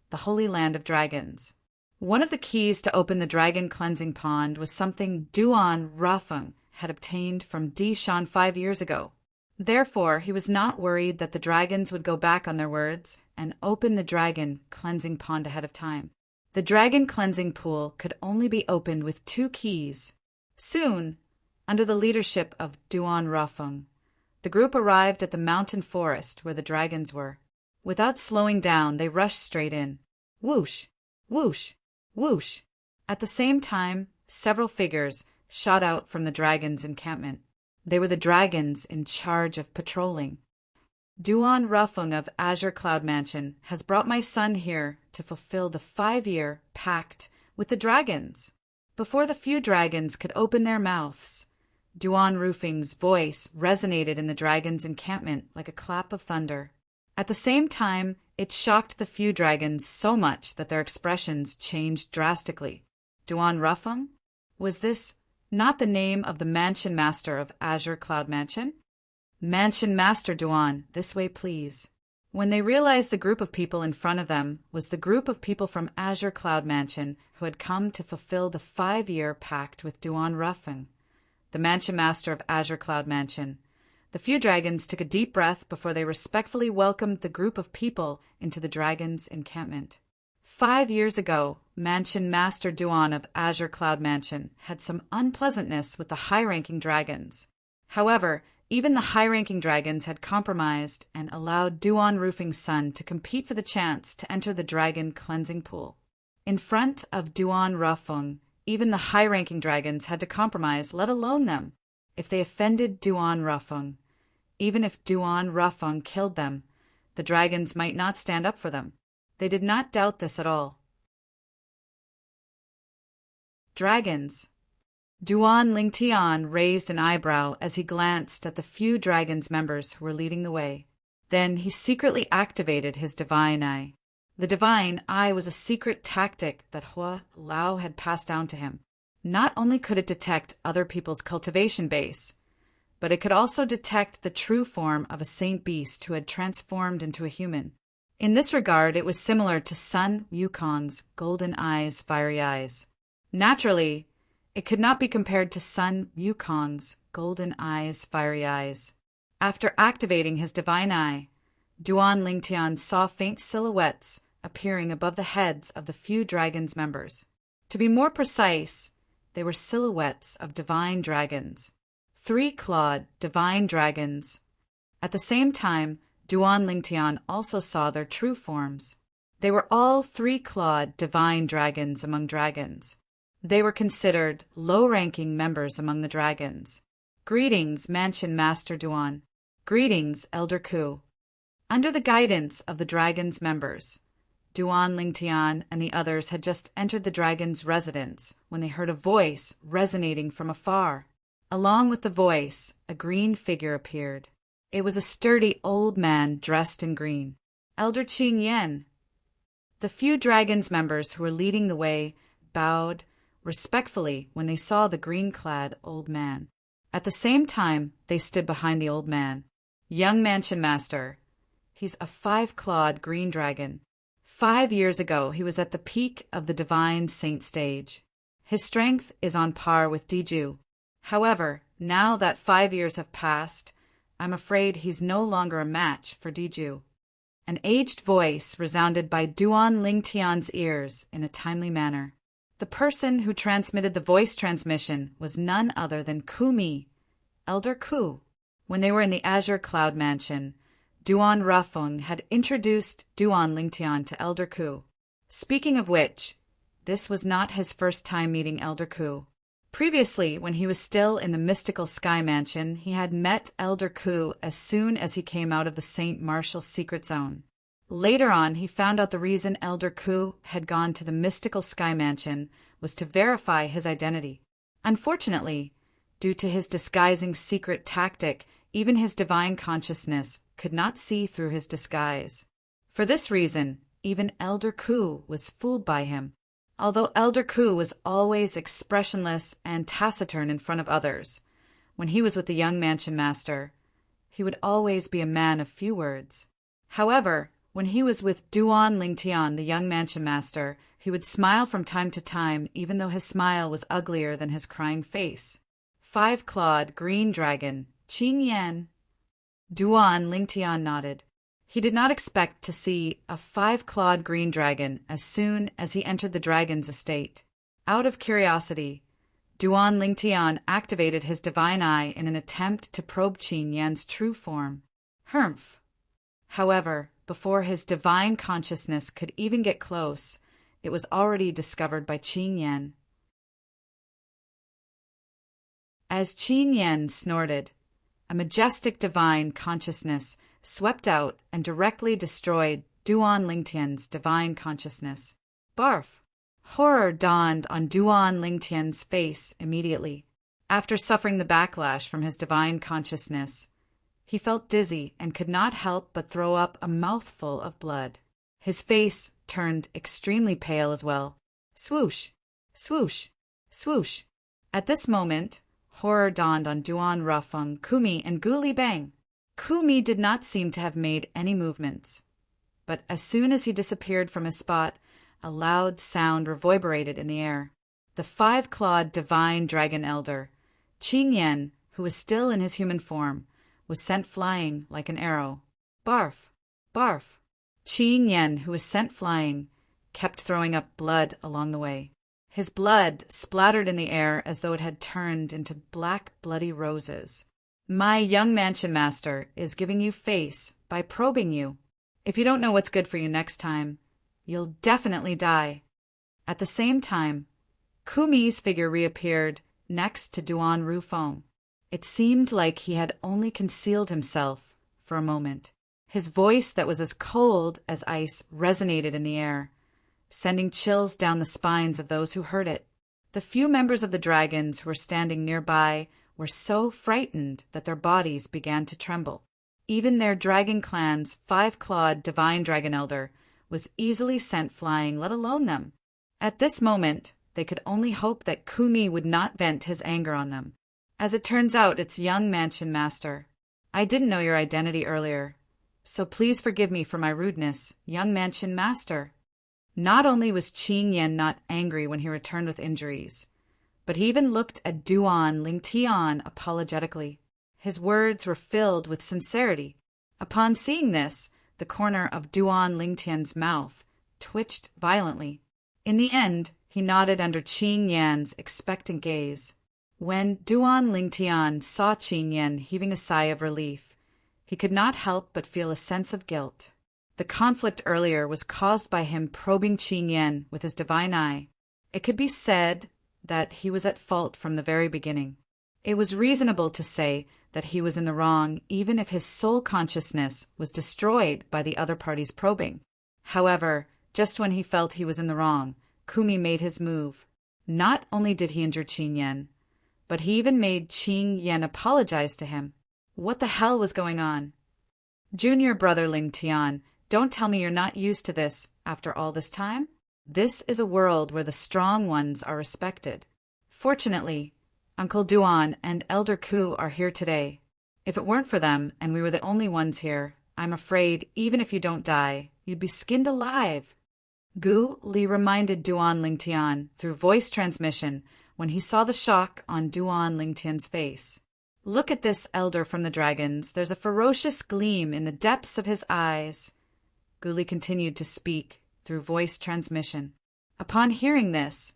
the Holy Land of Dragons. One of the keys to open the Dragon Cleansing Pond was something Duan Rufeng had obtained from Dishan 5 years ago. Therefore, he was not worried that the dragons would go back on their words and open the dragon cleansing pond ahead of time. The dragon cleansing pool could only be opened with 2 keys. Soon, under the leadership of Duan Rafung, the group arrived at the mountain forest where the dragons were. Without slowing down, they rushed straight in. Whoosh! Whoosh! Whoosh! At the same time, several figures shot out from the dragons' encampment. They were the dragons in charge of patrolling. Duan Rafung of Azure Cloud Mansion has brought my son here to fulfill the 5-year pact with the dragons. Before the few dragons could open their mouths, Duan Rafung's voice resonated in the dragons' encampment like a clap of thunder. At the same time, it shocked the few dragons so much that their expressions changed drastically. Duan Rafung? Was this not the name of the mansion master of Azure Cloud Mansion? Mansion Master Duan, this way please. When they realized the group of people in front of them was the group of people from Azure Cloud Mansion who had come to fulfill the 5-year pact with Duan Rafung, the mansion master of Azure Cloud Mansion, the few dragons took a deep breath before they respectfully welcomed the group of people into the dragons' encampment. 5 years ago, Mansion Master Duan of Azure Cloud Mansion had some unpleasantness with the high-ranking dragons. However, even the high-ranking dragons had compromised and allowed Duan Rafung's son to compete for the chance to enter the dragon cleansing pool. In front of Duan Rafung, even the high-ranking dragons had to compromise, let alone them. If they offended Duan Rafung, even if Duan Rafung killed them, the dragons might not stand up for them. They did not doubt this at all. Dragons. Duan Lingtian raised an eyebrow as he glanced at the few dragons members who were leading the way. Then he secretly activated his divine eye. The divine eye was a secret tactic that Hua Lao had passed down to him. Not only could it detect other people's cultivation base, but it could also detect the true form of a saint beast who had transformed into a human. In this regard, it was similar to Sun Wukong's golden eyes, fiery eyes. Naturally, it could not be compared to Sun Wukong's golden eyes, fiery eyes. After activating his divine eye, Duan Lingtian saw faint silhouettes appearing above the heads of the few dragons members. To be more precise, they were silhouettes of divine dragons. 3-clawed divine dragons. At the same time, Duan Lingtian also saw their true forms. They were all 3-clawed divine dragons among dragons. They were considered low-ranking members among the dragons. Greetings, Mansion Master Duan. Greetings, Elder Ku. Under the guidance of the dragon's members, Duan Lingtian and the others had just entered the dragon's residence when they heard a voice resonating from afar. Along with the voice, a green figure appeared. It was a sturdy old man dressed in green. Elder Qing Yan. The few dragons members who were leading the way bowed respectfully when they saw the green-clad old man. At the same time, they stood behind the old man. Young Mansion Master. He's a 5-clawed green dragon. 5 years ago, he was at the peak of the divine saint stage. His strength is on par with Diju. However, now that 5 years have passed, I'm afraid he's no longer a match for Diju. An aged voice resounded by Duan Lingtian's ears in a timely manner. The person who transmitted the voice transmission was none other than Kumi, Elder Ku. When they were in the Azure Cloud Mansion, Duan Rafung had introduced Duan Lingtian to Elder Ku. Speaking of which, this was not his first time meeting Elder Ku. Previously, when he was still in the mystical Sky Mansion, he had met Elder Ku as soon as he came out of the St. Martial secret zone. Later on, he found out the reason Elder Ku had gone to the mystical Sky Mansion was to verify his identity. Unfortunately, due to his disguising secret tactic, even his divine consciousness could not see through his disguise. For this reason, even Elder Ku was fooled by him. Although Elder Ku was always expressionless and taciturn in front of others, when he was with the young Mansion Master, he would always be a man of few words. However, when he was with Duan Lingtian, the young Mansion Master, he would smile from time to time, even though his smile was uglier than his crying face. 5-clawed green dragon, Qing Yan. Duan Lingtian nodded. He did not expect to see a 5-clawed green dragon as soon as he entered the dragon's estate. Out of curiosity, Duan Lingtian activated his divine eye in an attempt to probe Qin Yan's true form. Humph! However, before his divine consciousness could even get close, it was already discovered by Qin Yan. As Qin Yan snorted, a majestic divine consciousness swept out and directly destroyed Duan Lingtian's divine consciousness. Barf! Horror dawned on Duan Lingtian's face immediately. After suffering the backlash from his divine consciousness, he felt dizzy and could not help but throw up a mouthful of blood. His face turned extremely pale as well. Swoosh! Swoosh! Swoosh! At this moment, horror dawned on Duan Rafeng, Kumi, and Gu Li Bang. Kumi did not seem to have made any movements, but as soon as he disappeared from his spot, a loud sound reverberated in the air. The 5-clawed divine dragon elder, Qin Yan, who was still in his human form, was sent flying like an arrow. Barf! Barf! Qin Yan, who was sent flying, kept throwing up blood along the way. His blood splattered in the air as though it had turned into black bloody roses. My young mansion master is giving you face by probing you. If you don't know what's good for you next time, you'll definitely die. At the same time, Kumi's figure reappeared next to Duan Rufeng. It seemed like he had only concealed himself for a moment. His voice that was as cold as ice resonated in the air, sending chills down the spines of those who heard it. The few members of the dragons who were standing nearby were so frightened that their bodies began to tremble. Even their dragon clan's 5-clawed divine dragon elder was easily sent flying, let alone them. At this moment, they could only hope that Kumi would not vent his anger on them. As it turns out, it's young mansion master. I didn't know your identity earlier, so please forgive me for my rudeness, young mansion master. Not only was Qin Yan not angry when he returned with injuries, but he even looked at Duan Lingtian apologetically. His words were filled with sincerity. Upon seeing this, the corner of Duan Lingtian's mouth twitched violently. In the end, he nodded under Qin Yan's expectant gaze. When Duan Lingtian saw Qin Yan heaving a sigh of relief, he could not help but feel a sense of guilt. The conflict earlier was caused by him probing Qin Yan with his divine eye. It could be said that he was at fault from the very beginning. It was reasonable to say that he was in the wrong even if his soul consciousness was destroyed by the other party's probing. However, just when he felt he was in the wrong, Kumi made his move. Not only did he injure Qin Yan, but he even made Qin Yan apologize to him. What the hell was going on? Junior brother Ling Tian, don't tell me you're not used to this after all this time? This is a world where the strong ones are respected. Fortunately, Uncle Duan and Elder Ku are here today. If it weren't for them and we were the only ones here, I'm afraid even if you don't die, you'd be skinned alive. Gu Li reminded Duan Lingtian through voice transmission when he saw the shock on Duan Lingtian's face. Look at this elder from the dragons. There's a ferocious gleam in the depths of his eyes. Gu Li continued to speak through voice transmission. Upon hearing this,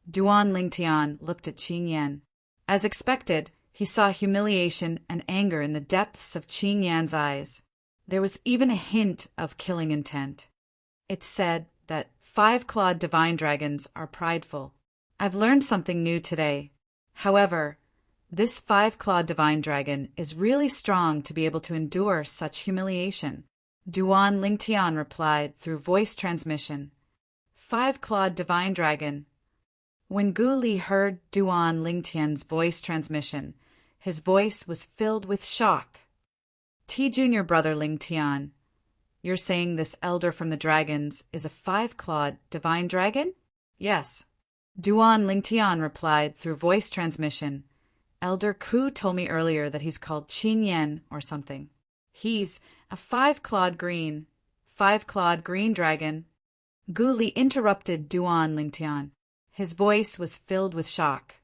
Duan Lingtian looked at Qin Yan. As expected, he saw humiliation and anger in the depths of Qin Yan's eyes. There was even a hint of killing intent. It said that 5-clawed divine dragons are prideful. I've learned something new today. However, this 5-clawed divine dragon is really strong to be able to endure such humiliation. Duan Lingtian replied through voice transmission. 5-clawed divine dragon. When Gu Li heard Duan Lingtian's voice transmission, his voice was filled with shock. Junior brother Lingtian, you're saying this elder from the dragons is a 5-clawed divine dragon? Yes. Duan Lingtian replied through voice transmission. Elder Ku told me earlier that he's called Qin Yan or something. He's a 5-clawed green dragon. Gu Li interrupted Duan Lingtian. His voice was filled with shock.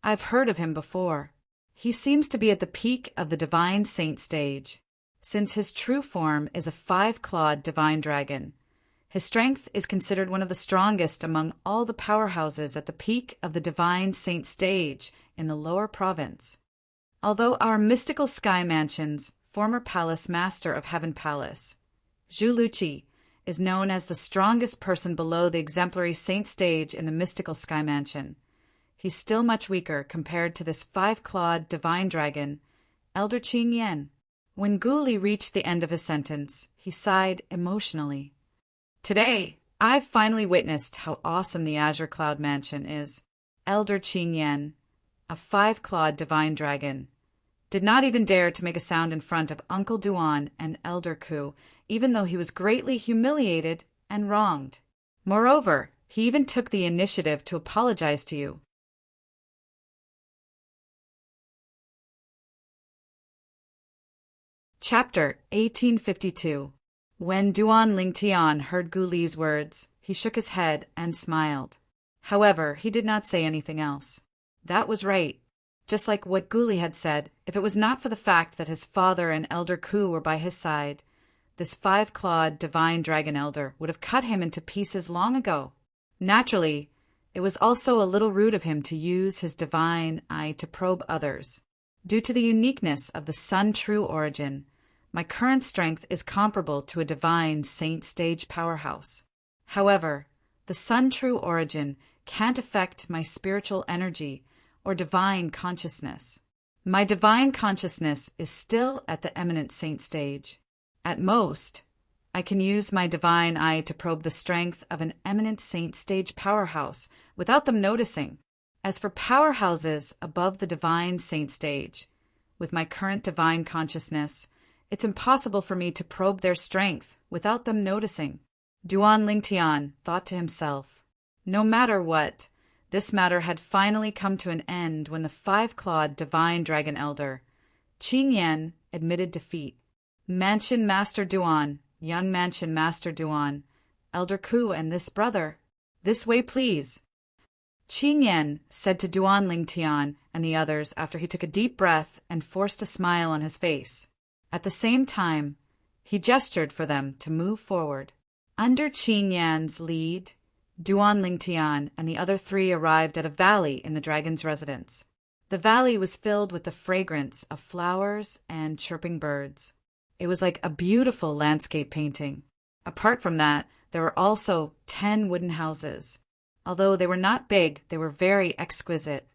I've heard of him before. He seems to be at the peak of the divine saint stage, since his true form is a 5-clawed divine dragon. His strength is considered one of the strongest among all the powerhouses at the peak of the divine saint stage in the lower province. Although our mystical sky mansion's former palace master of Heaven Palace, Zhuluchi, is known as the strongest person below the exemplary saint stage in the mystical sky mansion, he's still much weaker compared to this 5-clawed divine dragon, Elder Qing Yan. When Guli reached the end of his sentence, he sighed emotionally. Today, I've finally witnessed how awesome the Azure Cloud Mansion is. Elder Qing Yan, a 5-clawed divine dragon, did not even dare to make a sound in front of Uncle Duan and Elder Ku, even though he was greatly humiliated and wronged. Moreover, he even took the initiative to apologize to you. Chapter 1852. When Duan Lingtian heard Guli's words, he shook his head and smiled. However, he did not say anything else. That was right. Just like what Guli had said, if it was not for the fact that his father and Elder Ku were by his side, this 5-clawed divine dragon elder would have cut him into pieces long ago. Naturally, it was also a little rude of him to use his divine eye to probe others. Due to the uniqueness of the Sun True origin, my current strength is comparable to a divine saint stage powerhouse. However, the Sun True origin can't affect my spiritual energy or divine consciousness. My divine consciousness is still at the eminent saint stage. At most, I can use my divine eye to probe the strength of an eminent saint stage powerhouse without them noticing. As for powerhouses above the divine saint stage, with my current divine consciousness, it's impossible for me to probe their strength without them noticing. Duan Lingtian thought to himself, no matter what, this matter had finally come to an end when the 5-clawed divine dragon elder, Qing Yan, admitted defeat. Mansion Master Duan, young Mansion Master Duan, Elder Ku and this brother, this way please. Qing Yan said to Duan Lingtian and the others after he took a deep breath and forced a smile on his face. At the same time, he gestured for them to move forward. Under Qing Yan's lead, Duan Lingtian and the other 3 arrived at a valley in the dragon's residence. The valley was filled with the fragrance of flowers and chirping birds. It was like a beautiful landscape painting. Apart from that, there were also 10 wooden houses. Although they were not big, they were very exquisite.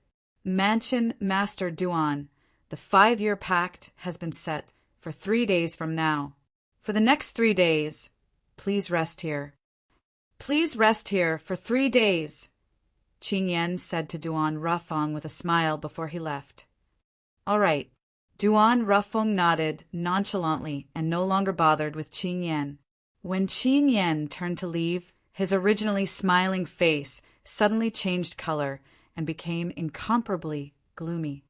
Mansion Master Duan, the 5-year pact has been set for 3 days from now. For the next 3 days, please rest here. Please rest here for 3 days, Qing Yan said to Duan Rafong with a smile before he left. All right. Duan Rafong nodded nonchalantly and no longer bothered with Qing Yan. When Qing Yan turned to leave, his originally smiling face suddenly changed color and became incomparably gloomy.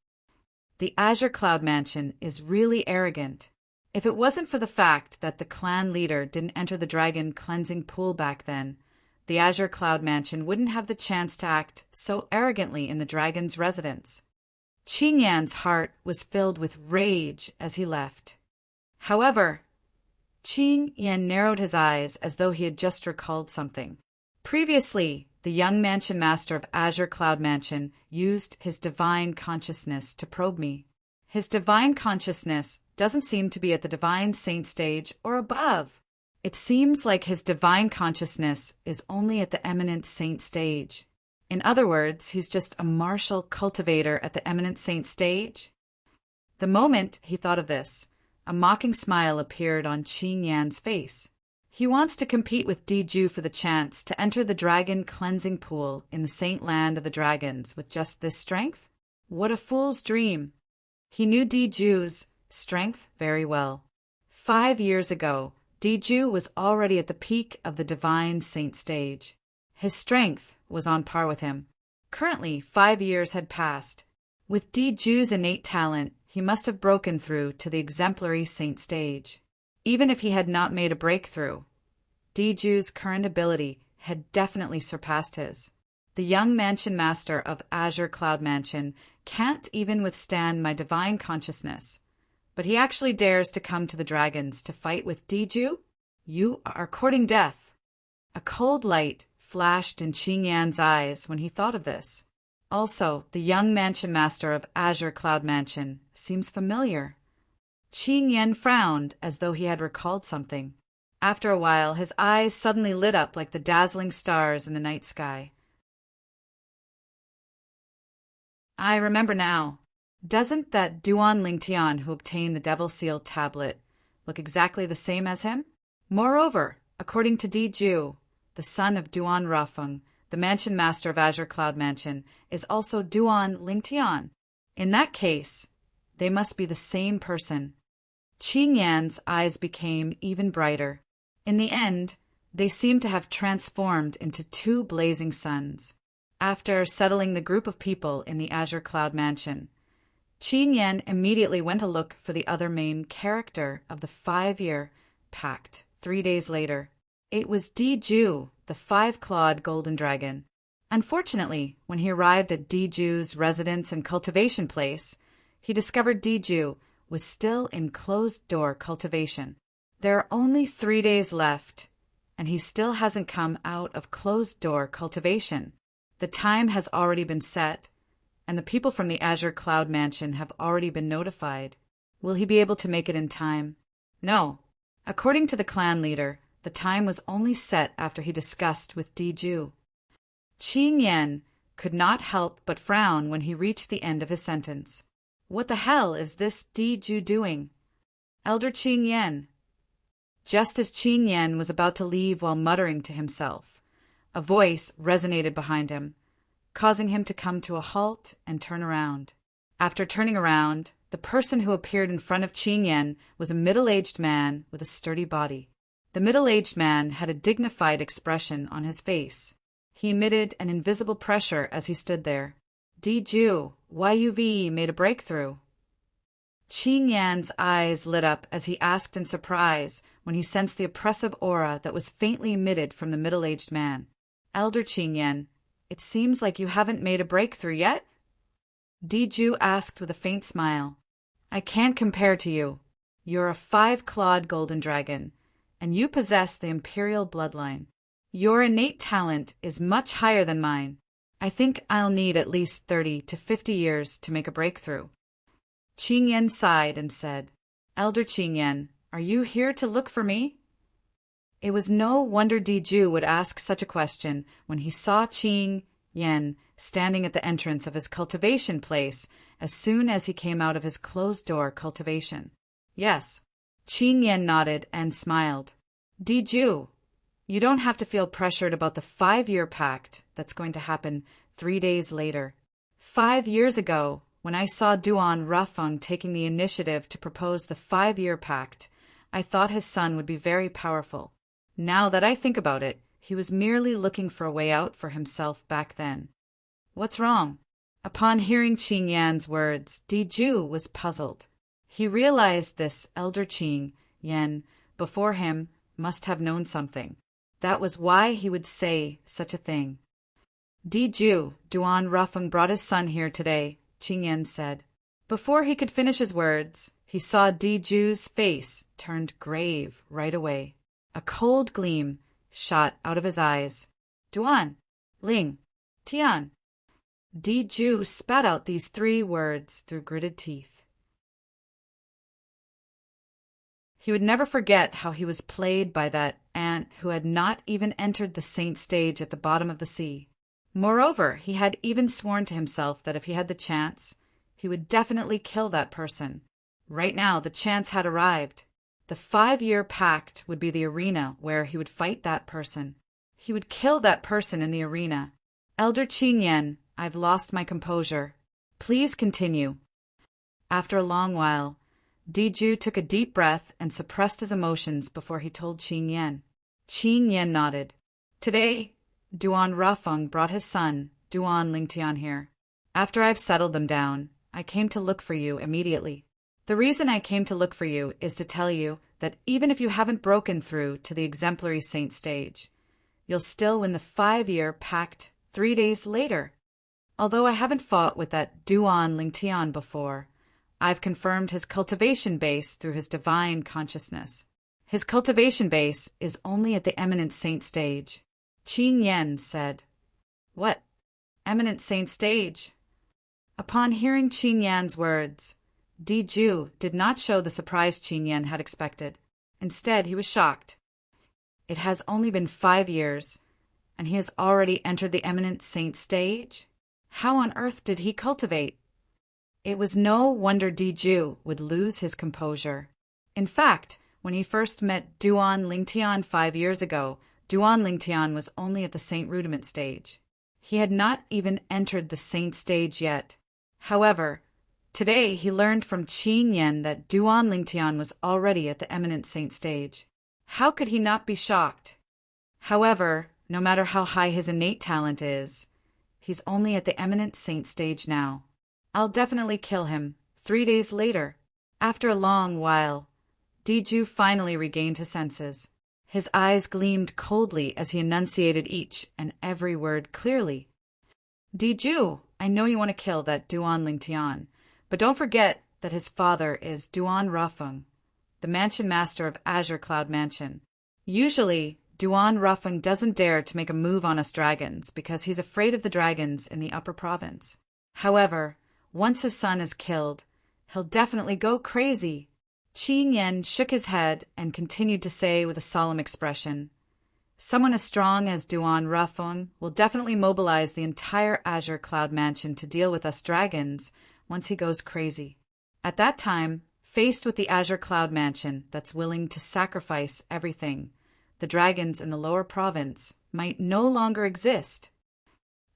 The Azure Cloud Mansion is really arrogant. If it wasn't for the fact that the clan leader didn't enter the dragon cleansing pool back then, the Azure Cloud Mansion wouldn't have the chance to act so arrogantly in the dragon's residence. Qing Yan's heart was filled with rage as he left. However, Qing Yan narrowed his eyes as though he had just recalled something. Previously, the young Mansion Master of Azure Cloud Mansion used his divine consciousness to probe me. His divine consciousness doesn't seem to be at the divine saint stage or above. It seems like his divine consciousness is only at the eminent saint stage. In other words, he's just a martial cultivator at the eminent saint stage. The moment he thought of this, a mocking smile appeared on Qing Yan's face. He wants to compete with Diju for the chance to enter the dragon cleansing pool in the saint land of the dragons with just this strength? What a fool's dream! He knew Diju's strength very well. 5 years ago, Diju was already at the peak of the divine saint stage. His strength was on par with him. Currently, 5 years had passed. With Diju's innate talent, he must have broken through to the exemplary saint stage. Even if he had not made a breakthrough, Diju's current ability had definitely surpassed his. The young mansion master of Azure Cloud Mansion can't even withstand my divine consciousness. But he actually dares to come to the dragons to fight with Diju? You are courting death. A cold light flashed in Qing Yan's eyes when he thought of this. Also, the young mansion master of Azure Cloud Mansion seems familiar. Qing Yan frowned as though he had recalled something. After a while, his eyes suddenly lit up like the dazzling stars in the night sky. I remember now. Doesn't that Duan Lingtian who obtained the Devil Seal tablet look exactly the same as him? Moreover, according to Diju, the son of Duan Rafeng, the mansion master of Azure Cloud Mansion, is also Duan Lingtian. In that case, they must be the same person. Qing Yan's eyes became even brighter. In the end, they seemed to have transformed into two blazing suns. After settling the group of people in the Azure Cloud Mansion, Qing Yan immediately went to look for the other main character of the 5-year pact 3 days later. It was Diju, the 5-clawed golden dragon. Unfortunately, when he arrived at Diju's residence and cultivation place, he discovered Diju was still in closed-door cultivation. There are only 3 days left, and he still hasn't come out of closed-door cultivation. The time has already been set, and the people from the Azure Cloud Mansion have already been notified. Will he be able to make it in time? No. According to the clan leader, the time was only set after he discussed with Diju. Qing Yan could not help but frown when he reached the end of his sentence. What the hell is this Diju doing? Elder Qing Yan. Just as Qing Yan was about to leave while muttering to himself, a voice resonated behind him, causing him to come to a halt and turn around. After turning around, the person who appeared in front of Qing Yan was a middle-aged man with a sturdy body. The middle-aged man had a dignified expression on his face. He emitted an invisible pressure as he stood there. Diju, YUV made a breakthrough. Qing Yan's eyes lit up as he asked in surprise when he sensed the oppressive aura that was faintly emitted from the middle-aged man. Elder Qing Yan, it seems like you haven't made a breakthrough yet? Diju asked with a faint smile. I can't compare to you. You're a 5-clawed golden dragon, and you possess the imperial bloodline. Your innate talent is much higher than mine. I think I'll need at least 30 to 50 years to make a breakthrough. Qing Yan sighed and said, Elder Qing Yan, are you here to look for me? It was no wonder Diju would ask such a question when he saw Qing Yan standing at the entrance of his cultivation place as soon as he came out of his closed-door cultivation. Yes. Qing Yan nodded and smiled. Diju, you don't have to feel pressured about the 5-year pact that's going to happen 3 days later. 5 years ago, when I saw Duan Rafeng taking the initiative to propose the 5-year pact, I thought his son would be very powerful. Now that I think about it, he was merely looking for a way out for himself back then. What's wrong? Upon hearing Qing Yan's words, Diju was puzzled. He realized this elder Qing Yan before him must have known something. That was why he would say such a thing. Diju, Duan Rafeng brought his son here today, Qing Yan said. Before he could finish his words, he saw Diju's face turned grave right away. A cold gleam shot out of his eyes. Duan, Ling, Tian. Diju spat out these 3 words through gritted teeth. He would never forget how he was played by that ant who had not even entered the saint stage at the bottom of the sea. Moreover, he had even sworn to himself that if he had the chance, he would definitely kill that person. Right now, the chance had arrived. The 5-year pact would be the arena where he would fight that person. He would kill that person in the arena. Elder Qing Yan, I've lost my composure. Please continue. After a long while, Diju took a deep breath and suppressed his emotions before he told Qing Yan. Qing Yan nodded. Today, Duan Rafeng brought his son, Duan Lingtian, here. After I've settled them down, I came to look for you immediately. The reason I came to look for you is to tell you that even if you haven't broken through to the exemplary saint stage, you'll still win the 5-year pact 3 days later. Although I haven't fought with that Duan Lingtian before, I've confirmed his cultivation base through his divine consciousness. His cultivation base is only at the eminent saint stage. Qin Yen said. What? Eminent saint stage? Upon hearing Qin Yan's words, Di Ju did not show the surprise Qin Yan had expected. Instead, he was shocked. It has only been 5 years, and he has already entered the eminent saint stage? How on earth did he cultivate? It was no wonder Di Ju would lose his composure. In fact, when he first met Duan Lingtian 5 years ago, Duan Lingtian was only at the saint rudiment stage. He had not even entered the saint stage yet. However, today he learned from Qin Yan that Duan Lingtian was already at the eminent saint stage. How could he not be shocked? However, no matter how high his innate talent is, he's only at the eminent saint stage now. I'll definitely kill him 3 days later. After a long while, Di Ju finally regained his senses. His eyes gleamed coldly as he enunciated each and every word clearly. Di Ju, I know you want to kill that Duan Lingtian, but don't forget that his father is Duan Rafeng, the mansion master of Azure Cloud Mansion. Usually, Duan Rafeng doesn't dare to make a move on us dragons because he's afraid of the dragons in the upper province. However, once his son is killed, he'll definitely go crazy. Qin Yan shook his head and continued to say with a solemn expression, Someone as strong as Duan Rafeng will definitely mobilize the entire Azure Cloud Mansion to deal with us dragons once he goes crazy. At that time, faced with the Azure Cloud Mansion that's willing to sacrifice everything, the dragons in the lower province might no longer exist.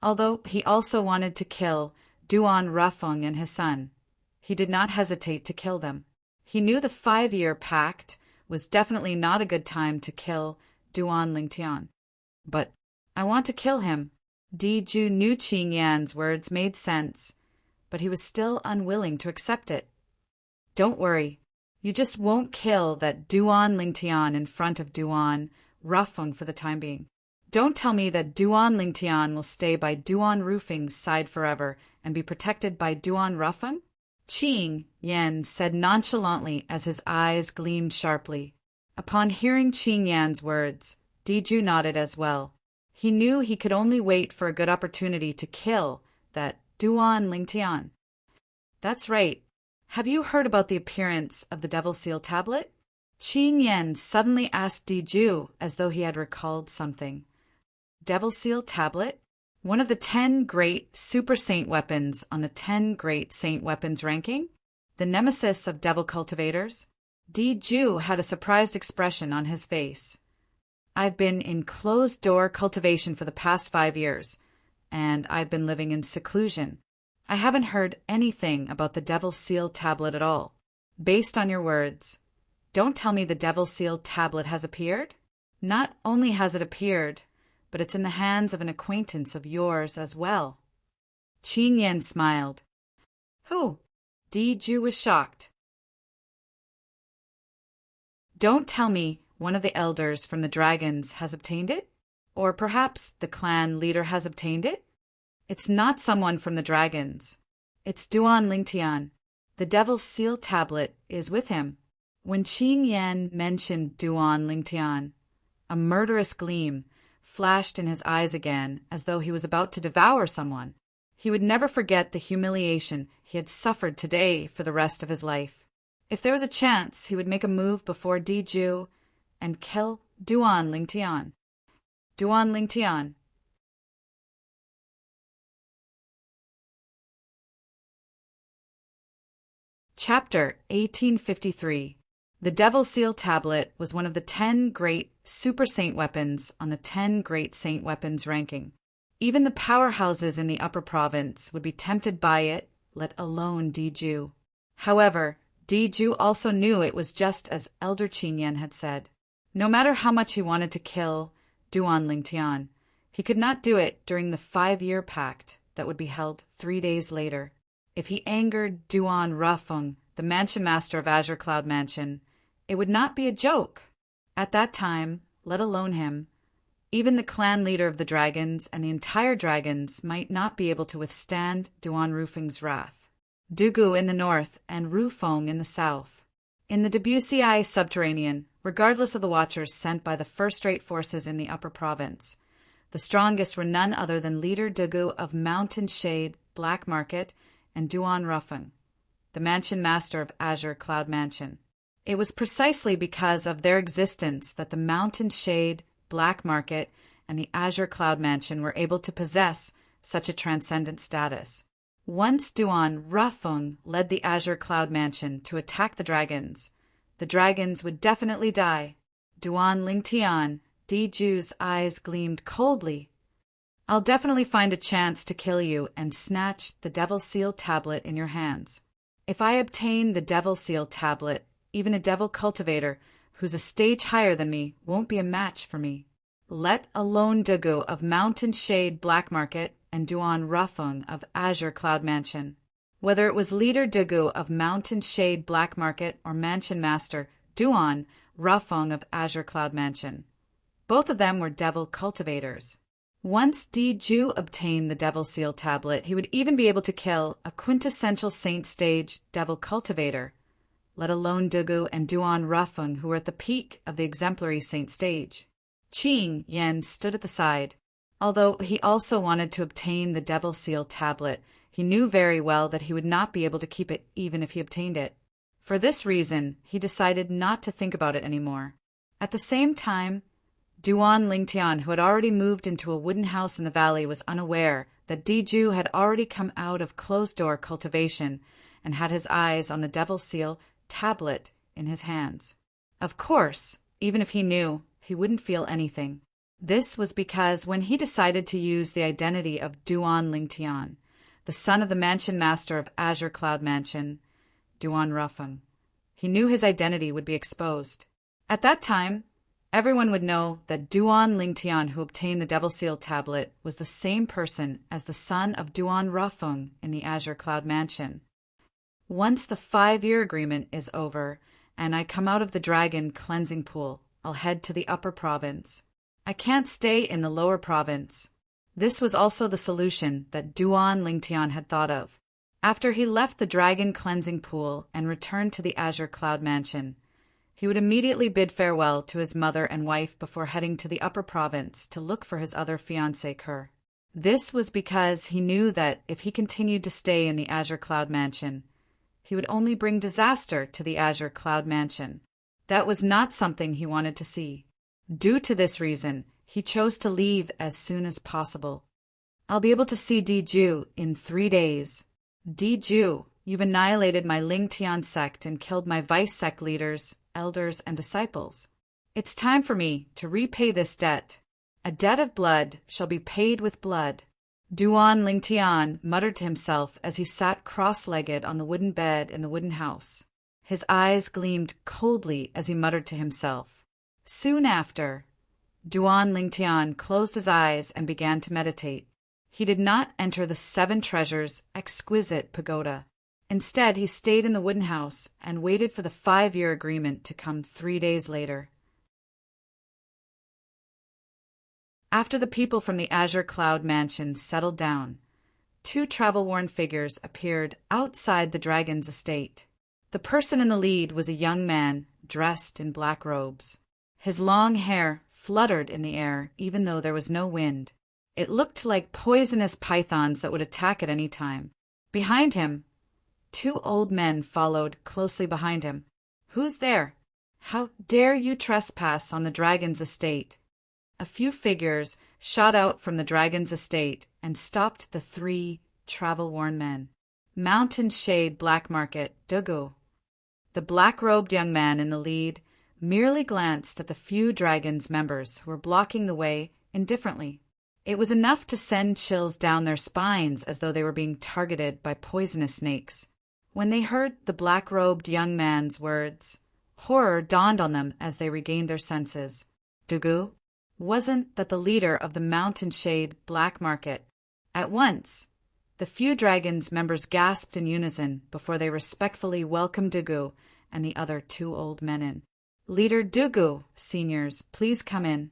Although he also wanted to kill Duan Rafeng and his son, he did not hesitate to kill them. He knew the 5-year pact was definitely not a good time to kill Duan Lingtian. But I want to kill him. Di Ju knew Qin Yan's words made sense, but he was still unwilling to accept it. Don't worry. You just won't kill that Duan Lingtian in front of Duan Rafeng for the time being. Don't tell me that Duan Lingtian will stay by Duan Rufeng's side forever and be protected by Duan Rafeng? Qin Yan said nonchalantly as his eyes gleamed sharply. Upon hearing Qin Yan's words, Di Ju nodded as well. He knew he could only wait for a good opportunity to kill that Duan Lingtian. That's right. Have you heard about the appearance of the Devil Seal tablet? Qin Yan suddenly asked Di Ju as though he had recalled something. Devil Seal tablet? One of the 10 great super saint weapons on the 10 great saint weapons ranking? The nemesis of devil cultivators? Di Ju had a surprised expression on his face. I've been in closed-door cultivation for the past 5 years, and I've been living in seclusion. I haven't heard anything about the Devil Seal tablet at all. Based on your words, don't tell me the Devil Seal tablet has appeared? Not only has it appeared, but it's in the hands of an acquaintance of yours as well. Qin Yan smiled. Who? Di Ju was shocked. Don't tell me one of the elders from the dragons has obtained it? Or perhaps the clan leader has obtained it? It's not someone from the dragons. It's Duan Lingtian. The Devil's Seal tablet is with him. When Qin Yan mentioned Duan Lingtian, a murderous gleam flashed in his eyes again as though he was about to devour someone. He would never forget the humiliation he had suffered today for the rest of his life. If there was a chance, he would make a move before Di Ju and kill Duan Lingtian. Duan Lingtian. Chapter 1853. The Devil Seal Tablet was one of the 10 great super saint weapons on the 10 great saint weapons ranking. Even the powerhouses in the upper province would be tempted by it, let alone Di Ju. However, Di Ju also knew it was just as Elder Qin Yan had said. No matter how much he wanted to kill Duan Lingtian, he could not do it during the 5-year pact that would be held 3 days later. If he angered Duan Rafeng, the mansion master of Azure Cloud Mansion, it would not be a joke. At that time, let alone him, Even the clan leader of the dragons and the entire dragons might not be able to withstand Duan Rufeng's wrath. Dugu in the north and Rufeng in the south. In the Debussy subterranean, regardless of the watchers sent by the first-rate forces in the upper province, the strongest were none other than leader Dugu of Mountain Shade, Black Market, and Duan Rufeng, the mansion master of Azure Cloud Mansion. It was precisely because of their existence that the Mountain Shade, Black Market, and the Azure Cloud Mansion were able to possess such a transcendent status. Once Duan Rufeng led the Azure Cloud Mansion to attack the dragons would definitely die. Duan Lingtian, Diju's eyes gleamed coldly. I'll definitely find a chance to kill you and snatch the Devil Seal tablet in your hands. If I obtain the Devil Seal tablet, even a devil cultivator who's a stage higher than me won't be a match for me. Let alone Dugu of Mountain Shade Black Market and Duan Rufeng of Azure Cloud Mansion. Whether it was leader Dugu of Mountain Shade Black Market or Mansion Master Duan Rufeng of Azure Cloud Mansion, both of them were devil cultivators. Once Diju obtained the Devil Seal tablet, he would even be able to kill a quintessential Saint Stage devil cultivator, let alone Dugu and Duan Rufeng, who were at the peak of the exemplary Saint Stage. Qing Yan stood at the side. Although he also wanted to obtain the Devil Seal tablet, he knew very well that he would not be able to keep it even if he obtained it. For this reason, he decided not to think about it anymore. At the same time, Duan Lingtian, who had already moved into a wooden house in the valley, was unaware that Diju had already come out of closed-door cultivation and had his eyes on the Devil Seal tablet in his hands. Of course, even if he knew, he wouldn't feel anything. This was because when he decided to use the identity of Duan Lingtian, the son of the mansion master of Azure Cloud Mansion, Duan Rufeng, he knew his identity would be exposed. At that time, everyone would know that Duan Lingtian, who obtained the Devil Seal tablet, was the same person as the son of Duan Rufeng in the Azure Cloud Mansion. Once the 5-year agreement is over and I come out of the dragon cleansing pool, I'll head to the upper province. I can't stay in the lower province. This was also the solution that Duan Lingtian had thought of. After he left the dragon cleansing pool and returned to the Azure Cloud Mansion, he would immediately bid farewell to his mother and wife before heading to the upper province to look for his other fiancée Kerr. This was because he knew that if he continued to stay in the Azure Cloud Mansion, he would only bring disaster to the Azure Cloud Mansion. That was not something he wanted to see. Due to this reason, he chose to leave as soon as possible. I'll be able to see Diju in 3 days. Diju, you've annihilated my Lingtian sect and killed my vice-sect leaders, elders, and disciples. It's time for me to repay this debt. A debt of blood shall be paid with blood. Duan Lingtian muttered to himself as he sat cross-legged on the wooden bed in the wooden house. His eyes gleamed coldly as he muttered to himself. Soon after, Duan Lingtian closed his eyes and began to meditate. He did not enter the 7 treasures' exquisite pagoda. Instead, he stayed in the wooden house and waited for the 5-year agreement to come 3 days later. After the people from the Azure Cloud Mansion settled down, 2 travel-worn figures appeared outside the dragon's estate. The person in the lead was a young man dressed in black robes. His long hair fluttered in the air even though there was no wind. It looked like poisonous pythons that would attack at any time. Behind him, 2 old men followed closely behind him. Who's there? How dare you trespass on the dragon's estate? A few figures shot out from the dragon's estate and stopped the 3 travel-worn men. Mountain Shade Black Market, Dugu. The black-robed young man in the lead merely glanced at the few dragon's members who were blocking the way indifferently. It was enough to send chills down their spines as though they were being targeted by poisonous snakes. When they heard the black-robed young man's words, horror dawned on them as they regained their senses. Dugu? Wasn't that the leader of the Mountain Shade Black Market? At once, the few dragons members gasped in unison before they respectfully welcomed Dugu and the other 2 old men in. Leader Dugu, seniors, please come in.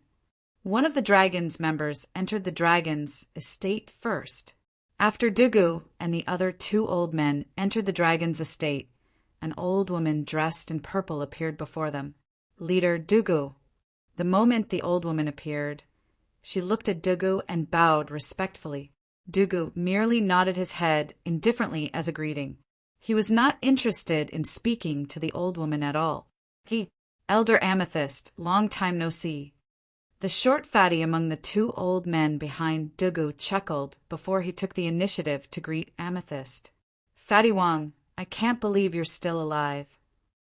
One of the dragon's members entered the dragon's estate first. After Dugu and the other two old men entered the dragon's estate, an old woman dressed in purple appeared before them. Leader Dugu. The moment the old woman appeared, she looked at Dugu and bowed respectfully. Dugu merely nodded his head indifferently as a greeting. He was not interested in speaking to the old woman at all. Elder Amethyst, long time no see. The short fatty among the two old men behind Dugu chuckled before he took the initiative to greet Amethyst. Fatty Wong, I can't believe you're still alive.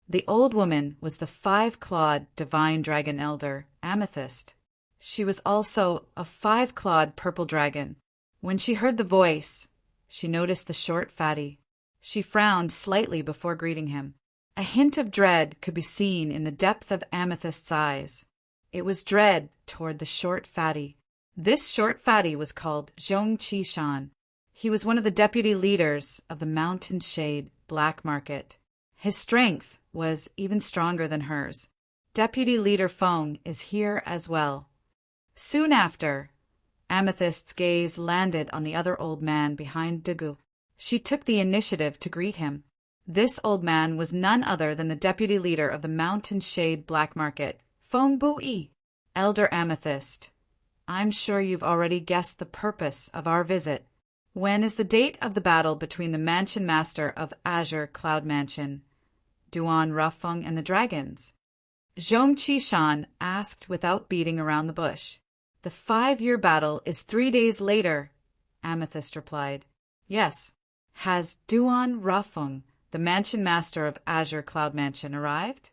The old woman was the 5-clawed divine dragon elder, Amethyst. She was also a 5-clawed purple dragon. When she heard the voice, she noticed the short fatty. She frowned slightly before greeting him. A hint of dread could be seen in the depth of Amethyst's eyes. It was dread toward the short fatty. This short fatty was called Zhong Qishan. He was one of the deputy leaders of the Mountain Shade Black Market. His strength was even stronger than hers. Deputy Leader Feng is here as well. Soon after, Amethyst's gaze landed on the other old man behind Dugu. She took the initiative to greet him. This old man was none other than the deputy leader of the Mountain Shade Black Market, Feng Bui. Elder Amethyst, I'm sure you've already guessed the purpose of our visit. When is the date of the battle between the Mansion Master of Azure Cloud Mansion, Duan Rafeng, and the dragons? Zhong Qishan asked without beating around the bush. The 5-year battle is 3 days later, Amethyst replied. Yes. Has Duan Rafeng, the Mansion Master of Azure Cloud Mansion, arrived?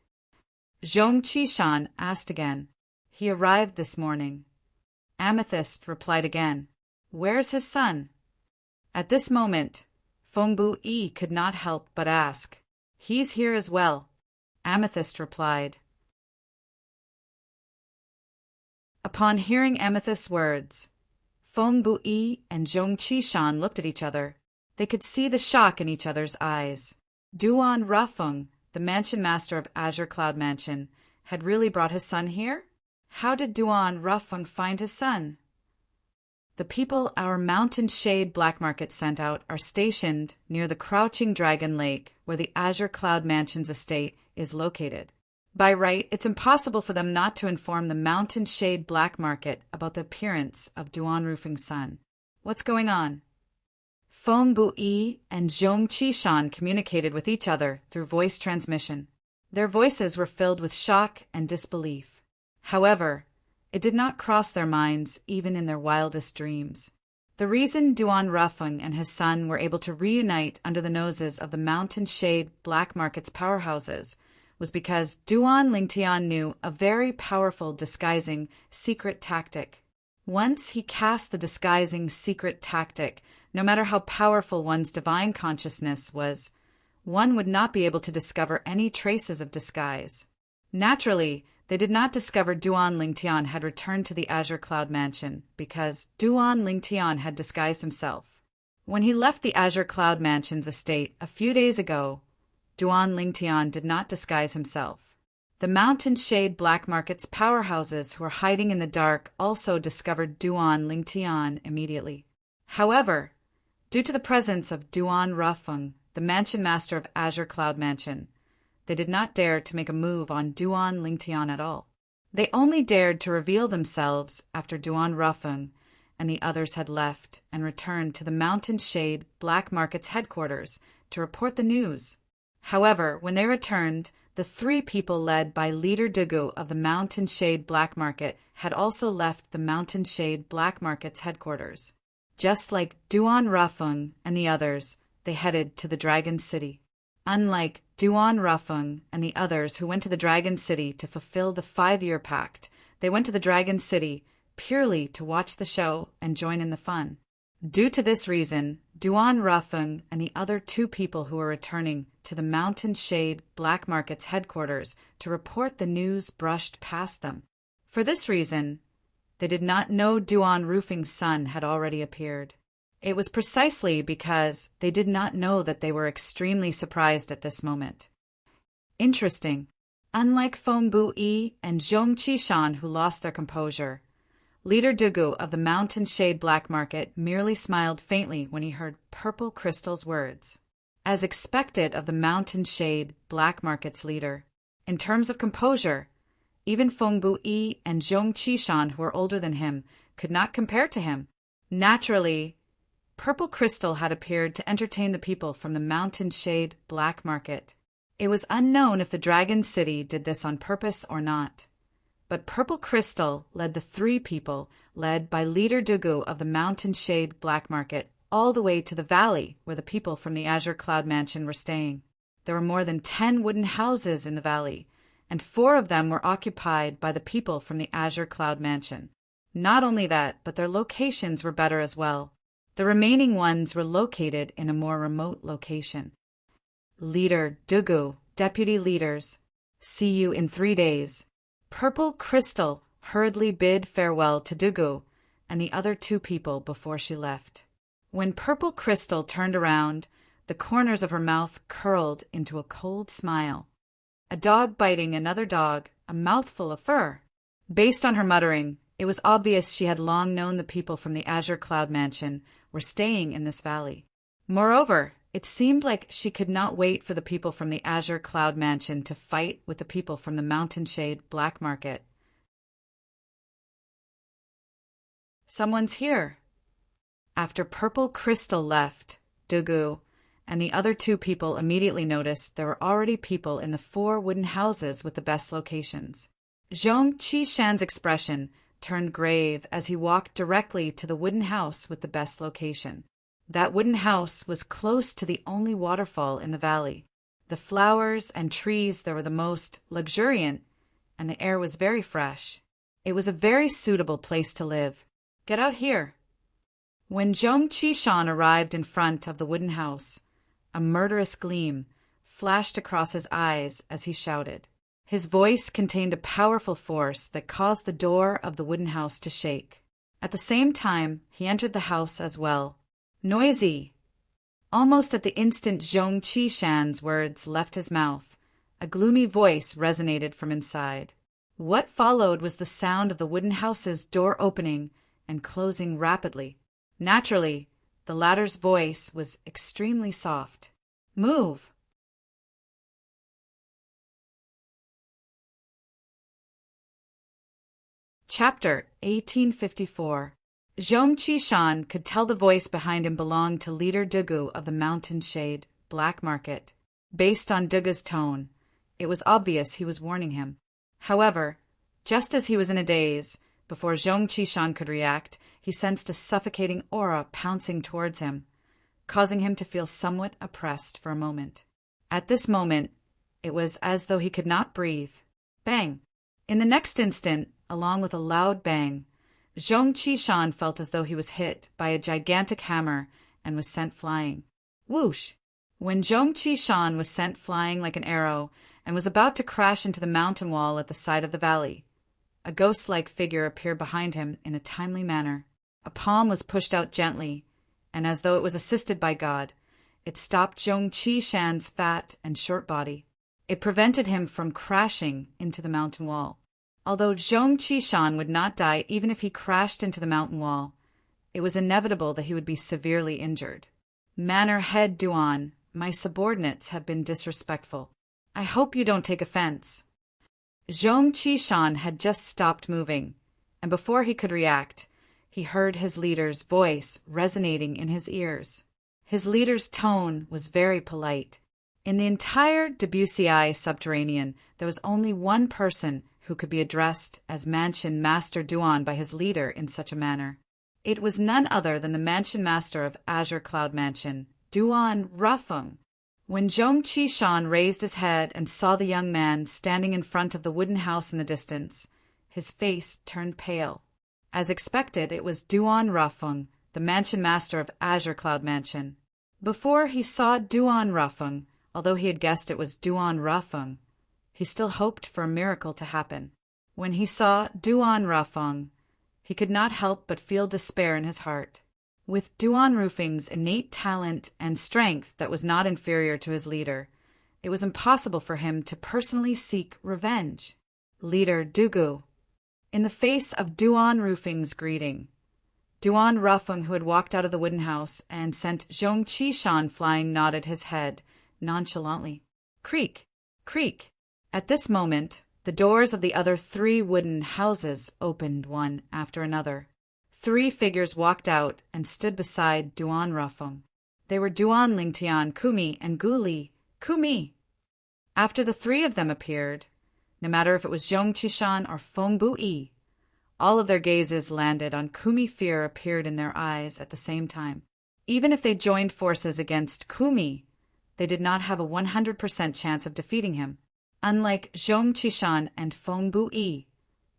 Zhong Qishan asked again. He arrived this morning. Amethyst replied again. Where's his son? At this moment, Feng Bui could not help but ask. He's here as well, Amethyst replied. Upon hearing Amethyst's words, Feng Bui and Zhong Qishan looked at each other. They could see the shock in each other's eyes. Duan Rafeng, the Mansion Master of Azure Cloud Mansion, had really brought his son here? How did Duan Rafeng find his son? The people our Mountain Shade Black Market sent out are stationed near the Crouching Dragon Lake, where the Azure Cloud Mansion's estate is located. By right, it's impossible for them not to inform the Mountain Shade Black Market about the appearance of Duan Rafeng's son. What's going on? Feng Bui and Zhong Qishan communicated with each other through voice transmission. Their voices were filled with shock and disbelief. However, it did not cross their minds even in their wildest dreams. The reason Duan Rafeng and his son were able to reunite under the noses of the Mountain Shade Black Market's powerhouses was because Duan Lingtian knew a very powerful disguising secret tactic. Once he cast the disguising secret tactic, no matter how powerful one's divine consciousness was, one would not be able to discover any traces of disguise. Naturally, they did not discover Duan Lingtian had returned to the Azure Cloud Mansion because Duan Lingtian had disguised himself. When he left the Azure Cloud Mansion's estate a few days ago, Duan Lingtian did not disguise himself. The Mountain Shade Black Market's powerhouses who were hiding in the dark also discovered Duan Lingtian immediately. However, due to the presence of Duan Rafeng, the Mansion Master of Azure Cloud Mansion, they did not dare to make a move on Duan Lingtian at all. They only dared to reveal themselves after Duan Rafeng and the others had left and returned to the Mountain Shade Black Market's headquarters to report the news. However, when they returned, the 3 people led by Leader Dugu of the Mountain Shade Black Market had also left the Mountain Shade Black Market's headquarters. Just like Duan Rafeng and the others, they headed to the Dragon City. Unlike Duan Rafeng and the others who went to the Dragon City to fulfill the 5-year pact, they went to the Dragon City purely to watch the show and join in the fun. Due to this reason, Duan Rafeng and the other 2 people who were returning to the Mountain Shade Black Market's headquarters to report the news brushed past them. For this reason, they did not know Duan Rafeng's son had already appeared. It was precisely because they did not know that they were extremely surprised at this moment. Interesting. Unlike Feng Bui and Zhong Qishan, who lost their composure, Leader Dugu of the Mountain Shade Black Market merely smiled faintly when he heard Purple Crystal's words. As expected of the Mountain Shade Black Market's leader, in terms of composure, even Feng Bu-yi and Zhong Qishan, who were older than him, could not compare to him. Naturally, Purple Crystal had appeared to entertain the people from the Mountain Shade Black Market. It was unknown if the Dragon City did this on purpose or not. But Purple Crystal led the three people, led by Leader Dugu of the Mountain Shade Black Market, all the way to the valley where the people from the Azure Cloud Mansion were staying. There were more than 10 wooden houses in the valley, and 4 of them were occupied by the people from the Azure Cloud Mansion. Not only that, but their locations were better as well. The remaining ones were located in a more remote location. Leader Dugu, deputy leaders, see you in 3 days. Purple Crystal hurriedly bid farewell to Dugu and the other 2 people before she left. When Purple Crystal turned around, the corners of her mouth curled into a cold smile. A dog biting another dog, a mouthful of fur. Based on her muttering, it was obvious she had long known the people from the Azure Cloud Mansion were staying in this valley. Moreover, it seemed like she could not wait for the people from the Azure Cloud Mansion to fight with the people from the Mountain Shade Black Market. Someone's here. After Purple Crystal left, Dugu and the other 2 people immediately noticed there were already people in the 4 wooden houses with the best locations. Zhong Qishan's expression turned grave as he walked directly to the wooden house with the best location. That wooden house was close to the only waterfall in the valley. The flowers and trees there were the most luxuriant, and the air was very fresh. It was a very suitable place to live. Get out here. When Zhong Qishan arrived in front of the wooden house, a murderous gleam flashed across his eyes as he shouted. His voice contained a powerful force that caused the door of the wooden house to shake. At the same time, he entered the house as well. Noisy! Almost at the instant Zhong Qishan's words left his mouth, a gloomy voice resonated from inside. What followed was the sound of the wooden house's door opening and closing rapidly. Naturally, the latter's voice was extremely soft. Move! Chapter 1854. Zhong Qishan could tell the voice behind him belonged to Leader Dugu of the Mountain Shade Black Market. Based on Dugu's tone, it was obvious he was warning him. However, just as he was in a daze, before Zhong Qishan could react, he sensed a suffocating aura pouncing towards him, causing him to feel somewhat oppressed for a moment. At this moment, it was as though he could not breathe. Bang! In the next instant, along with a loud bang, Zhong Qishan felt as though he was hit by a gigantic hammer and was sent flying. Whoosh! When Zhong Qishan was sent flying like an arrow and was about to crash into the mountain wall at the side of the valley, a ghost-like figure appeared behind him in a timely manner. A palm was pushed out gently, and as though it was assisted by God, it stopped Zhong Qishan's fat and short body. It prevented him from crashing into the mountain wall. Although Zhong Qishan would not die even if he crashed into the mountain wall, it was inevitable that he would be severely injured. Manor Head Duan, my subordinates have been disrespectful. I hope you don't take offense. Zhong Qishan had just stopped moving, and before he could react, he heard his leader's voice resonating in his ears. His leader's tone was very polite. In the entire Debussy subterranean, there was only one person who could be addressed as Mansion Master Duan by his leader in such a manner. It was none other than the Mansion Master of Azure Cloud Mansion, Duan Rafeng. When Zhong Qishan raised his head and saw the young man standing in front of the wooden house in the distance, his face turned pale. As expected, it was Duan Rafeng, the Mansion Master of Azure Cloud Mansion. Before he saw Duan Rafeng, although he had guessed it was Duan Rafeng, he still hoped for a miracle to happen. When he saw Duan Rafeng, he could not help but feel despair in his heart. With Duan Rafeng's innate talent and strength that was not inferior to his leader, it was impossible for him to personally seek revenge. Leader Dugu. in the face of Duan Rufeng's greeting. Duan Rufeng, who had walked out of the wooden house and sent Zhong Qishan flying, nodded his head nonchalantly. Creak, creak. At this moment, the doors of the other 3 wooden houses opened one after another. 3 figures walked out and stood beside Duan Rufeng. They were Duan Lingtian, Kumi, and Guli, Kumi. After the 3 of them appeared, no matter if it was Zhong Qishan or Feng Buyi, all of their gazes landed on Kumi. Fear appeared in their eyes at the same time. Even if they joined forces against Kumi, they did not have a 100% chance of defeating him. Unlike Zhong Qishan and Feng Buyi,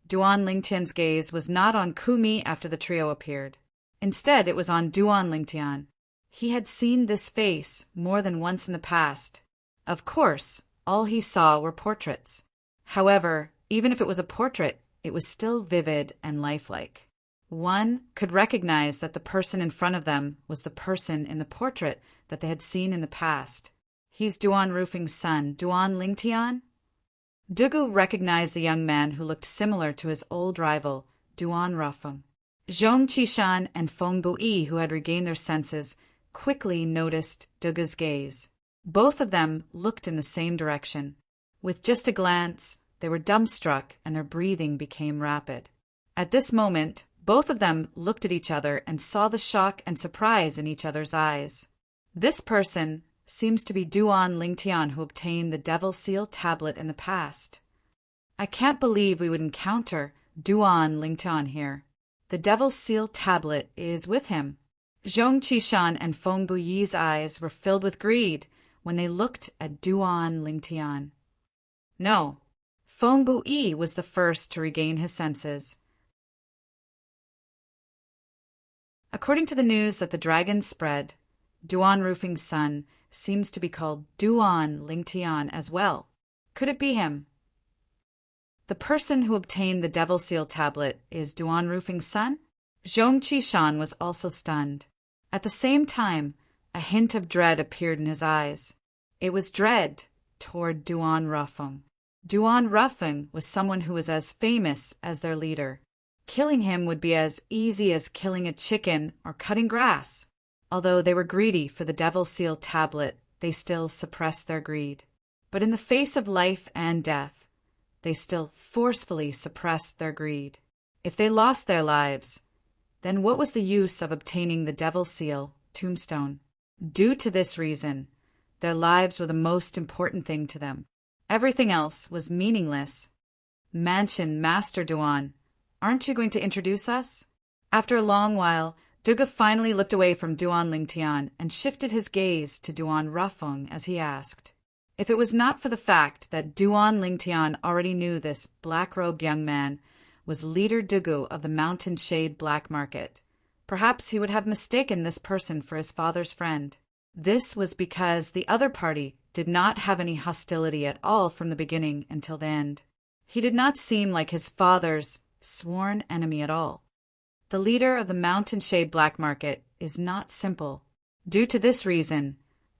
Duan Lingtian's gaze was not on Kumi after the trio appeared. Instead, it was on Duan Lingtian. He had seen this face more than once in the past. Of course, all he saw were portraits. However, even if it was a portrait, it was still vivid and lifelike. One could recognize that the person in front of them was the person in the portrait that they had seen in the past. He's Duan Rufeng's son, Duan Lingtian? Dugu recognized the young man who looked similar to his old rival, Duan Rufeng. Zhong Qishan and Feng Buyi, who had regained their senses, quickly noticed Dugu's gaze. Both of them looked in the same direction. With just a glance, they were dumbstruck and their breathing became rapid. At this moment, both of them looked at each other and saw the shock and surprise in each other's eyes. This person seems to be Duan Lingtian, who obtained the Devil Seal tablet in the past. I can't believe we would encounter Duan Lingtian here. The Devil Seal tablet is with him. Zhong Qishan and Feng Buyi's eyes were filled with greed when they looked at Duan Lingtian. No, Feng Buyi was the first to regain his senses. According to the news that the dragon spread, Duan Rufeng's son seems to be called Duan Lingtian as well. Could it be him? The person who obtained the Devil Seal tablet is Duan Rufeng's son? Zhong Qishan was also stunned. At the same time, a hint of dread appeared in his eyes. It was dread toward Duan Rufeng. Duan Rufeng was someone who was as famous as their leader. Killing him would be as easy as killing a chicken or cutting grass. Although they were greedy for the Devil Seal tablet, they still suppressed their greed. But in the face of life and death, they still forcefully suppressed their greed. If they lost their lives, then what was the use of obtaining the Devil Seal tombstone? Due to this reason, their lives were the most important thing to them. Everything else was meaningless. Mansion Master Duan, aren't you going to introduce us? After a long while, Dugu finally looked away from Duan Lingtian and shifted his gaze to Duan Rufeng as he asked. If it was not for the fact that Duan Lingtian already knew this black-robed young man was leader Dugu of the Mountain Shade Black Market, perhaps he would have mistaken this person for his father's friend. This was because the other party did not have any hostility at all from the beginning until the end. He did not seem like his father's sworn enemy at all. The leader of the Mountain Shade Black Market is not simple. Due to this reason,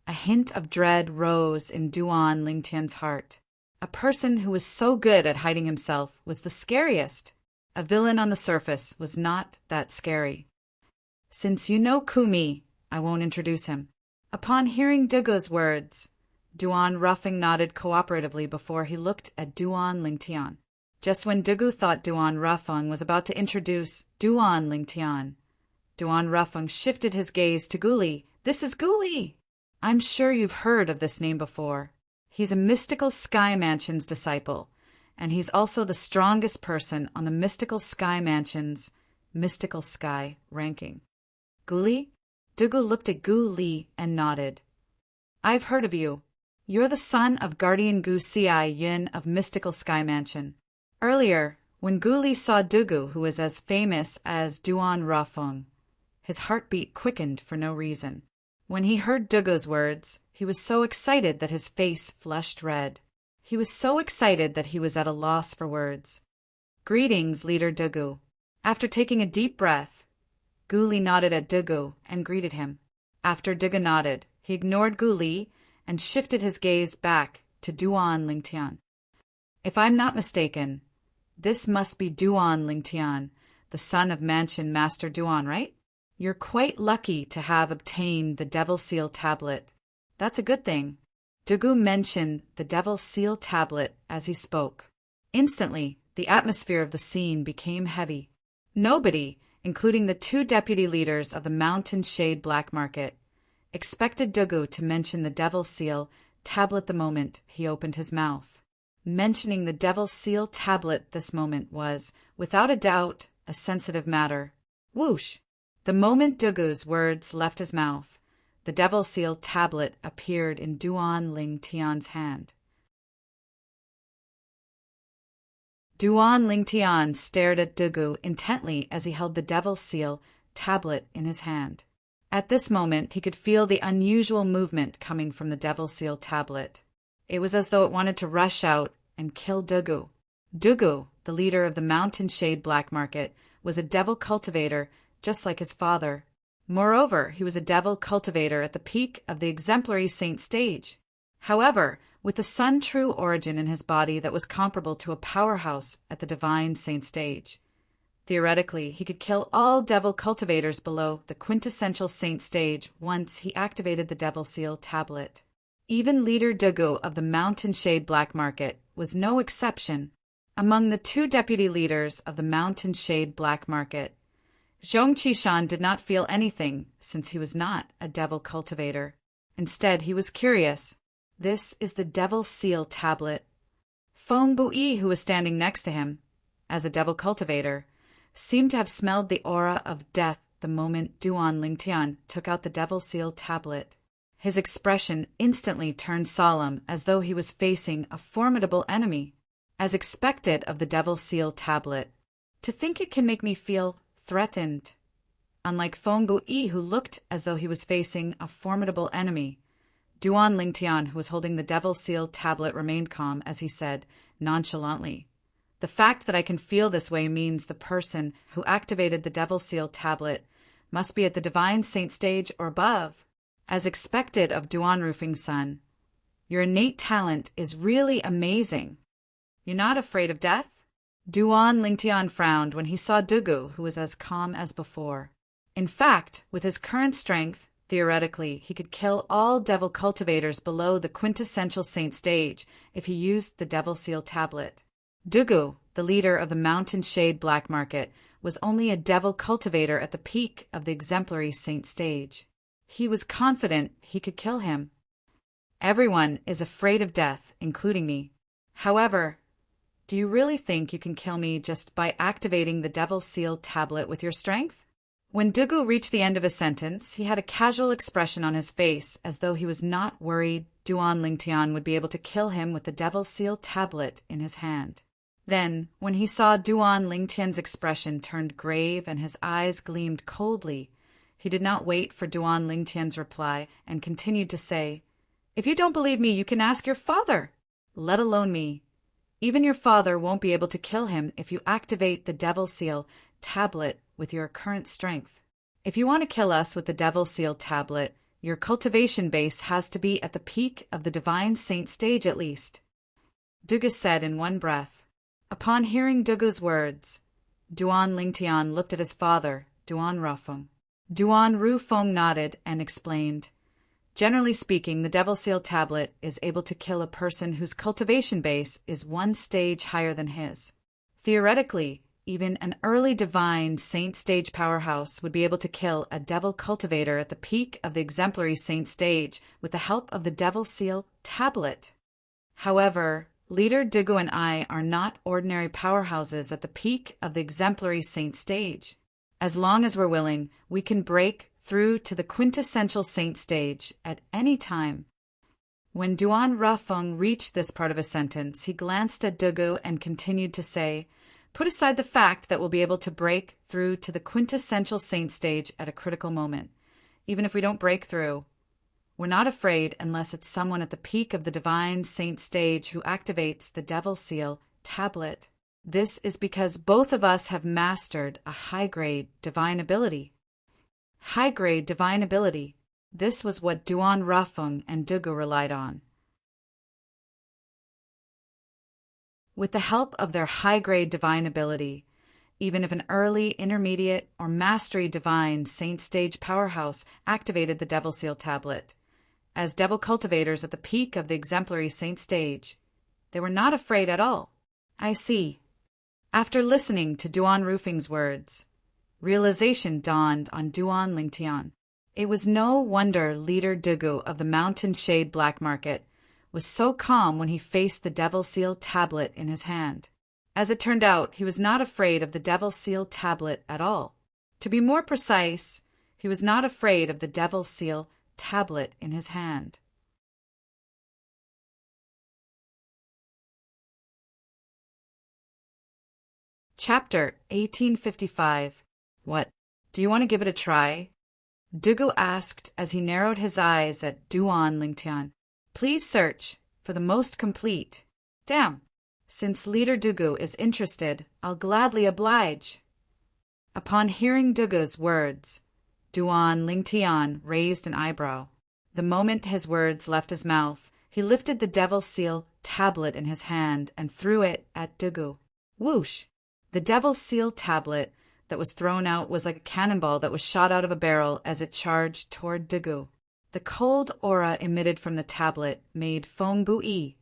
a hint of dread rose in Duan Lingtian's heart. A person who was so good at hiding himself was the scariest. A villain on the surface was not that scary. Since you know Kumi, I won't introduce him. Upon hearing Dugu's words, Duan Rufeng nodded cooperatively before he looked at Duan Lingtian. Just when Dugu thought Duan Rufeng was about to introduce Duan Lingtian, Duan Rufeng shifted his gaze to Guli. This is Guli! I'm sure you've heard of this name before. He's a Mystical Sky Mansion's disciple, and he's also the strongest person on the Mystical Sky Mansion's Mystical Sky ranking. Guli? Dugu looked at Guli and nodded. I've heard of you. You're the son of Guardian Gu Siai Yin of Mystical Sky Mansion. Earlier, when Guli saw Dugu, who was as famous as Duan Rufeng, his heartbeat quickened for no reason. When he heard Dugu's words, he was so excited that his face flushed red. He was so excited that he was at a loss for words. Greetings, leader Dugu. After taking a deep breath, Guli nodded at Dugu and greeted him. After Dugu nodded, he ignored Guli and shifted his gaze back to Duan Lingtian. If I'm not mistaken, This must be Duan Lingtian, the son of Mansion Master Duan, right? You're quite lucky to have obtained the Devil Seal tablet. That's a good thing. Dugu mentioned the Devil Seal tablet as he spoke. Instantly, the atmosphere of the scene became heavy. Nobody, including the two deputy leaders of the Mountain Shade Black Market, expected Dugu to mention the Devil Seal tablet the moment he opened his mouth. Mentioning the Devil Seal tablet this moment was, without a doubt, a sensitive matter. Whoosh! The moment Dugu's words left his mouth, the Devil Seal tablet appeared in Duan Ling Tian's hand. Duan Ling Tian stared at Dugu intently as he held the Devil Seal tablet in his hand. At this moment, he could feel the unusual movement coming from the Devil Seal tablet. It was as though it wanted to rush out and kill Dugu. Dugu, the leader of the Mountain Shade Black Market, was a devil cultivator just like his father. Moreover, he was a devil cultivator at the peak of the exemplary saint stage. However, with the sun-true origin in his body that was comparable to a powerhouse at the divine saint stage. Theoretically, he could kill all devil cultivators below the quintessential saint stage once he activated the Devil Seal tablet. Even leader Dugu of the Mountain Shade Black Market was no exception. Among the two deputy leaders of the Mountain Shade Black Market, Zhong Qishan did not feel anything since he was not a devil cultivator. Instead, he was curious. This is the Devil Seal tablet. Feng Bui, who was standing next to him, as a devil cultivator, seemed to have smelled the aura of death the moment Duan Lingtian took out the Devil Seal tablet. His expression instantly turned solemn as though he was facing a formidable enemy. As expected of the Devil Seal tablet, to think it can make me feel threatened. Unlike Feng Bui, who looked as though he was facing a formidable enemy, Duan Lingtian, who was holding the Devil Seal tablet, remained calm as he said, nonchalantly, "The fact that I can feel this way means the person who activated the Devil Seal tablet must be at the Divine Saint stage or above. As expected of Duan Roofing's son, your innate talent is really amazing. You're not afraid of death?" Duan Lingtian frowned when he saw Dugu, who was as calm as before. In fact, with his current strength, theoretically, he could kill all devil cultivators below the quintessential saint stage if he used the Devil Seal tablet. Dugu, the leader of the Mountain Shade Black Market, was only a devil cultivator at the peak of the exemplary saint stage. He was confident he could kill him. Everyone is afraid of death, including me. However, do you really think you can kill me just by activating the Devil Seal tablet with your strength? When Dugu reached the end of his sentence, he had a casual expression on his face, as though he was not worried Duan Lingtian would be able to kill him with the Devil Seal tablet in his hand. Then, when he saw Duan Lingtian's expression turned grave and his eyes gleamed coldly, he did not wait for Duan Lingtian's reply and continued to say, "If you don't believe me, you can ask your father, let alone me. Even your father won't be able to kill him if you activate the Devil Seal tablet with your current strength. If you want to kill us with the Devil Seal tablet, your cultivation base has to be at the peak of the Divine Saint stage at least," Dugu said in one breath. Upon hearing Dugu's words, Duan Lingtian looked at his father, Duan Rufeng. Duan Rufeng nodded and explained, "Generally speaking, the Devil Seal tablet is able to kill a person whose cultivation base is one stage higher than his. Theoretically, even an early divine saint stage powerhouse would be able to kill a devil cultivator at the peak of the exemplary saint stage with the help of the Devil Seal tablet. However, Leader Dugu and I are not ordinary powerhouses at the peak of the exemplary saint stage. As long as we're willing, we can break through to the quintessential saint stage at any time." When Duan Rufeng reached this part of a sentence, he glanced at Dugu and continued to say, "Put aside the fact that we'll be able to break through to the quintessential saint stage at a critical moment. Even if we don't break through, we're not afraid unless it's someone at the peak of the divine saint stage who activates the Devil Seal tablet. This is because both of us have mastered a high-grade divine ability." High-grade divine ability. This was what Duan Rufeng and Dugu relied on. With the help of their high-grade divine ability, even if an early, intermediate, or mastery divine saint stage powerhouse activated the Devil Seal tablet, as devil cultivators at the peak of the exemplary saint stage, they were not afraid at all. I see. After listening to Duan Rufing's words, realization dawned on Duan Lingtian. It was no wonder leader Dugu of the Mountain Shade Black Market was so calm when he faced the Devil Seal tablet in his hand. As it turned out, he was not afraid of the Devil Seal tablet at all. To be more precise, he was not afraid of the Devil Seal tablet in his hand. Chapter 1855. What? Do you want to give it a try? Dugu asked as he narrowed his eyes at Duan Lingtian. Please search for the most complete. Damn. Since Leader Dugu is interested, I'll gladly oblige. Upon hearing Dugu's words, Duan Lingtian raised an eyebrow. The moment his words left his mouth, he lifted the Devil Seal tablet in his hand and threw it at Dugu. Whoosh! The Devil Seal tablet that was thrown out was like a cannonball that was shot out of a barrel as it charged toward Dugu. The cold aura emitted from the tablet made Feng Bui,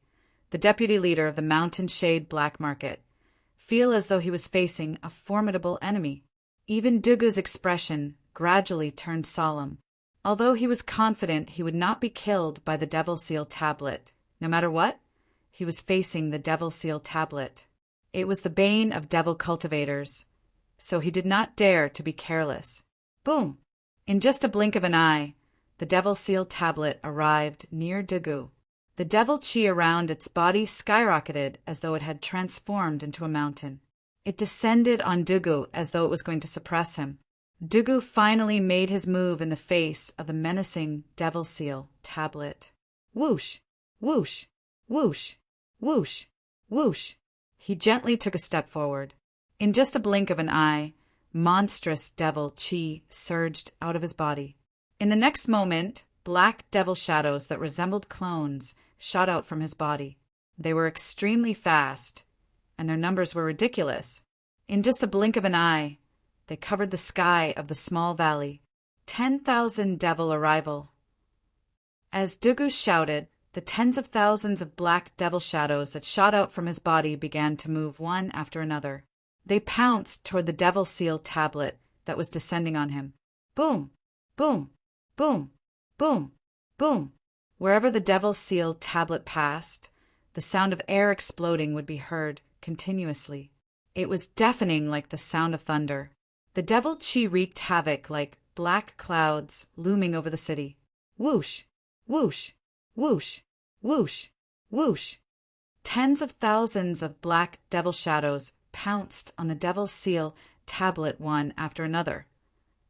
the deputy leader of the Mountain Shade Black Market, feel as though he was facing a formidable enemy. Even Dugu's expression gradually turned solemn. Although he was confident he would not be killed by the Devil Seal tablet, no matter what, he was facing the Devil Seal tablet. It was the bane of devil cultivators, so he did not dare to be careless. Boom! In just a blink of an eye, the Devil Seal tablet arrived near Dugu. The devil chi around its body skyrocketed as though it had transformed into a mountain. It descended on Dugu as though it was going to suppress him. Dugu finally made his move in the face of the menacing Devil Seal tablet. Whoosh! Whoosh! Whoosh! Whoosh! Whoosh! He gently took a step forward. In just a blink of an eye, monstrous devil chi surged out of his body. In the next moment, black devil shadows that resembled clones shot out from his body. They were extremely fast, and their numbers were ridiculous. In just a blink of an eye, they covered the sky of the small valley. 10,000 devil arrival. As Dugu shouted, the tens of thousands of black devil shadows that shot out from his body began to move one after another. They pounced toward the Devil Seal tablet that was descending on him. Boom! Boom! Boom! Boom! Boom! Wherever the Devil Seal tablet passed, the sound of air exploding would be heard continuously. It was deafening like the sound of thunder. The devil chi wreaked havoc like black clouds looming over the city. Whoosh! Whoosh! Whoosh! Whoosh! Whoosh! Tens of thousands of black devil shadows pounced on the Devil Seal tablet one after another,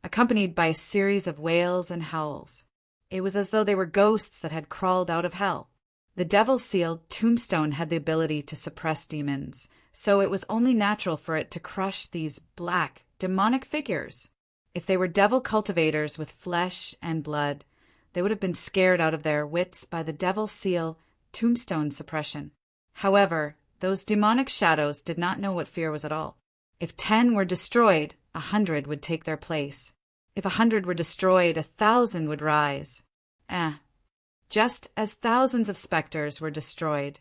accompanied by a series of wails and howls. It was as though they were ghosts that had crawled out of hell. The Devil Seal tombstone had the ability to suppress demons, so it was only natural for it to crush these black, demonic figures. If they were devil cultivators with flesh and blood, they would have been scared out of their wits by the Devil Seal tombstone suppression. However, those demonic shadows did not know what fear was at all. If 10 were destroyed, 100 would take their place. If 100 were destroyed, 1,000 would rise. Just as thousands of specters were destroyed,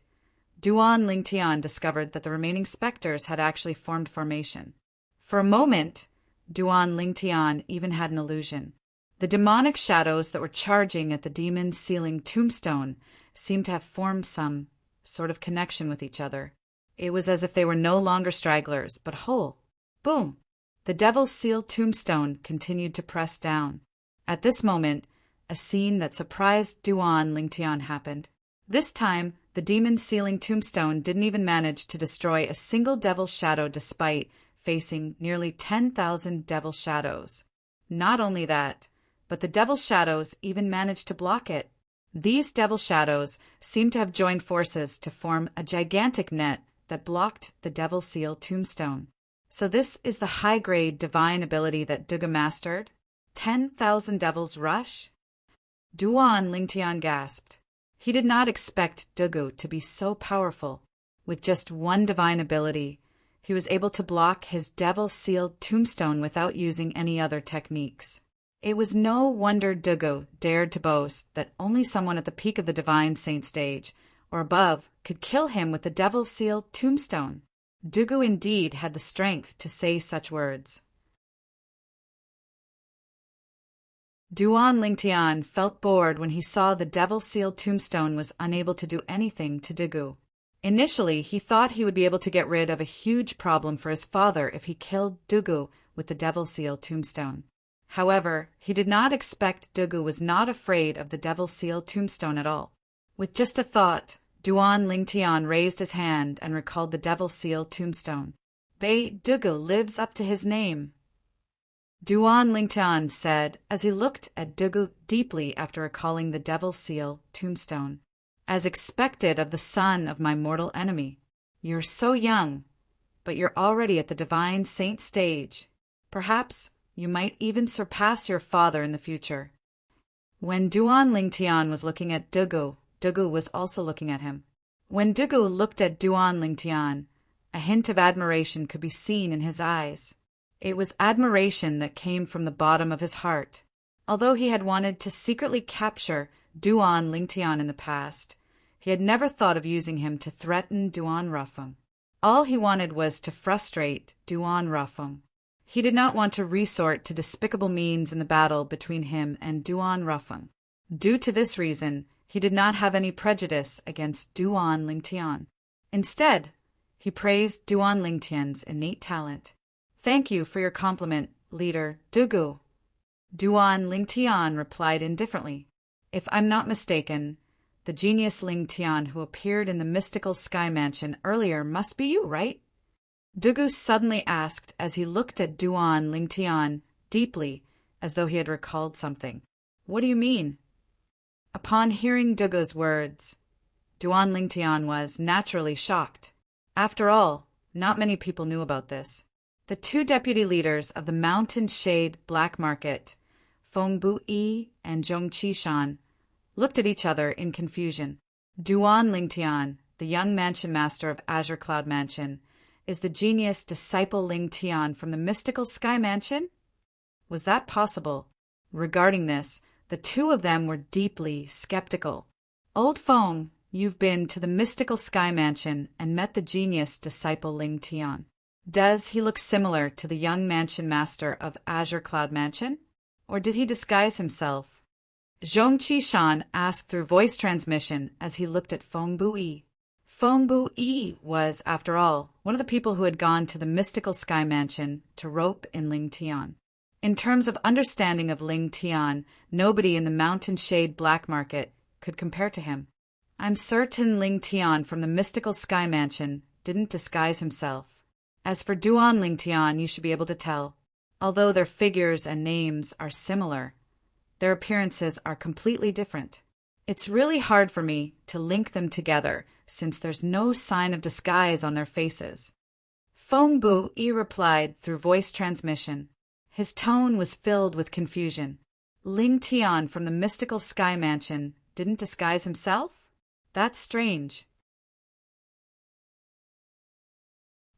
Duan Lingtian discovered that the remaining specters had actually formed formation. For a moment, Duan Lingtian even had an illusion. The demonic shadows that were charging at the demon sealing tombstone seemed to have formed some sort of connection with each other. It was as if they were no longer stragglers, but whole. Boom! The Devil Seal tombstone continued to press down. At this moment, a scene that surprised Duan Lingtian happened. This time, the demon sealing tombstone didn't even manage to destroy a single devil shadow despite facing nearly 10,000 devil shadows. Not only that, but the devil shadows even managed to block it. These devil shadows seemed to have joined forces to form a gigantic net that blocked the Devil Seal tombstone. So this is the high-grade divine ability that Dugu mastered? 10,000 devils rush? Duan Lingtian gasped. He did not expect Dugu to be so powerful. With just one divine ability, he was able to block his devil-sealed tombstone without using any other techniques. It was no wonder Dugu dared to boast that only someone at the peak of the divine saint stage, or above, could kill him with the devil-sealed tombstone. Dugu indeed had the strength to say such words. Duan Lingtian felt bored when he saw the devil-sealed tombstone was unable to do anything to Dugu. Initially, he thought he would be able to get rid of a huge problem for his father if he killed Dugu with the devil-sealed tombstone. However, he did not expect Dugu was not afraid of the devil-sealed tombstone at all. With just a thought, Duan Lingtian raised his hand and recalled the devil-sealed tombstone. Bei Dugu lives up to his name, Duan Lingtian said as he looked at Dugu deeply after recalling the devil-sealed tombstone. As expected of the son of my mortal enemy. You're so young, but you're already at the divine saint stage. Perhaps you might even surpass your father in the future. When Duan Lingtian was looking at Dugu, Dugu was also looking at him. When Dugu looked at Duan Lingtian, a hint of admiration could be seen in his eyes. It was admiration that came from the bottom of his heart. Although he had wanted to secretly capture Duan Lingtian in the past, he had never thought of using him to threaten Duan Rafeng. All he wanted was to frustrate Duan Rafeng. He did not want to resort to despicable means in the battle between him and Duan Rafeng. Due to this reason, he did not have any prejudice against Duan Lingtian. Instead, he praised Duan Lingtian's innate talent. Thank you for your compliment, leader Dugu. Duan Lingtian replied indifferently. If I'm not mistaken, the genius Lingtian who appeared in the mystical sky mansion earlier must be you, right? Dugu suddenly asked as he looked at Duan Lingtian deeply, as though he had recalled something. What do you mean? Upon hearing Dugu's words, Duan Lingtian was naturally shocked. After all, not many people knew about this. The two deputy leaders of the Mountain Shade Black Market, Feng Bu-yi and Zhong Qishan, looked at each other in confusion. Duan Lingtian, the young mansion master of Azure Cloud Mansion, is the genius disciple Lingtian from the mystical Sky Mansion? Was that possible? Regarding this, the two of them were deeply skeptical. Old Feng, you've been to the mystical Sky Mansion and met the genius disciple Lingtian. Does he look similar to the young mansion master of Azure Cloud Mansion? Or did he disguise himself? Zhong Qishan asked through voice transmission as he looked at Feng Bu-yi. Feng Bu-yi was, after all, one of the people who had gone to the mystical Sky Mansion to rope in Lingtian. In terms of understanding of Lingtian, nobody in the Mountain Shade Black Market could compare to him. I'm certain Lingtian from the mystical Sky Mansion didn't disguise himself. As for Duan Lingtian, you should be able to tell. Although their figures and names are similar, their appearances are completely different. It's really hard for me to link them together since there's no sign of disguise on their faces. Feng Bu-yi replied through voice transmission. His tone was filled with confusion. Lingtian from the mystical Sky Mansion didn't disguise himself? That's strange.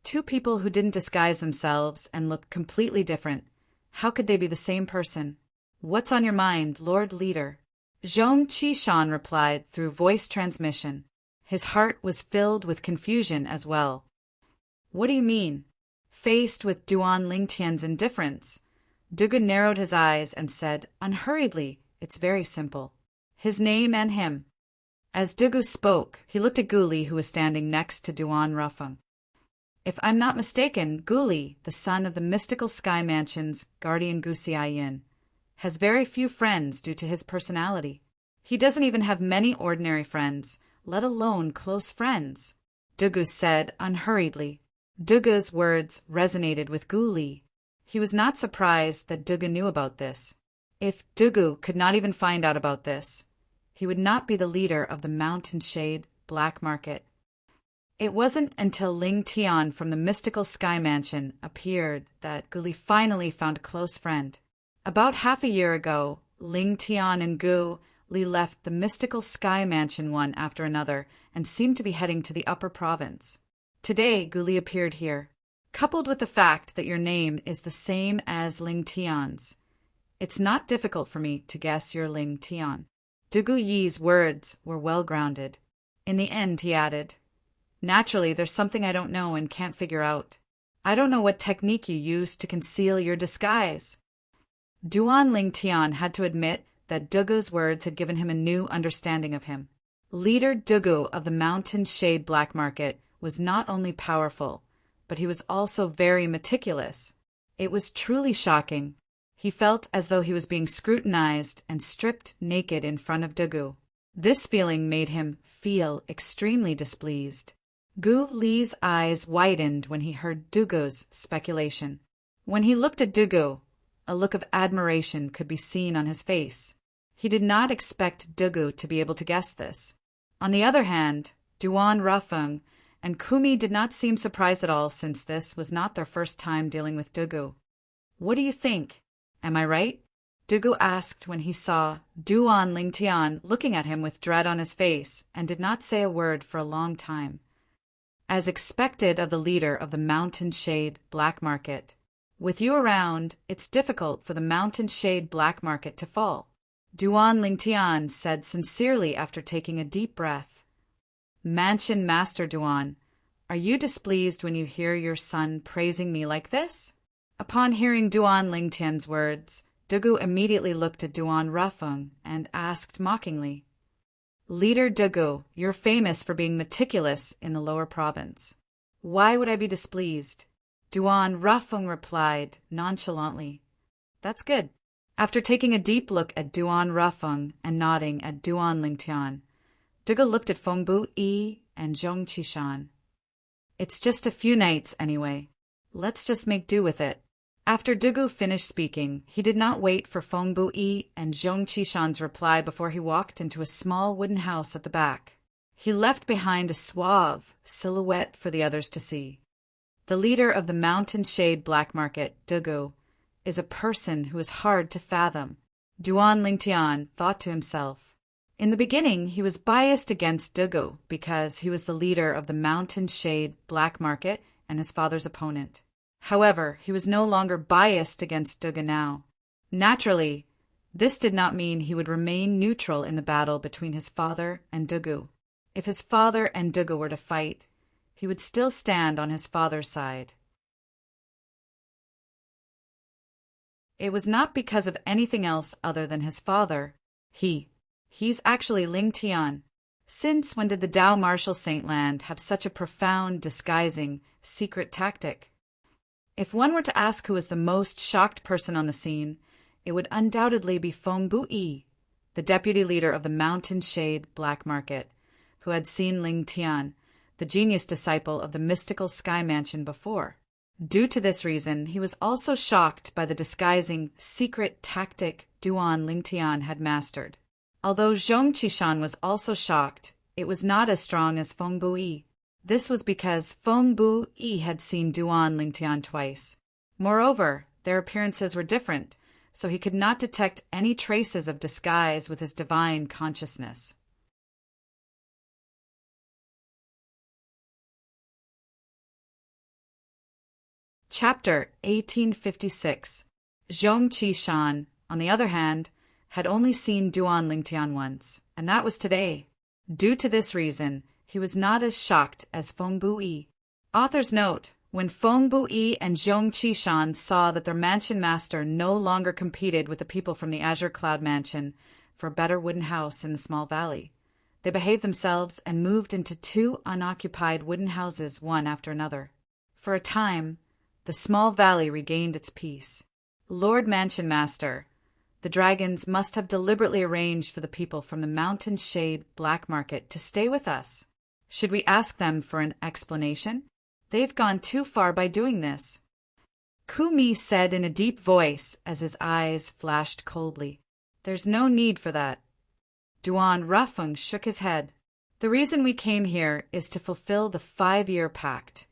Two people who didn't disguise themselves and look completely different. How could they be the same person? What's on your mind, Lord Leader? Zhong Qishan replied through voice transmission. His heart was filled with confusion as well. What do you mean? Faced with Duan Lingtian's indifference, Dugu narrowed his eyes and said, unhurriedly, it's very simple. His name and him. As Dugu spoke, he looked at Guli, who was standing next to Duan Rafeng. If I'm not mistaken, Guli, the son of the mystical Sky Mansion's guardian Guxiayin, has very few friends due to his personality. He doesn't even have many ordinary friends, let alone close friends, Dugu said unhurriedly. Dugu's words resonated with Guli. He was not surprised that Dugu knew about this. If Dugu could not even find out about this, he would not be the leader of the Mountain Shade Black Market. It wasn't until Lingtian from the mystical Sky Mansion appeared that Guli finally found a close friend. About half a year ago, Lingtian and Gu Li left the mystical sky mansion one after another and seemed to be heading to the upper province. Today, Guli appeared here, coupled with the fact that your name is the same as Ling Tian's. It's not difficult for me to guess you're Ling Tian. Dugu Yi's words were well-grounded. In the end, he added, naturally, there's something I don't know and can't figure out. I don't know what technique you used to conceal your disguise. Duan Ling Tian had to admit that Dugu's words had given him a new understanding of him. Leader Dugu of the Mountain Shade Black Market was not only powerful, but he was also very meticulous. It was truly shocking. He felt as though he was being scrutinized and stripped naked in front of Dugu. This feeling made him feel extremely displeased. Gu Li's eyes widened when he heard Dugu's speculation. When he looked at Dugu, a look of admiration could be seen on his face. He did not expect Dugu to be able to guess this. On the other hand, Duan Rafeng and Kumi did not seem surprised at all, since this was not their first time dealing with Dugu. What do you think? Am I right? Dugu asked when he saw Duan Ling Tian looking at him with dread on his face and did not say a word for a long time. As expected of the leader of the Mountain Shade Black Market, with you around, it's difficult for the Mountain Shade Black Market to fall. Duan Ling Tian said sincerely after taking a deep breath. Mansion Master Duan, are you displeased when you hear your son praising me like this? Upon hearing Duan Ling Tian's words, Dugu immediately looked at Duan Rafeng and asked mockingly, Leader Dugu, you're famous for being meticulous in the lower province. Why would I be displeased? Duan Rafeng replied nonchalantly, That's good. After taking a deep look at Duan Rafeng and nodding at Duan Ling Tian, Dugu looked at Fengbu Yi and Zhong Qishan. It's just a few nights anyway. Let's just make do with it. After Dugu finished speaking, he did not wait for Fengbu Yi and Zhong Qishan's reply before he walked into a small wooden house at the back. He left behind a suave silhouette for the others to see. The leader of the Mountain Shade Black Market, Dugu, is a person who is hard to fathom. Duan Ling Tian thought to himself. In the beginning, he was biased against Dugu because he was the leader of the Mountain Shade Black Market and his father's opponent. However, he was no longer biased against Dugu now. Naturally, this did not mean he would remain neutral in the battle between his father and Dugu. If his father and Dugu were to fight, he would still stand on his father's side. It was not because of anything else other than his father. He's actually Ling Tian. Since when did the Dao Martial Saint Land have such a profound, disguising, secret tactic? If one were to ask who was the most shocked person on the scene, it would undoubtedly be Fengbu Yi, the deputy leader of the Mountain Shade Black Market, who had seen Ling Tian, the genius disciple of the mystical Sky Mansion, before. Due to this reason, he was also shocked by the disguising, secret tactic Duan Ling Tian had mastered. Although Zhong Qishan was also shocked, it was not as strong as Fengbu Yi. This was because Fengbu Yi had seen Duan Ling Tian twice. Moreover, their appearances were different, so he could not detect any traces of disguise with his divine consciousness. Chapter 1856. Zhong Qishan, on the other hand, had only seen Duan Ling Tian once, and that was today. Due to this reason, he was not as shocked as Fengbu Yi. Author's note: when Fengbu Yi and Zhong Qishan saw that their mansion master no longer competed with the people from the Azure Cloud Mansion for a better wooden house in the small valley, they behaved themselves and moved into 2 unoccupied wooden houses one after another. For a time, the small valley regained its peace. Lord Mansion Master, the dragons must have deliberately arranged for the people from the Mountain Shade Black Market to stay with us. Should we ask them for an explanation? They've gone too far by doing this. Kumi said in a deep voice as his eyes flashed coldly. There's no need for that. Duan Rafeng shook his head. The reason we came here is to fulfill the 5-year pact,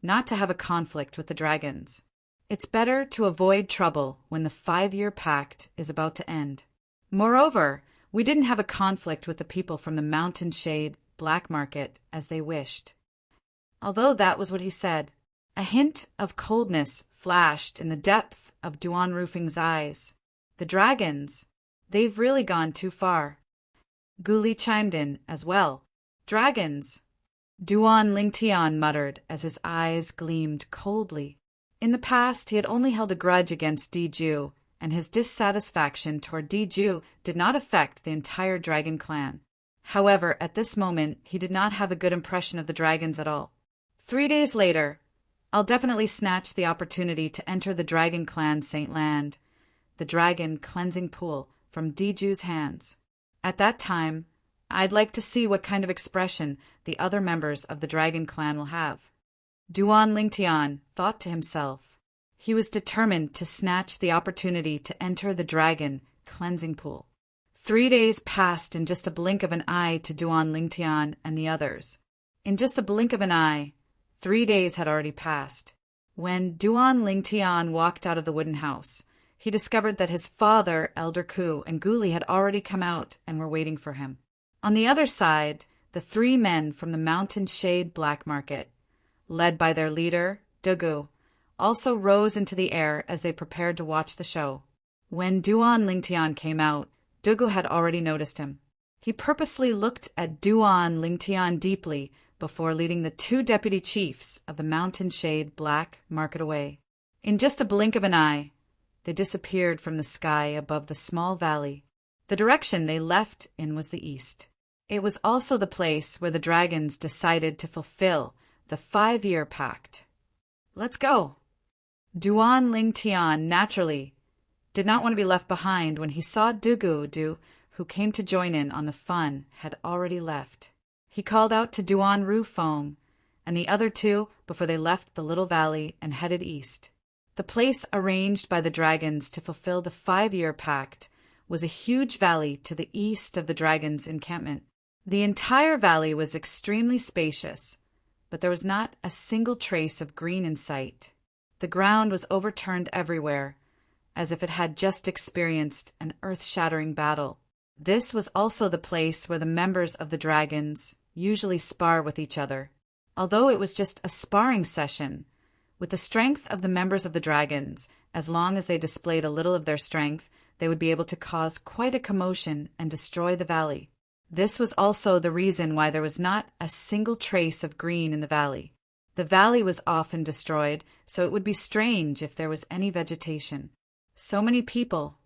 not to have a conflict with the dragons. It's better to avoid trouble when the 5-year pact is about to end. Moreover, We didn't have a conflict with the people from the Mountain Shade Black Market as they wished. Although that was what he said. A hint of coldness flashed in the depth of Duan Roofing's eyes. The dragons, they've really gone too far. Guli chimed in as well. Dragons. Duan Lingtian muttered as his eyes gleamed coldly. In the past, he had only held a grudge against Diju, and his dissatisfaction toward Diju did not affect the entire dragon clan. However, at this moment, he did not have a good impression of the dragons at all. 3 days later, I'll definitely snatch the opportunity to enter the Dragon Clan Saint Land, the dragon cleansing pool, from Diju's hands. At that time, I'd like to see what kind of expression the other members of the Dragon Clan will have. Duan Lingtian thought to himself. He was determined to snatch the opportunity to enter the dragon cleansing pool. 3 days passed in just a blink of an eye to Duan Lingtian and the others. In just a blink of an eye, 3 days had already passed. When Duan Lingtian walked out of the wooden house, he discovered that his father, Elder Ku, and Guli had already come out and were waiting for him. On the other side, the 3 men from the Mountain Shade Black Market, led by their leader, Dugu, also rose into the air as they prepared to watch the show. When Duan Lingtian came out, Dugu had already noticed him. He purposely looked at Duan Lingtian deeply before leading the 2 deputy chiefs of the Mountain Shade Black Market away. In just a blink of an eye, they disappeared from the sky above the small valley. The direction they left in was the east. It was also the place where the dragons decided to fulfill the 5-year pact. Let's go! Duan Lingtian naturally did not want to be left behind when he saw Dugu, who came to join in on the fun, had already left. He called out to Duan Rufeng and the other 2 before they left the little valley and headed east. The place arranged by the dragons to fulfill the 5-year pact was a huge valley to the east of the dragons' encampment. The entire valley was extremely spacious, but there was not a single trace of green in sight. The ground was overturned everywhere, as if it had just experienced an earth-shattering battle. This was also the place where the members of the dragons usually spar with each other. Although it was just a sparring session, with the strength of the members of the dragons, as long as they displayed a little of their strength, they would be able to cause quite a commotion and destroy the valley. This was also the reason why there was not a single trace of green in the valley. The valley was often destroyed, so it would be strange if there was any vegetation. So many people.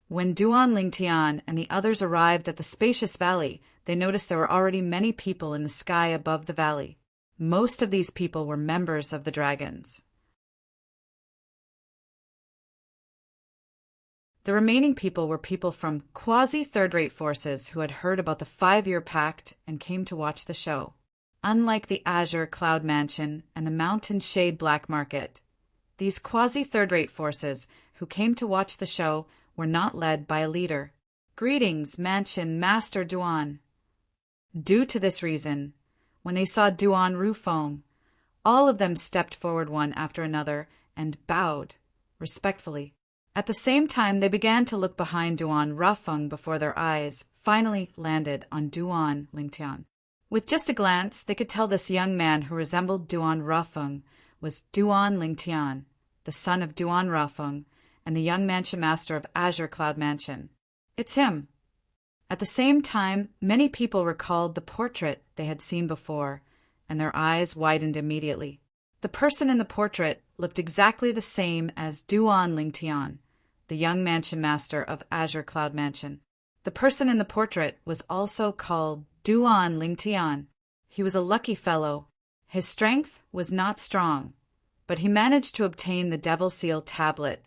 When Duan Lingtian and the others arrived at the spacious valley, they noticed there were already many people in the sky above the valley. Most of these people were members of the dragons. The remaining people were people from quasi-third-rate forces who had heard about the 5-year pact and came to watch the show. Unlike the Azure Cloud Mansion and the Mountain Shade Black Market, these quasi-third-rate forces who came to watch the show were not led by a leader. Greetings, Mansion Master Duan. Due to this reason, when they saw Duan Rufeng, all of them stepped forward one after another and bowed respectfully. At the same time, they began to look behind Duan Rufeng before their eyes finally landed on Duan Lingtian. With just a glance, they could tell this young man who resembled Duan Rufeng was Duan Lingtian, the son of Duan Rufeng and the young mansion master of Azure Cloud Mansion. It's him. At the same time, many people recalled the portrait they had seen before, and their eyes widened immediately. The person in the portrait looked exactly the same as Duan Lingtian, the young mansion master of Azure Cloud Mansion. The person in the portrait was also called Duan Lingtian. He was a lucky fellow. His strength was not strong, but he managed to obtain the Devil Seal Tablet,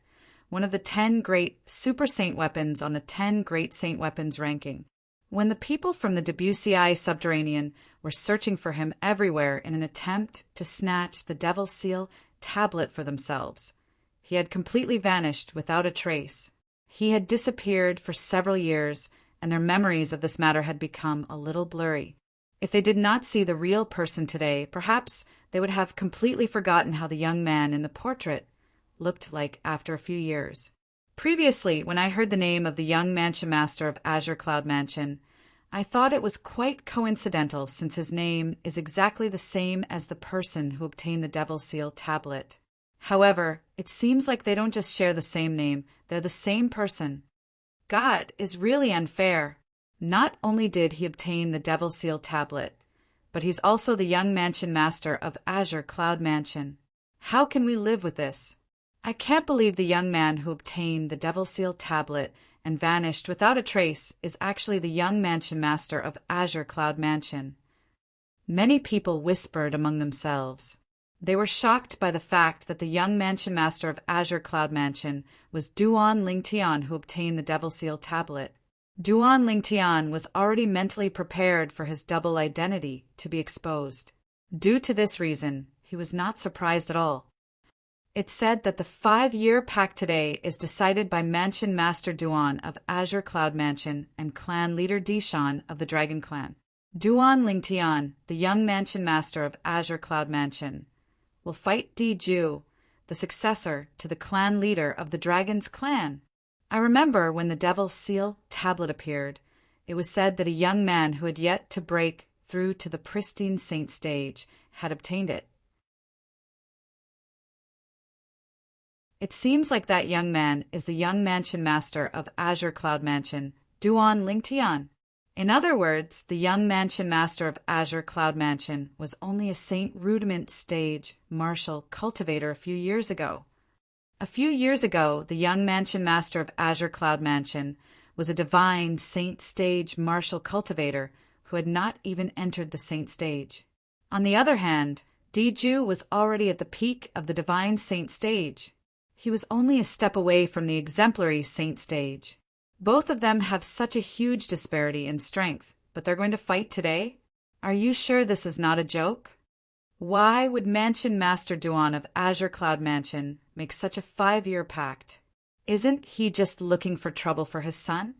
one of the 10 great super saint weapons on the 10 great saint weapons ranking. When the people from the Debussy subterranean were searching for him everywhere in an attempt to snatch the Devil Seal Tablet for themselves, he had completely vanished without a trace. He had disappeared for several years, and their memories of this matter had become a little blurry. If they did not see the real person today, perhaps they would have completely forgotten how the young man in the portrait looked like after a few years. Previously, when I heard the name of the young mansion master of Azure Cloud Mansion, I thought it was quite coincidental since his name is exactly the same as the person who obtained the Devil Seal tablet. However, it seems like they don't just share the same name, they're the same person. God is really unfair. Not only did he obtain the Devil Seal tablet, but he's also the young mansion master of Azure Cloud Mansion. How can we live with this? I can't believe the young man who obtained the Devil Seal tablet and vanished without a trace is actually the young mansion master of Azure Cloud Mansion. Many people whispered among themselves. They were shocked by the fact that the young mansion master of Azure Cloud Mansion was Duan Lingtian who obtained the Devil Seal tablet. Duan Lingtian was already mentally prepared for his double identity to be exposed. Due to this reason, he was not surprised at all. It said that the 5-year pact today is decided by Mansion Master Duan of Azure Cloud Mansion and clan leader Dishan of the Dragon Clan. Duan Lingtian, the young mansion master of Azure Cloud Mansion, will fight Ju, the successor to the clan leader of the Dragon's clan. I remember when the Devil Seal tablet appeared, it was said that a young man who had yet to break through to the pristine saint stage had obtained it. It seems like that young man is the young mansion master of Azure Cloud Mansion, Duan Lingtian. In other words, the young mansion master of Azure Cloud Mansion was only a Saint Rudiment stage martial cultivator a few years ago. A few years ago, the young mansion master of Azure Cloud Mansion was a divine saint stage martial cultivator who had not even entered the saint stage. On the other hand, Ju was already at the peak of the divine saint stage. He was only a step away from the exemplary saint stage. Both of them have such a huge disparity in strength, but they're going to fight today? Are you sure this is not a joke? Why would Mansion Master Duan of Azure Cloud Mansion make such a 5-year pact? Isn't he just looking for trouble for his son?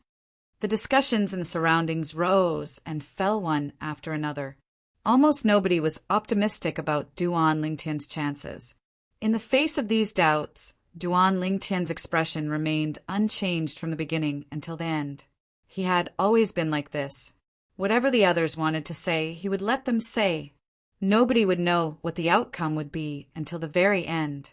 The discussions in the surroundings rose and fell one after another. Almost nobody was optimistic about Duan Lingtian's chances. In the face of these doubts, Duan Lingtian's expression remained unchanged from the beginning until the end. He had always been like this. Whatever the others wanted to say, he would let them say. Nobody would know what the outcome would be until the very end.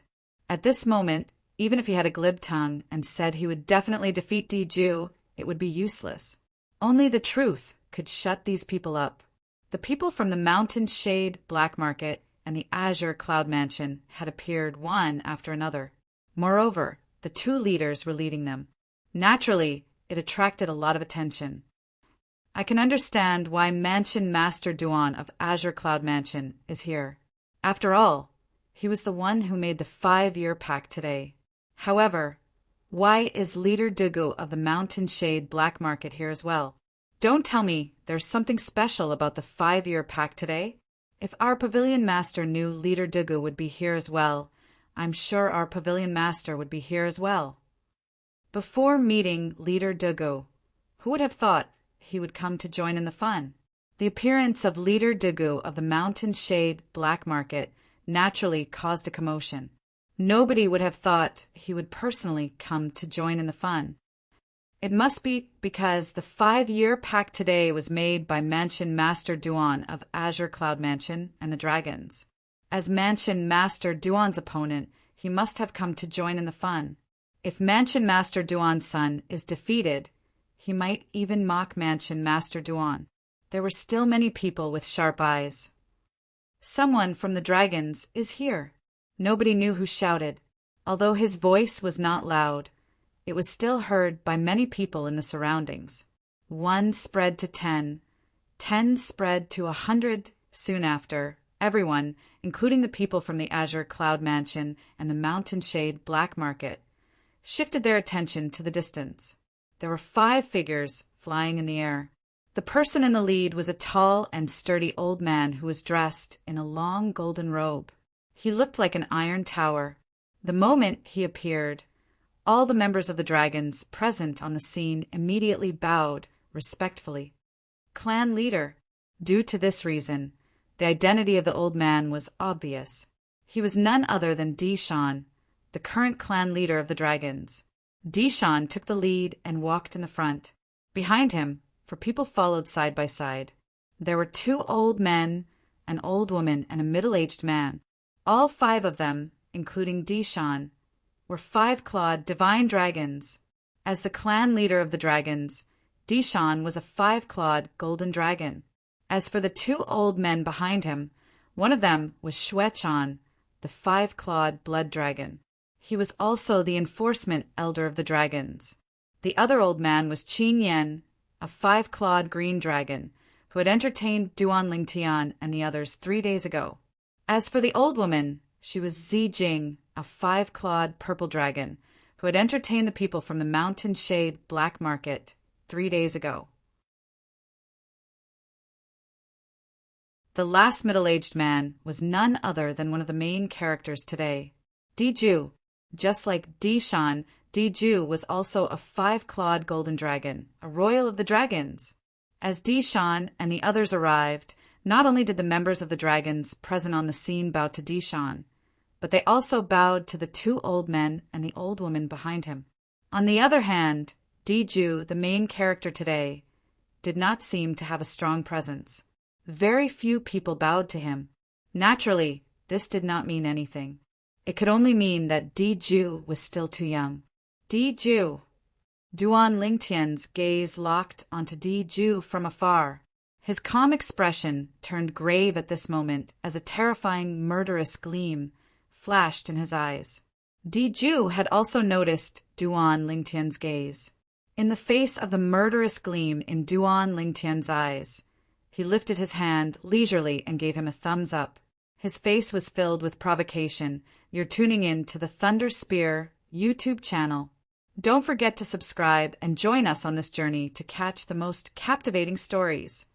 At this moment, even if he had a glib tongue and said he would definitely defeat Ju, it would be useless. Only the truth could shut these people up. The people from the Mountain Shade Black Market and the Azure Cloud Mansion had appeared one after another. Moreover, the 2 leaders were leading them. Naturally, it attracted a lot of attention. I can understand why Mansion Master Duan of Azure Cloud Mansion is here. After all, he was the one who made the 5-year pact today. However, why is Leader Dugu of the Mountain Shade Black Market here as well? Don't tell me there's something special about the 5-year pact today. If our pavilion master knew Leader Dugu would be here as well, I'm sure our pavilion master would be here as well. Before meeting Leader Dugu, who would have thought he would come to join in the fun? The appearance of Leader Dugu of the Mountain Shade Black Market naturally caused a commotion. Nobody would have thought he would personally come to join in the fun. It must be because the 5-year pact today was made by Mansion Master Duan of Azure Cloud Mansion and the Dragons. As Mansion Master Duan's opponent, he must have come to join in the fun. If Mansion Master Duan's son is defeated, he might even mock Mansion Master Duan. There were still many people with sharp eyes. Someone from the Dragons is here. Nobody knew who shouted. Although his voice was not loud, it was still heard by many people in the surroundings. 1 spread to 10. 10 spread to 100 soon after. Everyone, including the people from the Azure Cloud Mansion and the Mountain Shade Black Market, shifted their attention to the distance. There were 5 figures flying in the air. The person in the lead was a tall and sturdy old man who was dressed in a long golden robe. He looked like an iron tower. The moment he appeared, all the members of the Dragons present on the scene immediately bowed respectfully. Clan leader. Due to this reason, the identity of the old man was obvious. He was none other than Dishan, the current clan leader of the Dragons. Dishan took the lead and walked in the front. Behind him, for people followed side by side, there were 2 old men, an old woman, and a middle-aged man. All 5 of them, including Dishan, were 5-clawed divine dragons. As the clan leader of the dragons, Dishan was a 5-clawed golden dragon. As for the 2 old men behind him, one of them was Shuechan, the 5-clawed blood dragon. He was also the enforcement elder of the dragons. The other old man was Qin Yen, a 5-clawed green dragon, who had entertained Duan Lingtian and the others 3 days ago. As for the old woman, she was Zi Jing, a 5-clawed purple dragon, who had entertained the people from the Mountain Shade Black Market 3 days ago. The last middle-aged man was none other than one of the main characters today, Diju. Just like Dishan, Diju was also a 5-clawed golden dragon, a royal of the dragons. As Dishan and the others arrived, not only did the members of the dragons present on the scene bow to Dishan, but they also bowed to the 2 old men and the old woman behind him. On the other hand, Diju, the main character today, did not seem to have a strong presence. Very few people bowed to him. Naturally, this did not mean anything. It could only mean that Diju was still too young. Diju! Duan Lingtian's gaze locked onto Diju from afar. His calm expression turned grave at this moment as a terrifying, murderous gleam flashed in his eyes. Diju had also noticed Duan Lingtian's gaze. In the face of the murderous gleam in Duan Lingtian's eyes, he lifted his hand leisurely and gave him a thumbs up. His face was filled with provocation. You're tuning in to the Thunder Spear YouTube channel. Don't forget to subscribe and join us on this journey to catch the most captivating stories.